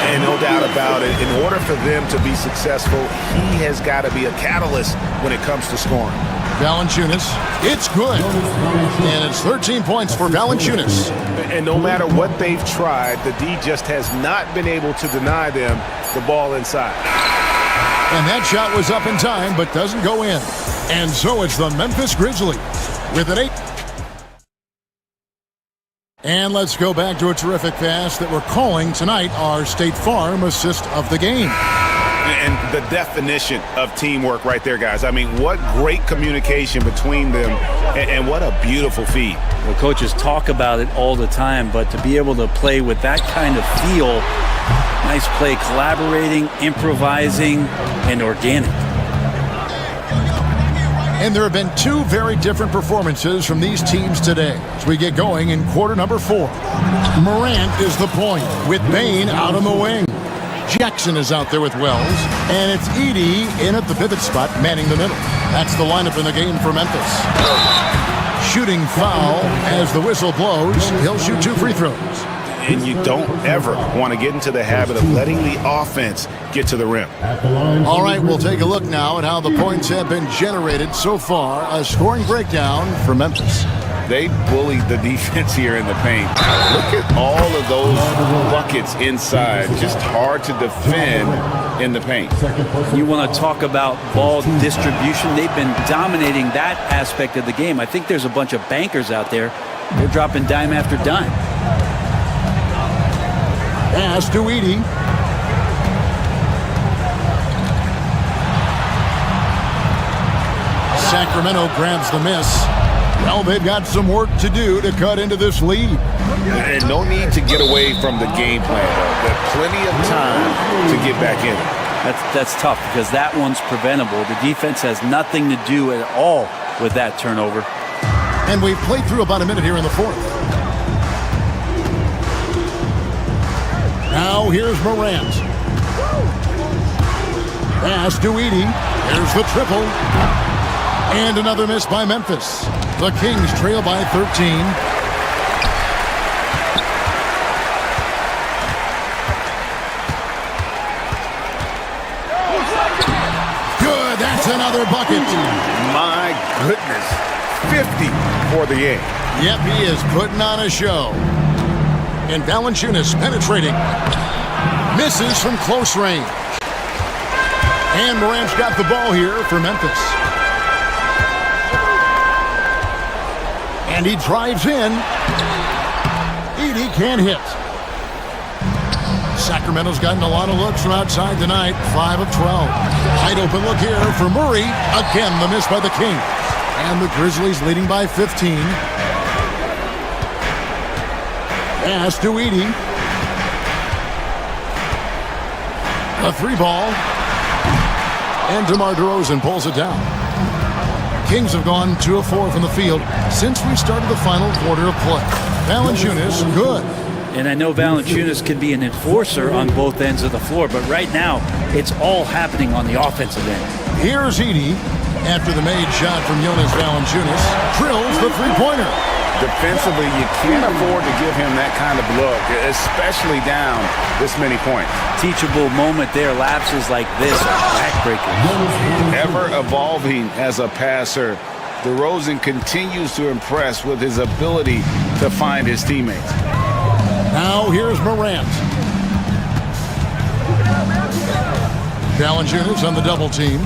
And no doubt about it, in order for them to be successful, he has got to be a catalyst when it comes to scoring. Valanciunas, it's good. And it's 13 points for Valanciunas. And no matter what they've tried, the D just has not been able to deny them the ball inside. And that shot was up in time, but doesn't go in. And so it's the Memphis Grizzlies with an 8. And let's go back to a terrific pass that we're calling tonight our State Farm assist of the game. And the definition of teamwork right there, guys. I mean, what great communication between them, and what a beautiful feed. Well, coaches talk about it all the time, but to be able to play with that kind of feel, nice play, collaborating, improvising, and organic. And there have been 2 very different performances from these teams today as we get going in quarter number 4. Morant is the point with Bain out on the wing. Jackson is out there with Wells. And it's Edey in at the pivot spot, manning the middle. That's the lineup in the game for Memphis. Shooting foul as the whistle blows. He'll shoot 2 free throws. And you don't ever want to get into the habit of letting the offense get to the rim. All right, we'll take a look now at how the points have been generated so far. A scoring breakdown for Memphis. They bullied the defense here in the paint. Look at all of those buckets inside. Just hard to defend in the paint. You want to talk about ball distribution? They've been dominating that aspect of the game. I think there's a bunch of bankers out there. They're dropping dime after dime. Pass to Edey. Sacramento grabs the miss. Well, they've got some work to do to cut into this lead. And no need to get away from the game plan, though. There's plenty of time to get back in it. That's tough because that one's preventable. The defense has nothing to do at all with that turnover. And we've played through about a minute here in the fourth. Now here's Morant. Pass to Edey. Here's the triple. And another miss by Memphis. The Kings trail by 13. Good, that's another bucket. My goodness, 50 for the A. Yep, he is putting on a show. And Valanciunas penetrating. Misses from close range. And Morant's got the ball here for Memphis. And he drives in. Edey can't hit. Sacramento's gotten a lot of looks from outside tonight. 5 of 12. Wide open look here for Murray. Again, the miss by the Kings. And the Grizzlies leading by 15. Pass to Edey. A 3-ball. And DeMar DeRozan pulls it down. Kings have gone 2 of 4 from the field since we started the final quarter of play. Valanciunas, good. And I know Valanciunas can be an enforcer on both ends of the floor, but right now, it's all happening on the offensive end. Here's Edey after the made shot from Jonas Valanciunas. Drills the three-pointer. Defensively, you can't afford to give him that kind of look, especially down this many points. Teachable moment there. Lapses like this are backbreakers. Ever evolving as a passer, DeRozan continues to impress with his ability to find his teammates. Now here's Morant. Valanciunas on the double team.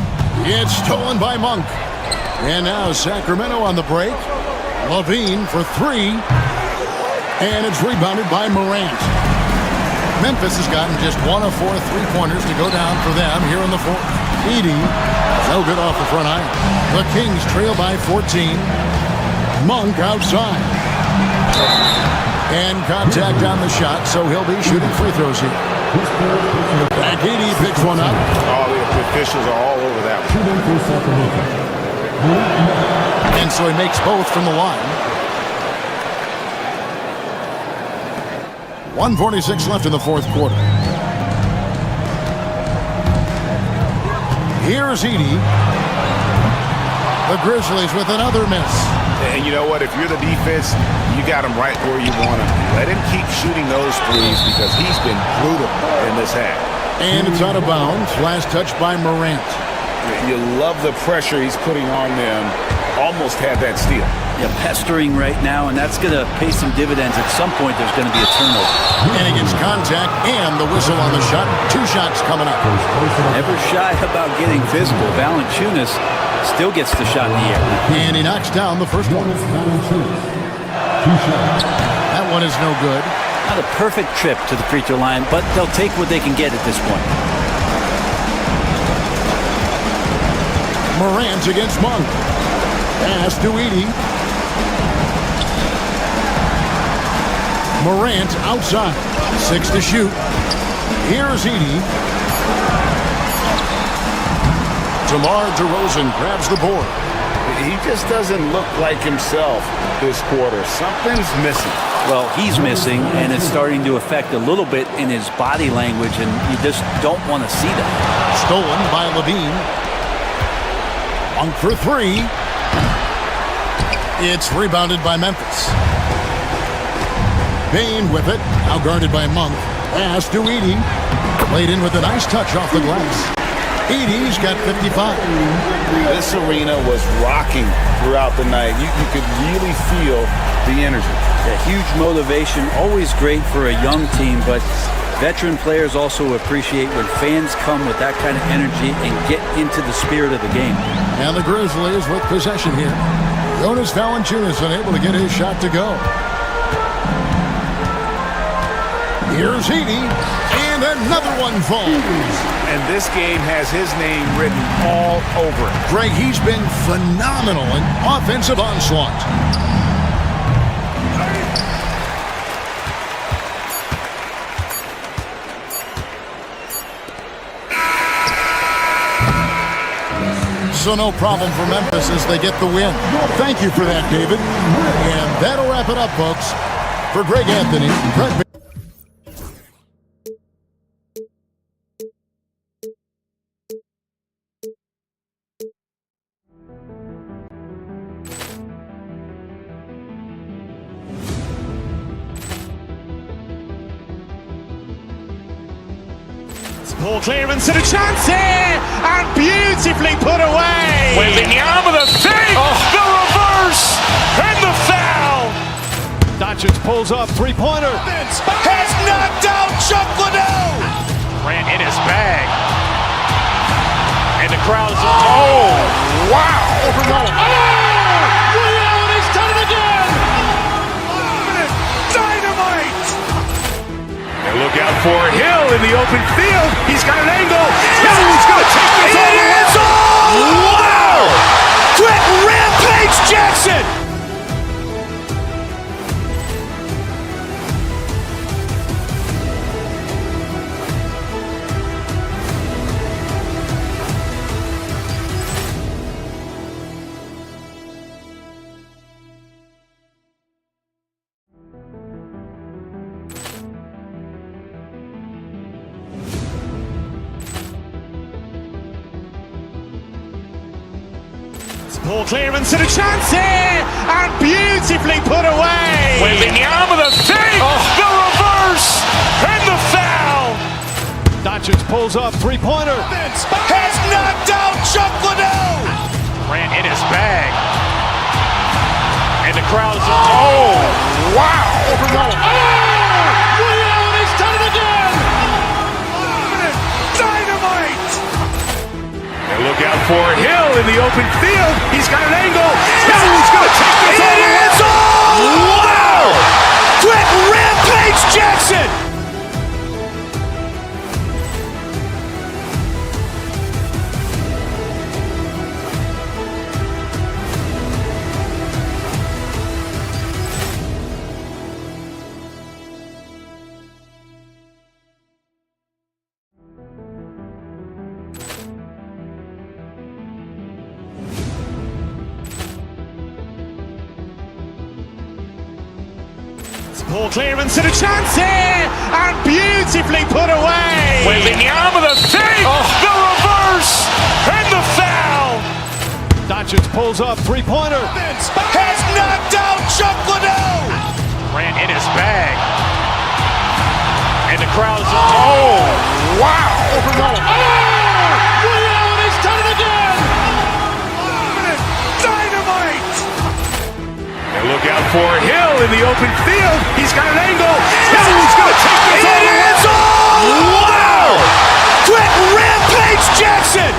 It's stolen by Monk. And now Sacramento on the break. Levine for 3. And it's rebounded by Morant. Memphis has gotten just 1 of 4 3-pointers to go down for them here in the fourth. Edey, no good off the front iron. The Kings trail by 14. Monk outside. And contact on the shot, so he'll be shooting free throws here. Back Edey picks one up. Oh, the officials are all over that one. And so he makes both from the line. 1:46 left in the fourth quarter. Here's Edey. The Grizzlies with another miss. And you know what? If you're the defense, you got him right where you want him. Let him keep shooting those threes because he's been brutal in this half. And it's out of bounds. Last touch by Morant. You love the pressure he's putting on them. Almost had that steal. Yeah, pestering right now, and that's going to pay some dividends. At some point, there's going to be a turnover. And he gets contact and the whistle on the shot. 2 shots coming up. Never shy about getting physical. Valanciunas still gets the shot in the air. And he knocks down the first one. That one is no good. Not a perfect trip to the free throw line, but they'll take what they can get at this point. Morant against Monk. Pass to Edey. Morant outside. 6 to shoot. Here's Edey. DeMar DeRozan grabs the board. He just doesn't look like himself this quarter. Something's missing. Well, he's missing, and it's starting to affect a little bit in his body language, and you just don't want to see that. Stolen by Levine. Monk for 3. It's rebounded by Memphis. Payne with it. Now guarded by Monk. Pass to Edey. Played in with a nice touch off the glass. Edie's got 55. This arena was rocking throughout the night. You could really feel the energy. A huge motivation, always great for a young team, but veteran players also appreciate when fans come with that kind of energy and get into the spirit of the game. And the Grizzlies with possession here. Jonas Valanciunas unable to get his shot to go. Here's Edie, and another one falls. And this game has his name written all over it. Greg, he's been phenomenal in offensive onslaught. So no problem for Memphis as they get the win. Thank you for that, David. And that'll wrap it up, folks. For Greg Anthony, Brett. Poor clearance and a chance here, and beautifully put away. Wembanyama the fake, the reverse, and the foul. Doncic pulls up, three-pointer. Has knocked out Chuck Liddell. Grant in his bag. And the crowd is, oh, wow. He's done it again. Dynamite. And look out for Hill in the open field. He's got an angle. Hill is going to take this all the way. Wow! Quick Rampage Jackson. Poor clearance and a chance here, and beautifully put away. Wembanyama the fake, the reverse, and the foul. Doncic pulls up, three-pointer. Has knocked out Chuck Liddell. Grant in his bag. And the crowd is, oh, wow. He's done it again. Dynamite. And look out for Hill in the open field. He's got an angle. Hill is going to take this all the way. Wow! Quick Rampage Jackson. Poor clearance and a chance here, and beautifully put away. Wembanyama the fake, the reverse, and the foul. Doncic pulls up, three-pointer. Has knocked out Chuck Liddell. Grant in his bag. And the crowd is, oh, wow. He's done it again. Dynamite. And look out for Hill in the open field. He's got an angle. Hill is going to take this all the way. Wow! Quick Rampage Jackson.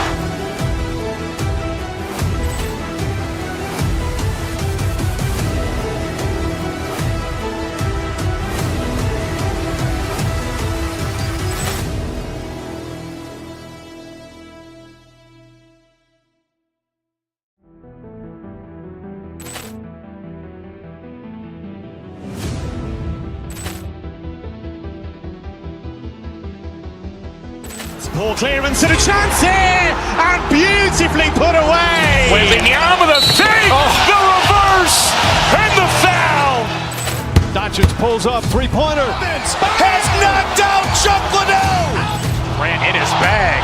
Poor clearance and a chance here, and beautifully put away. Wembanyama the fake, the reverse, and the foul. Doncic pulls up, three-pointer. Has knocked out Chuck Liddell. Grant in his bag.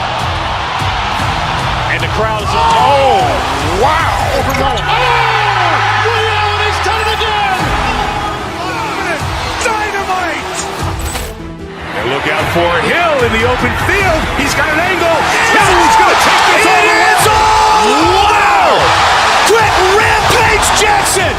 And the crowd is, oh, wow. He's done it again. Dynamite. And look out for Hill in the open field. He's got an angle. He's going to take this all the way. It is all! Wow! Quick Rampage Jackson!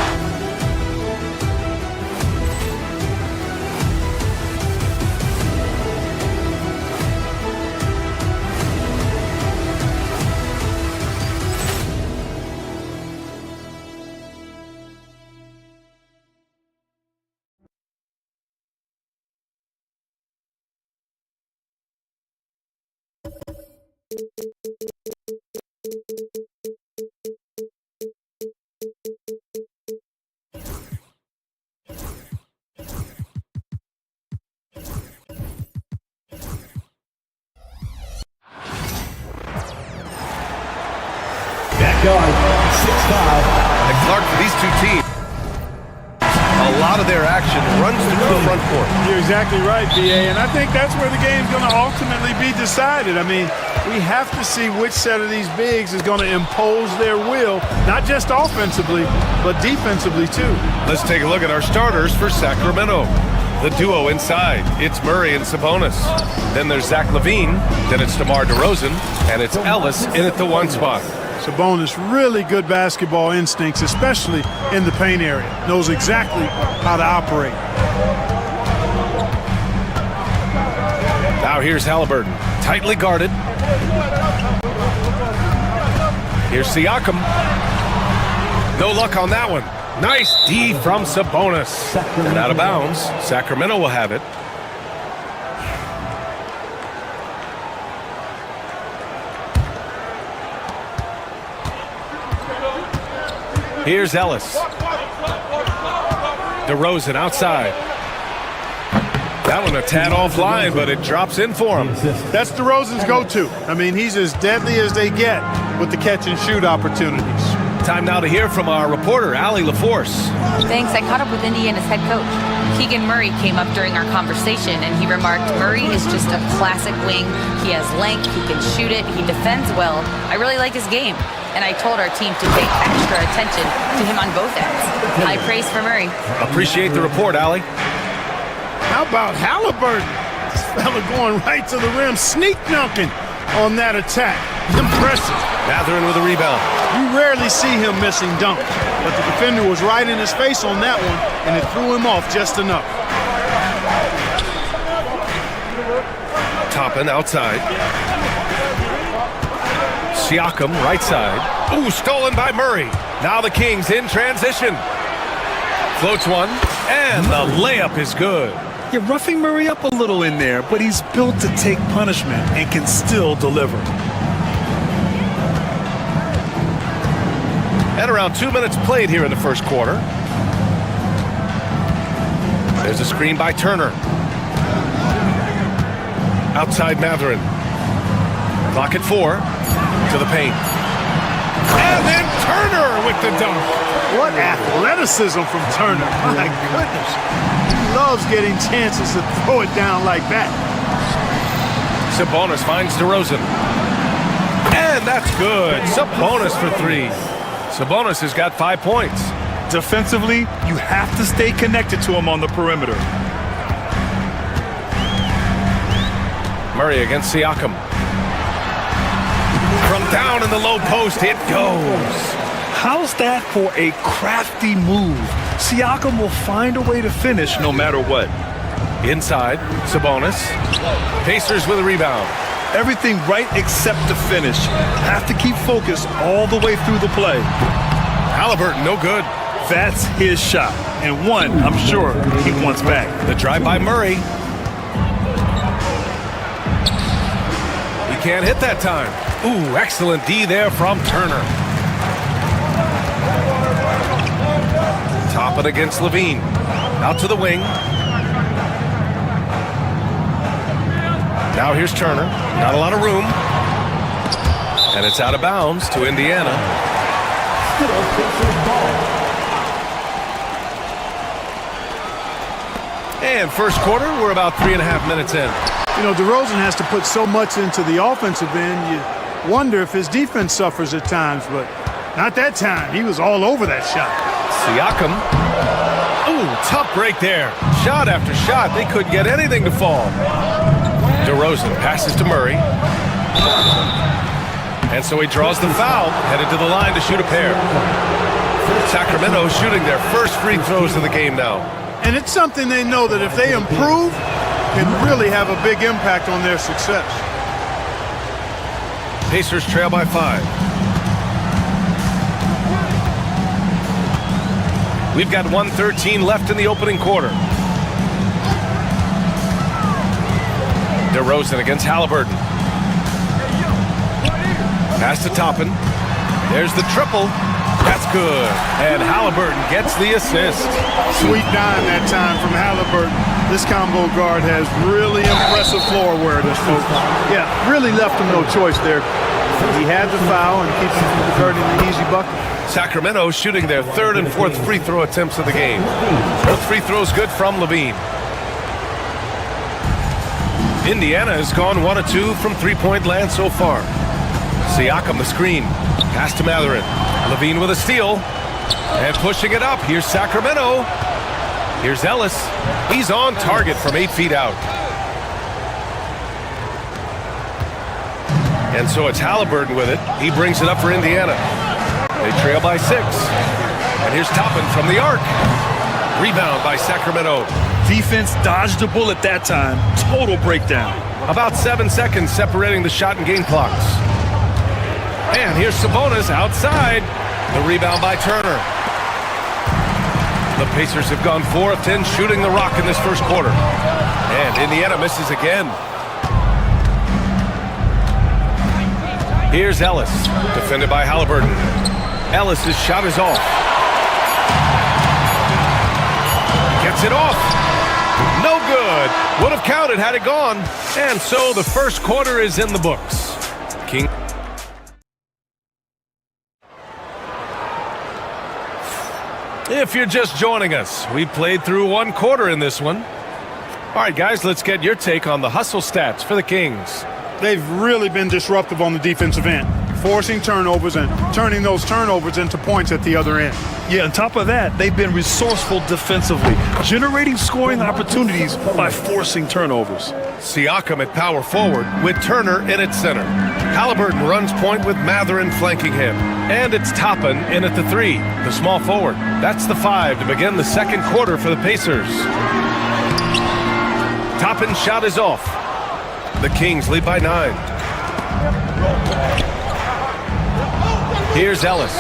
That guard, 6'5". And Clark, for these two teams, a lot of their action runs through the front court. You're exactly right, B.A., and I think that's where the game's going to ultimately be decided. I mean, we have to see which set of these bigs is going to impose their will, not just offensively, but defensively, too. Let's take a look at our starters for Sacramento. The duo inside, it's Murray and Sabonis. Then there's Zach LaVine, then it's DeMar DeRozan, and it's Ellis in at the 1 spot. Sabonis, really good basketball instincts, especially in the paint area. Knows exactly how to operate. Now here's Halliburton, tightly guarded. Here's Siakam. No luck on that one. Nice D from Sabonis. And out of bounds, Sacramento will have it. Here's Ellis. DeRozan outside. That one a tad offline, but it drops in for him. That's DeRozan's go-to. I mean, he's as deadly as they get with the catch-and-shoot opportunities. Time now to hear from our reporter, Allie LaForce. Thanks. I caught up with Indiana's head coach. Keegan Murray came up during our conversation, and he remarked, Murray is just a classic wing. He has length. He can shoot it. He defends well. I really like his game. And I told our team to pay extra attention to him on both ends. High praise for Murray. Appreciate the report, Allie. How about Halliburton? This fella going right to the rim, sneak dunking on that attack. Impressive. Mathurin with a rebound. You rarely see him missing dunks, but the defender was right in his face on that one, and it threw him off just enough. Toppin outside. Siakam, right side. Ooh, stolen by Murray. Now the Kings in transition. Floats one, and the layup is good. You're roughing Murray up a little in there, but he's built to take punishment and can still deliver. At around 2 minutes played here in the first quarter. There's a screen by Turner. Outside Mathurin. Clock at 4. To the paint. And then Turner with the dunk. What athleticism from Turner. My goodness. He loves getting chances to throw it down like that. Sabonis finds DeRozan. And that's good. Sabonis for 3. Sabonis has got 5 points. Defensively, you have to stay connected to him on the perimeter. Murray against Siakam. From down in the low post, it goes. How's that for a crafty move? Siakam will find a way to finish no matter what. Inside, Sabonis. Pacers with a rebound. Everything right except the finish. Have to keep focused all the way through the play. Halliburton, no good. That's his shot, and one I'm sure he wants back. The drive by Murray. He can't hit that time. Ooh, excellent D there from Turner. Top it against LaVine. Out to the wing. Now here's Turner. Not a lot of room. And it's out of bounds to Indiana. And first quarter, we're about 3.5 minutes in. You know, DeRozan has to put so much into the offensive end, you wonder if his defense suffers at times, but not that time. He was all over that shot. Siakam. Ooh, tough break there. Shot after shot. They couldn't get anything to fall. DeRozan passes to Murray. And so he draws the foul, headed to the line to shoot a pair. Sacramento shooting their first free throws of the game now. And it's something they know that if they improve, can really have a big impact on their success. Pacers trail by 5. We've got 1:13 left in the opening quarter. DeRozan against Halliburton. Pass to Toppin. There's the triple. That's good. And Halliburton gets the assist. Sweet dime that time from Halliburton. This combo guard has really impressive floor awareness, folks. Yeah, really left him no choice there. He had the foul and keeps him from converting an easy bucket. Sacramento shooting their third and fourth free throw attempts of the game. Both free throws good from Levine. Indiana has gone 1 of 2 from three-point land so far. Siakam the screen. Pass to Mathurin. Levine with a steal. And pushing it up. Here's Sacramento. Here's Ellis. He's on target from 8 feet out. And so it's Halliburton with it. He brings it up for Indiana. They trail by 6. And here's Toppin from the arc. Rebound by Sacramento. Defense dodged a bullet that time. Total breakdown. About 7 seconds separating the shot and game clocks. And here's Sabonis outside. The rebound by Turner. The Pacers have gone 4 of 10 shooting the rock in this first quarter. And Indiana misses again. Here's Ellis, defended by Halliburton. Ellis's shot is off. Gets it off. No good. Would have counted had it gone. And so the first quarter is in the books. King. If you're just joining us, we played through 1 quarter in this one. All right, guys, let's get your take on the hustle stats for the Kings. They've really been disruptive on the defensive end, forcing turnovers and turning those turnovers into points at the other end. Yeah, on top of that, they've been resourceful defensively, generating scoring opportunities by forcing turnovers. Siakam at power forward with Turner in at center. Halliburton runs point with Mathurin flanking him. And it's Toppin in at the 3, the small forward. That's the 5 to begin the second quarter for the Pacers. Toppin's shot is off. The Kings lead by 9. Here's Ellis.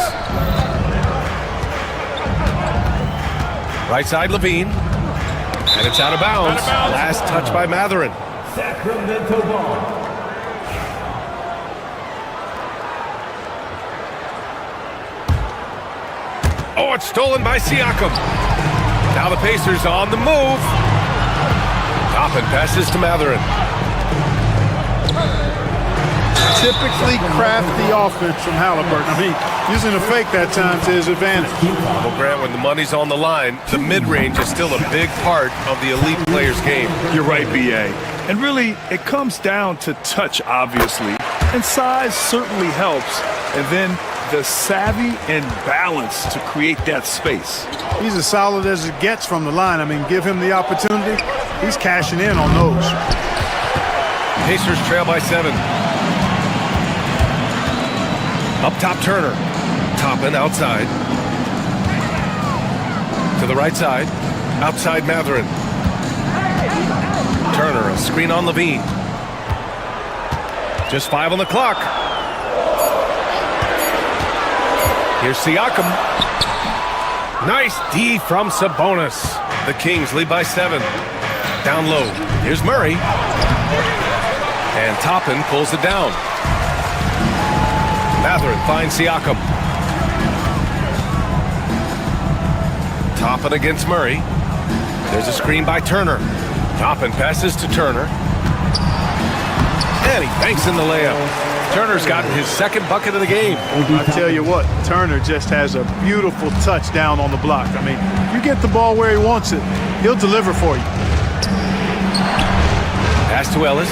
Right side Levine. And it's out of bounds. Last touch by Mathurin. Sacramento ball. Oh, it's stolen by Siakam. Now the Pacers on the move. Toppin passes to Mathurin. Typically crafty offense from Halliburton. I mean, using a fake that time to his advantage. Well, Grant, when the money's on the line, the mid-range is still a big part of the elite player's game. You're right, B.A. And really, it comes down to touch, obviously. And size certainly helps. And then the savvy and balance to create that space. He's as solid as it gets from the line. I mean, give him the opportunity. He's cashing in on those. Pacers trail by 7. Up top, Turner. Toppin outside. To the right side. Outside, Mathurin. Turner, a screen on Levine. Just 5 on the clock. Here's Siakam. Nice D from Sabonis. The Kings lead by 7. Down low. Here's Murray. And Toppin pulls it down. Mathurin finds Siakam. Toppin against Murray. There's a screen by Turner. Toppin passes to Turner. And he banks in the layup. Turner's gotten his second bucket of the game. I tell you what, Turner just has a beautiful touchdown on the block. I mean, you get the ball where he wants it, he'll deliver for you. Pass to Ellis.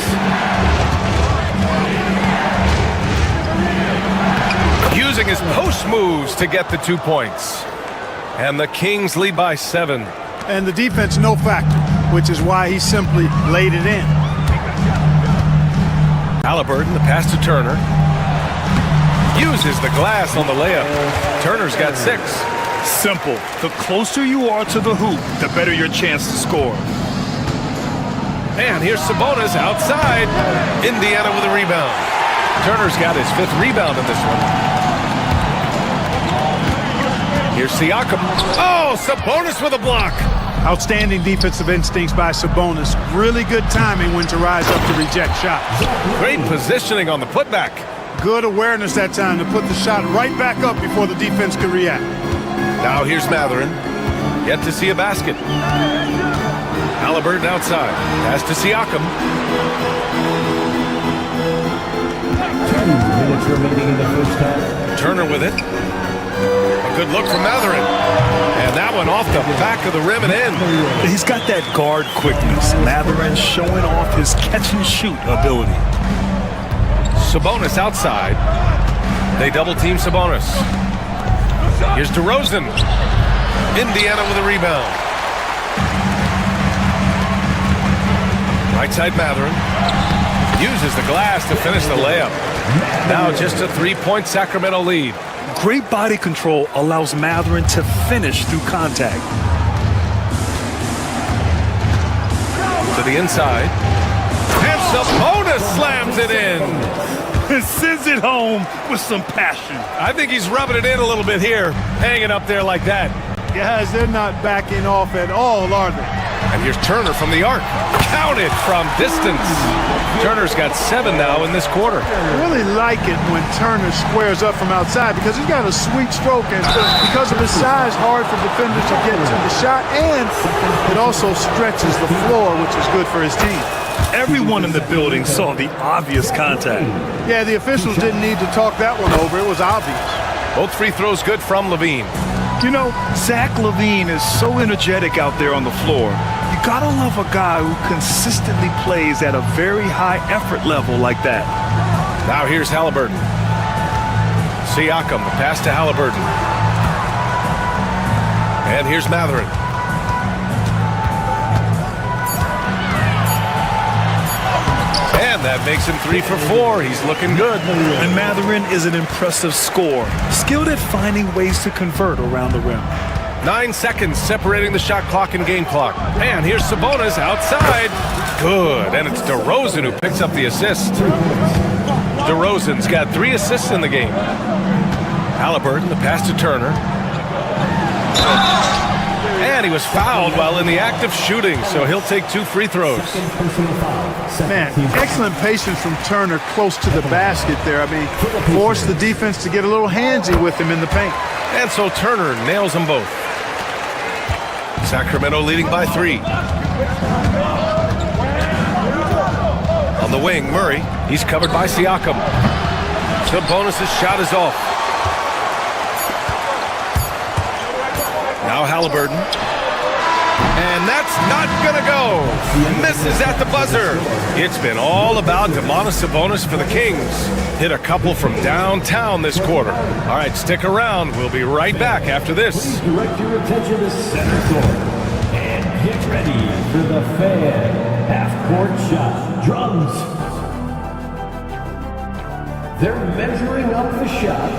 Using his post moves to get the 2 points. And the Kings lead by 7. And the defense no factor, which is why he simply laid it in. Halliburton, the pass to Turner. Uses the glass on the layup. Turner's got 6. Simple. The closer you are to the hoop, the better your chance to score. And here's Sabonis outside. Indiana with a rebound. Turner's got his 5th rebound in this one. Here's Siakam. Oh, Sabonis with a block. Outstanding defensive instincts by Sabonis. Really good timing when to rise up to reject shots. Great positioning on the putback. Good awareness that time to put the shot right back up before the defense could react. Now here's Matherin. Yet to see a basket. Halliburton outside. Pass to Siakam. 2 minutes remaining in the first half. Turner with it. A good look from Matherin. And that one off the back of the rim and in. He's got that guard quickness. Matherin showing off his catch-and-shoot ability. Sabonis outside. They double-team Sabonis. Here's DeRozan. Indiana with a rebound. Right side Matherin. Uses the glass to finish the layup. Now just a 3-point Sacramento lead. Great body control allows Matherin to finish through contact. To the inside. And Sabonis slams it in. And sends it home with some passion. I think he's rubbing it in a little bit here, hanging up there like that. Guys, they're not backing off at all, are they? And here's Turner from the arc. Counted from distance. Turner's got 7 now in this quarter. I really like it when Turner squares up from outside because he's got a sweet stroke, and because of his size, hard for defenders to get to the shot, and it also stretches the floor, which is good for his team. Everyone in the building saw the obvious contact. Yeah, the officials didn't need to talk that one over. It was obvious. Both free throws good from Levine. You know, Zach LaVine is so energetic out there on the floor. You gotta love a guy who consistently plays at a very high effort level like that. Now here's Halliburton. Siakam, the pass to Halliburton. And here's Matherin. And that makes him 3 for 4. He's looking good. And Matherin is an impressive scorer, skilled at finding ways to convert around the rim. 9 seconds separating the shot clock and game clock. And here's Sabonis outside. Good. And it's DeRozan who picks up the assist. DeRozan's got 3 assists in the game. Halliburton, the pass to Turner. And he was fouled while in the act of shooting, so he'll take 2 free throws. Man, excellent patience from Turner close to the basket there. I mean, forced the defense to get a little handsy with him in the paint. And so Turner nails them both. Sacramento leading by 3. On the wing, Murray. He's covered by Siakam. Sabonis' shot is off. Now Halliburton. And that's not gonna go. Misses at the buzzer. It's been all about Domantas Sabonis for the Kings. Hit a couple from downtown this quarter. All right, stick around. We'll be right back after this. Direct your attention to center court. And get ready for the Fan half-court shot. Drums. They're measuring up the shot.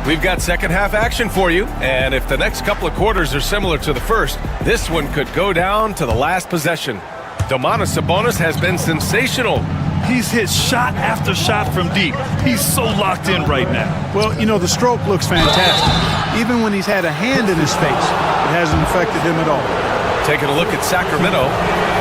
We've got second half action for you, and if the next couple of quarters are similar to the first, this one could go down to the last possession. Domantas Sabonis has been sensational. He's hit shot after shot from deep. He's so locked in right now. Well, you know, the stroke looks fantastic. Even when he's had a hand in his face, it hasn't affected him at all. Taking a look at Sacramento,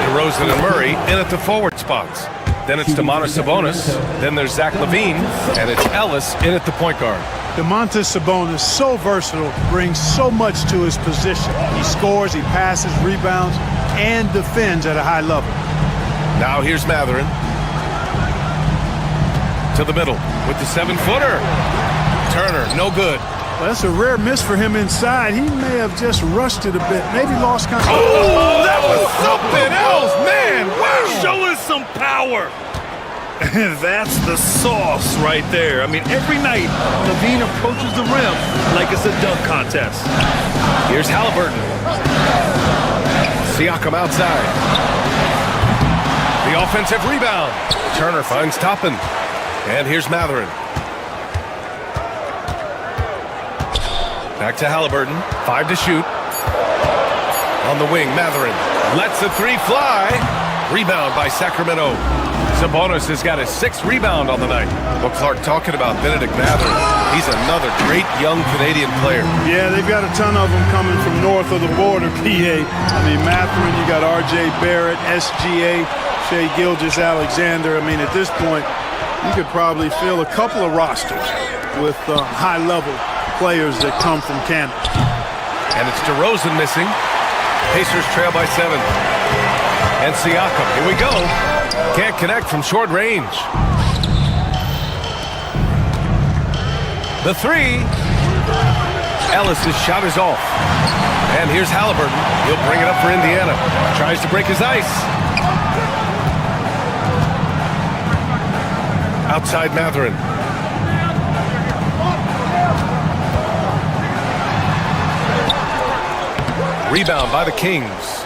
DeRozan and Murray in at the forward spots. Then it's Domantas Sabonis, then there's Zach LaVine, and it's Ellis in at the point guard. Domantas Sabonis, so versatile, brings so much to his position. He scores, he passes, rebounds, and defends at a high level. Now here's Matherin. To the middle with the 7-footer. Turner, no good. Well, that's a rare miss for him inside. He may have just rushed it a bit, maybe lost control. Oh, that was something else, man. Wow. Show us some power. That's the sauce right there. I mean, every night, LaVine approaches the rim like it's a dunk contest. Here's Halliburton. Siakam outside. The offensive rebound. Turner finds Toppin. And here's Matherin. Back to Halliburton. 5 to shoot. On the wing, Matherin lets the three fly. Rebound by Sacramento. Sabonis has got his 6th rebound on the night. Well, Clark, talking about Benedict Matherin, he's another great young Canadian player. Yeah, they've got a ton of them coming from north of the border, PA. I mean, Matherin, you got R.J. Barrett, SGA, Shai Gilgeous-Alexander. I mean, at this point, you could probably fill a couple of rosters with high-level players that come from Canada. And it's DeRozan missing. Pacers trail by 7. And Siakam, here we go. Can't connect from short range. The 3. Ellis' shot is off. And here's Halliburton. He'll bring it up for Indiana. Tries to break his ice. Outside Matherin. Rebound by the Kings.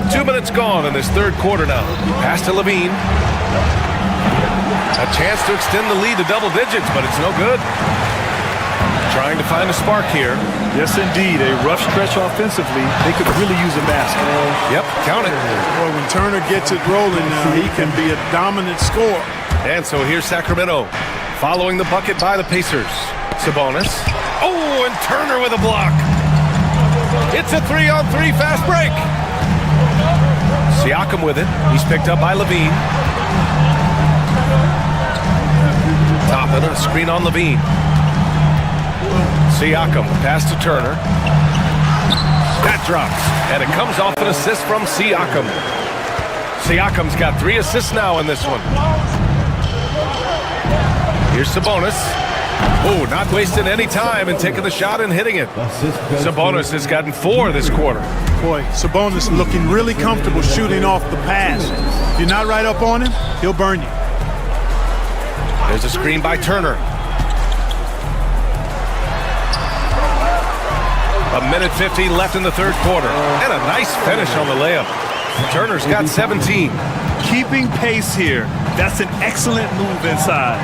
2 minutes gone in this third quarter now. Pass to Levine. A chance to extend the lead to double digits, but it's no good. Trying to find a spark here. Yes, indeed. A rough stretch offensively. They could really use a basket. Yep, count it. Well, when Turner gets it rolling now, he can be a dominant scorer. And so here's Sacramento. Following the bucket by the Pacers. Sabonis. Oh, and Turner with a block. It's a 3-on-3 fast break. Siakam with it. He's picked up by Levine. Toppin, a screen on Levine. Siakam, pass to Turner. That drops, and it comes off an assist from Siakam. Siakam's got 3 assists now in this one. Here's Sabonis. Oh, not wasting any time and taking the shot and hitting it. Sabonis has gotten 4 this quarter. Boy, Sabonis looking really comfortable shooting off the pass. If you're not right up on him, he'll burn you. There's a screen by Turner. A minute 50 left in the third quarter. And a nice finish on the layup. Turner's got 17. Keeping pace here. That's an excellent move inside.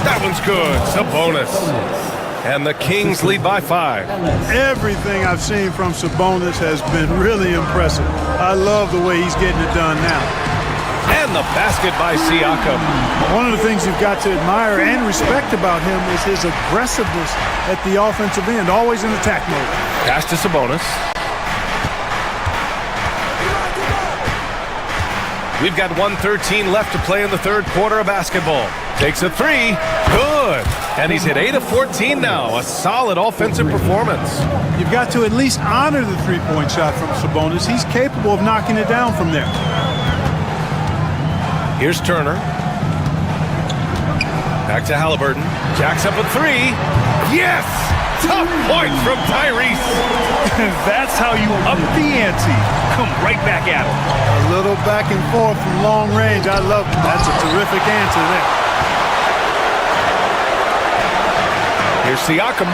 That one's good. Sabonis. And the Kings lead by 5. Everything I've seen from Sabonis has been really impressive. I love the way he's getting it done now. And the basket by Siakam. One of the things you've got to admire and respect about him is his aggressiveness at the offensive end, always in attack mode. Pass to Sabonis. We've got 1:13 left to play in the third quarter of basketball. Takes a 3. Good. And he's hit 8 of 14 now. A solid offensive performance. You've got to at least honor the three-point shot from Sabonis. He's capable of knocking it down from there. Here's Turner. Back to Halliburton. Jacks up a 3. Yes! Tough point from Tyrese. That's how you up the ante. Come right back at him. A little back and forth from long range. I love it. That's a terrific answer there. Here's Siakam.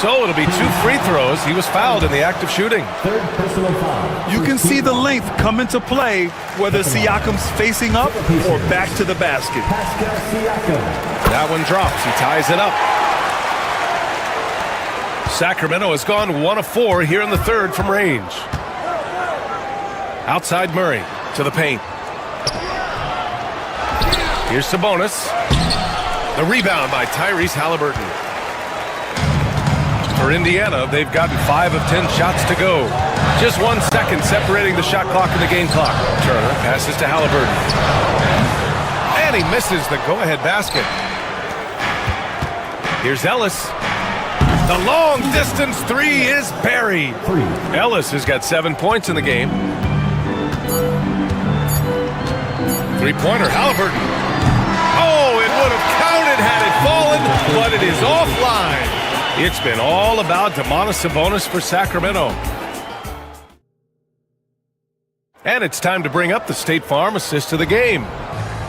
So it'll be 2 free throws. He was fouled in the act of shooting. You can see the length come into play, whether Siakam's facing up or back to the basket. That one drops. He ties it up. Sacramento has gone 1 of 4 here in the third from range. Outside Murray to the paint. Here's Sabonis. The rebound by Tyrese Halliburton. For Indiana, they've gotten 5 of 10 shots to go. Just 1 second separating the shot clock and the game clock. Turner passes to Halliburton. And he misses the go-ahead basket. Here's Ellis. The long distance 3 is buried. Ellis has got 7 points in the game. Three-pointer, Halliburton. Oh, it would have counted had it fallen, but it is offline. It's been all about Domantas Sabonis for Sacramento. And it's time to bring up the State Farm assist of the game.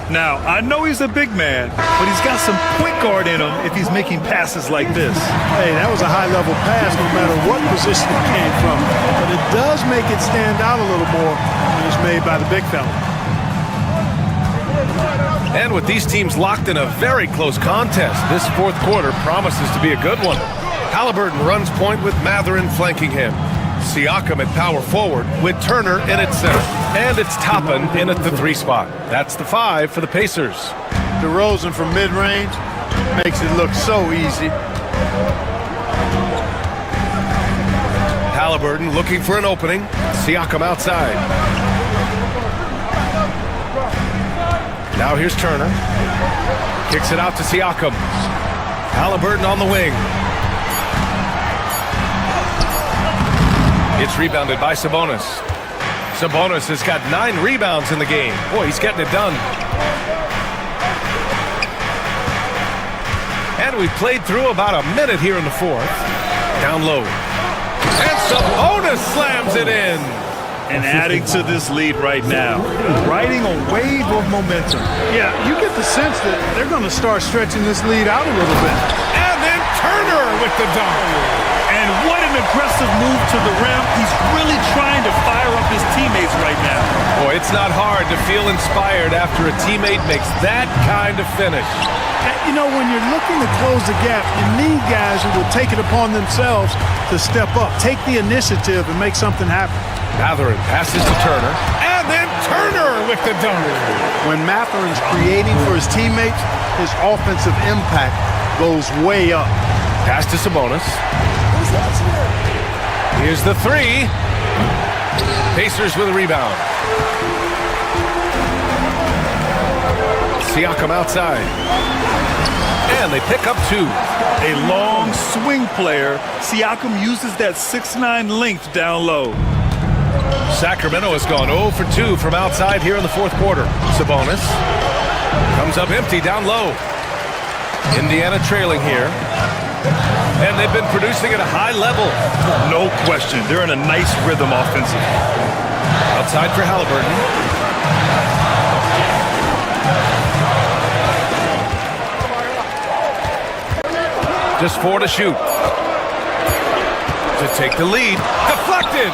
Now, I know he's a big man, but he's got some point guard in him if he's making passes like this. Hey, that was a high-level pass no matter what position it came from. But it does make it stand out a little more when it's made by the big fella. And with these teams locked in a very close contest, this fourth quarter promises to be a good one. Halliburton runs point with Mathurin flanking him. Siakam at power forward with Turner in at center. And it's Toppin in at the 3 spot. That's the 5 for the Pacers. DeRozan from mid-range makes it look so easy. Halliburton looking for an opening. Siakam outside. Now here's Turner. Kicks it out to Siakam. Halliburton on the wing. It's rebounded by Sabonis. Sabonis has got 9 rebounds in the game. Boy, he's getting it done. And we've played through about a minute here in the fourth. Down low. And Sabonis slams it in. And adding to this lead right now, riding a wave of momentum. Yeah, you get the sense that they're going to start stretching this lead out a little bit. And then Turner with the dunk. And what an aggressive move to the rim. He's really trying to fire up his teammates right now. Boy, it's not hard to feel inspired after a teammate makes that kind of finish. You know, when you're looking to close the gap, you need guys who will take it upon themselves to step up, take the initiative, and make something happen. Mathurin passes to Turner, and then Turner with the dunk. When Mathurin's creating for his teammates, his offensive impact goes way up. Pass to Sabonis. Here's the 3. Pacers with a rebound. Siakam outside. And they pick up 2. A long swing player. Siakam uses that 6'9" length down low. Sacramento has gone 0 for 2 from outside here in the fourth quarter. Sabonis comes up empty down low. Indiana trailing here. And they've been producing at a high level. No question. They're in a nice rhythm offensively. Outside for Halliburton. Just 4 to shoot. To take the lead. Deflected!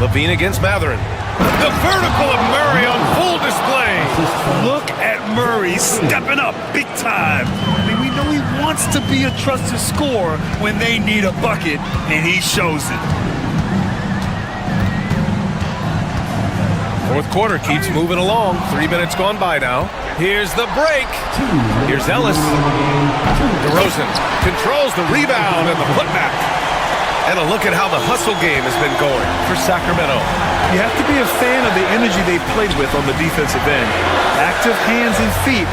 Levine against Mathurin. The vertical of Murray on full display. Look at Murray stepping up big time. I mean, we know he wants to be a trusted scorer when they need a bucket, and he shows it. Fourth quarter keeps moving along. 3 minutes gone by now. Here's the break. Here's Ellis. DeRozan controls the rebound and the putback. And a look at how the hustle game has been going for Sacramento. You have to be a fan of the energy they played with on the defensive end. Active hands and feet,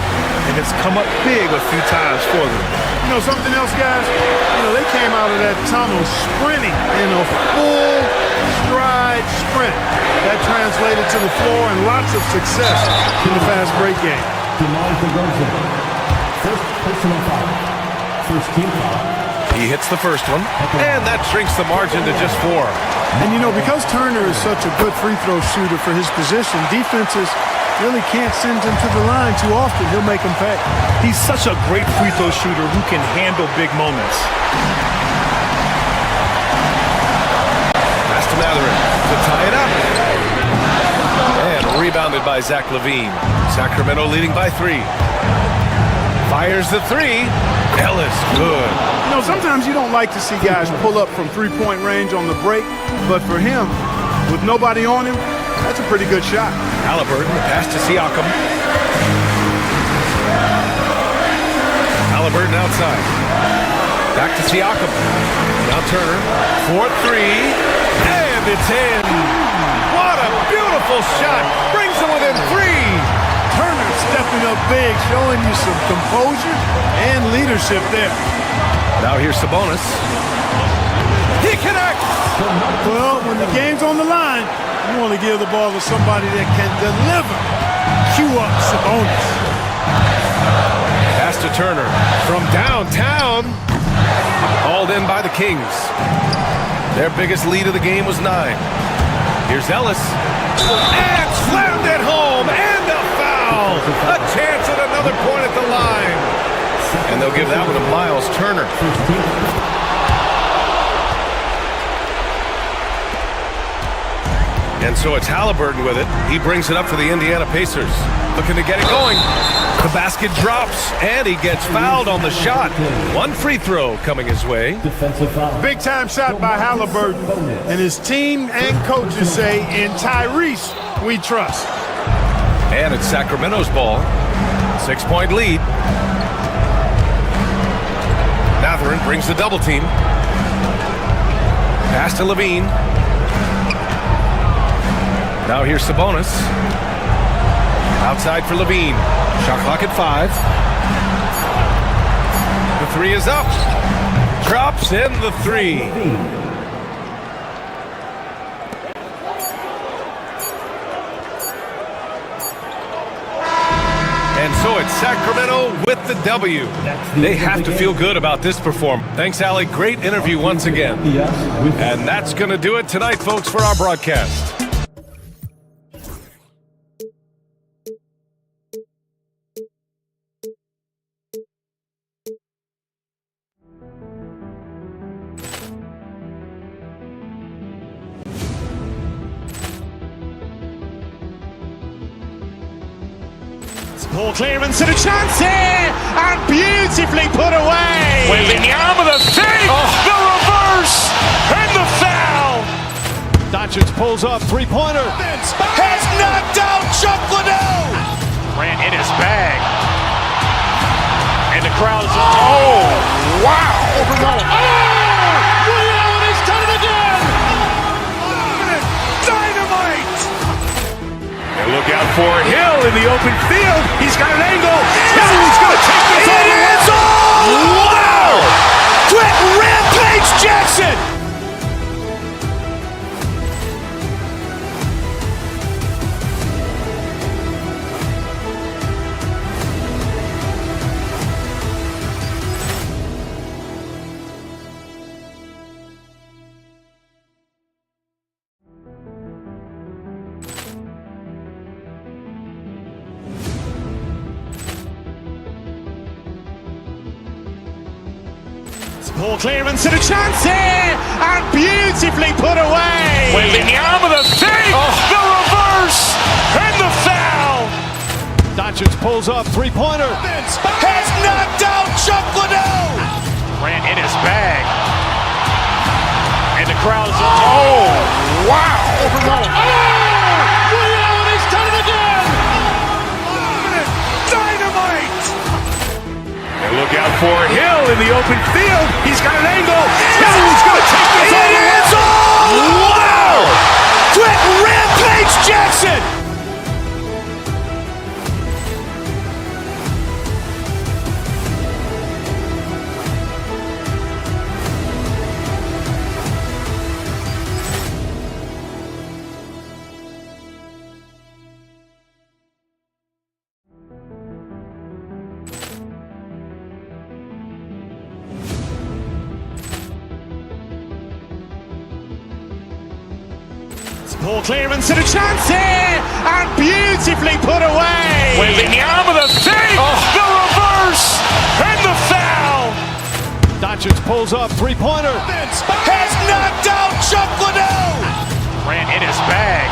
and it's come up big a few times for them. You know something else, guys? You know, they came out of that tunnel sprinting in a full stride sprint. That translated to the floor and lots of success in the fast break game. First personal foul. First team foul. He hits the first one, and that shrinks the margin to just 4. And, you know, because Turner is such a good free throw shooter for his position, defenses really can't send him to the line too often. He'll make them pay. He's such a great free throw shooter who can handle big moments. Pass to Mathurin to tie it up. And rebounded by Zach LaVine. Sacramento leading by 3. Fires the 3. Ellis, good. You know, sometimes you don't like to see guys pull up from three-point range on the break, but for him, with nobody on him, that's a pretty good shot. Halliburton, pass to Siakam. Halliburton outside. Back to Siakam. Now Turner. 4-3. And it's in. What a beautiful shot. Brings them within 3. Turner stepping up big, showing you some composure and leadership there. Now here's Sabonis. He connects! Well, when the game's on the line, you want to give the ball to somebody that can deliver. Cue up Sabonis. Pass to Turner from downtown. Hauled in by the Kings. Their biggest lead of the game was 9. Here's Ellis. And slammed it home. And a foul. A chance at another point at the line. And they'll give that one to Miles Turner. And so it's Halliburton with it. He brings it up for the Indiana Pacers. Looking to get it going. The basket drops, and he gets fouled on the shot. One free throw coming his way. Big time shot by Halliburton. And his team and coaches say, in Tyrese, we trust. And it's Sacramento's ball. 6-point lead. Matherin brings the double team. Pass to Levine. Now here's Sabonis. Outside for Levine. Shot clock at 5. The three is up. Drops in the three. And so it's Sacramento with the W. They have to feel good about this performance. Thanks, Allie. Great interview once again. And that's going to do it tonight, folks, for our broadcast. Poor clearance and a chance here, and beautifully put away. Wembanyama the fake, the reverse, and the foul. Doncic pulls up, three-pointer. Has knocked out Chuck Liddell. Ran in his bag. And the crowd is, oh, wow. Overrun. Oh, Ray Allen has done it again. Dynamite. And look out for Hill in the open field. He's got an angle. He's going to take this all the way. Wow. Quick Rampage Jackson. Poor clearance and a chance here, and beautifully put away. Wembanyama the fake, the reverse, and the foul. Doncic pulls up, three-pointer. Has knocked out Chuck Liddell. Ran in his bag. And the crowd is, oh, wow. Overrun. Oh, Ray Allen has done it again. Dynamite. And look out for Hill in the open field. He's got an angle. He's going to take this all the way. Wow. Quick Rampage Jackson. Poor clearance and a chance here, and beautifully put away. Wembanyama the fake, the reverse, and the foul. Doncic pulls up, three-pointer. Has knocked out Chuck Liddell. Ran in his bag.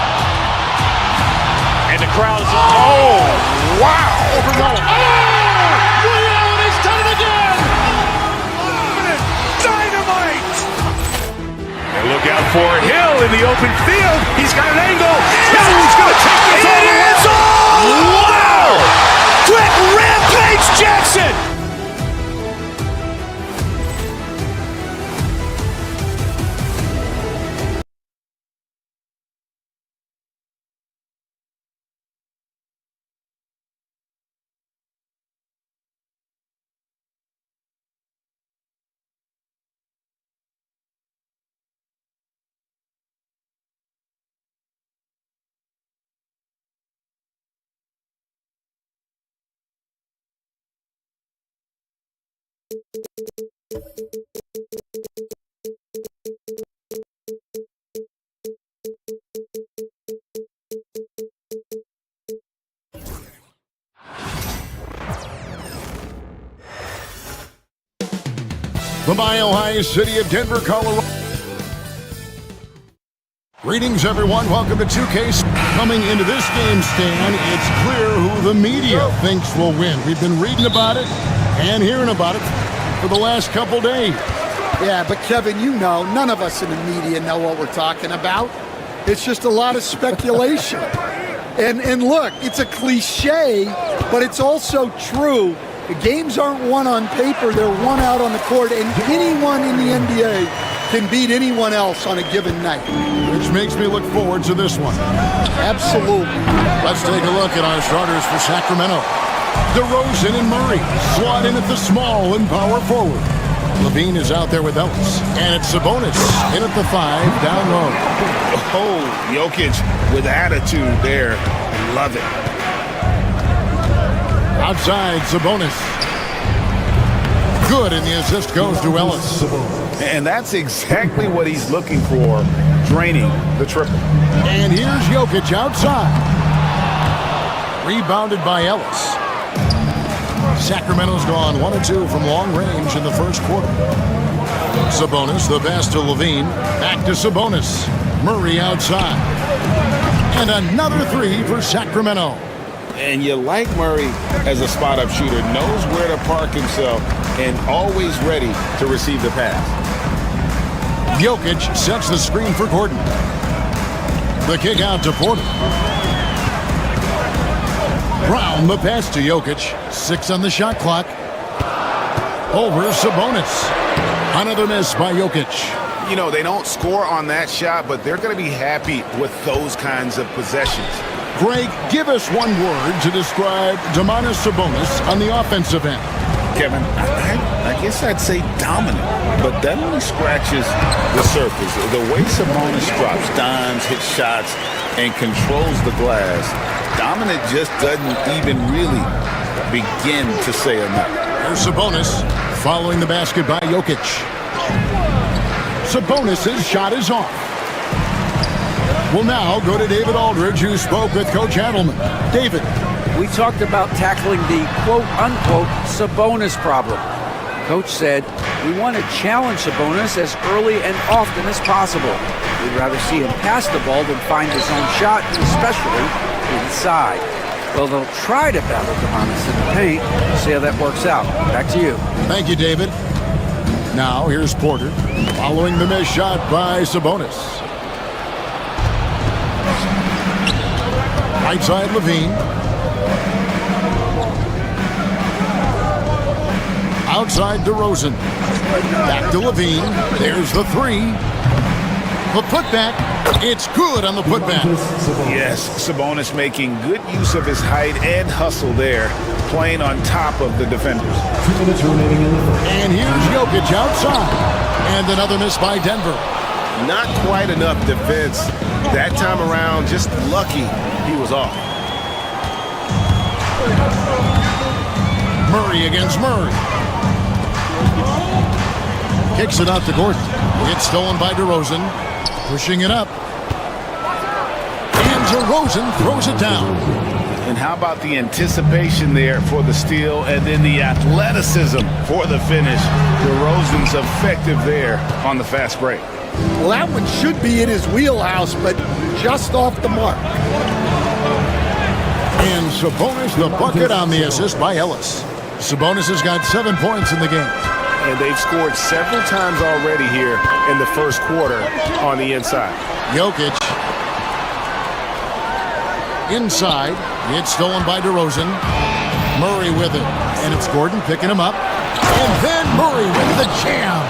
And the crowd is, oh, wow. Overrun. Oh, Ray Allen has done it again. Dynamite. And look out for Hill in the open field. He's got an angle. He's going to take this all the way. Wow. Quick Rampage Jackson. the mile-high city of Denver, Colorado. Greetings, everyone. Welcome to 2K. Coming into this game, Stan, it's clear who the media thinks will win. We've been reading about it and hearing about it for the last couple days. Yeah, but Kevin, you know, none of us in the media know what we're talking about. It's just a lot of speculation. And look, it's a cliche, but it's also true. The games aren't won on paper, they're won out on the court, and anyone in the NBA can beat anyone else on a given night. Which makes me look forward to this one. Absolutely. Let's take a look at our starters for Sacramento. DeRozan and Murray slot in at the small and power forward. Levine is out there with Ellis. And it's Sabonis in at the 5 down low. Oh, Jokic with attitude there. Love it. Outside, Sabonis. Good, and the assist goes to Ellis. And that's exactly what he's looking for, draining the triple. And here's Jokic outside. Rebounded by Ellis. Sacramento's gone 1 of 2 from long range in the first quarter. Sabonis, the pass to Levine. Back to Sabonis. Murray outside. And another 3 for Sacramento. And you like Murray as a spot-up shooter, knows where to park himself, and always ready to receive the pass. Jokic sets the screen for Gordon. The kick out to Porter. Brown, the pass to Jokic. 6 on the shot clock. Over Sabonis. Another miss by Jokic. You know, they don't score on that shot, but they're going to be happy with those kinds of possessions. Greg, give us one word to describe Domantas Sabonis on the offensive end. Kevin, I guess I'd say dominant, but that only scratches the surface. The way Sabonis drops dimes, hits shots, and controls the glass, dominant just doesn't even really begin to say enough. Here's Sabonis following the basket by Jokic. Sabonis' shot is off. We'll now go to David Aldridge, who spoke with Coach Adelman. David. We talked about tackling the quote-unquote Sabonis problem. Coach said, we want to challenge Sabonis as early and often as possible. We'd rather see him pass the ball than find his own shot, especially inside. Well, they'll try to battle Domantas in the paint. We'll see how that works out. Back to you. Thank you, David. Now, here's Porter, following the missed shot by Sabonis. Right side, Levine. Outside, DeRozan. Back to Levine. There's the 3. The putback. It's good on the putback. Yes, Sabonis making good use of his height and hustle there, playing on top of the defenders. And here's Jokic outside. And another miss by Denver. Not quite enough defense. That time around, just lucky he was off. Murray against Murray. Kicks it out to Gordon. It's stolen by DeRozan. Pushing it up. And DeRozan throws it down. And how about the anticipation there for the steal and then the athleticism for the finish. DeRozan's effective there on the fast break. Well, that one should be in his wheelhouse, but just off the mark. And Sabonis the bucket on the assist by Ellis. Sabonis has got 7 points in the game. And they've scored several times already here in the first quarter on the inside. Jokic. Inside. It's stolen by DeRozan. Murray with it. And it's Gordon picking him up. And then Murray with the jam.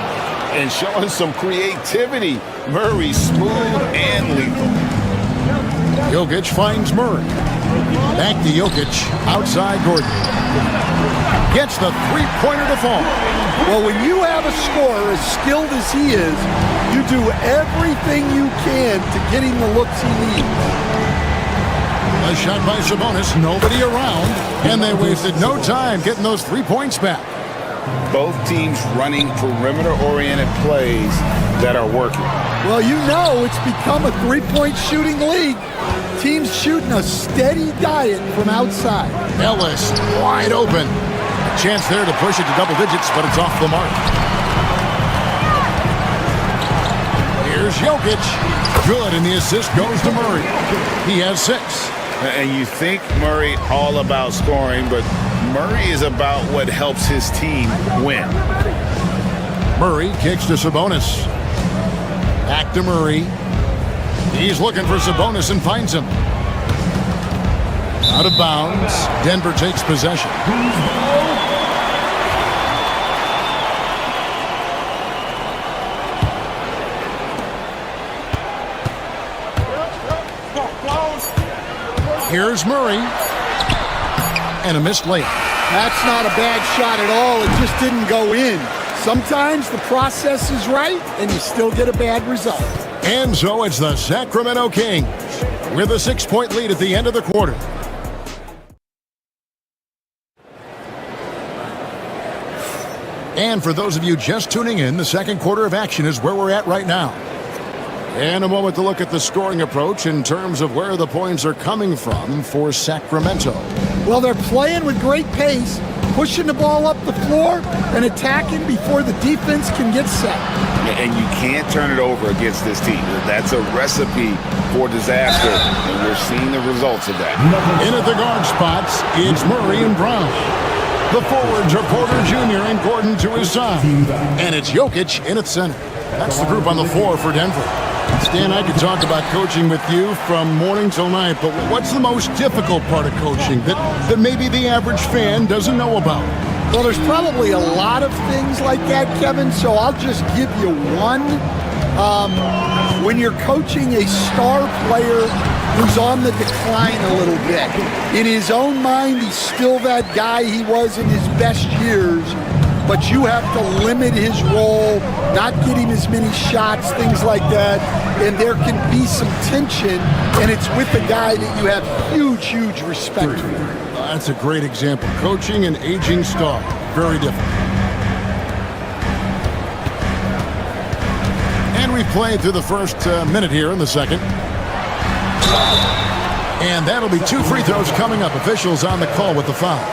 And showing some creativity. Murray smooth and lethal. Jokic finds Murray. Back to Jokic. Outside Gordon. Gets the three-pointer to fall. Well, when you have a scorer as skilled as he is, you do everything you can to get him the looks he needs. A shot by Sabonis. Nobody around. And they wasted no time getting those 3 points back. Both teams running perimeter-oriented plays that are working. Well, you know it's become a three-point shooting league. Teams shooting a steady diet from outside. Ellis wide open. A chance there to push it to double digits, but it's off the mark. Here's Jokic. Good, and the assist goes to Murray. He has 6. And you think Murray all about scoring, but Murray is about what helps his team win. Murray kicks to Sabonis. Back to Murray. He's looking for Sabonis and finds him. Out of bounds. Denver takes possession. Here's Murray. And a missed layup. That's not a bad shot at all. It just didn't go in. Sometimes the process is right, and you still get a bad result. And so it's the Sacramento Kings with a 6-point lead at the end of the quarter. And for those of you just tuning in, the second quarter of action is where we're at right now. And a moment to look at the scoring approach in terms of where the points are coming from for Sacramento. Well, they're playing with great pace, pushing the ball up the floor and attacking before the defense can get set. And you can't turn it over against this team. That's a recipe for disaster, and we're seeing the results of that. In at the guard spots, it's Murray and Brown. The forwards are Porter Jr. and Gordon to his side. And it's Jokic in at center. That's the group on the floor for Denver. Stan, I could talk about coaching with you from morning till night, but what's the most difficult part of coaching that maybe the average fan doesn't know about? Well, there's probably a lot of things like that, Kevin, so I'll just give you one. When you're coaching a star player who's on the decline a little bit, in his own mind, he's still that guy he was in his best years, but you have to limit his role, not get him as many shots, things like that, and there can be some tension, and it's with a guy that you have huge respect for. That's a great example. Coaching an aging star. Very different. And we've played through the first minute here in the second. And that'll be 2 free throws coming up. Officials on the call with the foul.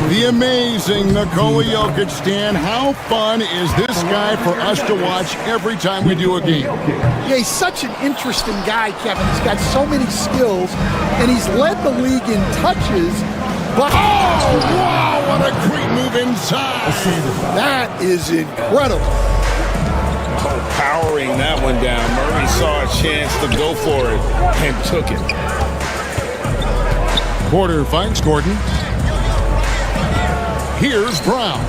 The amazing Nikola Jokic, Stan. How fun is this guy for us to watch every time we do a game? Yeah, he's such an interesting guy, Kevin. He's got so many skills, and he's led the league in touches. But oh, wow, what a great move inside. That is incredible. Powering that one down. Murray saw a chance to go for it and took it. Porter finds Gordon. Here's Brown.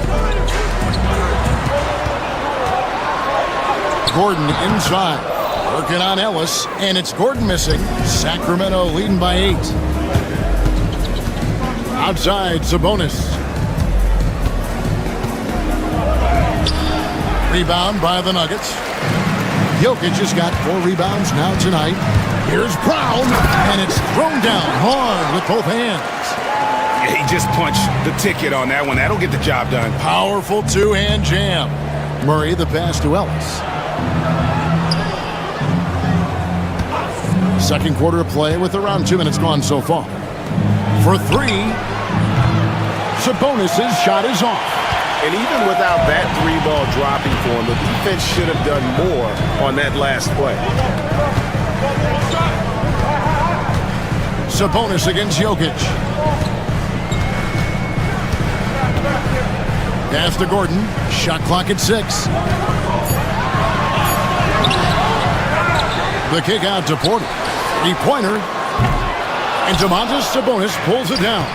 Gordon inside. Working on Ellis, and it's Gordon missing. Sacramento leading by 8. Outside, Sabonis. Rebound by the Nuggets. Jokic has got 4 rebounds now tonight. Here's Brown, and it's thrown down hard with both hands. He just punched the ticket on that one. That'll get the job done. Powerful 2-hand jam. Murray the pass to Ellis. Second quarter of play with around 2 minutes gone so far. For 3, Sabonis' shot is off. And even without that 3-ball dropping for him, the defense should have done more on that last play. Sabonis against Jokic. Pass to Gordon. Shot clock at 6. The kick out to Porter. 3-pointer. And Domantas Sabonis pulls it down.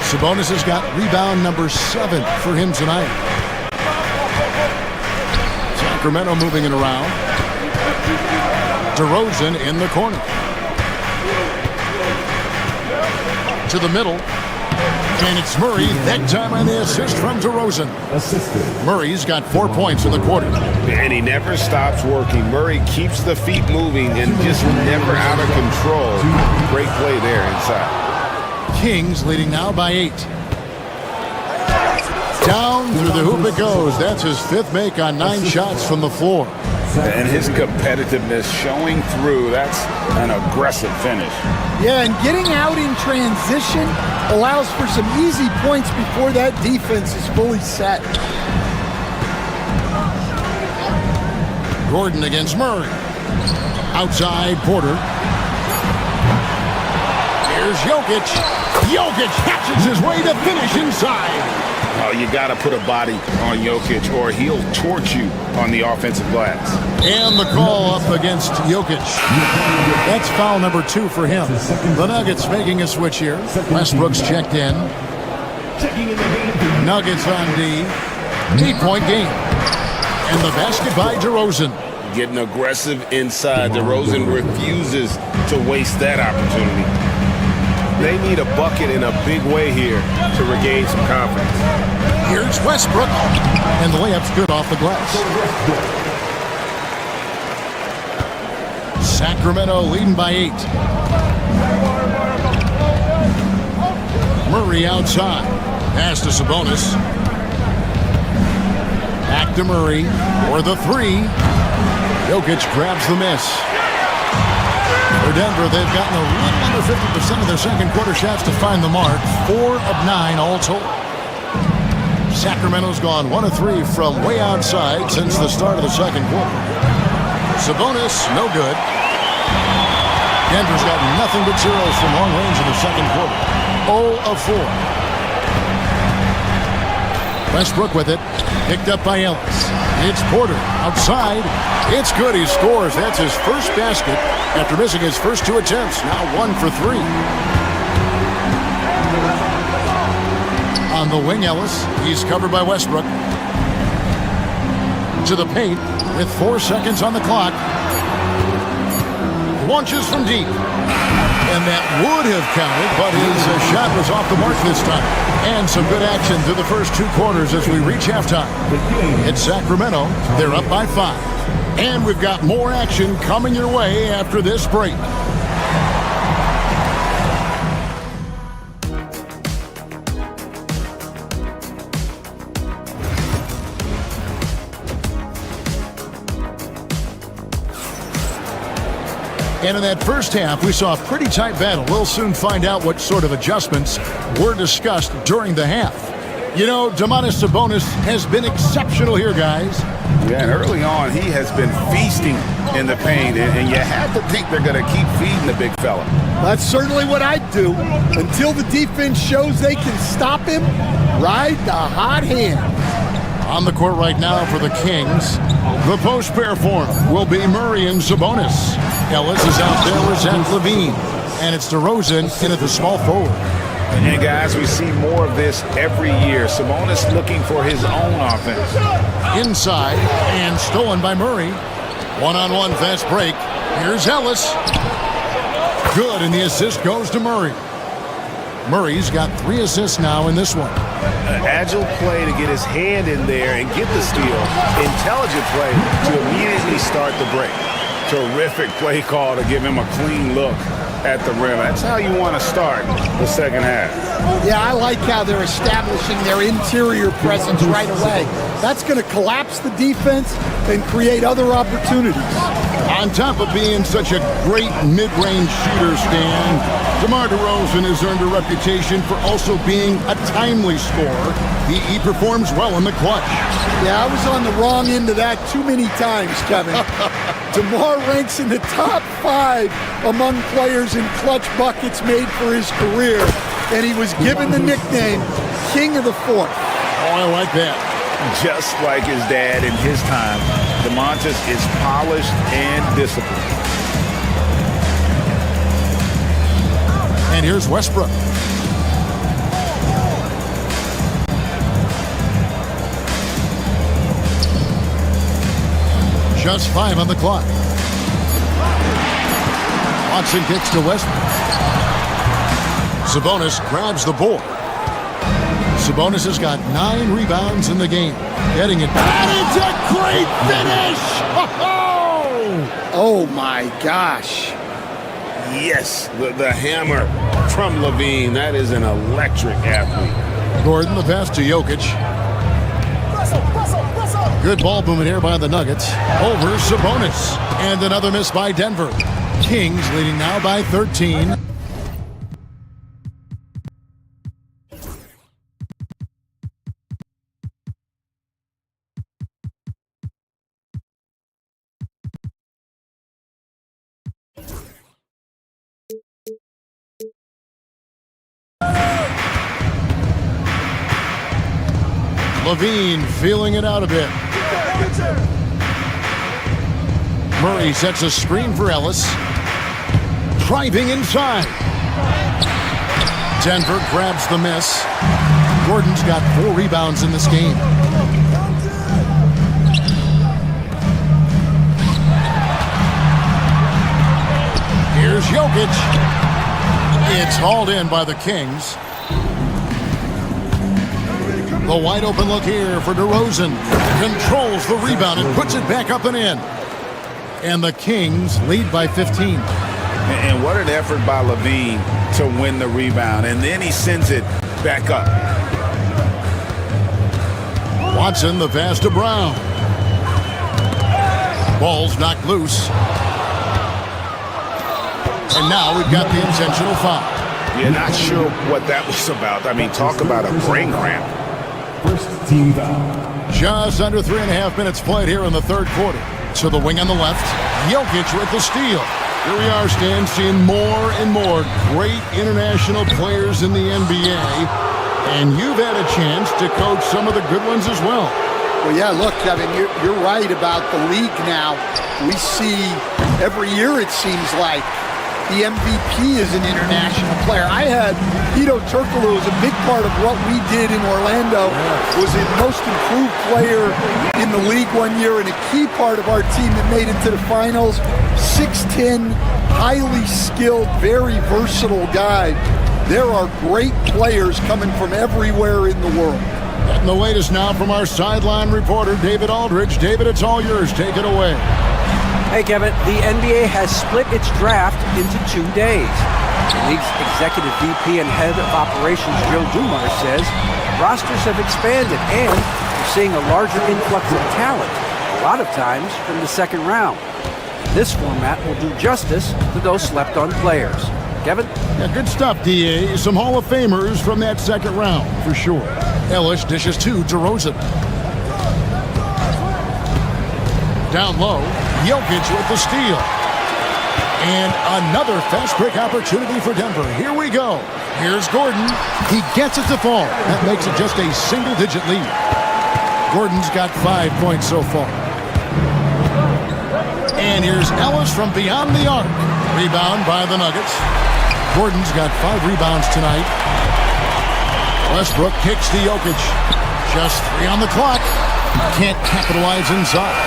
Sabonis has got rebound number 7 for him tonight. Sacramento moving it around. DeRozan in the corner. To the middle. And it's Murray, that time on the assist from DeRozan. Murray's got 4 points in the quarter. And he never stops working. Murray keeps the feet moving and just never out of control. Great play there inside. Kings leading now by 8. Down through the hoop it goes. That's his 5th make on 9 shots from the floor. And his competitiveness showing through. That's an aggressive finish. Yeah, and getting out in transition allows for some easy points before that defense is fully set. Gordon against Murray. Outside, Porter. Here's Jokic. Jokic hatches his way to finish inside. Oh, you got to put a body on Jokic or he'll torch you on the offensive glass. And the call up against Jokic. That's foul number 2 for him. The Nuggets making a switch here. Westbrook's checked in. Nuggets on D. 8-point game. And the basket by DeRozan. Getting aggressive inside. DeRozan refuses to waste that opportunity. They need a bucket in a big way here to regain some confidence. Here's Westbrook. And the layup's good off the glass. Sacramento leading by 8. Murray outside. Pass to Sabonis. Back to Murray for the 3. Jokic grabs the miss. For Denver, they've gotten a little under 50% of their second quarter shots to find the mark. 4 of 9 all told. Sacramento's gone 1 of 3 from way outside since the start of the second quarter. Sabonis, no good. Denver's got nothing but zeros from long range in the second quarter. 0 of 4. Westbrook with it. Picked up by Ellis. It's Porter outside. It's good. He scores. That's his first basket after missing his first 2 attempts. Now 1 for 3. On the wing, Ellis. He's covered by Westbrook. To the paint with 4 seconds on the clock. Launches from deep. And that would have counted, but his shot was off the mark this time. And some good action through the first 2 quarters as we reach halftime. It's Sacramento. They're up by 5. And we've got more action coming your way after this break. And in that first half, we saw a pretty tight battle. We'll soon find out what sort of adjustments were discussed during the half. You know, Domantas Sabonis has been exceptional here, guys. Yeah, and early on, he has been feasting in the paint, and you have to think they're going to keep feeding the big fella. That's certainly what I'd do. Until the defense shows they can stop him, ride the hot hand. On the court right now for the Kings, the post pair form will be Murray and Sabonis. Ellis is out there with Zach LaVine. And it's DeRozan in at the small forward. And guys, we see more of this every year. Sabonis looking for his own offense. Inside and stolen by Murray. One-on-one fast break. Here's Ellis. Good, and the assist goes to Murray. Murray's got 3 assists now in this one. An agile play to get his hand in there and get the steal. Intelligent play to immediately start the break. Terrific play call to give him a clean look at the rim. That's how you want to start the second half. Yeah, I like how they're establishing their interior presence right away. That's going to collapse the defense and create other opportunities. On top of being such a great mid-range shooter, Stan, DeMar DeRozan has earned a reputation for also being a timely scorer. He performs well in the clutch. Yeah, I was on the wrong end of that too many times, Kevin. DeMar ranks in the top 5 among players in clutch buckets made for his career, and he was given the nickname King of the Fourth. Oh, I like that. Just like his dad in his time, Domantas is polished and disciplined. And here's Westbrook. Just 5 on the clock. Watson kicks to Westbrook. Sabonis grabs the board. Sabonis has got 9 rebounds in the game. Getting it. And it's a great finish! Oh my gosh. Yes, the hammer from LaVine. That is an electric athlete. Gordon, the pass to Jokic. Good ball movement here by the Nuggets. Over Sabonis. And another miss by Denver. Kings leading now by 13. Levine feeling it out a bit. Murray sets a screen for Ellis. Driving inside. Denver grabs the miss. Gordon's got 4 rebounds in this game. Here's Jokic. It's hauled in by the Kings. The wide open look here for DeRozan. Controls the rebound and puts it back up and in. And the Kings lead by 15. And what an effort by Levine to win the rebound. And then he sends it back up. Watson, the pass to Brown. Ball's knocked loose. And now we've got the intentional foul. Yeah, not sure what that was about. I mean, talk about a brain cramp. First team foul. Just under 3.5 minutes played here in the third quarter. To the wing on the left, Jokic with the steal. Here we are, Stan, seeing more and more great international players in the NBA. And you've had a chance to coach some of the good ones as well. Well, yeah, look, Kevin, you're right about the league now. We see every year, it seems like, the MVP is an international player. I had Hedo Turkoglu as a big part of what we did in Orlando. Was a most improved player in the league one year and a key part of our team that made it to the finals. 6'10", highly skilled, very versatile guy. There are great players coming from everywhere in the world. And the latest now from our sideline reporter, David Aldridge. David, it's all yours. Take it away. Hey, Kevin, the NBA has split its draft into 2 days. The league's executive VP and head of operations, Joe Dumars, says rosters have expanded and we're seeing a larger influx of talent, a lot of times from the second round. This format will do justice to those slept-on players. Kevin? Yeah, good stuff, D.A. Some Hall of Famers from that second round, for sure. Ellis dishes to DeRozan. Down low, Jokic with the steal. And another fast break opportunity for Denver. Here we go. Here's Gordon. He gets it to fall. That makes it just a single-digit lead. Gordon's got 5 points so far. And here's Ellis from beyond the arc. Rebound by the Nuggets. Gordon's got 5 rebounds tonight. Westbrook kicks to Jokic. Just 3 on the clock. Can't capitalize inside.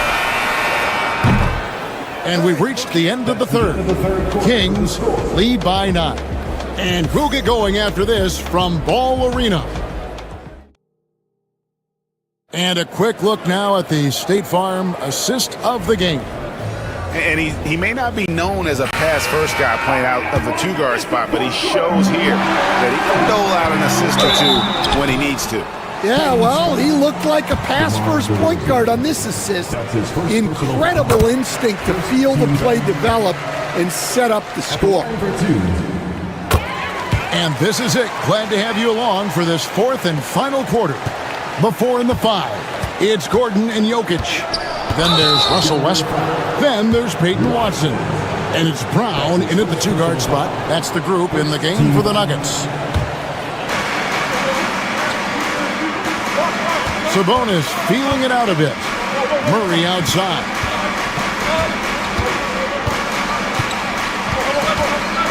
And we've reached the end of the third. Kings lead by 9. And we'll get going after this from Ball Arena. And a quick look now at the State Farm assist of the game. And he may not be known as a pass-first guy playing out of the 2-guard spot, but he shows here that he can dole out an assist or 2 when he needs to. Yeah, well, he looked like a pass-first point guard on this assist. Incredible instinct to feel the play develop and set up the score. And this is it. Glad to have you along for this 4th and final quarter. Before in the 5, it's Gordon and Jokic. Then there's Russell Westbrook. Then there's Peyton Watson. And it's Brown in at the 2-guard spot. That's the group in the game for the Nuggets. Sabonis feeling it out a bit. Murray outside.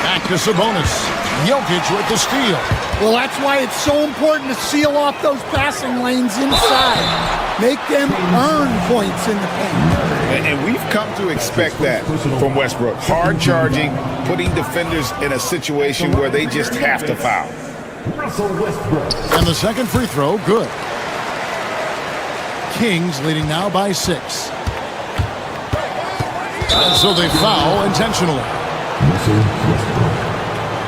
Back to Sabonis. Jokic with the steal. Well, that's why it's so important to seal off those passing lanes inside. Make them earn points in the paint. And we've come to expect that from Westbrook. Hard charging, putting defenders in a situation where they just have to foul. And the second free throw, good. Kings leading now by 6. And so they foul intentionally.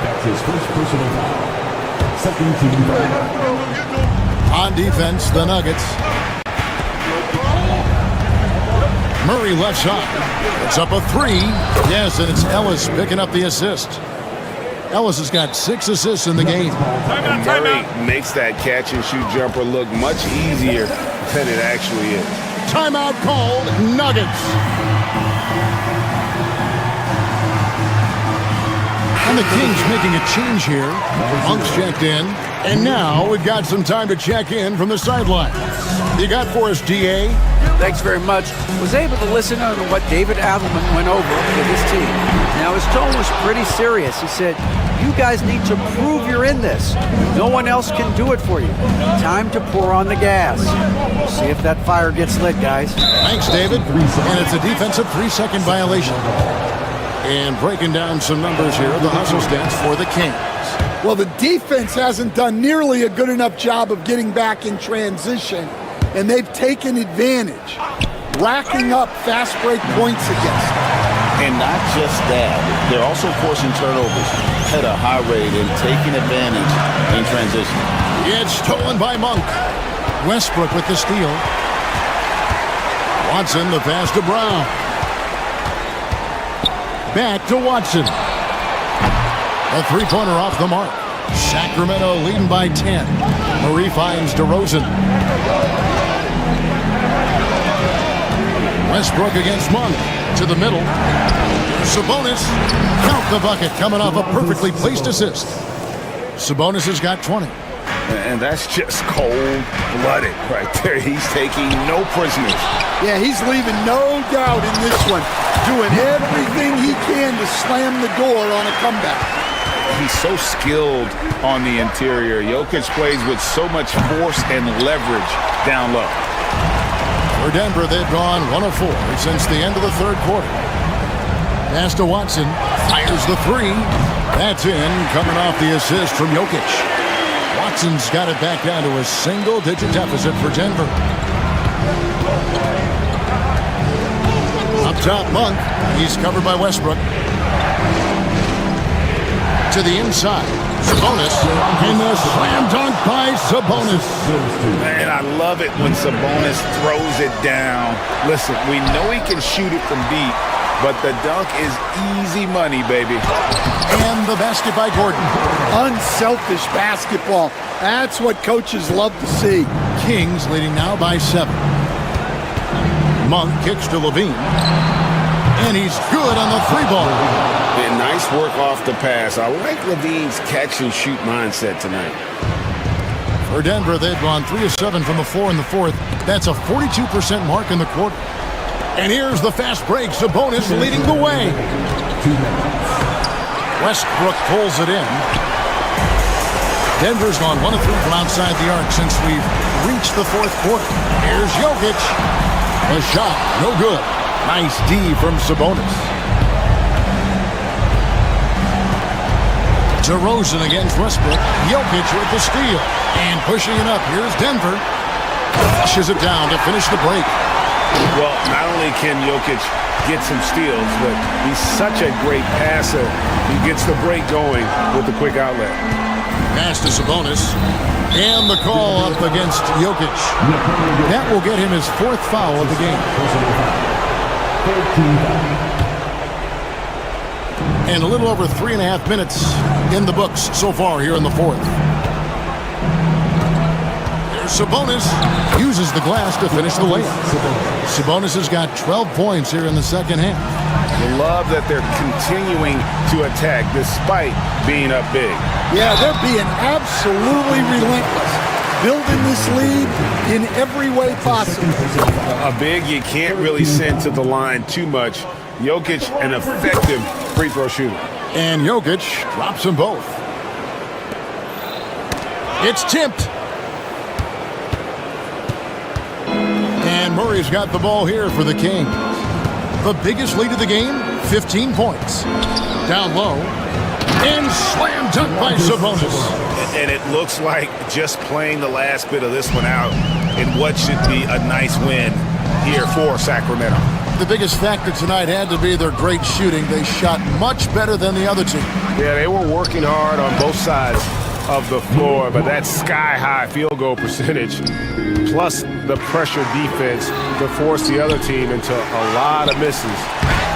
That's his first personal foul. Second team foul. On defense, the Nuggets. Murray left side. It's up a 3. Yes, and it's Ellis picking up the assist. Ellis has got 6 assists in the game. And Murray makes that catch-and-shoot jumper look much easier than it actually is. Timeout called, Nuggets. And the Kings making a change here. Monk's checked in. And now we've got some time to check in from the sideline. You got for us, DA? Thanks very much. Was able to listen to what David Adelman went over with his team. Now, his tone was pretty serious. He said, you guys need to prove you're in this. No one else can do it for you. Time to pour on the gas. We'll see if that fire gets lit, guys. Thanks, David. And it's a defensive 3-second violation. And breaking down some numbers here, the hustle stats for the Kings. Well, the defense hasn't done nearly a good enough job of getting back in transition, and they've taken advantage, racking up fast break points against them. And not just that, they're also forcing turnovers at a high rate and taking advantage in transition. It's stolen by Monk. Westbrook with the steal. Watson, the pass to Brown. Back to Watson. A three-pointer off the mark. Sacramento leading by 10. Murray finds DeRozan. Westbrook against Monk. To the middle. Sabonis. Count the bucket coming off a perfectly placed assist. Sabonis has got 20. And that's just cold-blooded right there. He's taking no prisoners. Yeah, he's leaving no doubt in this one. Doing everything he can to slam the door on a comeback. He's so skilled on the interior. Jokic plays with so much force and leverage down low. For Denver, they've gone 1 of 4 since the end of the third quarter. Pass to Watson. Fires the three. That's in, coming off the assist from Jokic. Watson's got it back down to a single-digit deficit for Denver. Up top, Monk. He's covered by Westbrook. To the inside. Sabonis. And the slam dunk by Sabonis. Man, I love it when Sabonis throws it down. Listen, we know he can shoot it from deep, but the dunk is easy money, baby. And the basket by Gordon. Unselfish basketball. That's what coaches love to see. Kings leading now by 7. Monk kicks to Levine. And he's good on the three ball. And nice work off the pass. I like Levine's catch-and-shoot mindset tonight. For Denver, they've gone 3 of 7 from the floor in the fourth. That's a 42% mark in the quarter. And here's the fast break. Sabonis leading the way. Westbrook pulls it in. Denver's gone 1 of 3 from outside the arc since we've reached the fourth quarter. Here's Jokic. A shot, no good. Nice D from Sabonis. DeRozan against Westbrook. Jokic with the steal. And pushing it up. Here's Denver. Flushes it down to finish the break. Well, not only can Jokic get some steals, but he's such a great passer. He gets the break going with the quick outlet. Pass to Sabonis. And the call up against Jokic. That will get him his 4th foul of the game. And a little over 3.5 minutes in the books so far here in the fourth. There's Sabonis. Uses the glass to finish the layup. Sabonis has got 12 points here in the second half. I love that they're continuing to attack despite being up big. Yeah, they're being absolutely relentless. Building this lead in every way possible. A big you can't really send to the line too much. Jokic, an effective free throw shooter. And Jokic drops them both. It's tipped. And Murray's got the ball here for the Kings. The biggest lead of the game, 15 points. Down low. And slam dunk by Sabonis. And it looks like just playing the last bit of this one out in what should be a nice win here for Sacramento. The biggest factor tonight had to be their great shooting. They shot much better than the other team. Yeah, they were working hard on both sides of the floor, but that sky-high field goal percentage plus the pressure defense to force the other team into a lot of misses.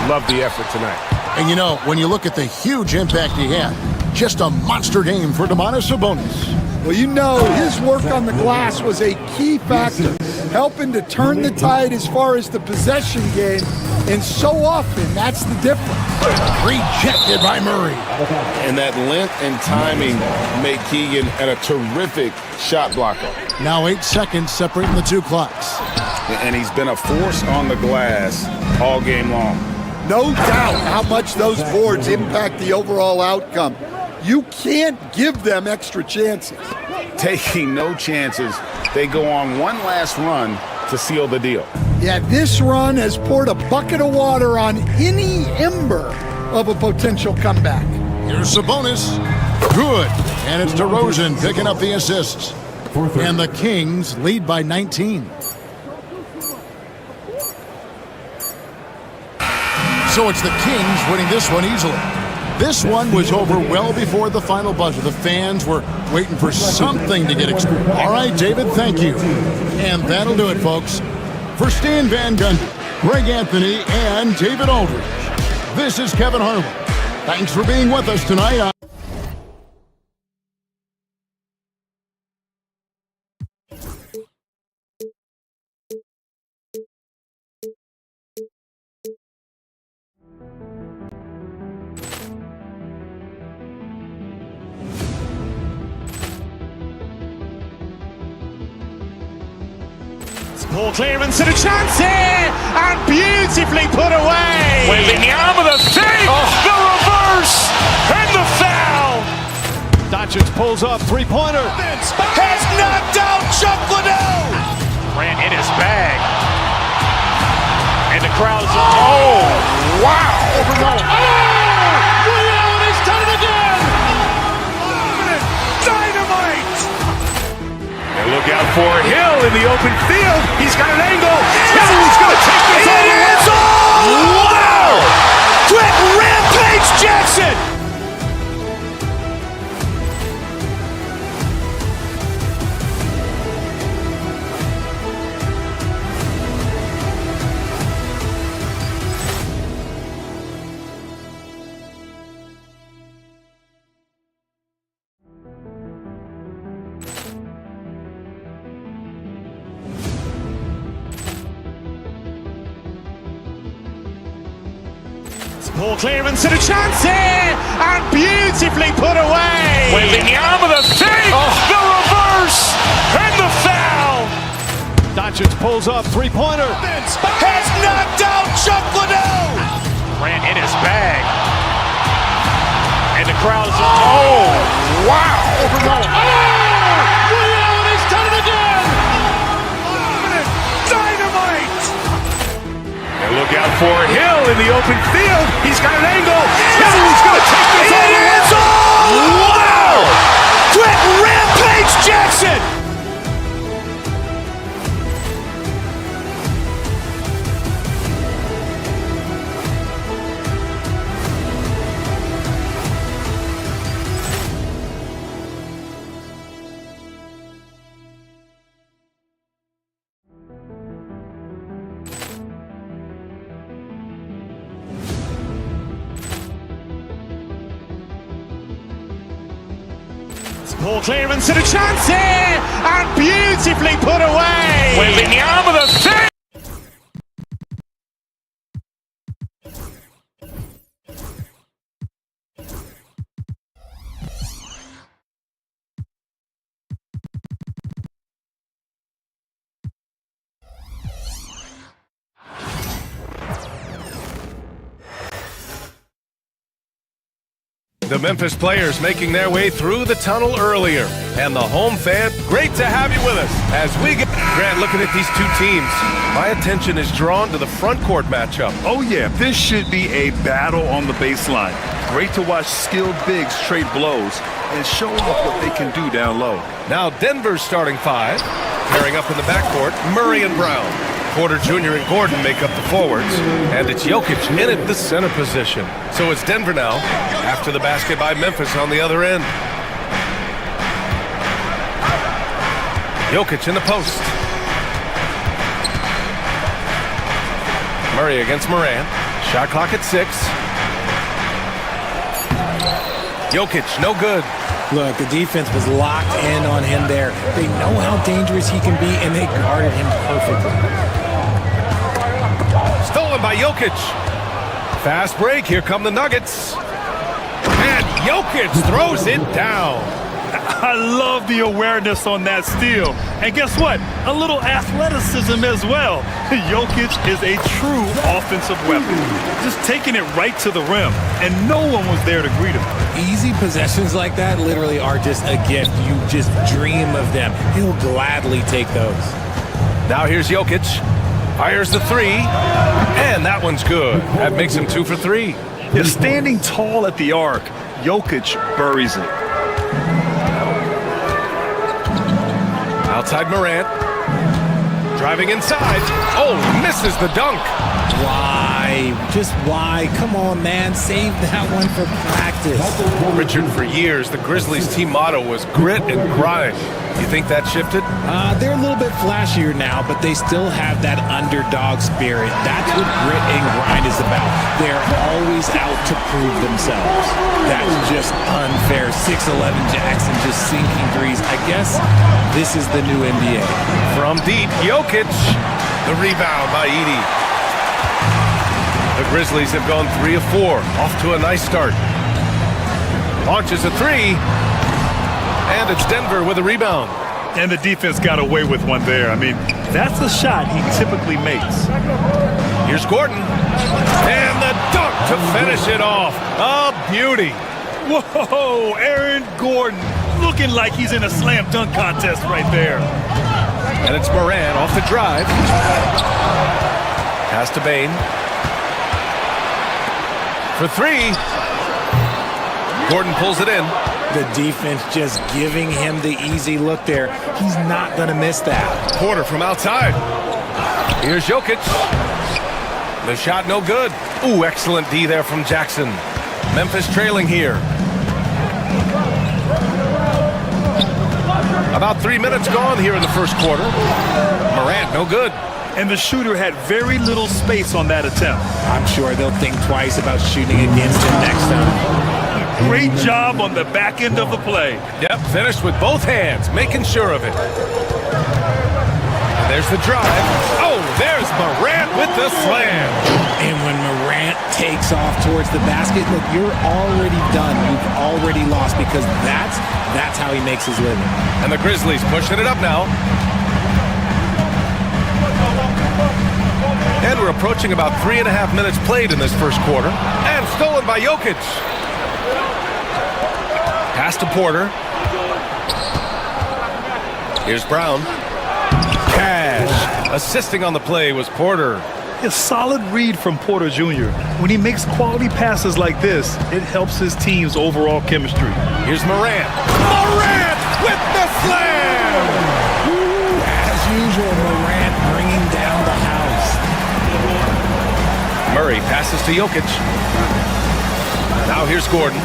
Love the effort tonight. And you know, when you look at the huge impact he had, just a monster game for Domantas Sabonis. Well, you know, his work on the glass was a key factor, helping to turn the tide as far as the possession game And so often, that's the difference. Rejected by Murray. And that length and timing make Keegan a terrific shot blocker. Now 8 seconds separating the two clocks. And he's been a force on the glass all game long. No doubt how much those boards impact the overall outcome. You can't give them extra chances. Taking no chances, they go on one last run to seal the deal. Yeah, this run has poured a bucket of water on any ember of a potential comeback. Here's Sabonis. Good. And it's DeRozan picking up the assists. And the Kings lead by 19. So it's the Kings winning this one easily. This one was over well before the final buzzer. The fans were waiting for something to get exposed. All right, David, thank you. And that'll do it, folks. For Stan Van Gundy, Greg Anthony, and David Aldridge, this is Kevin Harlan. Thanks for being with us tonight. Poor clearance and a chance here, and beautifully put away. Wembanyama the save, the reverse, and the foul. Doncic pulls up, three-pointer. Has knocked out Chuck Liddell. Ran in his bag. And the crowd is, oh, wow. Allen has done it again. Dynamite. Look out for Hill in the open field. He's got an angle. He's going to take this all the way. Wow! Quick Rampage Jackson. Poor clearance and a chance here, and beautifully put away. Wembanyama the save, the reverse, and the foul. Doncic pulls up, three-pointer. Has knocked out Chuck Liddell. Ran in his bag. And the crowd is, oh, wow. Allen has done it again. Dynamite. And look out for Hill in the open field. He's got an angle. He's going to take this all the way. Wow! Quick Rampage Jackson. Poor clearance and a chance here, and beautifully put away. Wembanyama the save. The Memphis players making their way through the tunnel earlier. And the home fan, great to have you with us as we get... Grant, looking at these two teams, my attention is drawn to the front court matchup. Oh yeah, this should be a battle on the baseline. Great to watch skilled bigs trade blows and show off what they can do down low. Now Denver's starting five. Pairing up in the backcourt, Murray and Brown. Porter Jr. and Gordon make up the forwards, and it's Jokic in at the center position. So it's Denver now, after the basket by Memphis on the other end. Jokic in the post. Murray against Morant. Shot clock at 6. Jokic, no good. Look, the defense was locked in on him there. They know how dangerous he can be, and they guarded him perfectly. Stolen by Jokic. Fast break. Here come the Nuggets. And Jokic throws it down. I love the awareness on that steal. And guess what? A little athleticism as well. Jokic is a true offensive weapon. Just taking it right to the rim, and no one was there to greet him. Easy possessions like that literally are just a gift. You just dream of them. He'll gladly take those. Now here's Jokic. Fires the three. And that one's good. That makes him 2 for 3. Yeah, standing tall at the arc, Jokic buries it. Outside Morant. Driving inside. Oh, misses the dunk. Why? Just why? Come on, man. Save that one for practice. Richard, for years, the Grizzlies team motto was grit and grind. You think that shifted? They're a little bit flashier now, but they still have that underdog spirit. That's what grit and grind is about. They're always out to prove themselves. That's just unfair. 6'11" Jackson just sinking threes. I guess this is the new NBA. From deep, Jokic. The rebound by Edey. The Grizzlies have gone 3 of 4. Off to a nice start. Launches a three. And it's Denver with a rebound. And the defense got away with one there. I mean, that's a shot he typically makes. Here's Gordon. And the dunk to finish it off. A beauty. Whoa, Aaron Gordon looking like he's in a slam dunk contest right there. And it's Morant off the drive. Pass to Bane. For 3. Gordon pulls it in. The defense just giving him the easy look there. He's not going to miss that. Porter from outside. Here's Jokic. The shot no good. Ooh, excellent D there from Jackson. Memphis trailing here. About 3 minutes gone here in the first quarter. Morant, no good. And the shooter had very little space on that attempt. I'm sure they'll think twice about shooting against him next time. Great job on the back end of the play. Yep, finished with both hands, making sure of it. And there's the drive. Oh, there's Morant with the slam. And when Morant takes off towards the basket, look, you're already done. You've already lost because that's how he makes his living. And the Grizzlies pushing it up now. And we're approaching about 3.5 minutes played in this first quarter. And stolen by Jokic. Pass to Porter. Here's Brown. Cash. Assisting on the play was Porter. A solid read from Porter Jr. When he makes quality passes like this, it helps his team's overall chemistry. Here's Morant. Morant with the slam! As usual, Morant bringing down the house. Murray passes to Jokic. Now here's Gordon.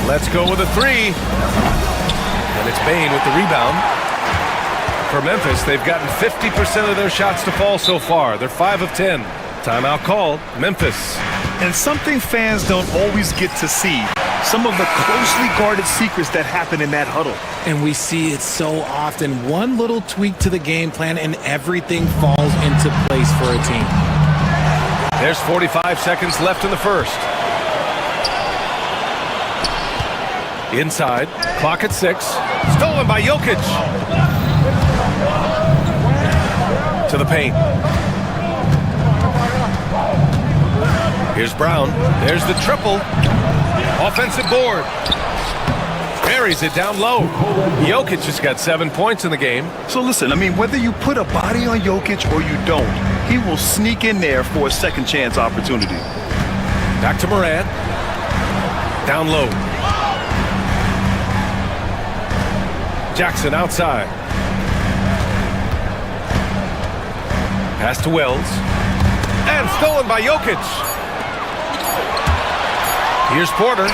Let's go with a 3. And it's Bane with the rebound. For Memphis, they've gotten 50% of their shots to fall so far. They're 5 of 10. Timeout called. Memphis. And something fans don't always get to see. Some of the closely guarded secrets that happen in that huddle. And we see it so often. One little tweak to the game plan and everything falls into place for a team. There's 45 seconds left in the first. Inside, clock at 6. Stolen by Jokic. To the paint. Here's Brown. There's the triple. Offensive board. Buries it down low. Jokic just got 7 points in the game. So listen, I mean, whether you put a body on Jokic or you don't, he will sneak in there for a second chance opportunity. Back to Morant. Down low. Jackson outside. Pass to Wells. And stolen by Jokic. Here's Porter.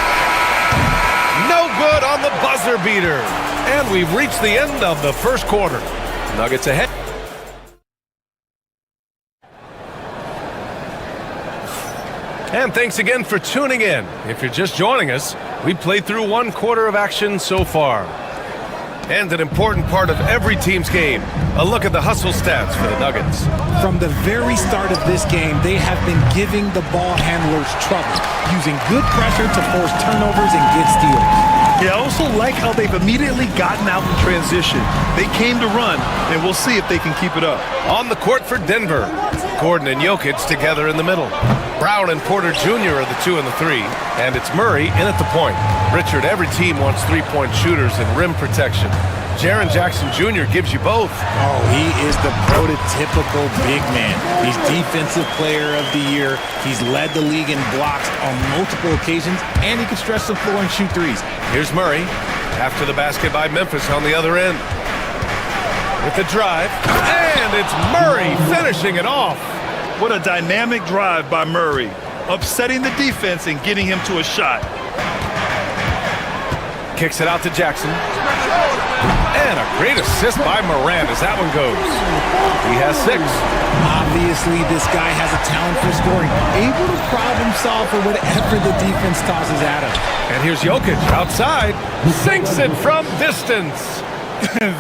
No good on the buzzer beater. And we've reached the end of the first quarter. Nuggets ahead. And thanks again for tuning in. If you're just joining us, we played through 1 quarter of action so far. And an important part of every team's game. A look at the hustle stats for the Nuggets. From the very start of this game, they have been giving the ball handlers trouble, using good pressure to force turnovers and get steals. Yeah, I also like how they've immediately gotten out in transition. They came to run, and we'll see if they can keep it up. On the court for Denver, Gordon and Jokic together in the middle. Brown and Porter Jr. are the 2 and the 3, and it's Murray in at the point. Richard, every team wants three-point shooters and rim protection. Jaren Jackson Jr. gives you both. Oh, he is the prototypical big man. He's Defensive Player of the Year. He's led the league in blocks on multiple occasions, and he can stretch the floor and shoot threes. Here's Murray. After the basket by Memphis on the other end. With the drive, and it's Murray finishing it off. What a dynamic drive by Murray, upsetting the defense and getting him to a shot. Kicks it out to Jackson. And a great assist by Morant as that one goes. He has 6. Obviously, this guy has a talent for scoring, able to problem solve for whatever the defense tosses at him. And here's Jokic outside, sinks it from distance.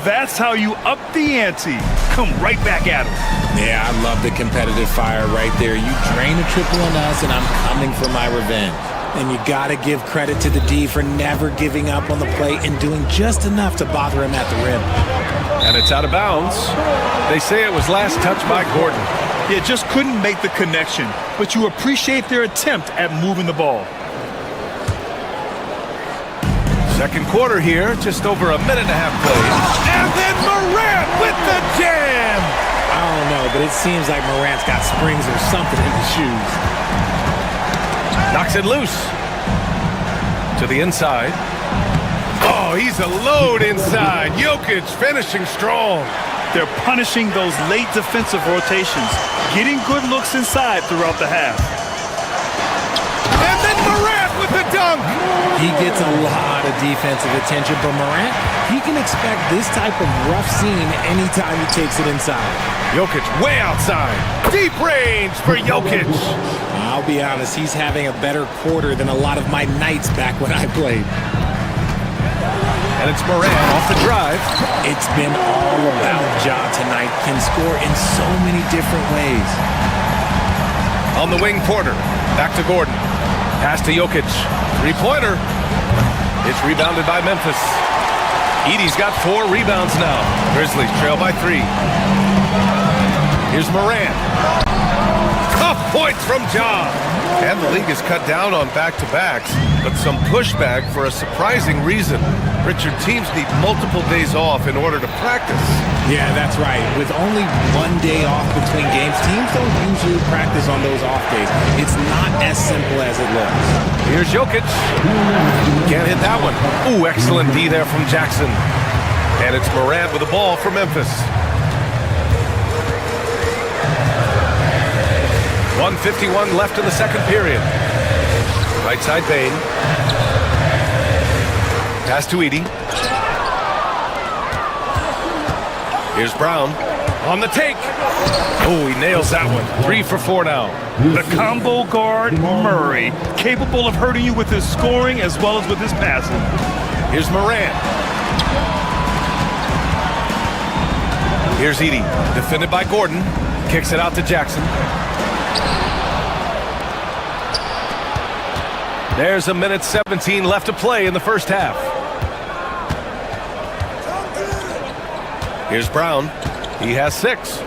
That's how you up the ante. Come right back at him. Yeah, I love the competitive fire right there. You drain a triple on us, and I'm coming for my revenge. And you got to give credit to the D for never giving up on the play and doing just enough to bother him at the rim. And it's out of bounds. They say it was last touched by Gordon. Yeah, just couldn't make the connection, but you appreciate their attempt at moving the ball. Second quarter here, just over a minute and a half played. And then Morant with the jam! I don't know, but it seems like Morant's got springs or something in his shoes. Knocks it loose. To the inside. Oh, he's a load inside. Jokic finishing strong. They're punishing those late defensive rotations, getting good looks inside throughout the half. And then Morant with the dunk. He gets a lot of defensive attention, but Morant, he can expect this type of rough scene anytime he takes it inside. Jokic way outside. Deep range for Jokic. I'll be honest, he's having a better quarter than a lot of my nights back when I played. And it's Morant off the drive. It's been all about Ja tonight. Can score in so many different ways. On the wing, Porter. Back to Gordon. Pass to Jokic. Three-pointer. It's rebounded by Memphis. Edey's got 4 rebounds now. Grizzlies trail by 3. Here's Morant. Tough points from Ja. And the league has cut down on back-to-backs, but some pushback for a surprising reason. Richard, teams need multiple days off in order to practice. Yeah, that's right. With only 1 day off between games, teams don't usually practice on those off days. It's not as simple as it looks. Here's Jokic. Can't hit that one. Ooh, excellent D there from Jackson. And it's Morant with the ball for Memphis. 1:51 left in the second period. Right side Bane. Pass to Edey. Here's Brown on the take. Oh, he nails that one. 3 for 4 now. The combo guard, Murray, capable of hurting you with his scoring as well as with his passing. Here's Morant. Here's Edey, defended by Gordon. Kicks it out to Jackson. There's a minute 17 left to play in the first half. Here's Brown. He has 6.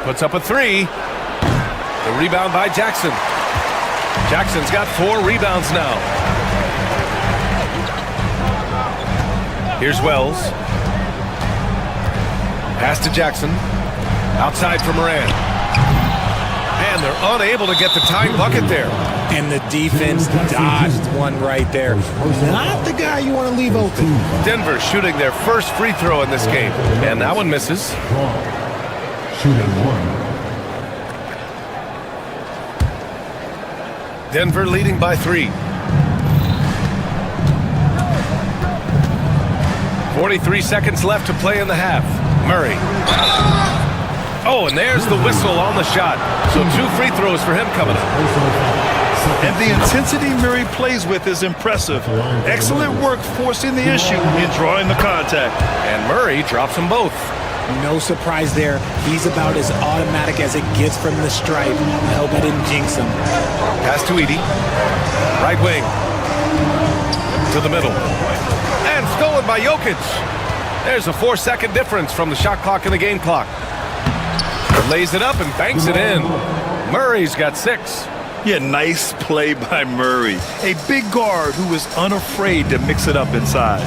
Puts up a 3. The rebound by Jackson. Jackson's got 4 rebounds now. Here's Wells. Pass to Jackson. Outside for Morant. And they're unable to get the tying bucket there. And the defense dodged one right there. Not the guy you want to leave open. Denver shooting their first free throw in this game. And that one misses. Shooting 1. Denver leading by 3. 43 seconds left to play in the half. Murray. Oh, and there's the whistle on the shot. So 2 free throws for him coming up. And the intensity Murray plays with is impressive. Excellent work forcing the issue and drawing the contact. And Murray drops them both. No surprise there. He's about as automatic as it gets from the stripe. I hope I didn't jinx him. Pass to Edie. Right wing. To the middle. And stolen by Jokic. There's a 4-second difference from the shot clock and the game clock. Lays it up and banks it in. Murray's got 6. Yeah, nice play by Murray. A big guard who is unafraid to mix it up inside.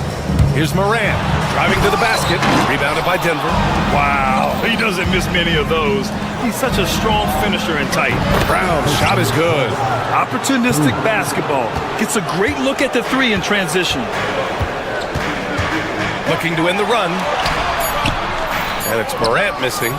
Here's Morant, driving to the basket, rebounded by Denver. Wow, he doesn't miss many of those. He's such a strong finisher and tight. Brown's shot is good. Opportunistic basketball. Gets a great look at the 3 in transition. Looking to end the run. And it's Morant missing.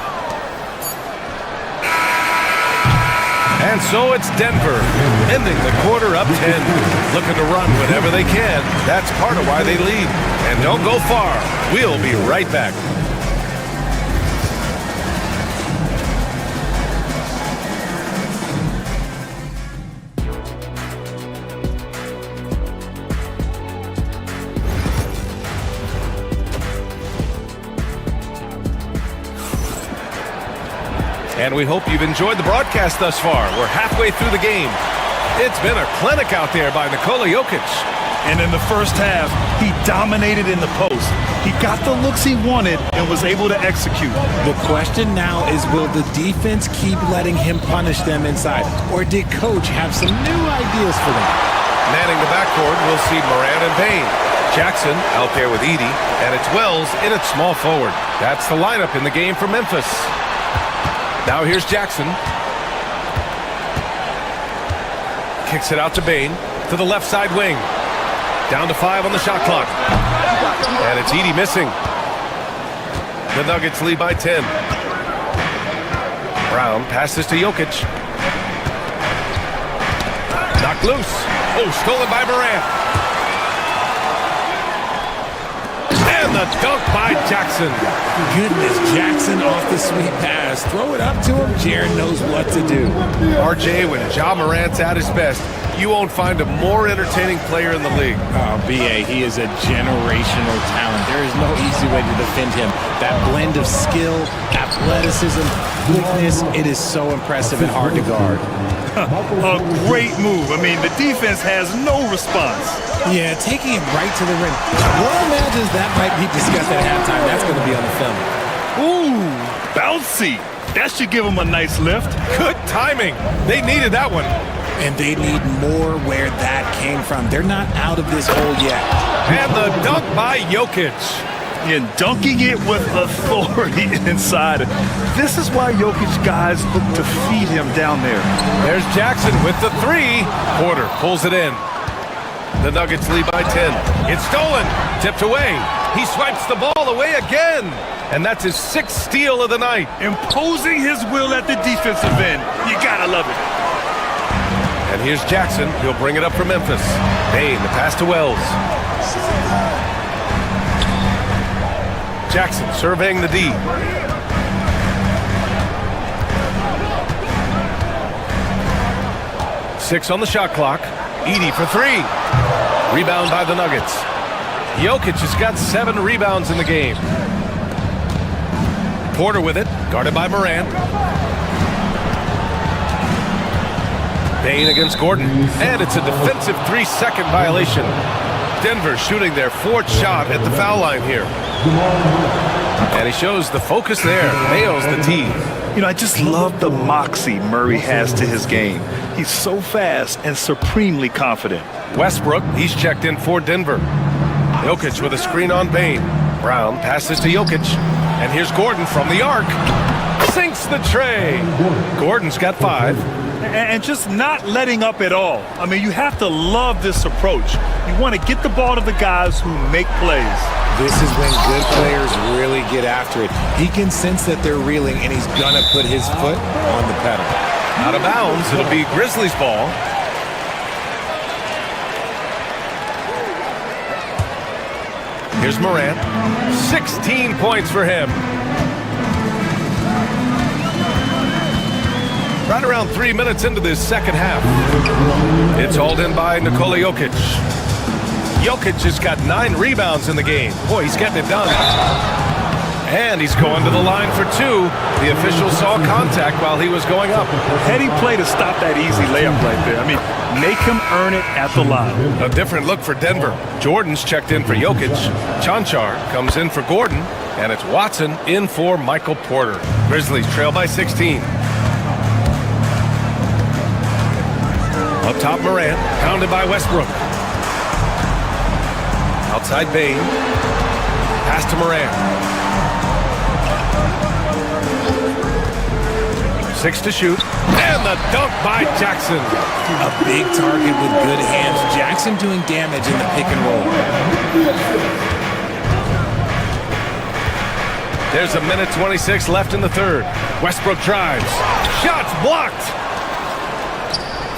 And so it's Denver, ending the quarter up 10. Looking to run whenever they can. That's part of why they lead. And don't go far. We'll be right back. And we hope you've enjoyed the broadcast thus far. We're halfway through the game. It's been a clinic out there by Nikola Jokic. And in the first half, he dominated in the post. He got the looks he wanted and was able to execute. The question now is, will the defense keep letting him punish them inside? Or did Coach have some new ideas for them? Manning the backcourt, we'll see Morant and Payne. Jackson out there with Edie, and it's Wells in at small forward. That's the lineup in the game for Memphis. Now here's Jackson. Kicks it out to Bane, to the left side wing. Down to 5 on the shot clock. And it's Edie missing. The Nuggets lead by 10. Brown passes to Jokic. Knocked loose. Oh, stolen by Morant. And the dunk by Jackson. Goodness, Jackson off the sweet pass. Throw it up to him. Jared knows what to do. RJ, when Ja Morant's at his best, you won't find a more entertaining player in the league. Oh, B.A., he is a generational talent. There is no easy way to defend him. That blend of skill, athleticism, quickness, it is so impressive and hard to guard. A great move. I mean, the defense has no response. Yeah, taking him right to the rim. One imagines that might be discussed at halftime. That's going to be on the film. Ooh, bouncy. That should give him a nice lift. Good timing. They needed that one. And they need more where that came from. They're not out of this hole yet. And the dunk by Jokic. And dunking it with authority inside. This is why Jokic guys look to feed him down there. There's Jackson with the 3. Porter pulls it in. The Nuggets lead by 10. It's stolen. Tipped away. He swipes the ball away again. And that's his 6th steal of the night. Imposing his will at the defensive end. You gotta love it. And here's Jackson. He'll bring it up for Memphis. Bane, the pass to Wells. Jackson surveying the D. Six on the shot clock. Edie for 3. Rebound by the Nuggets. Jokic has got 7 rebounds in the game. Porter with it, guarded by Morant. Bane against Gordon. And it's a defensive 3-second violation. Denver shooting their 4th shot at the foul line here. And he shows the focus there. Nails the tee. You know, I just love the moxie Murray has to his game. He's so fast and supremely confident. Westbrook, he's checked in for Denver. Jokic with a screen on Bane. Brown passes to Jokic. And here's Gordon from the arc. Sinks the tray. Gordon's got 5. And just not letting up at all. I mean, you have to love this approach. You want to get the ball to the guys who make plays. This is when good players really get after it. He can sense that they're reeling, and he's going to put his foot on the pedal. Out of bounds, it'll be Grizzlies ball. Here's Morant. 16 points for him. Right around 3 minutes into this second half. It's hauled in by Nikola Jokic. Jokic has got 9 rebounds in the game. Boy, he's getting it done. And he's going to the line for 2. The official saw contact while he was going up. Heady play to stop that easy layup right there. I mean, make him earn it at the line. A different look for Denver. Jordan's checked in for Jokic. Chanchar comes in for Gordon. And it's Watson in for Michael Porter. Grizzlies trail by 16. Up top, Morant, pounded by Westbrook. Outside Bain. Pass to Morant. 6 to shoot. And the dunk by Jackson. A big target with good hands. Jackson doing damage in the pick and roll. There's a minute 26 left in the third. Westbrook drives. Shots blocked.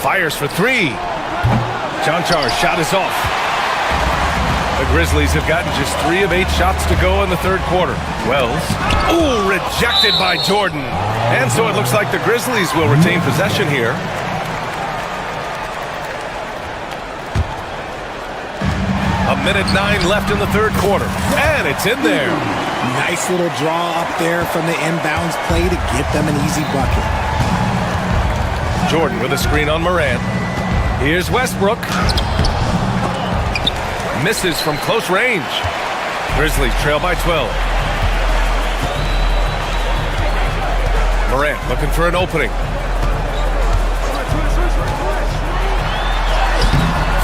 Fires for 3. Chanchar's shot is off. The Grizzlies have gotten just 3 of 8 shots to go in the third quarter. Wells. Ooh, rejected by Jordan. And so it looks like the Grizzlies will retain possession here. A minute 9 left in the third quarter. And it's in there. Nice little draw up there from the inbounds play to get them an easy bucket. Jordan with a screen on Morant. Here's Westbrook. Misses from close range. Grizzlies trail by 12. Morant looking for an opening.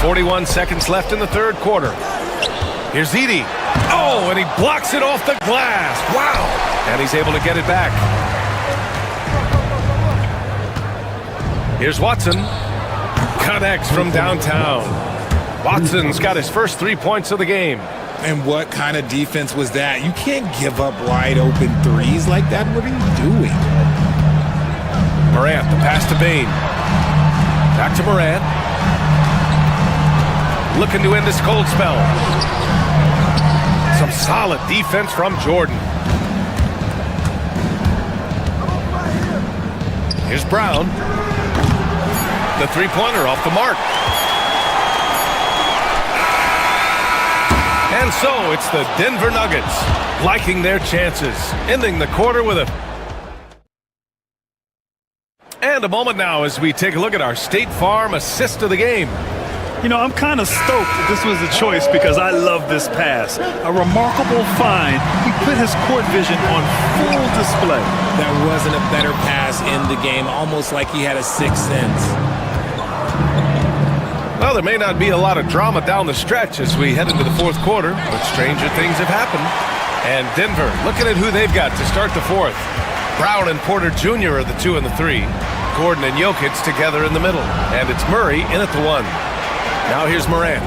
41 seconds left in the third quarter. Here's Edey. Oh, and he blocks it off the glass. Wow. And he's able to get it back. Here's Watson. Connects from downtown. Watson's got his first 3 points of the game. And what kind of defense was that? You can't give up wide open threes like that. What are you doing? Morant, the pass to Bain. Back to Morant. Looking to end this cold spell. Some solid defense from Jordan. Here's Brown. The three-pointer off the mark. And so it's the Denver Nuggets liking their chances, ending the quarter with a... And a moment now as we take a look at our State Farm assist of the game. You know, I'm kind of stoked that this was a choice because I love this pass. A remarkable find. He put his court vision on full display. That wasn't a better pass in the game, almost like he had a sixth sense. Well, there may not be a lot of drama down the stretch as we head into the fourth quarter, but stranger things have happened. And Denver, looking at who they've got to start the fourth. Brown and Porter Jr. are the 2 and the 3. Gordon and Jokic together in the middle. And it's Murray in at the 1. Now here's Morant.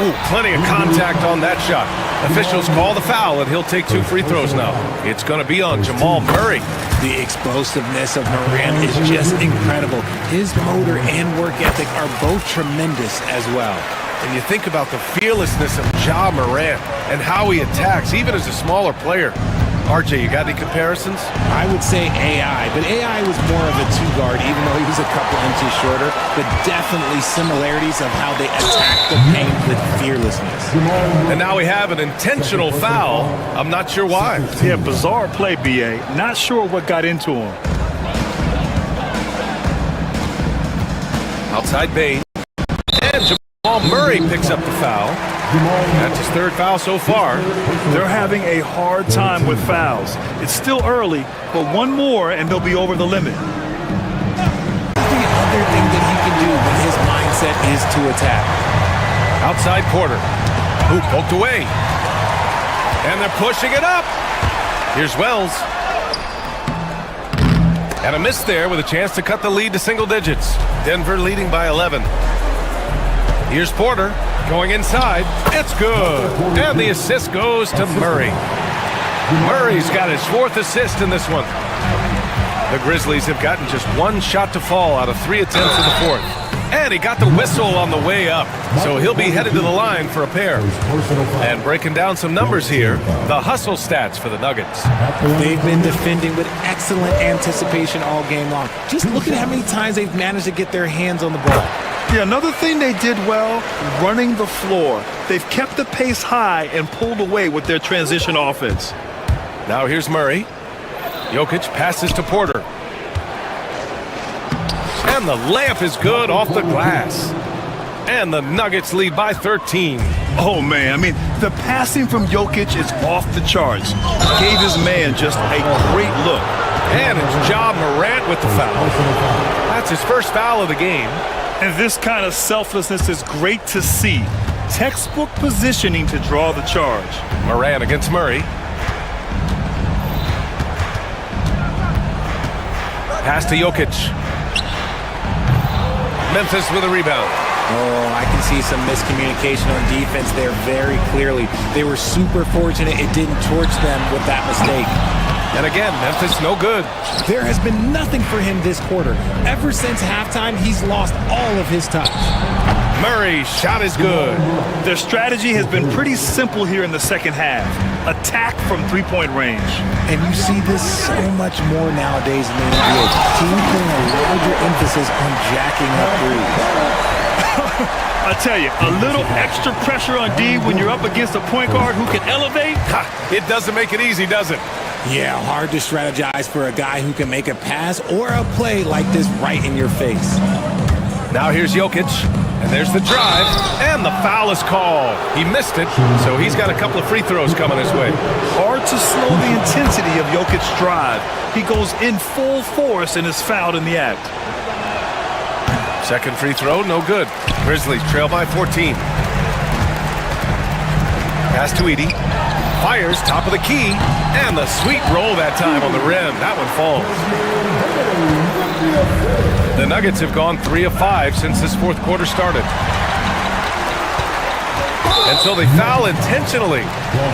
Oh, plenty of contact on that shot. Officials call the foul, and he'll take 2 free throws now. It's going to be on Jamal Murray. The explosiveness of Morant is just incredible. His motor and work ethic are both tremendous as well. And you think about the fearlessness of Ja Morant and how he attacks, even as a smaller player. RJ, you got any comparisons? I would say AI, but AI was more of a 2-guard, even though he was a couple inches shorter, but definitely similarities of how they attack the paint with fearlessness. And now we have an intentional foul. I'm not sure why. Yeah, bizarre play, BA. Not sure what got into him. Outside Bain. And Jamal Murray picks up the foul. That's his 3rd foul so far. They're having a hard time with fouls. It's still early, but one more and they'll be over the limit. The other thing that he can do when his mindset is to attack. Outside Porter. Who poked away. And they're pushing it up. Here's Wells. And a miss there with a chance to cut the lead to single digits. Denver leading by 11. Here's Porter going inside. It's good. And the assist goes to Murray. Murray's got his 4th assist in this one. The Grizzlies have gotten just 1 shot to fall out of 3 attempts in the 4th. And he got the whistle on the way up. So he'll be headed to the line for a pair. And breaking down some numbers here, the hustle stats for the Nuggets. They've been defending with excellent anticipation all game long. Just look at how many times they've managed to get their hands on the ball. Yeah, another thing they did well, running the floor. They've kept the pace high and pulled away with their transition offense. Now here's Murray. Jokic passes to Porter. And the layup is good off the glass. And the Nuggets lead by 13. Oh, man, I mean, the passing from Jokic is off the charts. Gave his man just a great look. And it's Ja Morant with the foul. That's his first foul of the game. And this kind of selflessness is great to see. Textbook positioning to draw the charge. Morant against Murray. Pass to Jokic. Memphis with a rebound. Oh, I can see some miscommunication on defense there very clearly. They were super fortunate it didn't torch them with that mistake. And again, Memphis no good. There has been nothing for him this quarter. Ever since halftime, he's lost all of his touch. Murray's shot is good. Their strategy has been pretty simple here in the second half. Attack from three-point range. And you see this so much more nowadays in the NBA. Teams putting a larger emphasis on jacking up threes. I tell you, a little extra pressure on D when you're up against a point guard who can elevate. It doesn't make it easy, does it? Yeah, hard to strategize for a guy who can make a pass or a play like this right in your face. Now here's Jokic, and there's the drive, and the foul is called. He missed it, so he's got a couple of free throws coming his way. Hard to slow the intensity of Jokic's drive. He goes in full force and is fouled in the act. Second free throw, no good. Grizzlies trail by 14. Pass to Edey. Fires, top of the key, and the sweet roll that time on the rim. That one falls. The Nuggets have gone 3 of 5 since this fourth quarter started. And so they foul intentionally.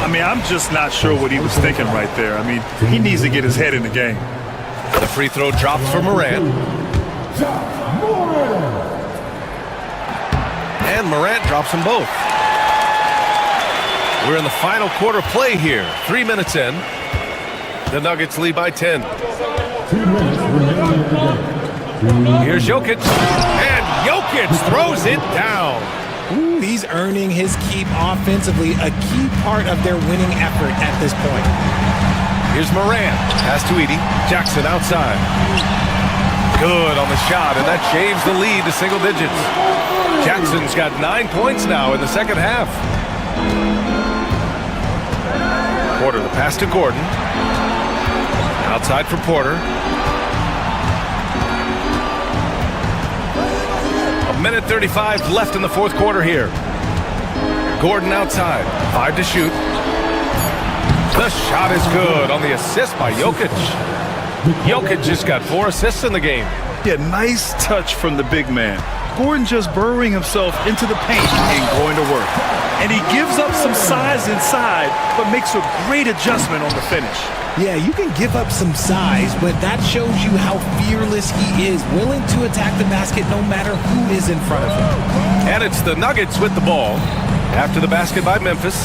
I mean, I'm just not sure what he was thinking right there. I mean, he needs to get his head in the game. The free throw drops for Morant. And Morant drops them both. We're in the final quarter play here. 3 minutes in. The Nuggets lead by 10. 2 minutes remaining in the game. Here's Jokic. And Jokic throws it down. Ooh, he's earning his keep offensively, a key part of their winning effort at this point. Here's Morant. Pass to Edey. Jackson outside. Good on the shot, and that shaves the lead to single digits. Jackson's got 9 points now in the second half. Porter, the pass to Gordon. Outside for Porter. A minute 35 left in the fourth quarter here. Gordon outside. 5 to shoot. The shot is good on the assist by Jokic. Jokic just got 4 assists in the game. Yeah, nice touch from the big man. Gordon just burrowing himself into the paint and going to work. And he gives up some size inside, but makes a great adjustment on the finish. Yeah, you can give up some size, but that shows you how fearless he is, willing to attack the basket no matter who is in front of him. And it's the Nuggets with the ball. After the basket by Memphis.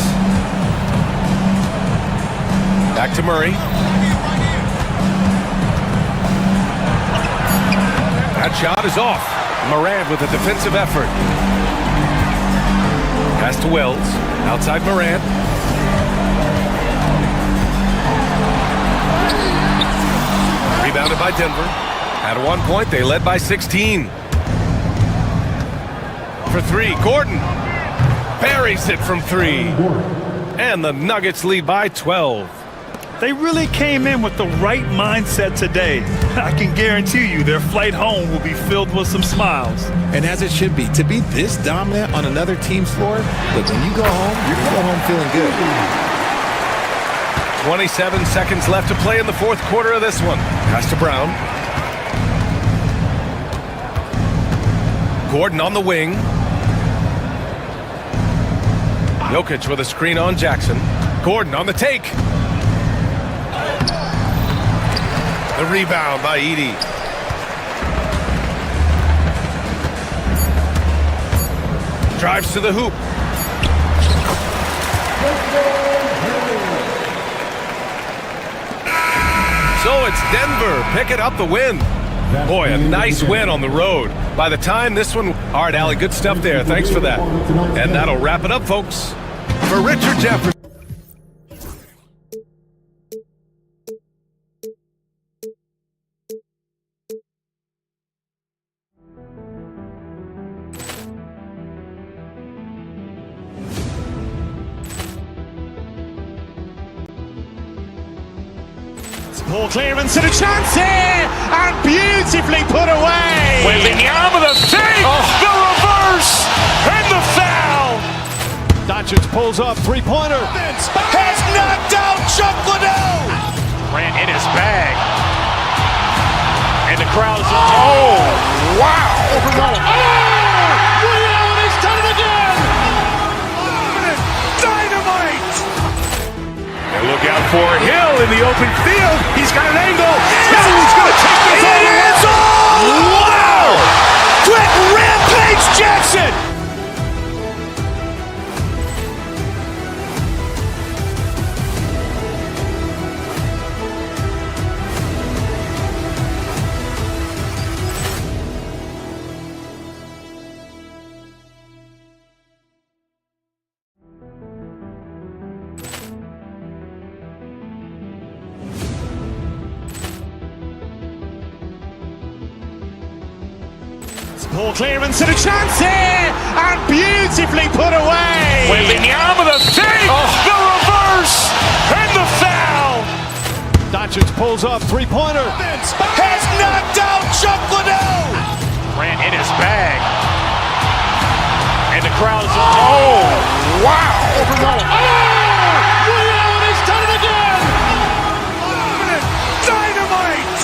Back to Murray. That shot is off. Morant with a defensive effort. Pass to Wells. Outside Morant. Rebounded by Denver. At one point, they led by 16. For 3, Gordon buries it from 3. And the Nuggets lead by 12. They really came in with the right mindset today. I can guarantee you their flight home will be filled with some smiles. And as it should be, to be this dominant on another team's floor, but when you go home, you're going to go home feeling good. 27 seconds left to play in the fourth quarter of this one. Pass to Brown. Gordon on the wing. Jokic with a screen on Jackson. Gordon on the take. The rebound by Edey. Drives to the hoop. So it's Denver picking up the win. Boy, a nice win on the road. By the time this one... All right, Allie, good stuff there. Thanks for that. And that'll wrap it up, folks. For Richard Jefferson. Poor clearance and a chance here, and beautifully put away. Wembanyama the save, the reverse, and the foul. Doncic pulls up, three-pointer. Has knocked out Chuck Liddell. Grant in his bag. And the crowd is... Oh, wow. Ray Allen has done it again. Dynamite. And look out for Hill in the open field. He's got an angle. Hill's going to take this all the way. Wow! Quick Rampage Jackson. Poor clearance and a chance here, and beautifully put away. Wembanyama the save, the reverse, and the foul. Doncic pulls up, three-pointer. Has knocked out Chuck Liddell. Grant in his bag. And the crowd is... Oh, wow. Ray Allen has done it again. Dynamite.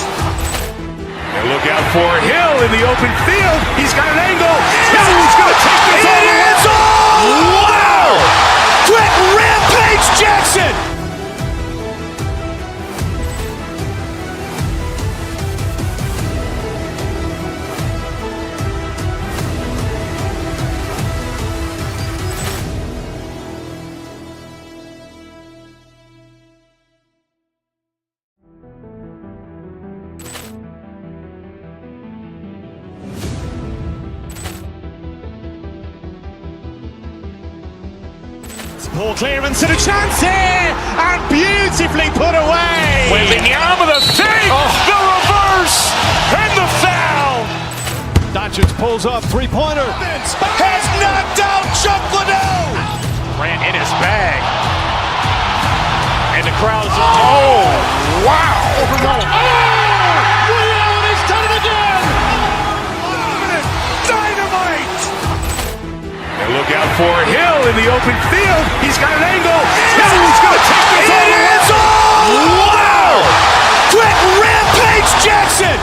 And look out for Hill in the open field. He's got an angle. Hill's going to take this all the way. Wow! Quick Rampage Jackson. Poor clearance and a chance here, and beautifully put away. Wembanyama the save, the reverse, and the foul. Doncic pulls up, three-pointer. Has knocked out Chuck Liddell. Grant in his bag. And the crowd is... Oh, wow. Ray Allen has done it again. Dynamite. And look out for Hill in the open field. He's got an angle. Hill's going to take this all the way. Wow! Quick Rampage Jackson.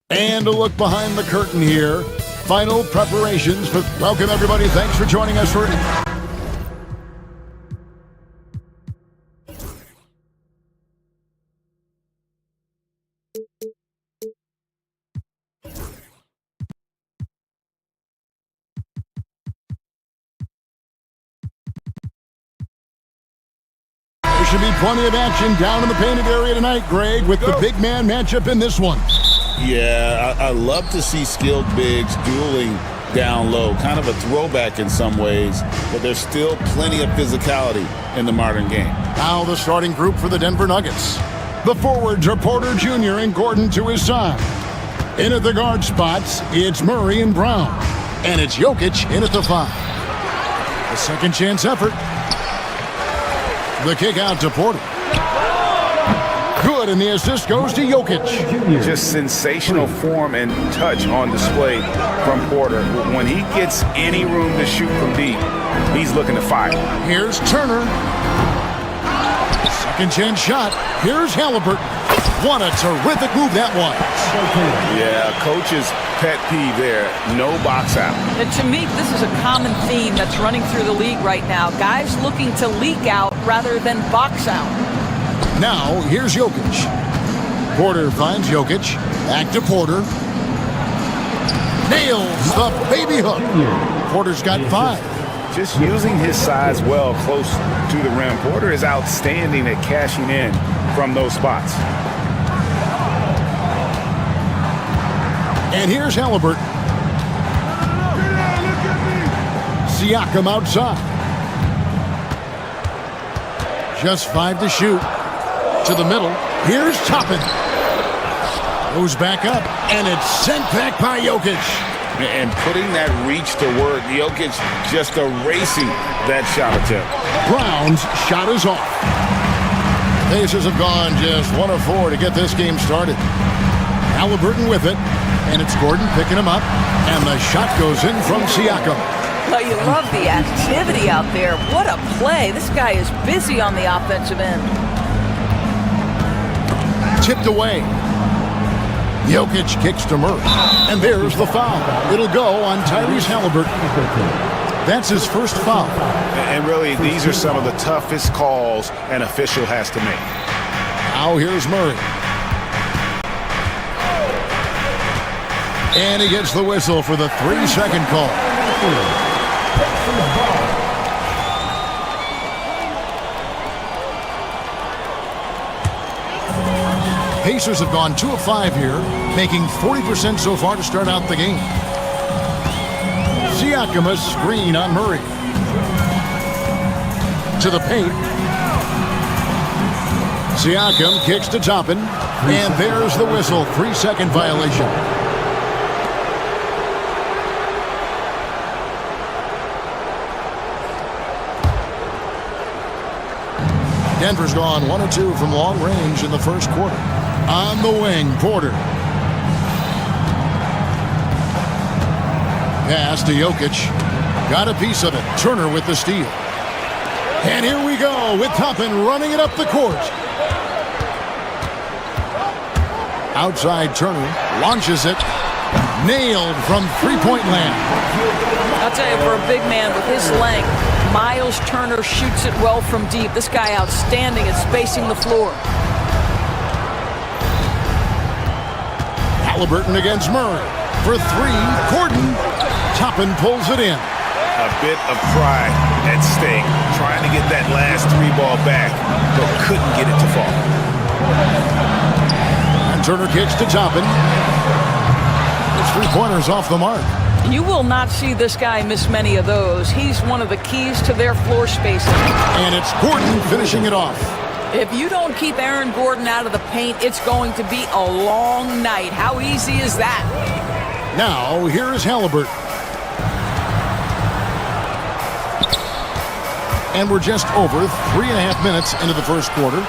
And a look behind the curtain here. Final preparations for... Welcome, everybody. Thanks for joining us for... There should be plenty of action down in the painted area tonight, Greg, with the big man matchup in this one. Yeah, I love to see skilled bigs dueling down low. Kind of a throwback in some ways, but there's still plenty of physicality in the modern game. Now the starting group for the Denver Nuggets. The forwards are Porter Jr. and Gordon to his side. In at the guard spots, it's Murray and Brown. And it's Jokic in at the 5. A second chance effort. The kick out to Porter. Good, and the assist goes to Jokic. Just sensational form and touch on display from Porter. When he gets any room to shoot from deep, he's looking to fire. Here's Turner. Second chance shot. Here's Halliburton. What a terrific move that was. Yeah, coach's pet peeve there. No box out. And to me, this is a common theme that's running through the league right now. Guys looking to leak out rather than box out. Now, here's Jokic. Porter finds Jokic. Back to Porter. Nails the baby hook. Porter's got 5. Just using his size well close to the rim. Porter is outstanding at cashing in from those spots. And here's Halliburton. Siakam outside. Just 5 to shoot. To the middle. Here's Toppin. Goes back up. And it's sent back by Jokic. And putting that reach to work. Jokic just erasing that shot attempt. Brown's shot is off. Pacers have gone just 1 of 4 to get this game started. Halliburton with it. And it's Gordon picking him up. And the shot goes in from Siakam. Well, you love the activity out there. What a play. This guy is busy on the offensive end. Tipped away. Jokic kicks to Murray. And there's the foul. It'll go on Tyrese Halliburton. That's his first foul. And really, these are some of the toughest calls an official has to make. Now here's Murray. And he gets the whistle for the 3-second call. Pacers have gone 2 of 5 here, making 40% so far to start out the game. Siakam a screen on Murray. To the paint. Siakam kicks to Toppin. And there's the whistle. 3-second violation. Denver's gone 1 of 2 from long range in the first quarter. On the wing, Porter. Pass to Jokic. Got a piece of it. Turner with the steal. And here we go with Toppin running it up the court. Outside Turner. Launches it. Nailed from three-point land. I'll tell you, for a big man with his length, Miles Turner shoots it well from deep. This guy outstanding at spacing the floor. Halliburton against Murray. For 3, Gordon. Toppin pulls it in. A bit of pride at stake. Trying to get that last 3 ball back, but couldn't get it to fall. And Turner kicks to Toppin. His 3-pointers off the mark. You will not see this guy miss many of those. He's one of the keys to their floor spacing. And it's Gordon finishing it off. If you don't keep Aaron Gordon out of the paint, it's going to be a long night. How easy is that? Now, here is Halliburton. And we're just over 3.5 minutes into the first quarter.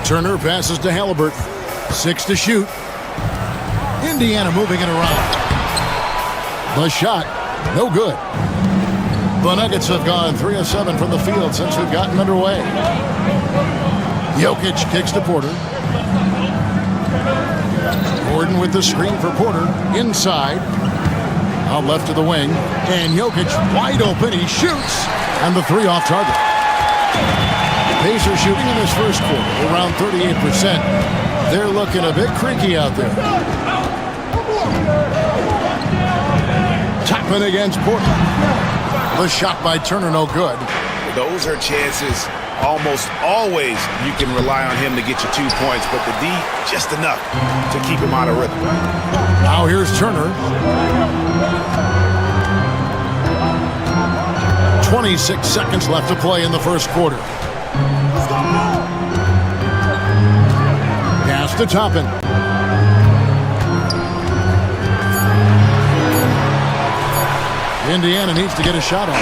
Turner passes to Halliburton. 6 to shoot. Indiana moving it around. The shot, no good. The Nuggets have gone 3 of 7 from the field since we've gotten underway. Jokic kicks to Porter. Gordon with the screen for Porter. Inside. Out left to the wing. And Jokic wide open. He shoots. And the 3 off target. Pacers shooting in this first quarter around 38%. They're looking a bit creaky out there. Toppin against Porter. The shot by Turner, no good. Those are chances almost always you can rely on him to get you 2 points, but the D, just enough to keep him out of rhythm. Now here's Turner. 26 seconds left to play in the first quarter. to Toppin. Indiana needs to get a shot off.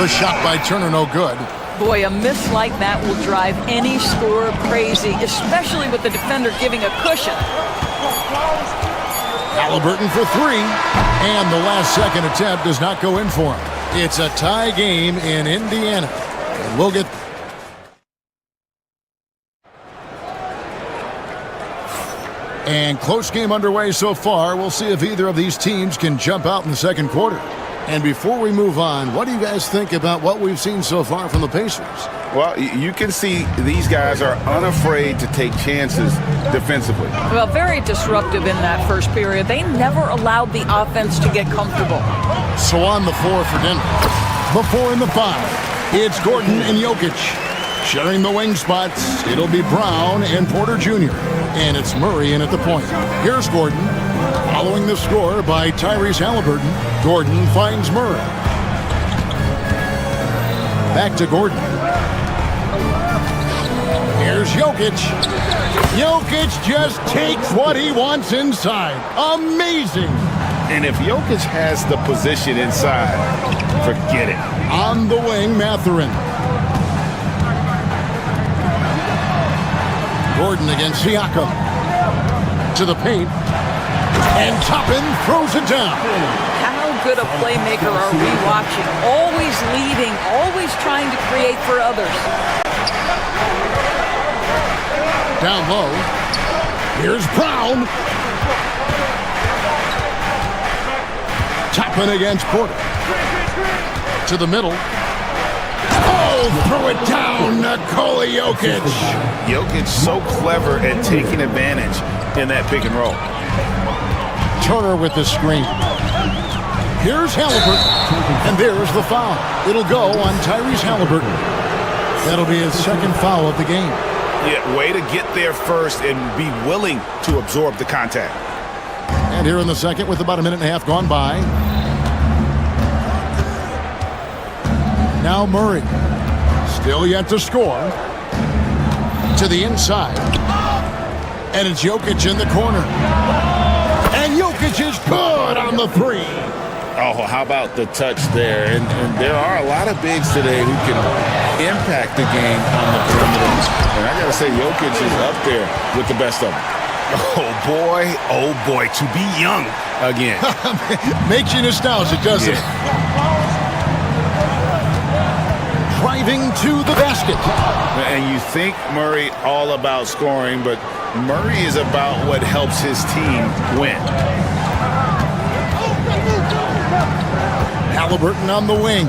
The shot by Turner, no good. Boy, a miss like that will drive any scorer crazy, especially with the defender giving a cushion. Halliburton for three, and the last second attempt does not go in for him. It's a tie game in Indiana, and we'll get... And close game underway so far. We'll see if either of these teams can jump out in the second quarter. And before we move on, what do you guys think about what we've seen so far from the Pacers? Well, you can see these guys are unafraid to take chances defensively. Well, very disruptive in that first period. They never allowed the offense to get comfortable. So on the floor for Denver. Before in the 5, it's Gordon and Jokic. Sharing the wing spots, it'll be Brown and Porter Jr. And it's Murray in at the point. Here's Gordon. Following the score by Tyrese Halliburton, Gordon finds Murray. Back to Gordon. Here's Jokic. Jokic just takes what he wants inside. Amazing. And if Jokic has the position inside, forget it. On the wing, Mathurin. Gordon against Siakam. To the paint. And Toppin throws it down. How good a playmaker are we watching? Always leading, always trying to create for others. Down low. Here's Brown. Toppin against Porter. To the middle. Oh, throw it down, Nikola Jokic. Jokic so clever at taking advantage in that pick and roll. Turner with the screen. Here's Halliburton. And there's the foul. It'll go on Tyrese Halliburton. That'll be his second foul of the game. Yeah, way to get there first and be willing to absorb the contact. And here in the second with about a minute and a half gone by. Now Murray. Still yet to score. To the inside. And it's Jokic in the corner. And Jokic is good on the three. Oh, how about the touch there? And there are a lot of bigs today who can impact the game on the perimeter. And I got to say, Jokic is up there with the best of them. Oh, boy, to be young again. Makes you nostalgic, doesn't it? Driving to the basket. And you think Murray all about scoring, but Murray is about what helps his team win. Halliburton on the wing.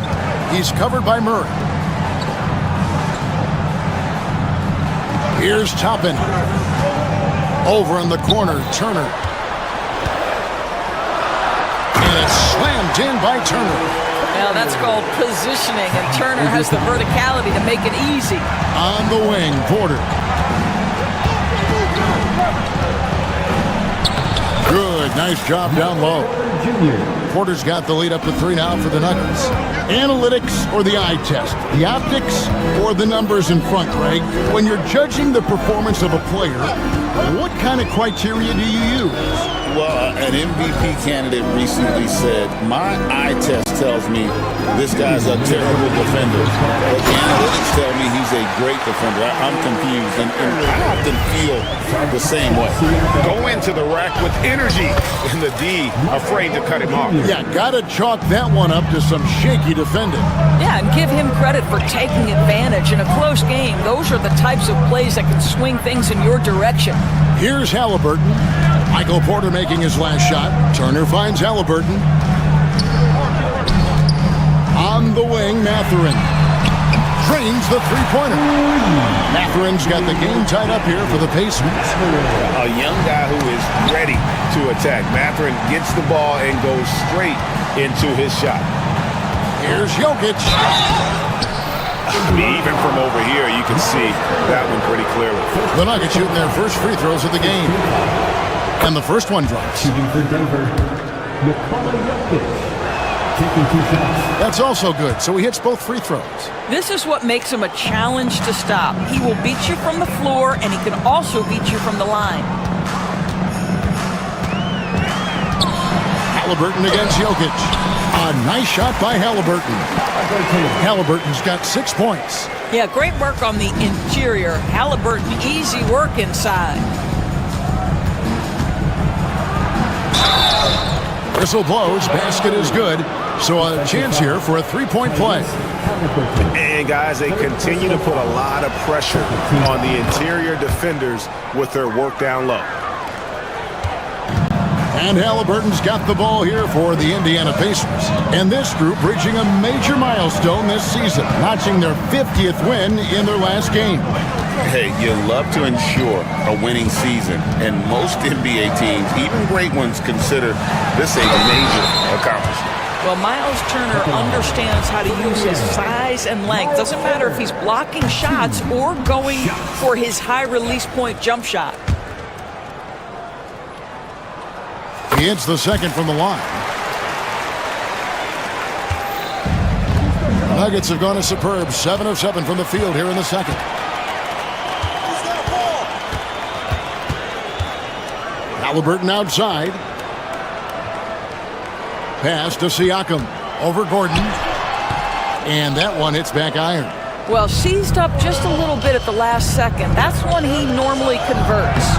He's covered by Murray. Here's Toppin. Over in the corner, Turner. And it's slammed in by Turner. Now that's called positioning, and Turner has the verticality to make it easy. On the wing, Porter. Good, nice job down low. Porter's got the lead up to 3 now for the Nuggets. Analytics or the eye test? The optics or the numbers in front, Greg? When you're judging the performance of a player, what kind of criteria do you use? Well, an MVP candidate recently said, my eye test tells me this guy's a terrible defender, but the analytics tell me he's a great defender. I'm confused, and I often feel the same way. Go into the rack with energy, and the D afraid to cut him off. Yeah, gotta chalk that one up to some shaky defending. Yeah, and give him credit for taking advantage in a close game. Those are the types of plays that can swing things in your direction. Here's Halliburton. Michael Porter making his last shot. Turner finds Halliburton. On the wing, Mathurin. Drains the three-pointer. Mathurin's got the game tied up here for the Pacers. A young guy who is ready to attack. Mathurin gets the ball and goes straight into his shot. Here's Jokic. Even from over here, you can see that one pretty clearly. The Nuggets shooting their first free throws of the game. And the first one drops. Shooting for Denver, Nikola Jokic. taking 2 shots. That's also good, so he hits both free throws. This is what makes him a challenge to stop. He will beat you from the floor, and he can also beat you from the line. Halliburton against Jokic. A nice shot by Halliburton. Halliburton's got 6 points. Yeah, great work on the interior. Halliburton, easy work inside. Whistle blows, basket is good, so a chance here for a three-point play. And guys, they continue to put a lot of pressure on the interior defenders with their work down low. And Halliburton's got the ball here for the Indiana Pacers. And this group reaching a major milestone this season, notching their 50th win in their last game. Hey, you love to ensure a winning season, and most NBA teams, even great ones, consider this a major accomplishment. Well, Miles Turner understands how to use his size and length. Doesn't matter if he's blocking shots or going for his high release point jump shot. He hits the second from the line. The Nuggets have gone a superb 7 of 7 from the field here in the second. Halliburton outside. Pass to Siakam. Over Gordon. And that one hits back iron. Well, seized up just a little bit at the last second. That's when he normally converts.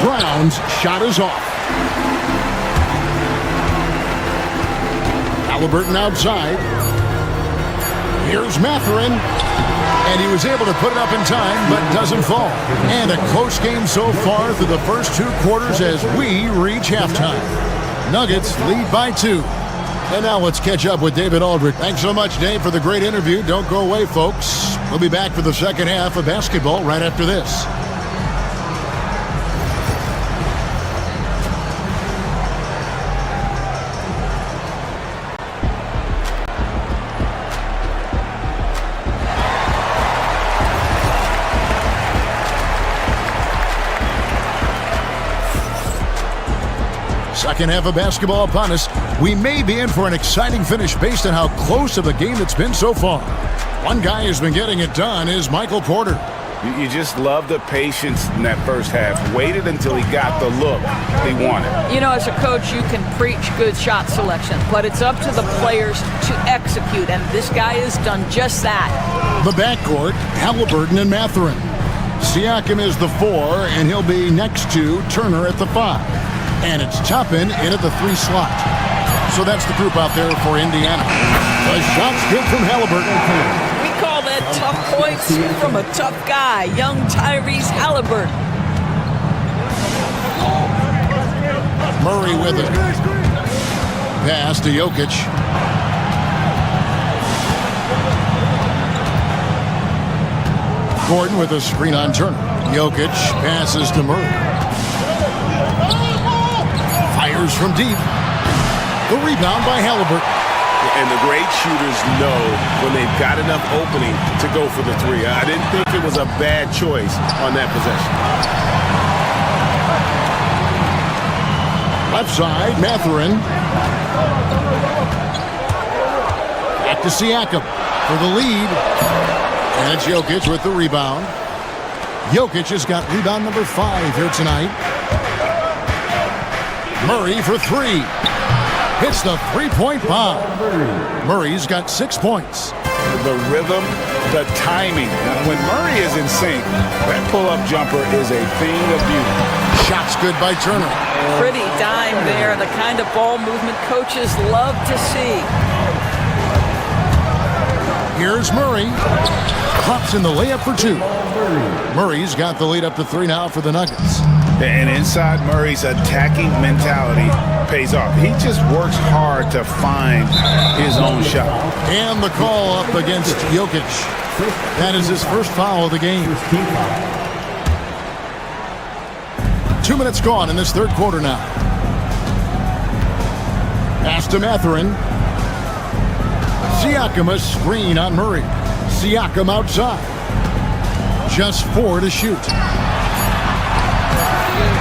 Brown's shot is off. Halliburton outside. Here's Mathurin. And he was able to put it up in time, but doesn't fall. And a close game so far through the first 2 quarters as we reach halftime. Nuggets lead by 2. And now let's catch up with David Aldridge. Thanks so much, Dave, for the great interview. Don't go away, folks. We'll be back for the second half of basketball right after this. Second half of basketball upon us. We may be in for an exciting finish based on how close of a game it's been so far. One guy who's been getting it done is Michael Porter. You just love the patience in that first half. Waited until he got the look he wanted. You know, as a coach, you can preach good shot selection, but it's up to the players to execute, and this guy has done just that. The backcourt, Halliburton and Mathurin. Siakam is the 4, and he'll be next to Turner at the 5. And it's Toppin in at the 3 slot. So that's the group out there for Indiana. The shot's good from Halliburton. We call that tough points from a tough guy, young Tyrese Halliburton. Murray with it. Pass to Jokic. Gordon with a screen on Turner. Jokic passes to Murray. Fires from deep. The rebound by Halliburton. And the great shooters know when they've got enough opening to go for the 3. I didn't think it was a bad choice on that possession. Left side, Mathurin. Back to Siakam for the lead. And it's Jokic with the rebound. Jokic has got rebound number 5 here tonight. Murray for 3. Hits the 3-point bomb. Murray's got 6 points. The rhythm, the timing. When Murray is in sync, that pull-up jumper is a thing of beauty. Shot's good by Turner. Pretty dime there, the kind of ball movement coaches love to see. Here's Murray. Pops in the layup for 2. Murray's got the lead up to 3 now for the Nuggets. And inside Murray's attacking mentality pays off. He just works hard to find his own shot. And the call up against Jokic. That is his first foul of the game. 2 minutes gone in this third quarter now. Pass to Mathurin. Siakam a screen on Murray. Siakam outside. Just 4 to shoot.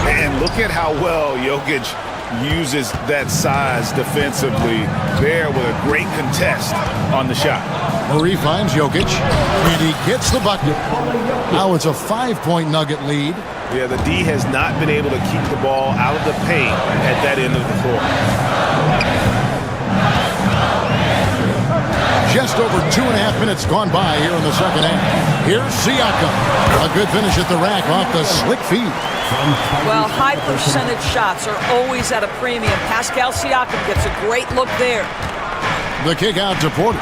And look at how well Jokic uses that size defensively there with a great contest on the shot. Murray finds Jokic, and he gets the bucket. Now it's a 5-point Nugget lead. Yeah, the D has not been able to keep the ball out of the paint at that end of the floor. Just over 2.5 minutes gone by here in the second half. Here's Siakam. A good finish at the rack off the slick feed. Well, high percentage shots are always at a premium. Pascal Siakam gets a great look there. The kick out to Porter.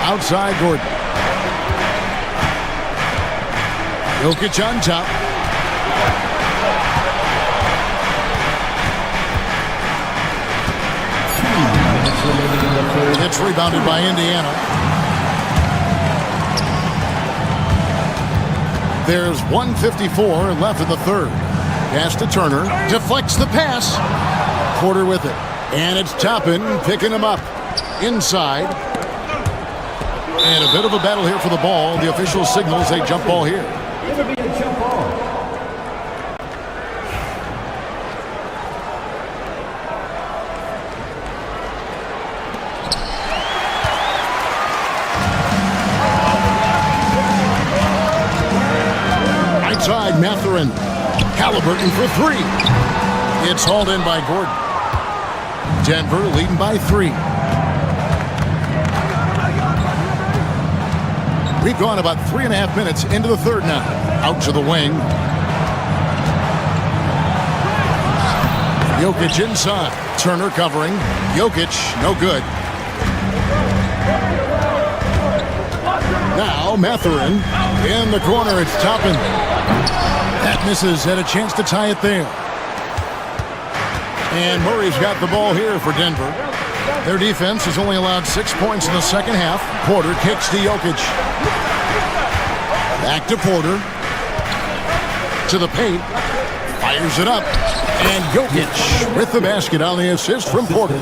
Outside Gordon. Jokic on top. It's rebounded by Indiana. There's 1:54 left in the third. Pass to Turner. Deflects the pass. Porter with it. And it's Toppin picking him up. Inside. And a bit of a battle here for the ball. The official signals a jump ball here. It'll be a jump ball. Outside Mathurin. Halliburton for three. It's hauled in by Gordon. Denver leading by 3. We've gone about 3.5 minutes into the third now. Out to the wing. Jokic inside. Turner covering. Jokic, no good. Now Mathurin in the corner. It's Toppin. That misses. Had a chance to tie it there. And Murray's got the ball here for Denver. Their defense has only allowed 6 points in the second half. Porter kicks to Jokic. Back to Porter. To the paint. Fires it up. And Jokic with the basket on the assist from Porter.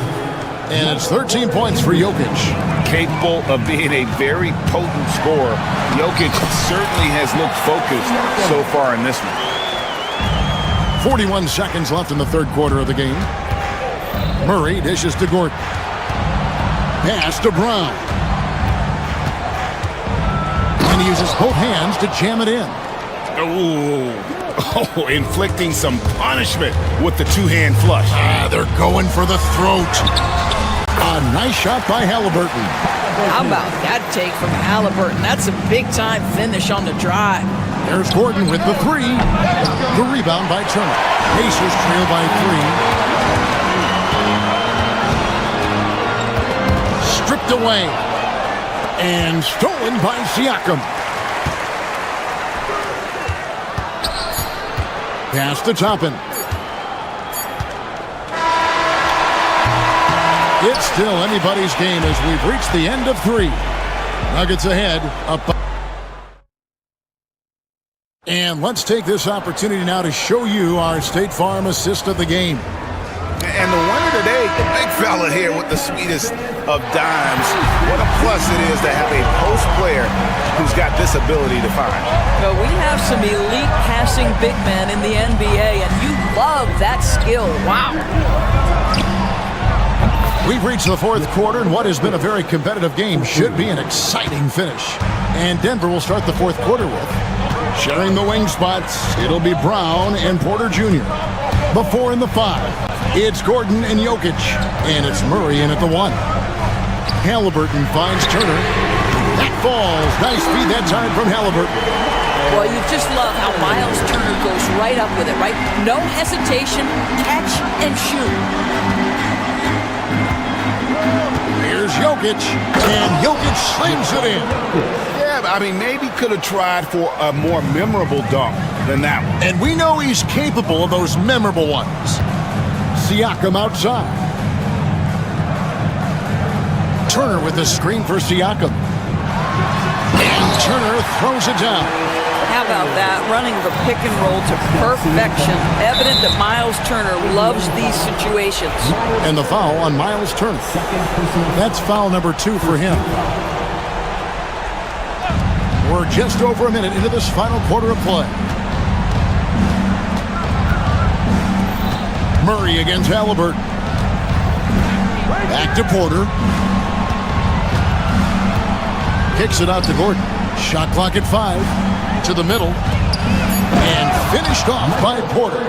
And it's 13 points for Jokic. Capable of being a very potent scorer. Jokic certainly has looked focused so far in this one. 41 seconds left in the third quarter of the game. Murray dishes to Gordon. Pass to Brown. And he uses both hands to jam it in. Oh, inflicting some punishment with the two-hand flush. They're going for the throat. A nice shot by Halliburton. How about that take from Halliburton? That's a big-time finish on the drive. There's Gordon with the three. The rebound by Turner. Pacers trail by 3. Stripped away. And stolen by Siakam. Pass to Toppin. It's still anybody's game as we've reached the end of 3. Nuggets ahead. Up. And let's take this opportunity now to show you our State Farm assist of the game. And the winner today, the big fella here with the sweetest of dimes. What a plus it is to have a post player who's got this ability to find. Well, we have some elite passing big men in the NBA, and you love that skill. Wow. We've reached the fourth quarter, and what has been a very competitive game should be an exciting finish. And Denver will start the fourth quarter with, sharing the wing spots, it'll be Brown and Porter Jr. The 4 and the 5. It's Gordon and Jokic, and it's Murray in at the 1. Halliburton finds Turner. That falls. Nice feed that time from Halliburton. Well, you just love how Miles Turner goes right up with it, right? No hesitation, catch and shoot. Here's Jokic, and Jokic slams it in. Yeah, I mean, maybe could have tried for a more memorable dunk than that one. And we know he's capable of those memorable ones. Siakam outside. Turner with the screen for Siakam. And Turner throws it down. How about that? Running the pick and roll to perfection. Evident that Miles Turner loves these situations. And the foul on Miles Turner. That's foul number 2 for him. We're just over a minute into this final quarter of play. Murray against Halliburton. Back to Porter. Kicks it out to Gordon. Shot clock at 5. To the middle. And finished off by Porter.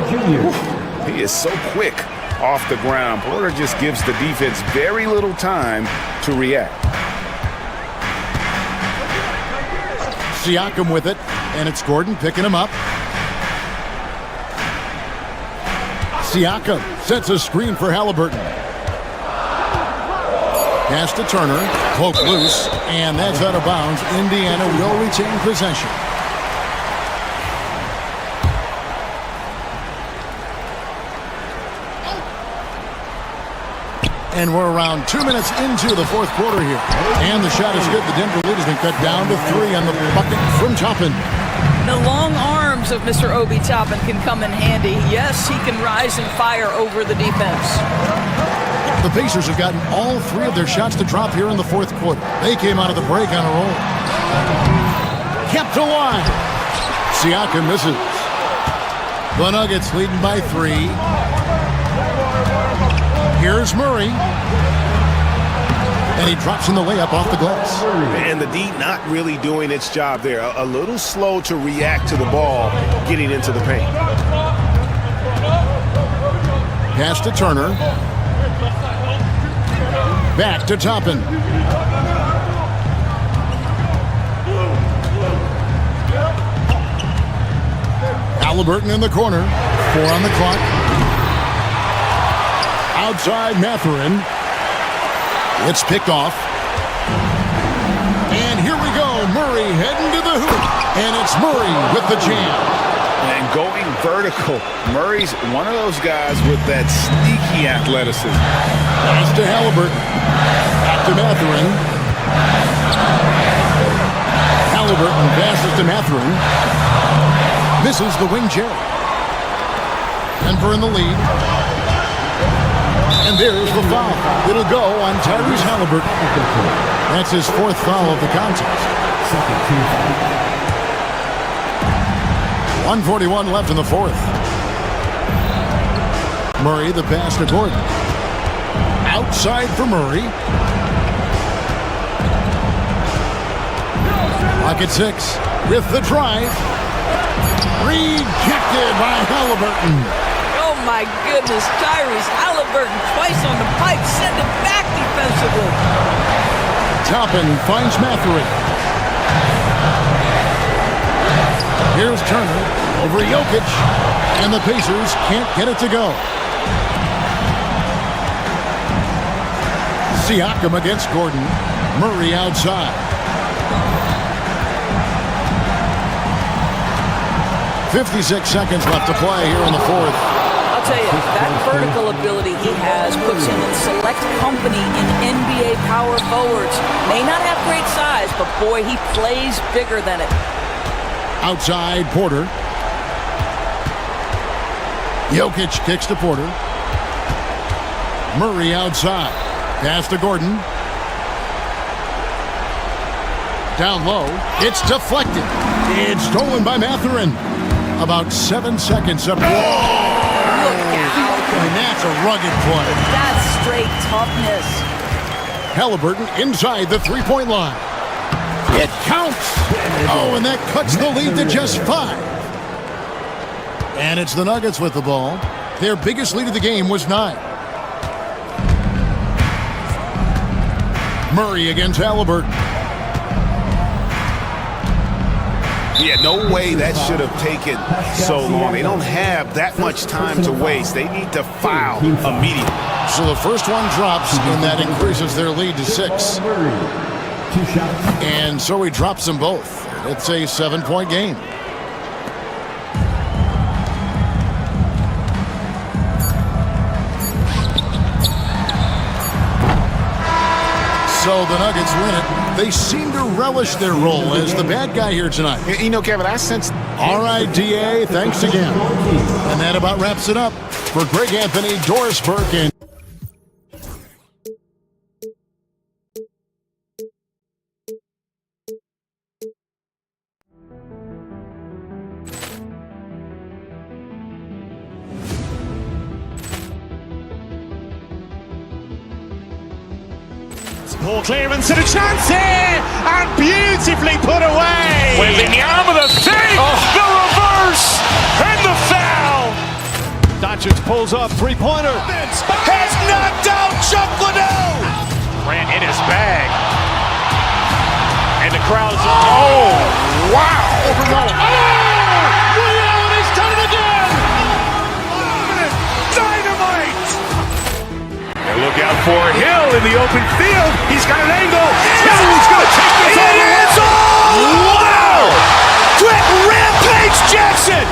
He is so quick off the ground. Porter just gives the defense very little time to react. Siakam with it, and it's Gordon picking him up. Siakam sets a screen for Halliburton. Pass to Turner, poke loose, and that's out of bounds. Indiana will retain possession. And we're around 2 minutes into the fourth quarter here. And the shot is good. The Denver lead has been cut down to 3 on the bucket from Toppin. The long arms of Mr. Obi Toppin can come in handy. Yes, he can rise and fire over the defense. The Pacers have gotten all 3 of their shots to drop here in the fourth quarter. They came out of the break on a roll. Kept alive. Siakam misses. The Nuggets leading by 3. Here's Murray. And he drops in the layup off the glass. And the D not really doing its job there. A little slow to react to the ball getting into the paint. Pass to Turner. Back to Toppin. Halliburton in the corner. 4 on the clock. Outside Mathurin. It's picked off. And here we go. Murray heading to the hoop. And it's Murray with the jam. And going vertical. Murray's one of those guys with that sneaky athleticism. Pass to Halliburton. Back to Mathurin. Halliburton passes to Mathurin. Misses the wing J. Denver in the lead. And there's the foul. It'll go on Tyrese Halliburton. That's his 4th foul of the contest. 1:41 left in the 4th. Murray, the pass to Gordon. Outside for Murray. Clock at 6 with the drive. Rejected by Halliburton. Oh my goodness, Tyrese Halliburton twice on the pipe, send it back defensively. Toppin finds Mathurin. Here's Turner over Jokic, and the Pacers can't get it to go. Siakam against Gordon. Murray outside. 56 seconds left to play here in the 4th. I'll tell you, that vertical ability he has puts him in select company in NBA power forwards. May not have great size, but boy, he plays bigger than it. Outside, Porter. Jokic kicks to Porter. Murray outside. Pass to Gordon. Down low. It's deflected. It's stolen by Mathurin. About 7 seconds up. Whoa! Look out. And that's a rugged play. That's straight toughness. Halliburton inside the three-point line. It counts. Oh, and that cuts the lead to just 5. And it's the Nuggets with the ball. Their biggest lead of the game was 9. Murray against Halliburton. Yeah, no way that should have taken so long. They don't have that much time to waste. They need to foul immediately. So the first one drops, and that increases their lead to 6. And so he drops them both. It's a 7-point game. So the Nuggets win it. They seem to relish their role as the bad guy here tonight. You know, Kevin, I sense... All right, DA, thanks again. And that about wraps it up. For Greg Anthony, Doris Burke, and... Poor clearance and a chance here, and beautifully put away. Wembanyama the save, the reverse, and the foul. Doncic pulls up, three-pointer. Has knocked out Chuck Liddell. Grant in his bag. And the crowd is, oh, wow. Ray Allen has done it again. Dynamite. And look out for Hill in the open field. He's got an angle. He's going to take this all the way. Wow. Quick Rampage Jackson.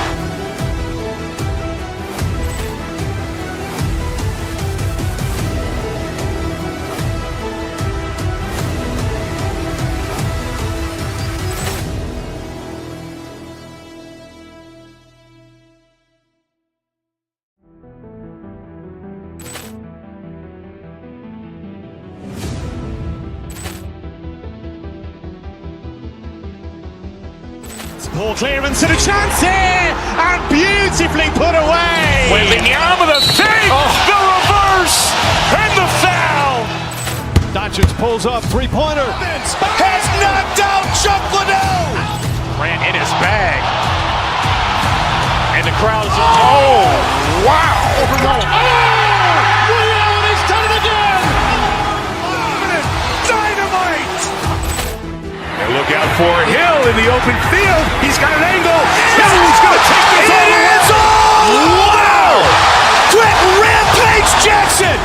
Poor clearance and a chance here, and beautifully put away. Wembanyama the save, the reverse, and the foul. Doncic pulls up, three-pointer. Has knocked out Chuck Liddell. Grant in his bag. And the crowd is, oh, wow. Ray Allen has done it again. Dynamite. And look out for Hill in the open field. He's got an angle. He's going to take this all the way. Wow. Quick Rampage Jackson.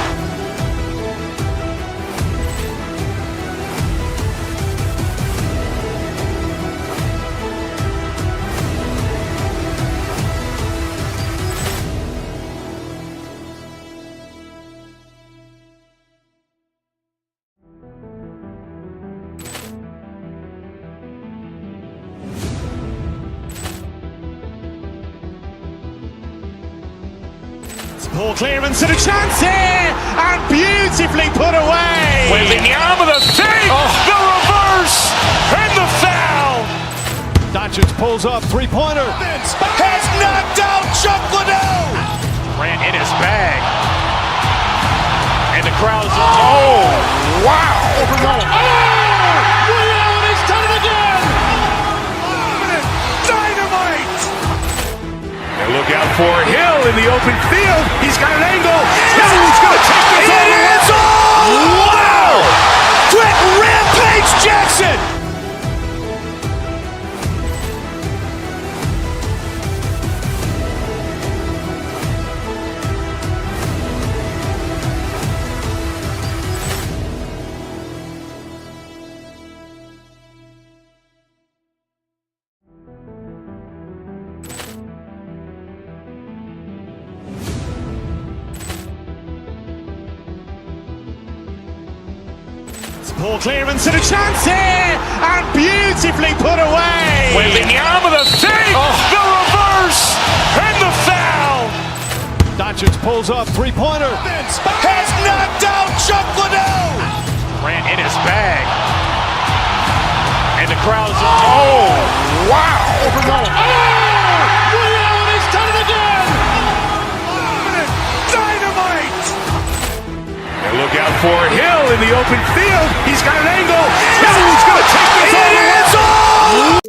Poor clearance and a chance here, and beautifully put away. Wembanyama the save, the reverse, and the foul. Doncic pulls up, three-pointer. Has knocked out Chuck Liddell. Grant in his bag. And the crowd is, oh, wow. Ray Allen has done it again. Dynamite. And look out for Hill in the open field. He's got an angle. He's going to take this all the way. Wow. Quick Rampage Jackson. Poor clearance and a chance here, and beautifully put away. Wembanyama the save, the reverse, and the foul. Doncic pulls up, three-pointer. Has knocked out Chuck Liddell. Grant in his bag. And the crowd is, oh, wow. Ray Allen has done it again. Dynamite. And look out for Hill in the open field. He's got an angle. He's going to take this all the way.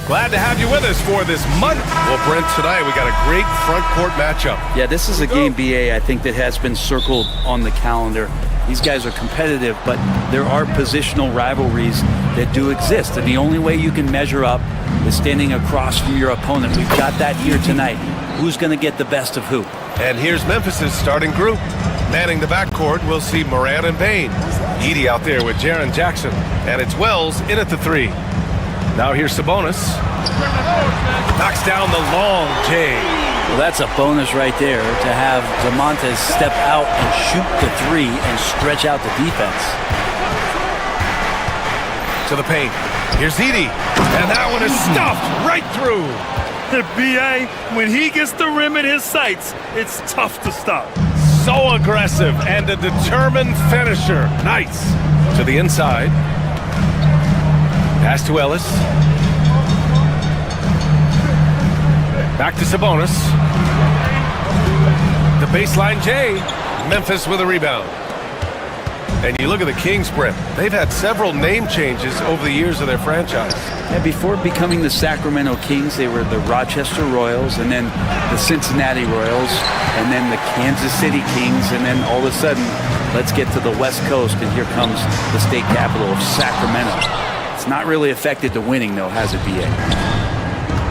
Glad to have you with us for this month. Well, Brent, tonight we got a great front court matchup. Yeah, this is a game, BA, I think that has been circled on the calendar. These guys are competitive, but there are positional rivalries that do exist, and the only way you can measure up is standing across from your opponent. We've got that here tonight. Who's going to get the best of who? And here's Memphis' starting group. Manning the backcourt, we'll see Moran and Bain. Edie out there with Jaren Jackson, and it's Wells in at the three. Now here's Sabonis. Knocks down the long J. Well, that's a bonus right there to have Zamontes step out and shoot the three and stretch out the defense. To the paint. Here's Edey. And that one is stuffed right through. The BA, when he gets the rim in his sights, it's tough to stop. So aggressive and a determined finisher. Nice. To the inside. Pass to Ellis. Back to Sabonis. The baseline J. Memphis with a rebound. And you look at the Kings, Brent. They've had several name changes over the years of their franchise. Yeah, before becoming the Sacramento Kings, they were the Rochester Royals, and then the Cincinnati Royals, and then the Kansas City Kings, and then all of a sudden, let's get to the West Coast, and here comes the state capital of Sacramento. It's not really affected the winning, though, has it, BA?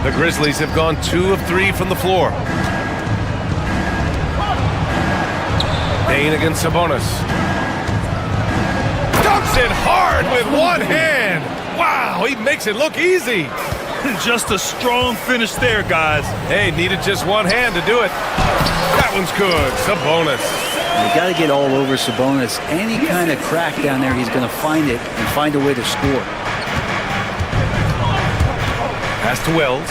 The Grizzlies have gone 2 of 3 from the floor. Payne against Sabonis. Dunks it hard with one hand. Wow, he makes it look easy. Just a strong finish there, guys. Hey, needed just one hand to do it. That one's good. Sabonis. You got to get all over Sabonis. Any kind of crack down there, he's going to find it and find a way to score. Pass to Wells.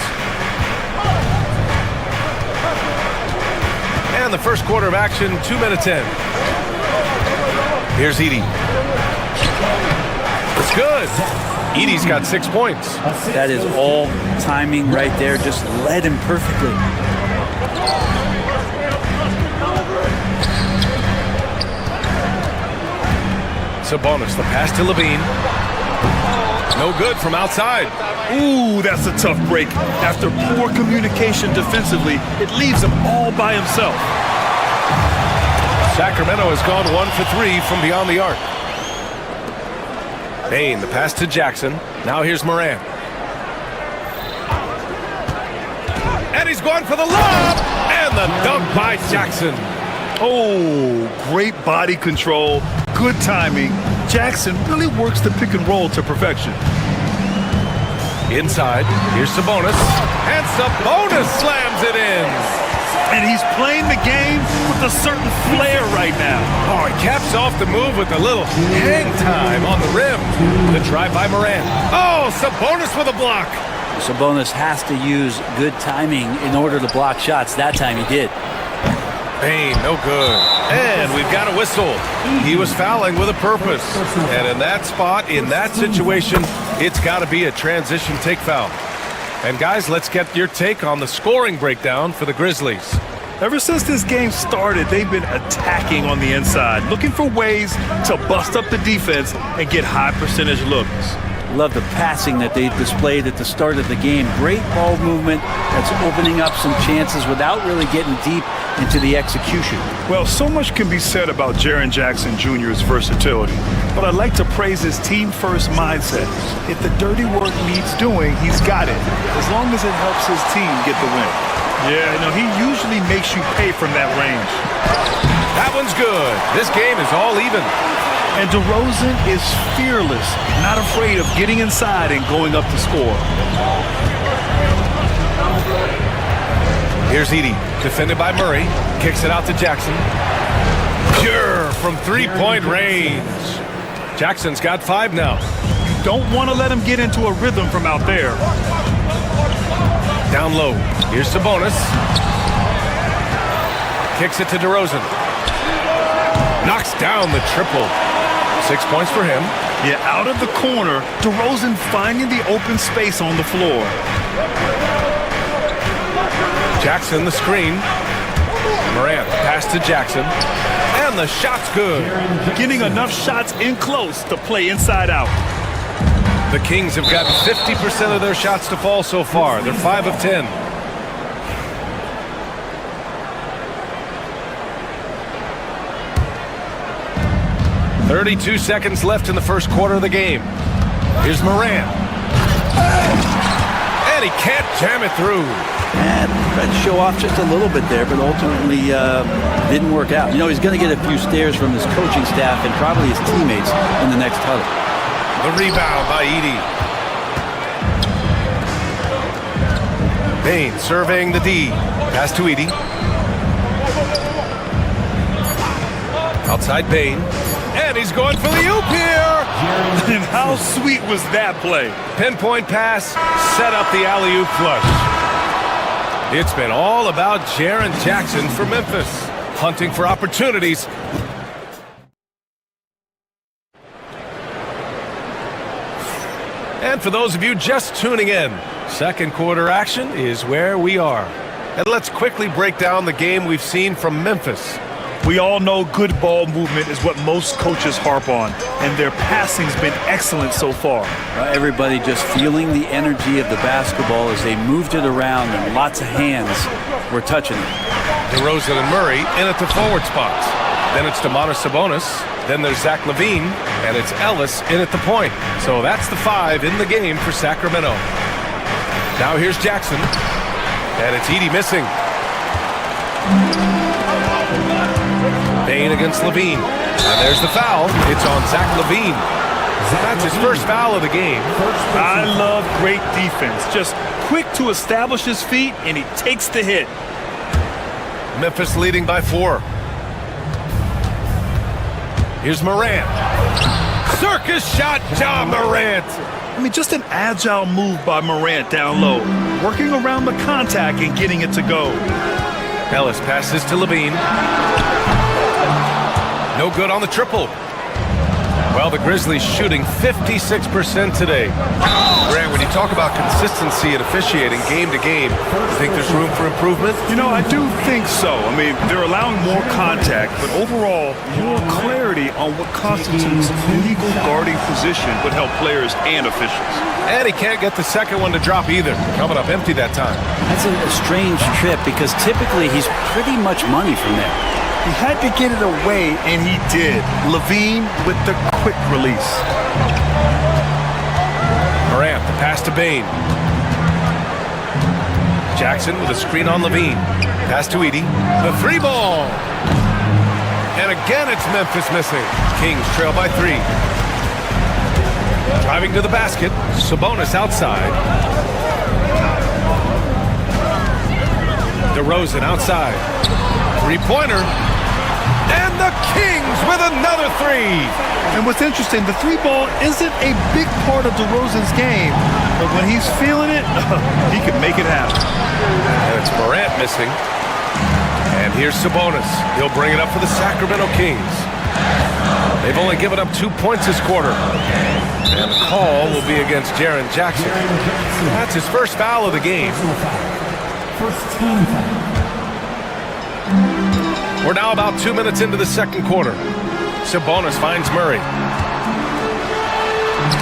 And the first quarter of action, 2 minutes in. Here's Edey. It's good. Edey's got 6 points. That is all timing right there. Just led him perfectly. Sabonis, the pass to Levine. No good from outside. Ooh, that's a tough break. After poor communication defensively, it leaves him all by himself. Sacramento has gone 1 for 3 from beyond the arc. Payne, the pass to Jackson. Now here's Moran. And he's going for the lob! And the dunk by Jackson. Oh, great body control, good timing. Jackson really works the pick and roll to perfection. Inside, here's Sabonis. And Sabonis slams it in. And he's playing the game with a certain flair right now. Oh, he caps off the move with a little hang time on the rim. The drive by Moran. Oh, Sabonis with a block. Sabonis has to use good timing in order to block shots. That time he did. Payne, no good. And we've got a whistle. He was fouling with a purpose. And in that spot, in that situation, it's got to be a transition take foul. And guys, let's get your take on the scoring breakdown for the Grizzlies. Ever since this game started, they've been attacking on the inside, looking for ways to bust up the defense and get high percentage looks. Love the passing that they displayed at the start of the game. Great ball movement that's opening up some chances without really getting deep into the execution. Well, so much can be said about Jaren Jackson Jr.'s versatility, but I'd like to praise his team-first mindset. If the dirty work needs doing, he's got it, as long as it helps his team get the win. Yeah, he usually makes you pay from that range. That one's good. This game is all even. And DeRozan is fearless, not afraid of getting inside and going up to score. Here's Edey, defended by Murray. Kicks it out to Jackson. Pure from three-point range. Jackson's got 5 now. You don't want to let him get into a rhythm from out there. Down low. Here's Sabonis. Kicks it to DeRozan. Knocks down the triple. 6 points for him. Yeah, out of the corner, DeRozan finding the open space on the floor. Jackson, the screen. Morant, pass to Jackson. And the shot's good. Getting enough shots in close to play inside out. The Kings have gotten 50% of their shots to fall so far. They're 5 of 10. "32 seconds left in the first quarter of the game. Here's Moran. And he can't jam it through. And tried to show off just a little bit there, but ultimately didn't work out. He's going to get a few stares from his coaching staff and probably his teammates in the next huddle. The rebound by Edey. Payne surveying the D. Pass to Edie. Outside Bain. And he's going for the oop here. And how sweet was that play? Pinpoint pass, set up the alley-oop flush. It's been all about Jaren Jackson for Memphis, hunting for opportunities. And for those of you just tuning in, second quarter action is where we are. And let's quickly break down the game we've seen from Memphis. We all know good ball movement is what most coaches harp on, and their passing's been excellent so far. Everybody just feeling the energy of the basketball as they moved it around, and lots of hands were touching it. DeRozan and Murray in at the forward spots. Then it's Sabonis. Then there's Zach LaVine, and it's Ellis in at the point. So that's the 5 in the game for Sacramento. Now here's Jackson, and it's Edie missing. Bain against LaVine, and there's the foul. It's on Zach LaVine. That's his first foul of the game. I love great defense. Just quick to establish his feet, and he takes the hit. Memphis leading by 4. Here's Morant. Circus shot, John Morant. I mean, just an agile move by Morant down low, working around the contact and getting it to go. Ellis passes to LaVine. No good on the triple. Well, the Grizzlies shooting 56% today. Grant, when you talk about consistency and officiating game to game, you think there's room for improvement? You know, I do think so. I mean, they're allowing more contact, but overall, more clarity on what constitutes legal guarding position would help players and officials. And he can't get the second one to drop either. Coming up empty that time. That's a strange trip because typically he's pretty much money from there. He had to get it away, and he did. LaVine with the quick release. Morant, the pass to Bain. Jackson with a screen on LaVine. Pass to Edie. The 3-ball. And again, it's Memphis missing. Kings trail by 3. Driving to the basket. Sabonis outside. DeRozan outside. 3-pointer. And the Kings with another 3. And what's interesting, the 3-ball isn't a big part of DeRozan's game, but when he's feeling it, he can make it happen. And it's Morant missing. And here's Sabonis. He'll bring it up for the Sacramento Kings. They've only given up 2 points this quarter. And the call will be against Jaren Jackson. That's his first foul of the game. First team foul. We're now about 2 minutes into the second quarter. Sabonis finds Murray.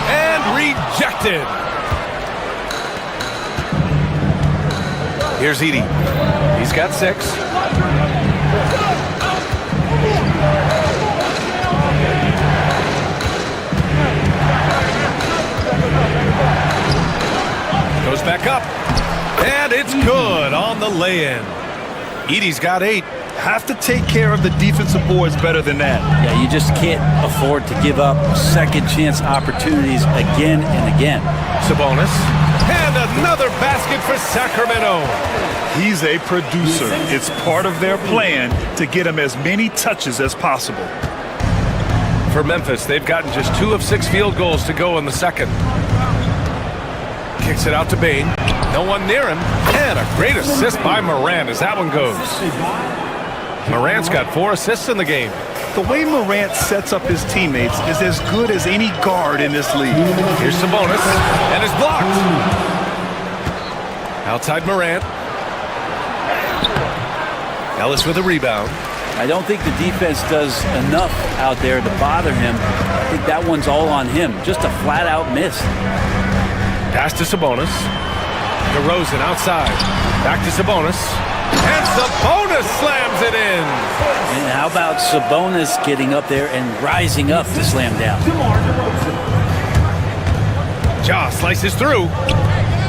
And rejected. Here's Edie. He's got 6. Goes back up. And it's good on the lay-in. Edie's got 8. Have to take care of the defensive boards better than that. Yeah, you just can't afford to give up second chance opportunities again and again. Sabonis. And another basket for Sacramento. He's a producer. It's part of their plan to get him as many touches as possible. For Memphis, they've gotten just 2 of 6 field goals to go in the second. Kicks it out to Bain. No one near him. And a great assist by Morant as that one goes. Morant's got 4 assists in the game. The way Morant sets up his teammates is as good as any guard in this league. Here's Sabonis, and it's blocked. Outside Morant. Ellis with a rebound. I don't think the defense does enough out there to bother him. I think that one's all on him. Just a flat-out miss. Pass to Sabonis. DeRozan outside. Back to Sabonis. And Sabonis slams it in. And how about Sabonis getting up there and rising up to slam down? Ja slices through.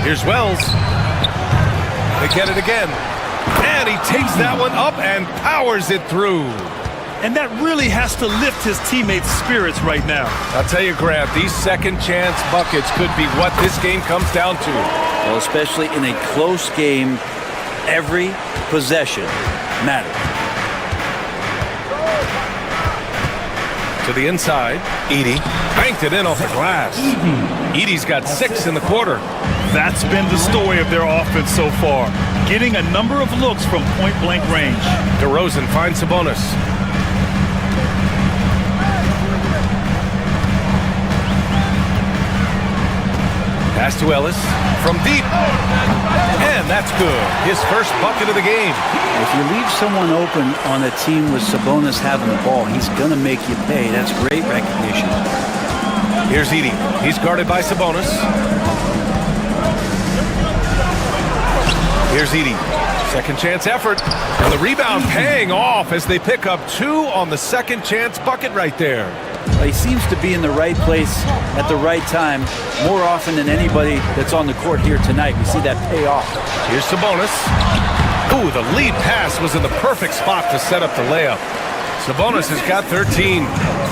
Here's Wells. They get it again. And he takes that one up and powers it through. And that really has to lift his teammates' spirits right now. I'll tell you, Grant, these second chance buckets could be what this game comes down to. Well, especially in a close game, Every possession matters. To the inside, Edey banked it in off the glass. Edey's got 6 in the quarter. That's been the story of their offense so far, getting a number of looks from point-blank range. DeRozan finds Sabonis. Pass to Ellis from deep. And that's good. His first bucket of the game. If you leave someone open on a team with Sabonis having the ball, he's going to make you pay. That's great recognition. Here's Edey. He's guarded by Sabonis. Here's Edey. Second chance effort. And the rebound paying off as they pick up 2 on the second chance bucket right there. He seems to be in the right place at the right time more often than anybody that's on the court here tonight. We see that pay off. Here's Sabonis. Ooh, the lead pass was in the perfect spot to set up the layup. Sabonis has got 13.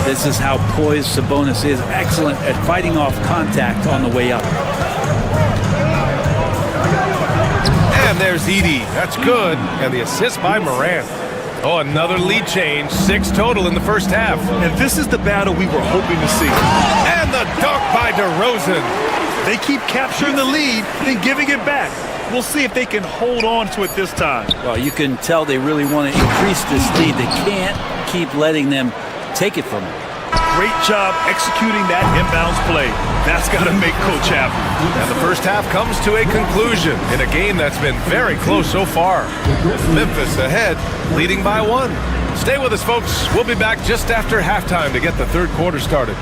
This is how poised Sabonis is. Excellent at fighting off contact on the way up. And there's Edey. That's good. And the assist by Morant. Oh, another lead change. 6 total in the first half. And this is the battle we were hoping to see. And the dunk by DeRozan. They keep capturing the lead, then giving it back. We'll see if they can hold on to it this time. Well, you can tell they really want to increase this lead. They can't keep letting them take it from them. Great job executing that inbounds play. That's got to make Coach happy. And the first half comes to a conclusion in a game that's been very close so far. Memphis ahead, leading by 1. Stay with us, folks. We'll be back just after halftime to get the third quarter started.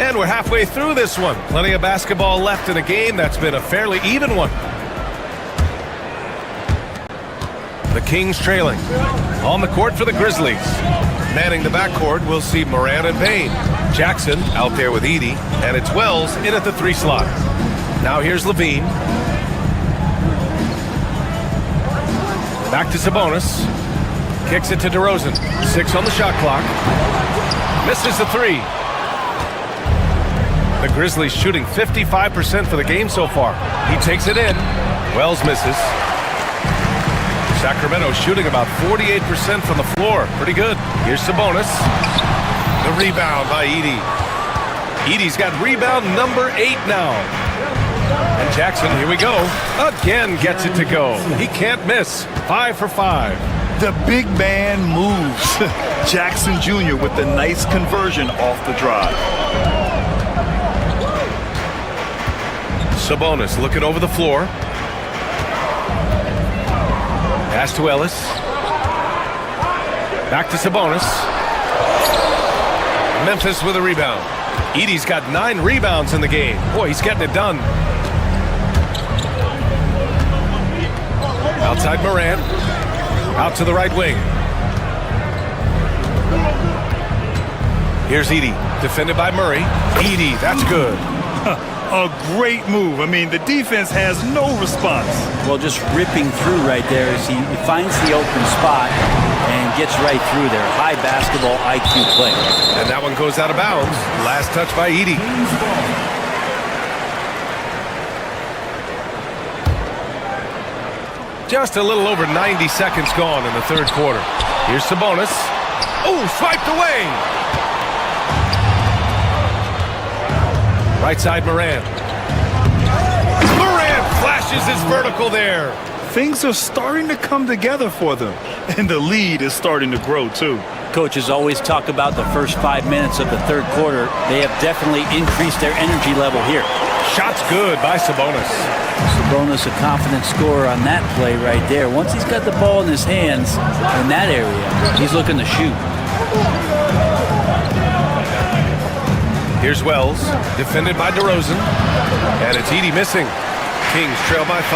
And we're halfway through this one. Plenty of basketball left in a game that's been a fairly even one. The Kings trailing. On the court for the Grizzlies. Manning the backcourt, we'll see Morant and Payne. Jackson out there with Edey. And it's Wells in at the 3 slot. Now here's Levine. Back to Sabonis. Kicks it to DeRozan. 6 on the shot clock. Misses the 3. The Grizzlies shooting 55% for the game so far. He takes it in. Wells misses. Sacramento shooting about 48% from the floor. Pretty good. Here's Sabonis. The rebound by Edey. Edey's got rebound number 8 now. And Jackson, here we go. Again gets it to go. He can't miss. 5 for 5. The big man moves. Jackson Jr. with the nice conversion off the drive. Sabonis looking over the floor. Pass to Ellis. Back to Sabonis. Memphis with a rebound. Edey's got 9 rebounds in the game. Boy, he's getting it done. Outside Morant. Out to the right wing. Here's Edey. Defended by Murray. Edey, that's good. A great move. I mean, the defense has no response. Well, just ripping through right there as he finds the open spot and gets right through there. High basketball IQ play. And that one goes out of bounds. Last touch by Edey. Just a little over 90 seconds gone in the third quarter. Here's Sabonis. Oh, swiped away. Right side Morant. Morant flashes his vertical there. Things are starting to come together for them. And the lead is starting to grow, too. Coaches always talk about the first 5 minutes of the third quarter. They have definitely increased their energy level here. Shot's good by Sabonis. Sabonis, a confident scorer on that play right there. Once he's got the ball in his hands in that area, he's looking to shoot. Here's Wells, defended by DeRozan. And it's Edey missing. Kings trail by 5.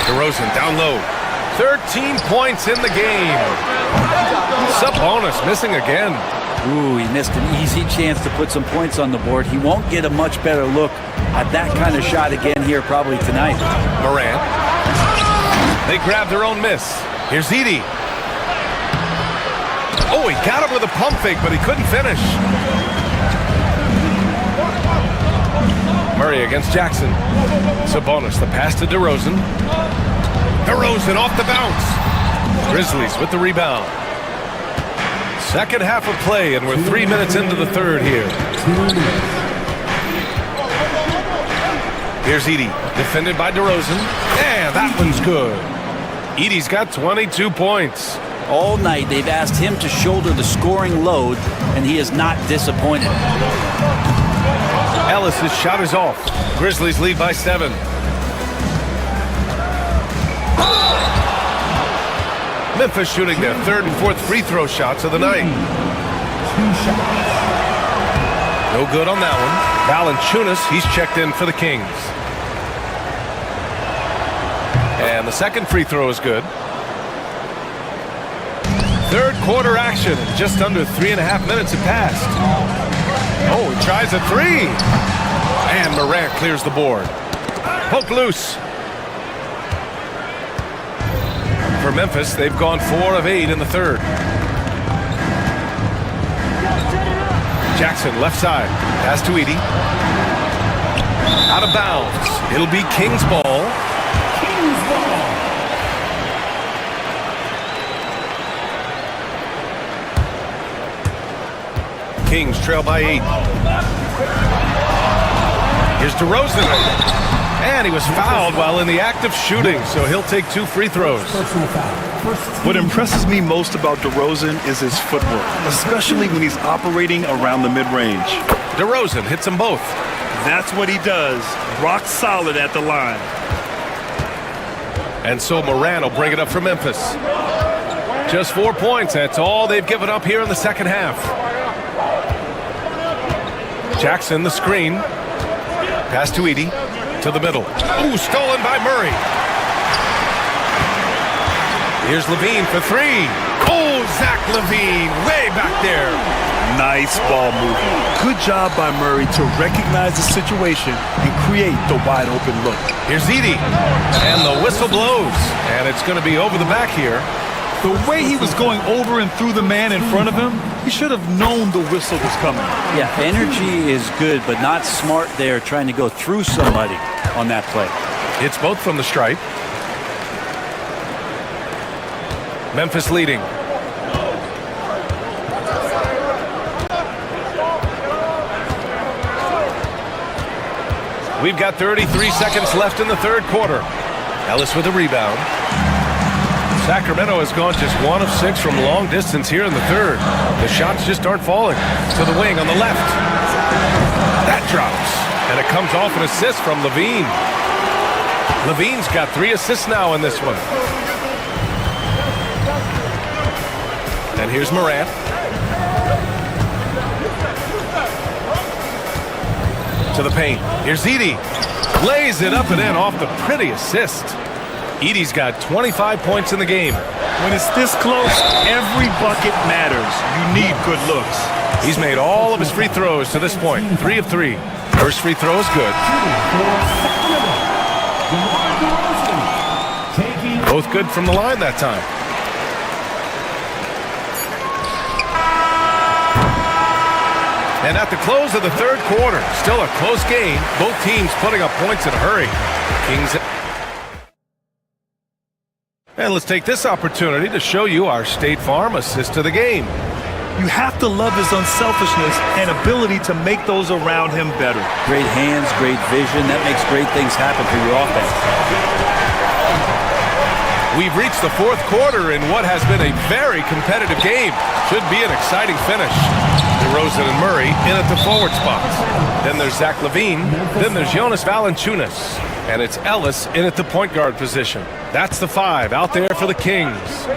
DeRozan down low. 13 points in the game. Sabonis missing again. Ooh, he missed an easy chance to put some points on the board. He won't get a much better look at that kind of shot again here probably tonight. Morant. They grab their own miss. Here's Edie. Oh, he got him with a pump fake, but he couldn't finish. Murray against Jackson. Sabonis, the pass to DeRozan. DeRozan off the bounce. Grizzlies with the rebound. Second half of play, and we're 3 minutes into the third here. Here's Edie, defended by DeRozan. And that one's good. Edie's got 22 points. All night they've asked him to shoulder the scoring load, and he is not disappointed. Ellis's shot is off. Grizzlies lead by 7. Memphis shooting their third and fourth free throw shots of the night. No good on that one. Valanciunas, he's checked in for the Kings. And the second free throw is good. Third quarter action. Just under 3.5 minutes have passed. Oh, he tries a three. And Morant clears the board. Poke loose. For Memphis, they've gone 4 of 8 in the third. Jackson, left side. Pass to Edie. Out of bounds. It'll be Kings ball. Kings ball. Kings trail by 8. Here's DeRozan. And he was fouled while in the act of shooting, so he'll take 2 free throws. What impresses me most about DeRozan is his footwork, especially when he's operating around the mid-range. DeRozan hits them both. That's what he does. Rock solid at the line. And so Morant will bring it up for Memphis. Just 4 points. That's all they've given up here in the second half. Jackson, the screen. Pass to Edie. To the middle. Ooh, stolen by Murray. Here's Levine for 3. Oh, Zach Levine way back there. Nice ball movement. Good job by Murray to recognize the situation and create the wide open look. Here's Edie. And the whistle blows. And it's going to be over the back here. The way he was going over and through the man in front of him, he should have known the whistle was coming. Yeah, energy is good, but not smart there trying to go through somebody on that play. It's both from the stripe. Memphis leading. We've got 33 seconds left in the third quarter. Ellis with a rebound. Sacramento has gone just 1 of 6 from long distance here in the third. The shots just aren't falling. To the wing on the left. That drops. And it comes off an assist from Levine. Levine's got 3 assists now in this one. And here's Morant. To the paint. Here's Edie. Lays it up and in off the pretty assist. Edie's got 25 points in the game. When it's this close, every bucket matters. You need good looks. He's made all of his free throws to this point. 3 of 3. First free throw is good. Both good from the line that time. And at the close of the third quarter, still a close game. Both teams putting up points in a hurry. Kings. And let's take this opportunity to show you our State Farm assist to the game. You have to love his unselfishness and ability to make those around him better. Great hands, great vision. That makes great things happen for your offense. We've reached the fourth quarter in what has been a very competitive game. Should be an exciting finish. DeRozan and Murray in at the forward spots. Then there's Zach Levine. Then there's Jonas Valanciunas. And it's Ellis in at the point guard position. That's the 5 out there for the Kings.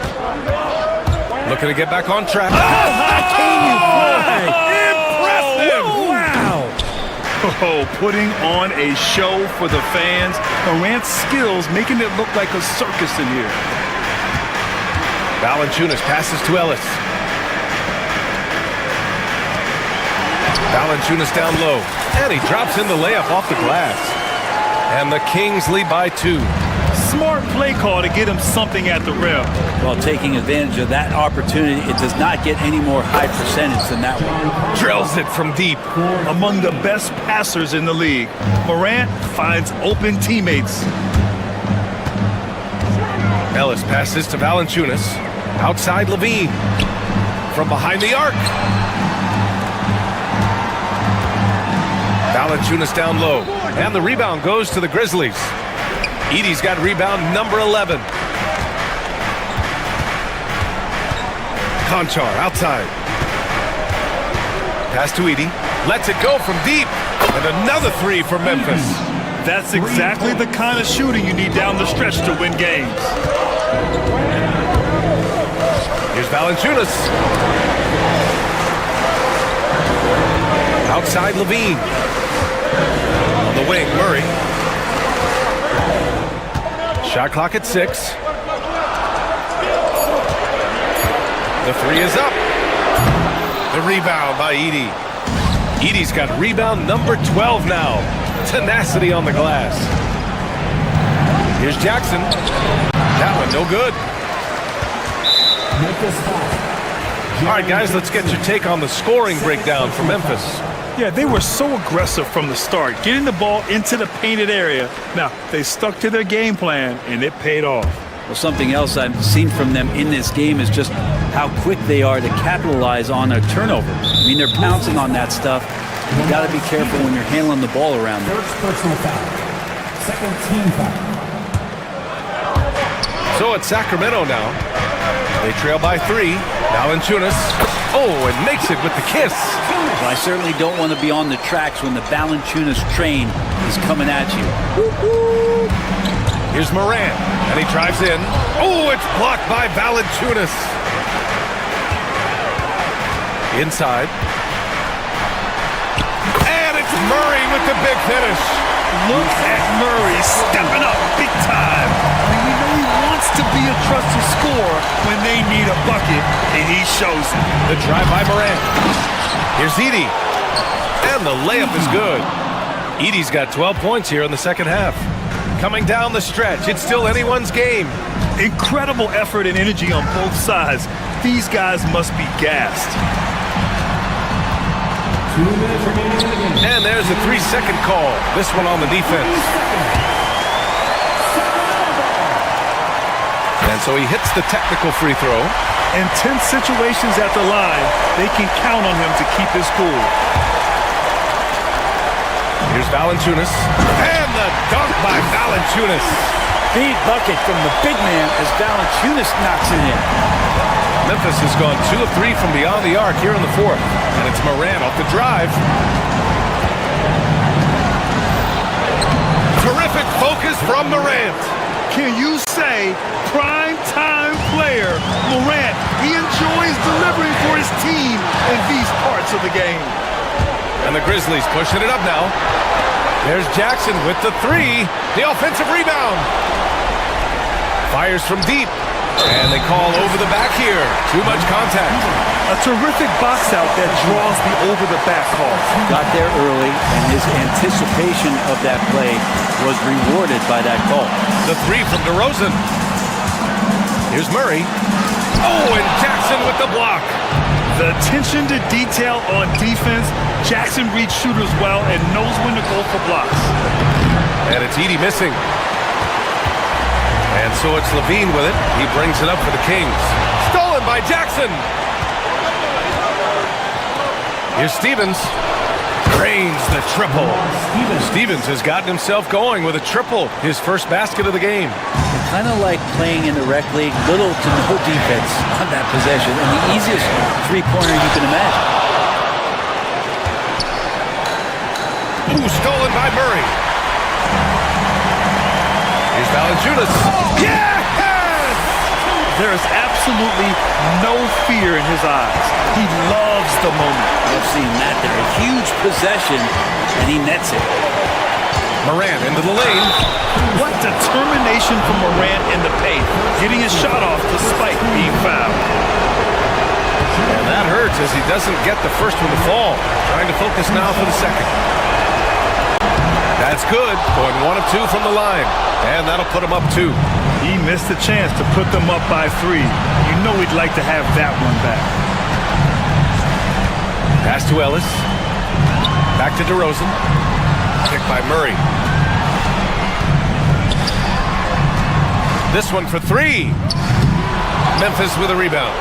Looking to get back on track. Impressive! Wow! Oh, putting on a show for the fans. Morant's skills making it look like a circus in here. Valanciunas passes to Ellis. Valanciunas down low, and he drops in the layup off the glass. And the Kings lead by 2. Smart play call to get him something at the rim. While taking advantage of that opportunity, it does not get any more high percentage than that one. Drills it from deep. Among the best passers in the league, Morant finds open teammates. Ellis passes to Valanciunas. Outside Levine. From behind the arc. Valanciunas down low. And the rebound goes to the Grizzlies. Edey's got rebound number 11. Conchar outside. Pass to Edey. Lets it go from deep. And another 3 for Memphis. That's exactly the kind of shooting you need down the stretch to win games. Here's Valanciunas. Outside Levine. On the wing, Murray. Shot clock at 6. The 3 is up. The rebound by Edey. Edey's got rebound number 12 now. Tenacity on the glass. Here's Jackson. That one no good. All right, guys, let's get your take on the scoring breakdown for Memphis. Yeah, they were so aggressive from the start, getting the ball into the painted area. Now, they stuck to their game plan, and it paid off. Well, something else I've seen from them in this game is just how quick they are to capitalize on their turnovers. I mean, they're pouncing on that stuff. You got to be careful when you're handling the ball around them. First personal foul. Second team foul. So it's Sacramento now. They trail by 3. Valanciunas. Oh, and makes it with the kiss. Well, I certainly don't want to be on the tracks when the Valanciunas train is coming at you. Here's Morant, and he drives in. Oh, it's blocked by Valanciunas. Inside. And it's Murray with the big finish. Look at Murray stepping up big time. I mean, we know he wants to be a trusted scorer when they need a bucket, and he shows it. The drive by Morant. Here's Edey. And the layup is good. Edey's got 12 points here in the second half. Coming down the stretch, it's still anyone's game. Incredible effort and energy on both sides. These guys must be gassed. 2 minutes remaining in the game. And there's a 3-second call. This one on the defense. And so he hits the technical free throw. In tense situations at the line, they can count on him to keep his cool. Here's Valanciunas. And the dunk by Valanciunas. Big bucket from the big man as Valanciunas knocks it in. Memphis has gone 2 of 3 from beyond the arc here in the 4th. And it's Morant off the drive. Terrific focus from Morant. Can you say prime time player Morant? He enjoys delivering for his team in these parts of the game. And the Grizzlies pushing it up now. There's Jackson with the 3. The offensive rebound. Fires from deep. And they call over the back here. Too much contact. A terrific box out that draws the over the back call. Got there early, and his anticipation of that play was rewarded by that call. The 3 from DeRozan. Here's Murray. Oh, and Jackson with the block. The attention to detail on defense. Jackson reads shooters well and knows when to go for blocks. And it's Edey missing. And so it's Levine with it. He brings it up for the Kings. Stolen by Jackson. Here's Stevens. Drains the triple. Stevens has gotten himself going with a triple. His first basket of the game. Kind of like playing in the rec league, little to no defense on that possession, and the easiest three-pointer you can imagine. Ooh, stolen by Murray. Here's Valanciunas. Yes! There is absolutely no fear in his eyes. He loves the moment. I've seen that there. A huge possession, and he nets it. Morant into the lane. What determination from Morant in the paint, getting his shot off despite being fouled. And that hurts as he doesn't get the first one to fall. Trying to focus now for the second. That's good. Going 1 of 2 from the line. And that'll put him up 2. He missed a chance to put them up by 3. You know he'd like to have that one back. Pass to Ellis. Back to DeRozan. Picked by Murray. This one for 3. Memphis with a rebound.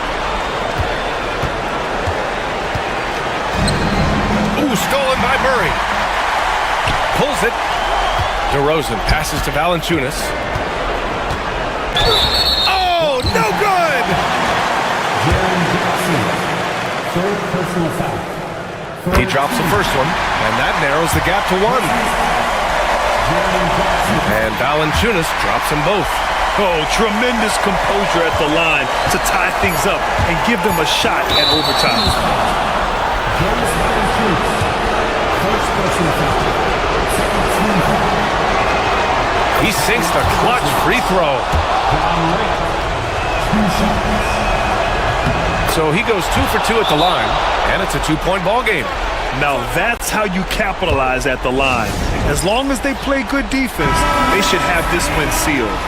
Ooh, stolen by Murray. Pulls it. DeRozan passes to Valanciunas. Oh, no good! Third personal foul. He drops the first one, and that narrows the gap to 1. And Valanciunas drops them both. Oh, tremendous composure at the line to tie things up and give them a shot at overtime. First personal foul. Second team foul. He sinks the clutch free throw. So he goes 2 for 2 at the line, and it's a 2-point ball game. Now that's how you capitalize at the line. As long as they play good defense, they should have this win sealed.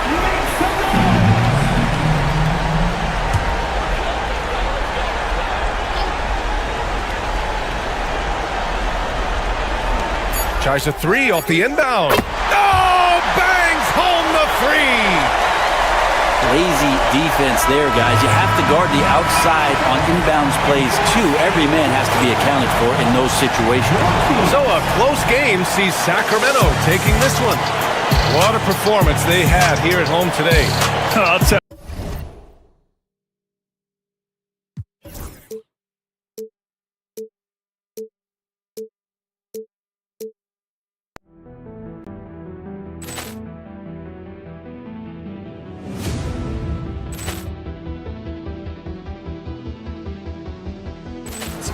Tries a 3 off the inbound. Oh, bangs home the 3. Lazy defense there, guys. You have to guard the outside on inbounds plays, too. Every man has to be accounted for in those situations. So a close game sees Sacramento taking this one. What a performance they had here at home today. I'll tell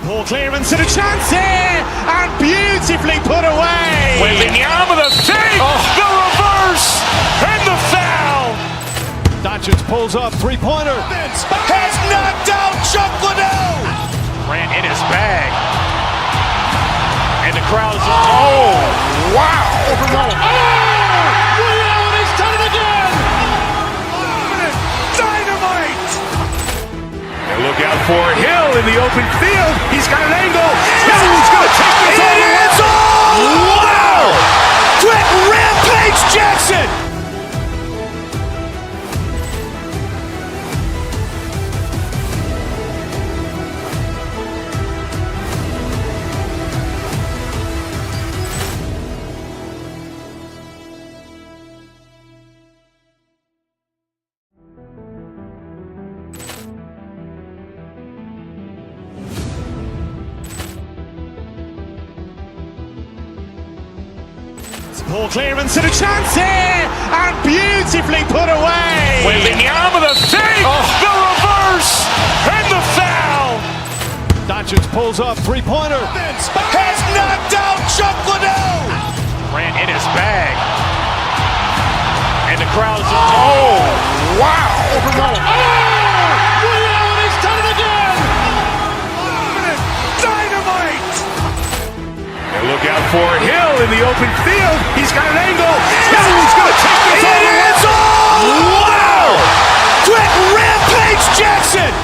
Poor clearance and a chance here, and beautifully put away. Wembanyama the save, the reverse, and the foul. Doncic pulls up, three-pointer. Has knocked out Chuck Liddell. Grant in his bag. And the crowd is, oh, wow. Liddell has done it again. Dynamite. and look out for Hill in the open field. He's got an angle. He's going to take this all the way. It's all! Wow! Quick Rampage Jackson! Poor clearance and a chance here, and beautifully put away. Wembanyama the save, the reverse, and the foul. Doncic pulls up, three-pointer. Has knocked out Chuck Liddell. Grant in his bag. And the crowd is, oh, wow. Liddell has done it again. Dynamite. And look out for Hill in the open field. He's got an angle. He's going to take this all the way. It's all! Wow! Quick Rampage Jackson!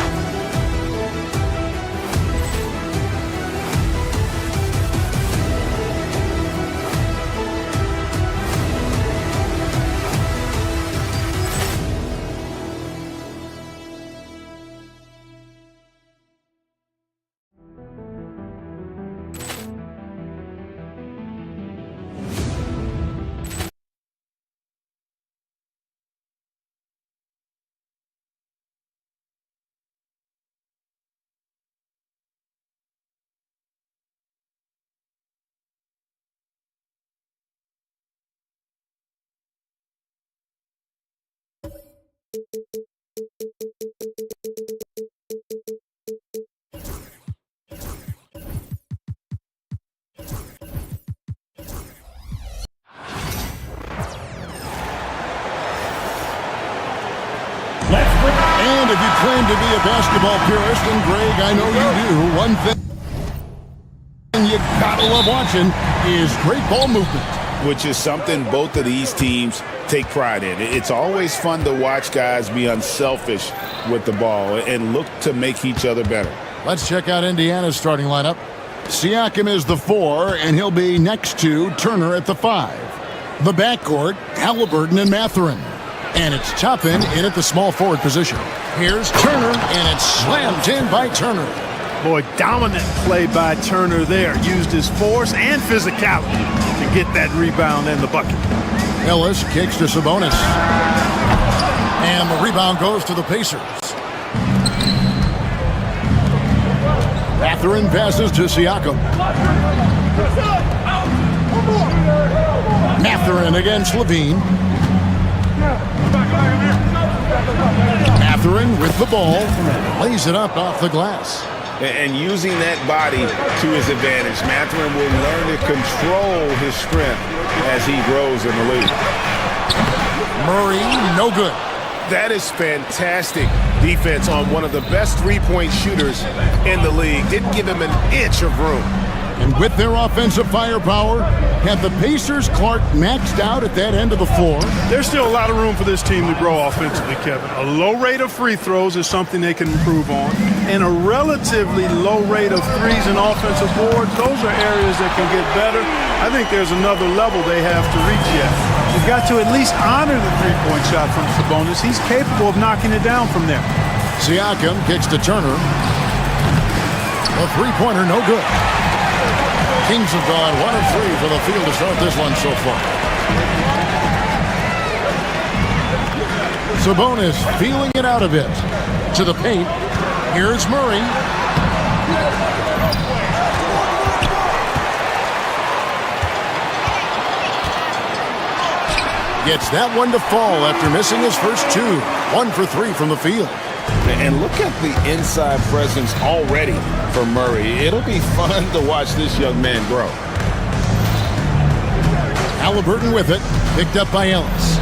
And if you claim to be a basketball purist, and Greg, I know you do, one thing you gotta love watching is great ball movement. Which is something both of these teams take pride in. It's always fun to watch guys be unselfish with the ball and look to make each other better. Let's check out Indiana's starting lineup. Siakam is the 4, and he'll be next to Turner at the 5. The backcourt, Halliburton and Mathurin. And it's Toppin in at the small forward position. Here's Turner, and it's slammed in by Turner. Boy, dominant play by Turner there. Used his force and physicality to get that rebound and the bucket. Ellis kicks to Sabonis. And the rebound goes to the Pacers. Mathurin passes to Siakam. Mathurin against Levine. Mathurin with the ball. Lays it up off the glass. And using that body to his advantage, Mathurin will learn to control his strength as he grows in the league. Murray, no good. That is fantastic defense on one of the best three-point shooters in the league. Didn't give him an inch of room. And with their offensive firepower, have the Pacers Clark maxed out at that end of the floor? There's still a lot of room for this team to grow offensively, Kevin. A low rate of free throws is something they can improve on. And a relatively low rate of threes and offensive boards, those are areas that can get better. I think there's another level they have to reach yet. You've got to at least honor the three-point shot from Sabonis. He's capable of knocking it down from there. Siakam kicks to Turner. A three-pointer, no good. Kings have gone 1 of 3 for the field to start this one so far. Sabonis feeling it out a bit. To the paint. Here's Murray. Gets that one to fall after missing his first 2. 1 for 3 from the field. And look at the inside presence already for Murray. It'll be fun to watch this young man grow. Halliburton with it. Picked up by Ellis.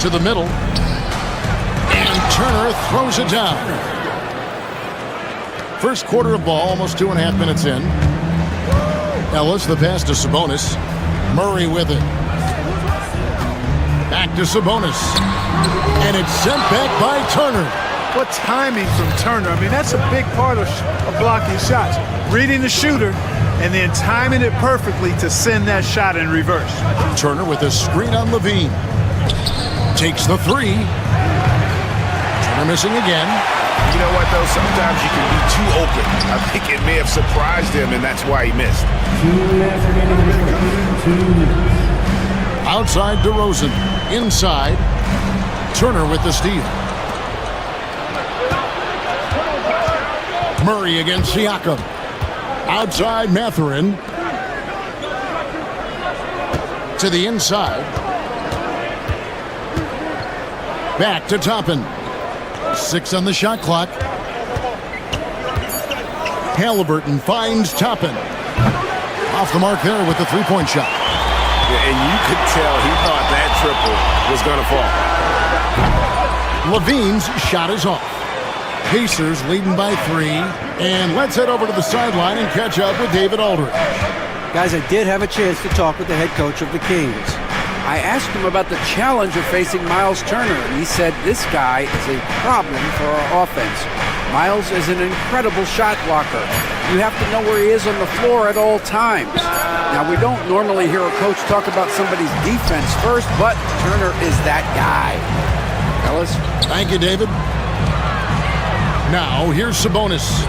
To the middle. And Turner throws it down. First quarter of ball, almost 2.5 minutes in. Ellis, the pass to Sabonis. Murray with it. Back to Sabonis. And it's sent back by Turner. What timing from Turner. I mean, that's a big part of blocking shots. Reading the shooter and then timing it perfectly to send that shot in reverse. Turner with a screen on Levine. Takes the 3. Turner missing again. You know what, though? Sometimes you can be too open. I think it may have surprised him, and that's why he missed. Outside DeRozan. Inside. Turner with the steal. Murray against Siakam. Outside Mathurin. To the inside. Back to Toppin. 6 on the shot clock. Halliburton finds Toppin. Off the mark there with the three-point shot. Yeah, and you could tell he thought that triple was going to fall. Levine's shot is off. Pacers leading by 3. And let's head over to the sideline and catch up with David Aldridge. Guys, I did have a chance to talk with the head coach of the Kings. I asked him about the challenge of facing Miles Turner, and he said this guy is a problem for our offense. Miles is an incredible shot blocker. You have to know where he is on the floor at all times. Now, we don't normally hear a coach talk about somebody's defense first, but Turner is that guy. Ellis? Thank you, David. Now, here's Sabonis.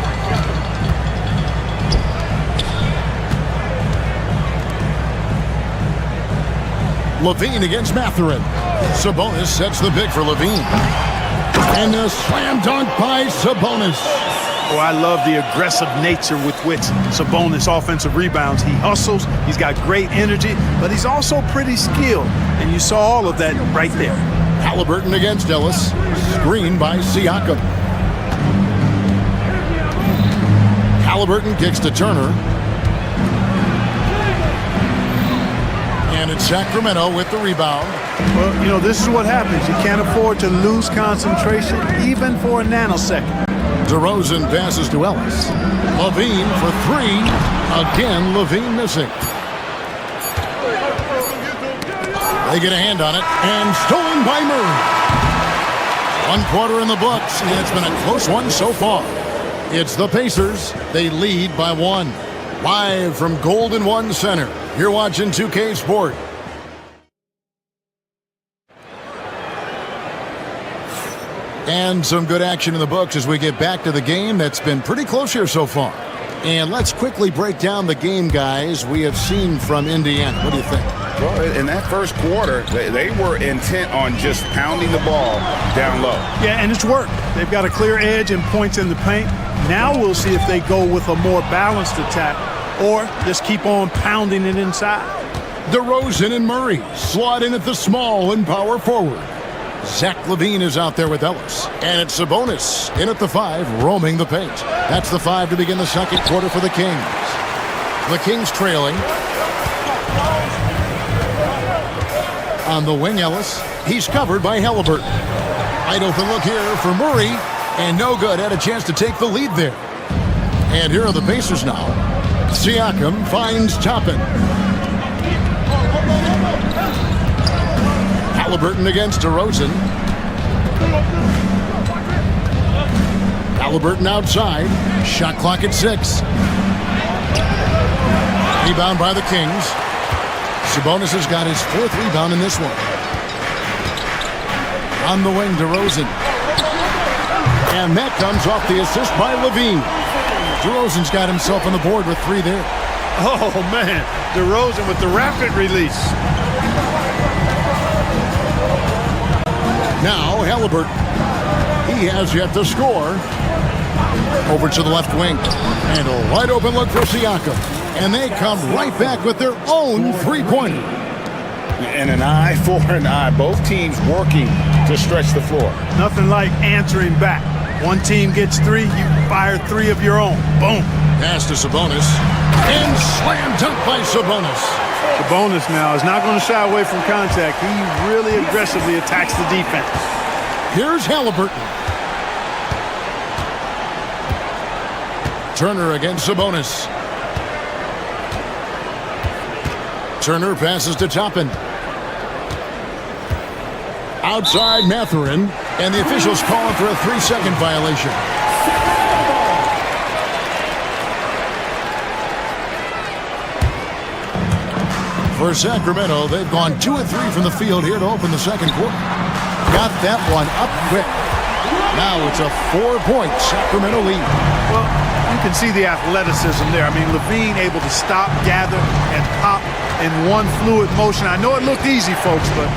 Levine against Mathurin. Sabonis sets the pick for Levine. And a slam dunk by Sabonis. Oh, I love the aggressive nature with which Sabonis offensive rebounds. He hustles, he's got great energy, but he's also pretty skilled. And you saw all of that right there. Halliburton against Ellis. Screen by Siakam. Halliburton kicks to Turner. And it's Sacramento with the rebound. Well, you know, this is what happens. You can't afford to lose concentration even for a nanosecond. DeRozan passes to Ellis. Levine for three. Again, Levine missing. They get a hand on it, and stolen by Murray. 1 quarter in the books, and it's been a close one so far. It's the Pacers. They lead by 1. Live from Golden One Center, you're watching 2K Sport. And some good action in the books as we get back to the game that's been pretty close here so far. And let's quickly break down the game, guys, we have seen from Indiana. What do you think? Well, in that first quarter, they were intent on just pounding the ball down low. Yeah, and it's worked. They've got a clear edge and points in the paint. Now we'll see if they go with a more balanced attack or just keep on pounding it inside. DeRozan and Murray slot in at the small and power forward. Zach LaVine is out there with Ellis. And it's Sabonis in at the 5, roaming the paint. That's the 5 to begin the second quarter for the Kings. The Kings trailing. On the wing, Ellis. He's covered by Halliburton. Wide open look here for Murray. And no good. Had a chance to take the lead there. And here are the Pacers now. Siakam finds Toppin. Halliburton against DeRozan. Halliburton outside. Shot clock at 6. Rebound by the Kings. Sabonis has got his 4th rebound in this one. On the wing, DeRozan. And that comes off the assist by LaVine. DeRozan's got himself on the board with 3 there. Oh, man. DeRozan with the rapid release. Now, Halliburton. He has yet to score. Over to the left wing. And a wide open look for Siakam. And they come right back with their own three-pointer. And an eye for an eye. Both teams working to stretch the floor. Nothing like answering back. One team gets 3, you fire 3 of your own. Boom. Pass to Sabonis. And slam dunk by Sabonis. Sabonis now is not going to shy away from contact. He really aggressively attacks the defense. Here's Halliburton. Turner against Sabonis. Turner passes to Toppin. Outside Mathurin, and the officials calling for a 3-second violation. For Sacramento, they've gone 2 of 3 from the field here to open the second quarter. Got that one up quick. Now it's a 4-point Sacramento lead. Well, you can see the athleticism there. I mean, LaVine able to stop, gather, and pop in one fluid motion. I know it looked easy, folks, but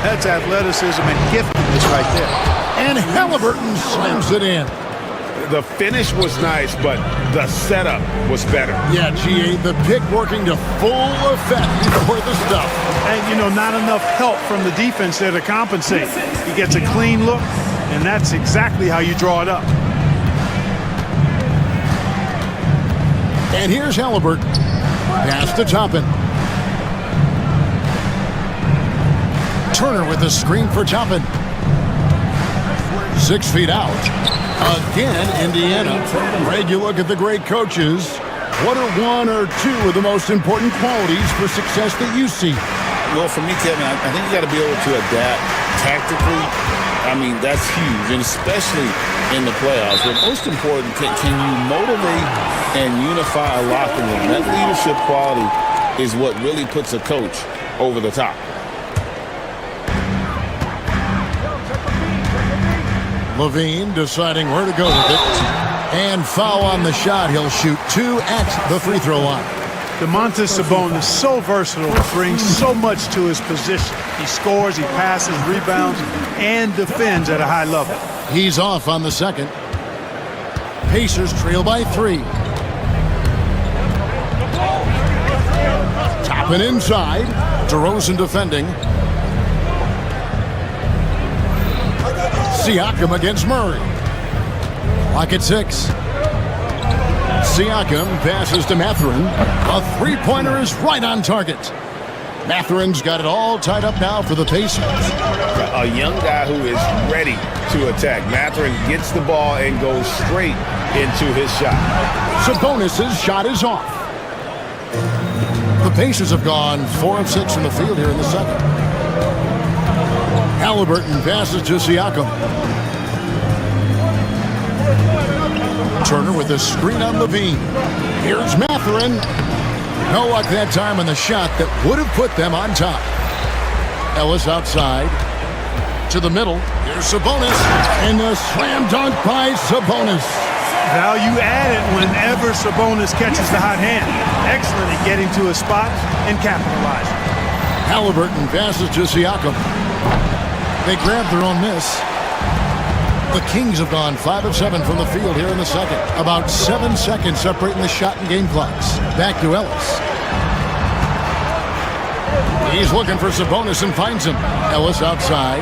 that's athleticism and giftedness right there. And Halliburton slams it in. The finish was nice, but the setup was better. Yeah, GA, the pick working to full effect before the stuff. And, you know, not enough help from the defense there to compensate. He gets a clean look, and that's exactly how you draw it up. And here's Halliburton. Pass to Toppin. Turner with the screen for Toppin. 6 feet out. Again, Indiana. Greg, you look at the great coaches. What are 1 or 2 of the most important qualities for success that you see? Well, for me, Kevin, I think you got to be able to adapt tactically. I mean, that's huge, and especially in the playoffs. But most important, can you motivate and unify a locker room? That leadership quality is what really puts a coach over the top. LaVine deciding where to go with it. And foul on the shot. He'll shoot 2 at the free throw line. Domantas Sabonis, so versatile, brings so much to his position. He scores, he passes, rebounds, and defends at a high level. He's off on the second. Pacers trail by 3. Toppin inside. DeRozan defending. Siakam against Murray. Clock at 6. Siakam passes to Mathurin. A 3-pointer is right on target. Matherin's got it all tied up now for the Pacers. A young guy who is ready to attack. Matherin gets the ball and goes straight into his shot. Sabonis' shot is off. The Pacers have gone 4 of 6 from the field here in the second. Halliburton passes to Siakam. Turner with a screen on Levine. Here's Matherin. No luck that time on the shot that would have put them on top. Ellis outside. To the middle. Here's Sabonis. And the slam dunk by Sabonis. Value added whenever Sabonis catches the hot hand. Excellent at getting to a spot and capitalizing. Halliburton passes to Siakam. They grab their own miss. The Kings have gone 5 of 7 from the field here in the second. About 7 seconds separating the shot and game clocks. Back to Ellis. He's looking for Sabonis and finds him. Ellis outside.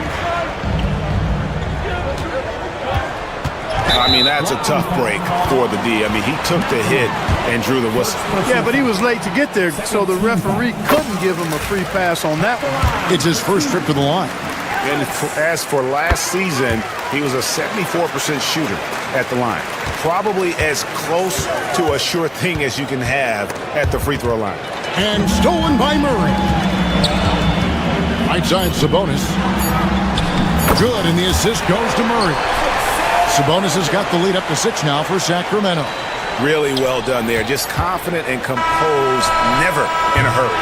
I mean, that's a tough break for the D. I mean, he took the hit and drew the whistle. Yeah, but he was late to get there, so the referee couldn't give him a free pass on that one. It's his first trip to the line. And as for last season, he was a 74% shooter at the line. Probably as close to a sure thing as you can have at the free throw line. And stolen by Murray. Right side Sabonis. Good, and the assist goes to Murray. Sabonis has got the lead up to 6 now for Sacramento. Really well done there. Just confident and composed, never in a hurry.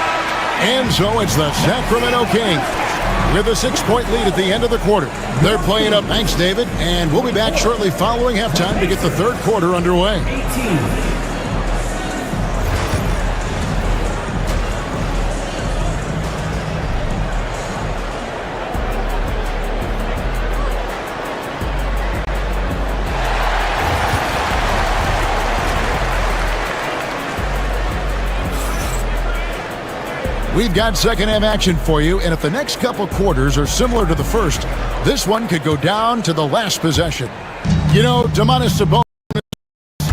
And so it's the Sacramento Kings with a 6-point lead at the end of the quarter. They're playing up. Thanks, David. And we'll be back shortly following halftime to get the third quarter underway. 18. We've got second half action for you, and if the next couple quarters are similar to the first, this one could go down to the last possession. You know, Domantas Sabonis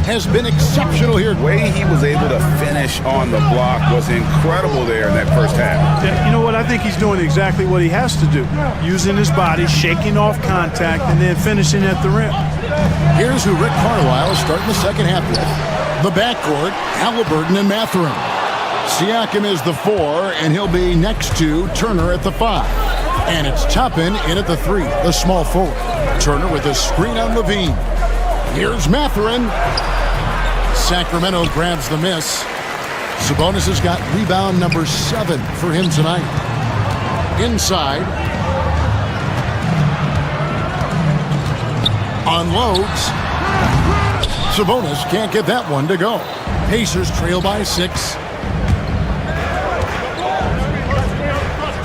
has been exceptional here. The way he was able to finish on the block was incredible there in that first half. Yeah, you know what? I think he's doing exactly what he has to do. Using his body, shaking off contact, and then finishing at the rim. Here's who Rick Carlisle is starting the second half with. The backcourt, Halliburton and Matherin. Siakam is the 4, and he'll be next to Turner at the 5. And it's Toppin in at the 3, the small forward. Turner with a screen on Levine. Here's Matherin. Sacramento grabs the miss. Sabonis has got rebound number 7 for him tonight. Inside. Unloads. Sabonis can't get that one to go. Pacers trail by 6.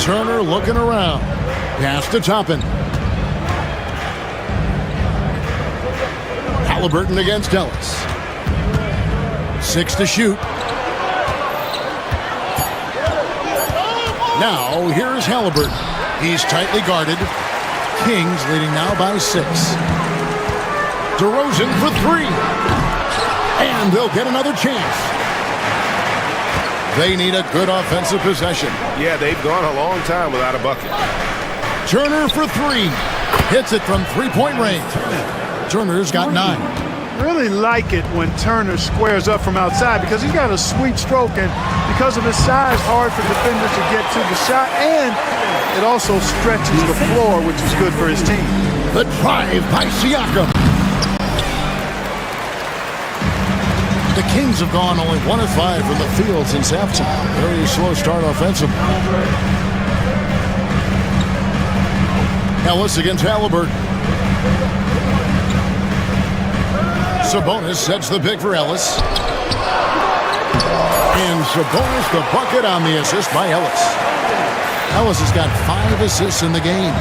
Turner looking around. Pass to Toppin. Halliburton against Ellis. 6 to shoot. Now, here's Halliburton. He's tightly guarded. Kings leading now by 6. DeRozan for 3. And they'll get another chance. They need a good offensive possession. Yeah, they've gone a long time without a bucket. Turner for 3. Hits it from 3-point range. Turner's got 9. Really like it when Turner squares up from outside because he's got a sweet stroke, and because of his size, hard for defenders to get to the shot, and it also stretches the floor, which is good for his team. The drive by Siakam. The Kings have gone only 1 of 5 from the field since halftime. Very slow start offensively. Ellis against Halliburton. Sabonis sets the pick for Ellis. And Sabonis the bucket on the assist by Ellis. Ellis has got 5 assists in the game.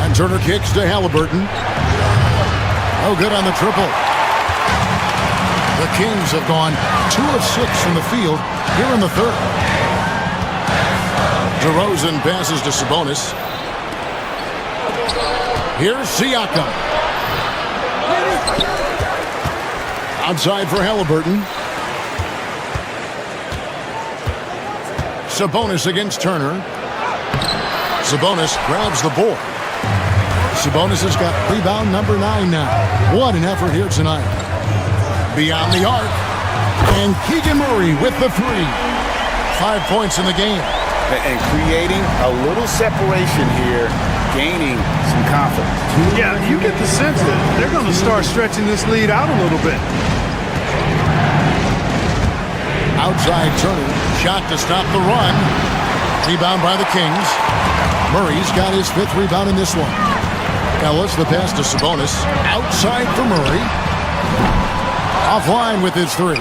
And Turner kicks to Halliburton. Oh, good on the triple. The Kings have gone 2 of 6 from the field here in the third. DeRozan passes to Sabonis. Here's Siakam. Outside for Halliburton. Sabonis against Turner. Sabonis grabs the board. Sabonis has got rebound number 9 now. What an effort here tonight. Beyond the arc. And Keegan Murray with the 3. 5 points in the game. And creating a little separation here, gaining some confidence. Yeah, you get the sense that they're going to start stretching this lead out a little bit. Outside Turner, shot to stop the run. Rebound by the Kings. Murray's got his 5th rebound in this one. Ellis, the pass to Sabonis. Outside for Murray. Offline with his 3.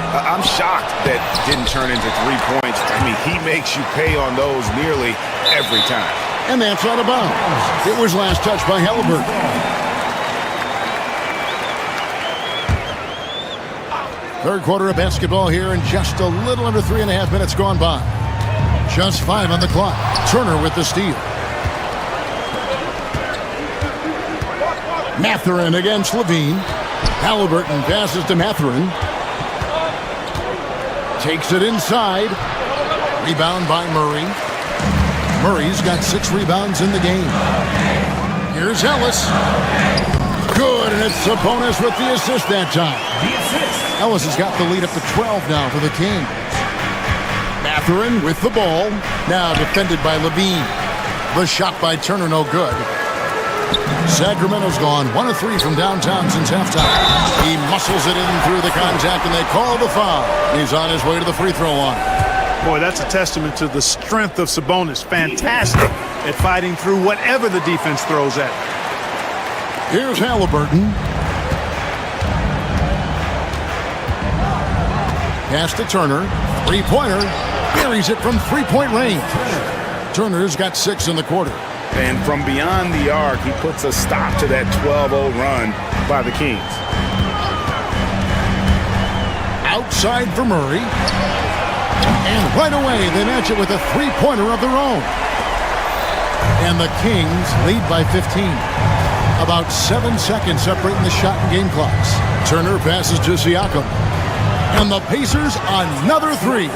I'm shocked that didn't turn into 3 points. I mean, he makes you pay on those nearly every time. And that's out of bounds. It was last touched by Halliburton. Third quarter of basketball here, and just a little under 3.5 minutes gone by. Just 5 on the clock. Turner with the steal. Mathurin against Levine. Halliburton passes to Mathurin. Takes it inside. Rebound by Murray. Murray's got 6 rebounds in the game. Here's Ellis. Good, and it's Sabonis with the assist that time. Ellis has got the lead up to 12 now for the Kings. Mathurin with the ball. Now defended by Levine. The shot by Turner, no good. Sacramento's gone 1 of 3 from downtown since halftime. He muscles it in through the contact, and they call the foul. He's on his way to the free throw line. Boy, that's a testament to the strength of Sabonis. Fantastic at fighting through whatever the defense throws at him. Here's Halliburton. Pass to Turner. 3-pointer. Buries it from 3-point range. Turner's got 6 in the quarter. And from beyond the arc, he puts a stop to that 12-0 run by the Kings. Outside for Murray. And right away, they match it with a 3-pointer of their own. And the Kings lead by 15. About 7 seconds separating the shot and game clocks. Turner passes to Siakam. And the Pacers another 3.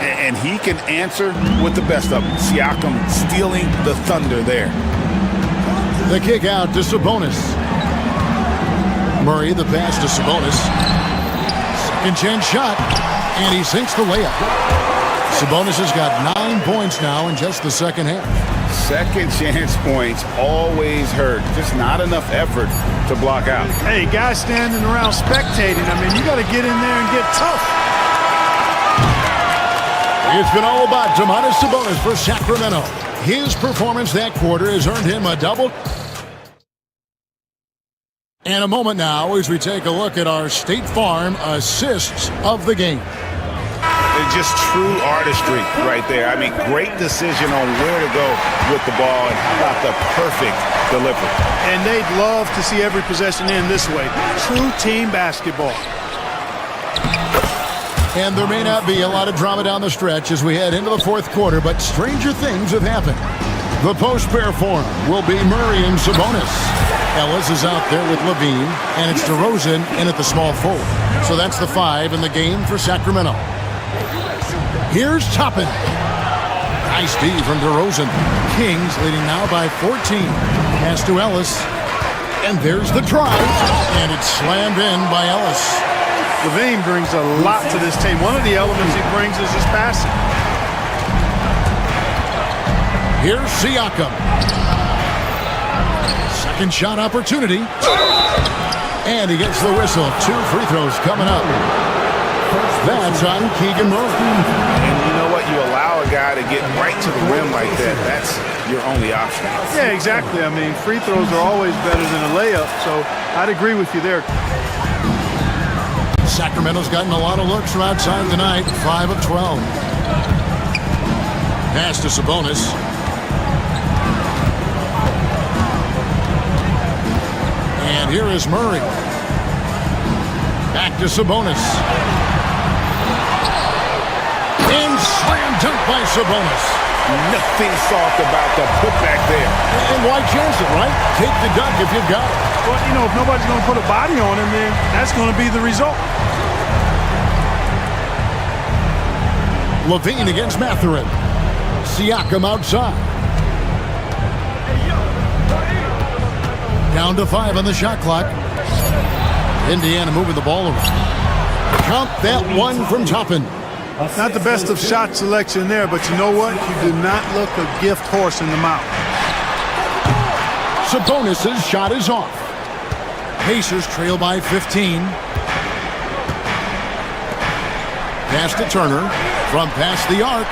And he can answer with the best of them. Siakam stealing the thunder there. The kick out to Sabonis. Murray, the pass to Sabonis. Second chance shot. And he sinks the layup. Sabonis has got 9 points now in just the second half. Second chance points always hurt. Just not enough effort to block out. Hey, guys standing around spectating. I mean, you got to get in there and get tough. It's been all about Domantas Sabonis for Sacramento. His performance that quarter has earned him a double. And a moment now as we take a look at our State Farm assists of the game. It's just true artistry right there. I mean, great decision on where to go with the ball, and how about the perfect delivery. And they'd love to see every possession end this way. True team basketball. And there may not be a lot of drama down the stretch as we head into the fourth quarter, but stranger things have happened. The post pair form will be Murray and Sabonis. Ellis is out there with Levine, and it's DeRozan in at the small forward. So that's the 5 in the game for Sacramento. Here's Toppin. Nice D from DeRozan. Kings leading now by 14. Pass to Ellis. And there's the drive. And it's slammed in by Ellis. Levine brings a lot to this team. One of the elements he brings is his passing. Here's Siakam. Second shot opportunity. And he gets the whistle. 2 free throws coming up. That's on Keegan Murray. And you know what? You allow a guy to get right to the rim like that. That's your only option. Yeah, exactly. I mean, free throws are always better than a layup, so I'd agree with you there. Sacramento's gotten a lot of looks from outside tonight. 5 of 12. Pass to Sabonis. And here is Murray. Back to Sabonis. And slam dunk by Sabonis. Nothing soft about the putback there. And why chance it, right? Take the dunk if you've got it. Well, you know, if nobody's going to put a body on him, then that's going to be the result. Levine against Mathurin. Siakam outside. Down to 5 on the shot clock. Indiana moving the ball around. Count that one from Toppin. Not the best of shot selection there, but you know what? You do not look a gift horse in the mouth. Sabonis' shot is off. Pacers trail by 15. Pass to Turner. From past the arc.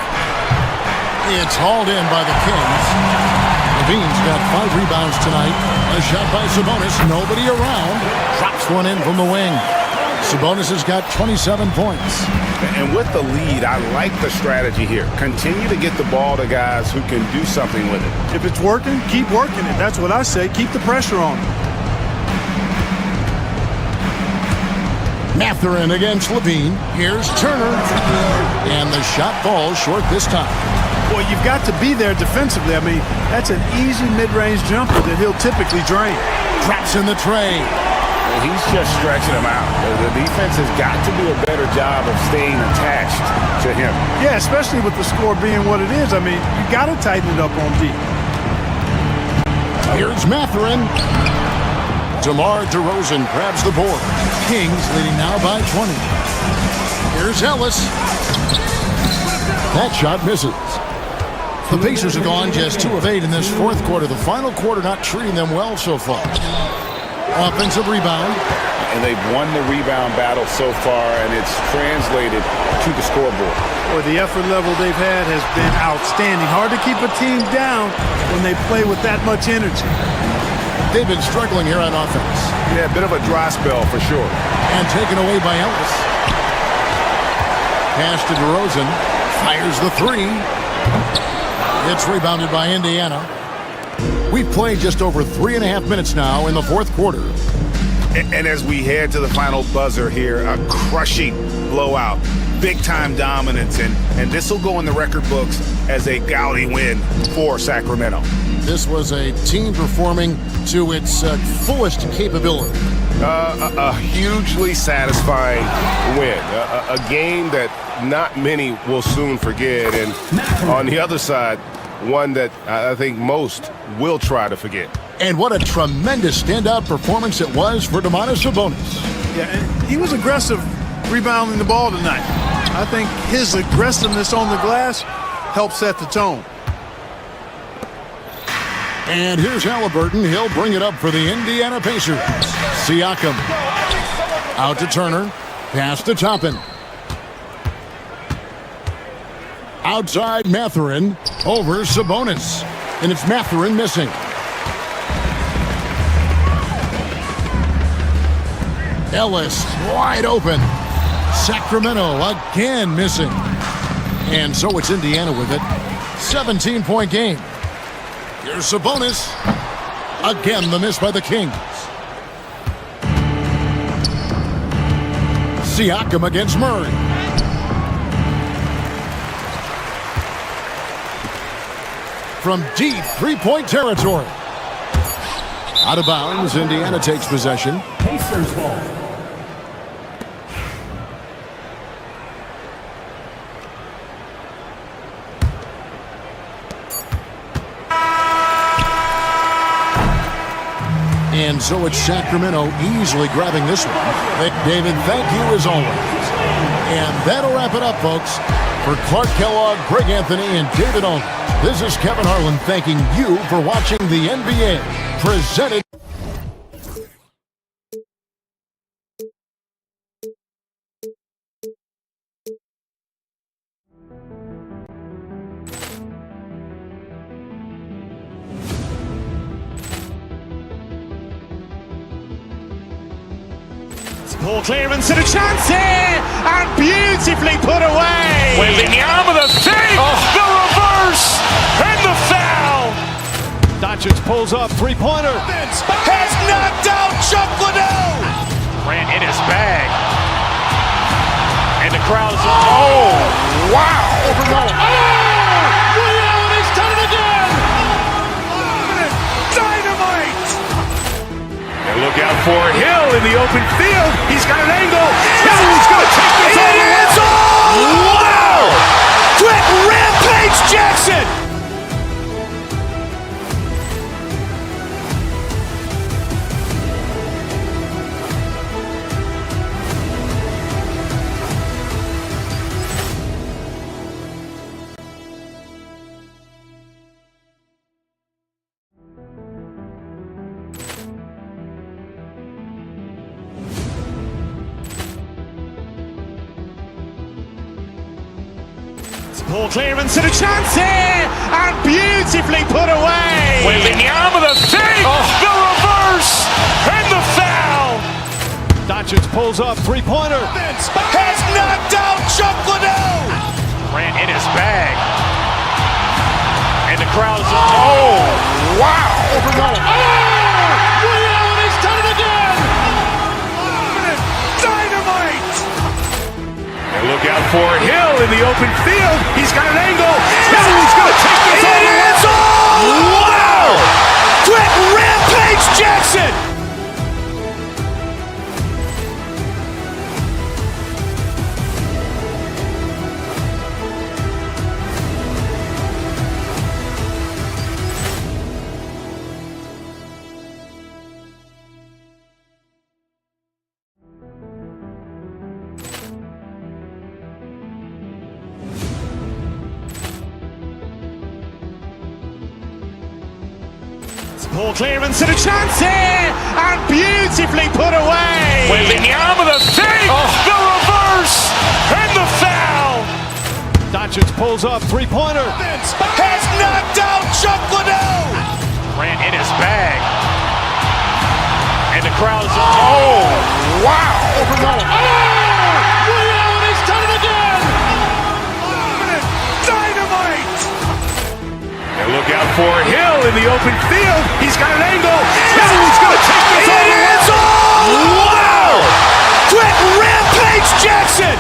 It's hauled in by the Kings. Levine's got 5 rebounds tonight. A shot by Sabonis. Nobody around. Drops one in from the wing. Sabonis has got 27 points. And with the lead, I like the strategy here. Continue to get the ball to guys who can do something with it. If it's working, keep working it. That's what I say. Keep the pressure on. Mathurin against Levine. Here's Turner. And the shot falls short this time. Well, you've got to be there defensively. I mean, that's an easy mid-range jumper that he'll typically drain. Traps in the tray. He's just stretching him out. The defense has got to do a better job of staying attached to him. Yeah, especially with the score being what it is. I mean, you got to tighten it up on D. Here's Mathurin. DeMar DeRozan grabs the board. Kings leading now by 20. Here's Ellis. That shot misses. The Pacers have gone just 2 of 8 in this fourth quarter. The final quarter not treating them well so far. Offensive rebound. And they've won the rebound battle so far, and it's translated to the scoreboard. Boy, the effort level they've had has been outstanding. Hard to keep a team down when they play with that much energy. They've been struggling here on offense. Yeah, a bit of a dry spell for sure. And taken away by Ellis. Pass to DeRozan. Fires the 3. It's rebounded by Indiana. We've played just over 3.5 minutes now in the fourth quarter. And as we head to the final buzzer here, a crushing blowout, big-time dominance, and this will go in the record books as a gaudy win for Sacramento. This was a team performing to its fullest capability. A hugely satisfying win. A game that not many will soon forget. And on the other side, one that I think most will try to forget. And what a tremendous standout performance it was for Domantas Sabonis. Yeah, and he was aggressive rebounding the ball tonight. I think his aggressiveness on the glass helped set the tone. And here's Halliburton. He'll bring it up for the Indiana Pacers. Siakam out to Turner. Pass to Toppin. Outside Mathurin. Over Sabonis. And it's Mathurin missing. Ellis wide open. Sacramento again missing. And so it's Indiana with it. 17-point game. Here's Sabonis. Again, the miss by the Kings. Siakam against Murray. From deep three-point territory. Out of bounds, Indiana takes possession. Pacers ball. And so it's Sacramento easily grabbing this one. David, thank you as always. And that'll wrap it up, folks. For Clark Kellogg, Greg Anthony, and David Olin, this is Kevin Harlan thanking you for watching the NBA. Presented. Poor clearance and a chance here, and beautifully put away. With the arm of the fake, the reverse, and the foul. Doncic pulls up, three-pointer. Has knocked out Chuck Liddell. Ran in his bag. And the crowd is, oh, wow. Overall. Liddell has done it again. Dynamite. And look out for Hill in the open field. He's got an angle. Hill's going to take this all the way. Wow. Poor clearance and a chance here, and beautifully put away. Wembanyama the fake, the reverse, and the foul. Doncic pulls up, three-pointer. Has knocked out Chuck Liddell. Grant in his bag. And the crowd is, oh, wow. Ray Allen has done it again. Dynamite. And look out for Hill in the open field. He's got an angle. He's going to take this all the way. It's all. Wow. Quick Rampage Jackson. Poor clearance and a chance here, and beautifully put away. Wembanyama the fake, the reverse, and the foul. Doncic pulls up, three-pointer. Has knocked out Chuck Liddell. Grant in his bag. And the crowd is, oh, wow. Ray Allen has done it again. Dynamite. And look out for Hill in the open field. He's got an angle. He's going to take this all the way. It's all. Wow. Quick Rampage Jackson.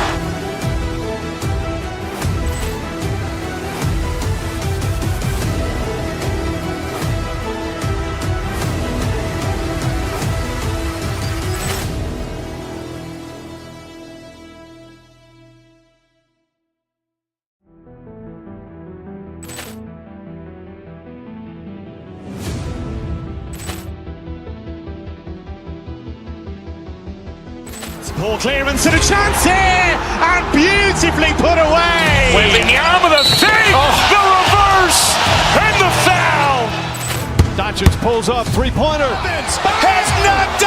Poor clearance and a chance here, and beautifully put away. Wembanyama the fake, the reverse, and the foul. Doncic pulls up, three-pointer. Has knocked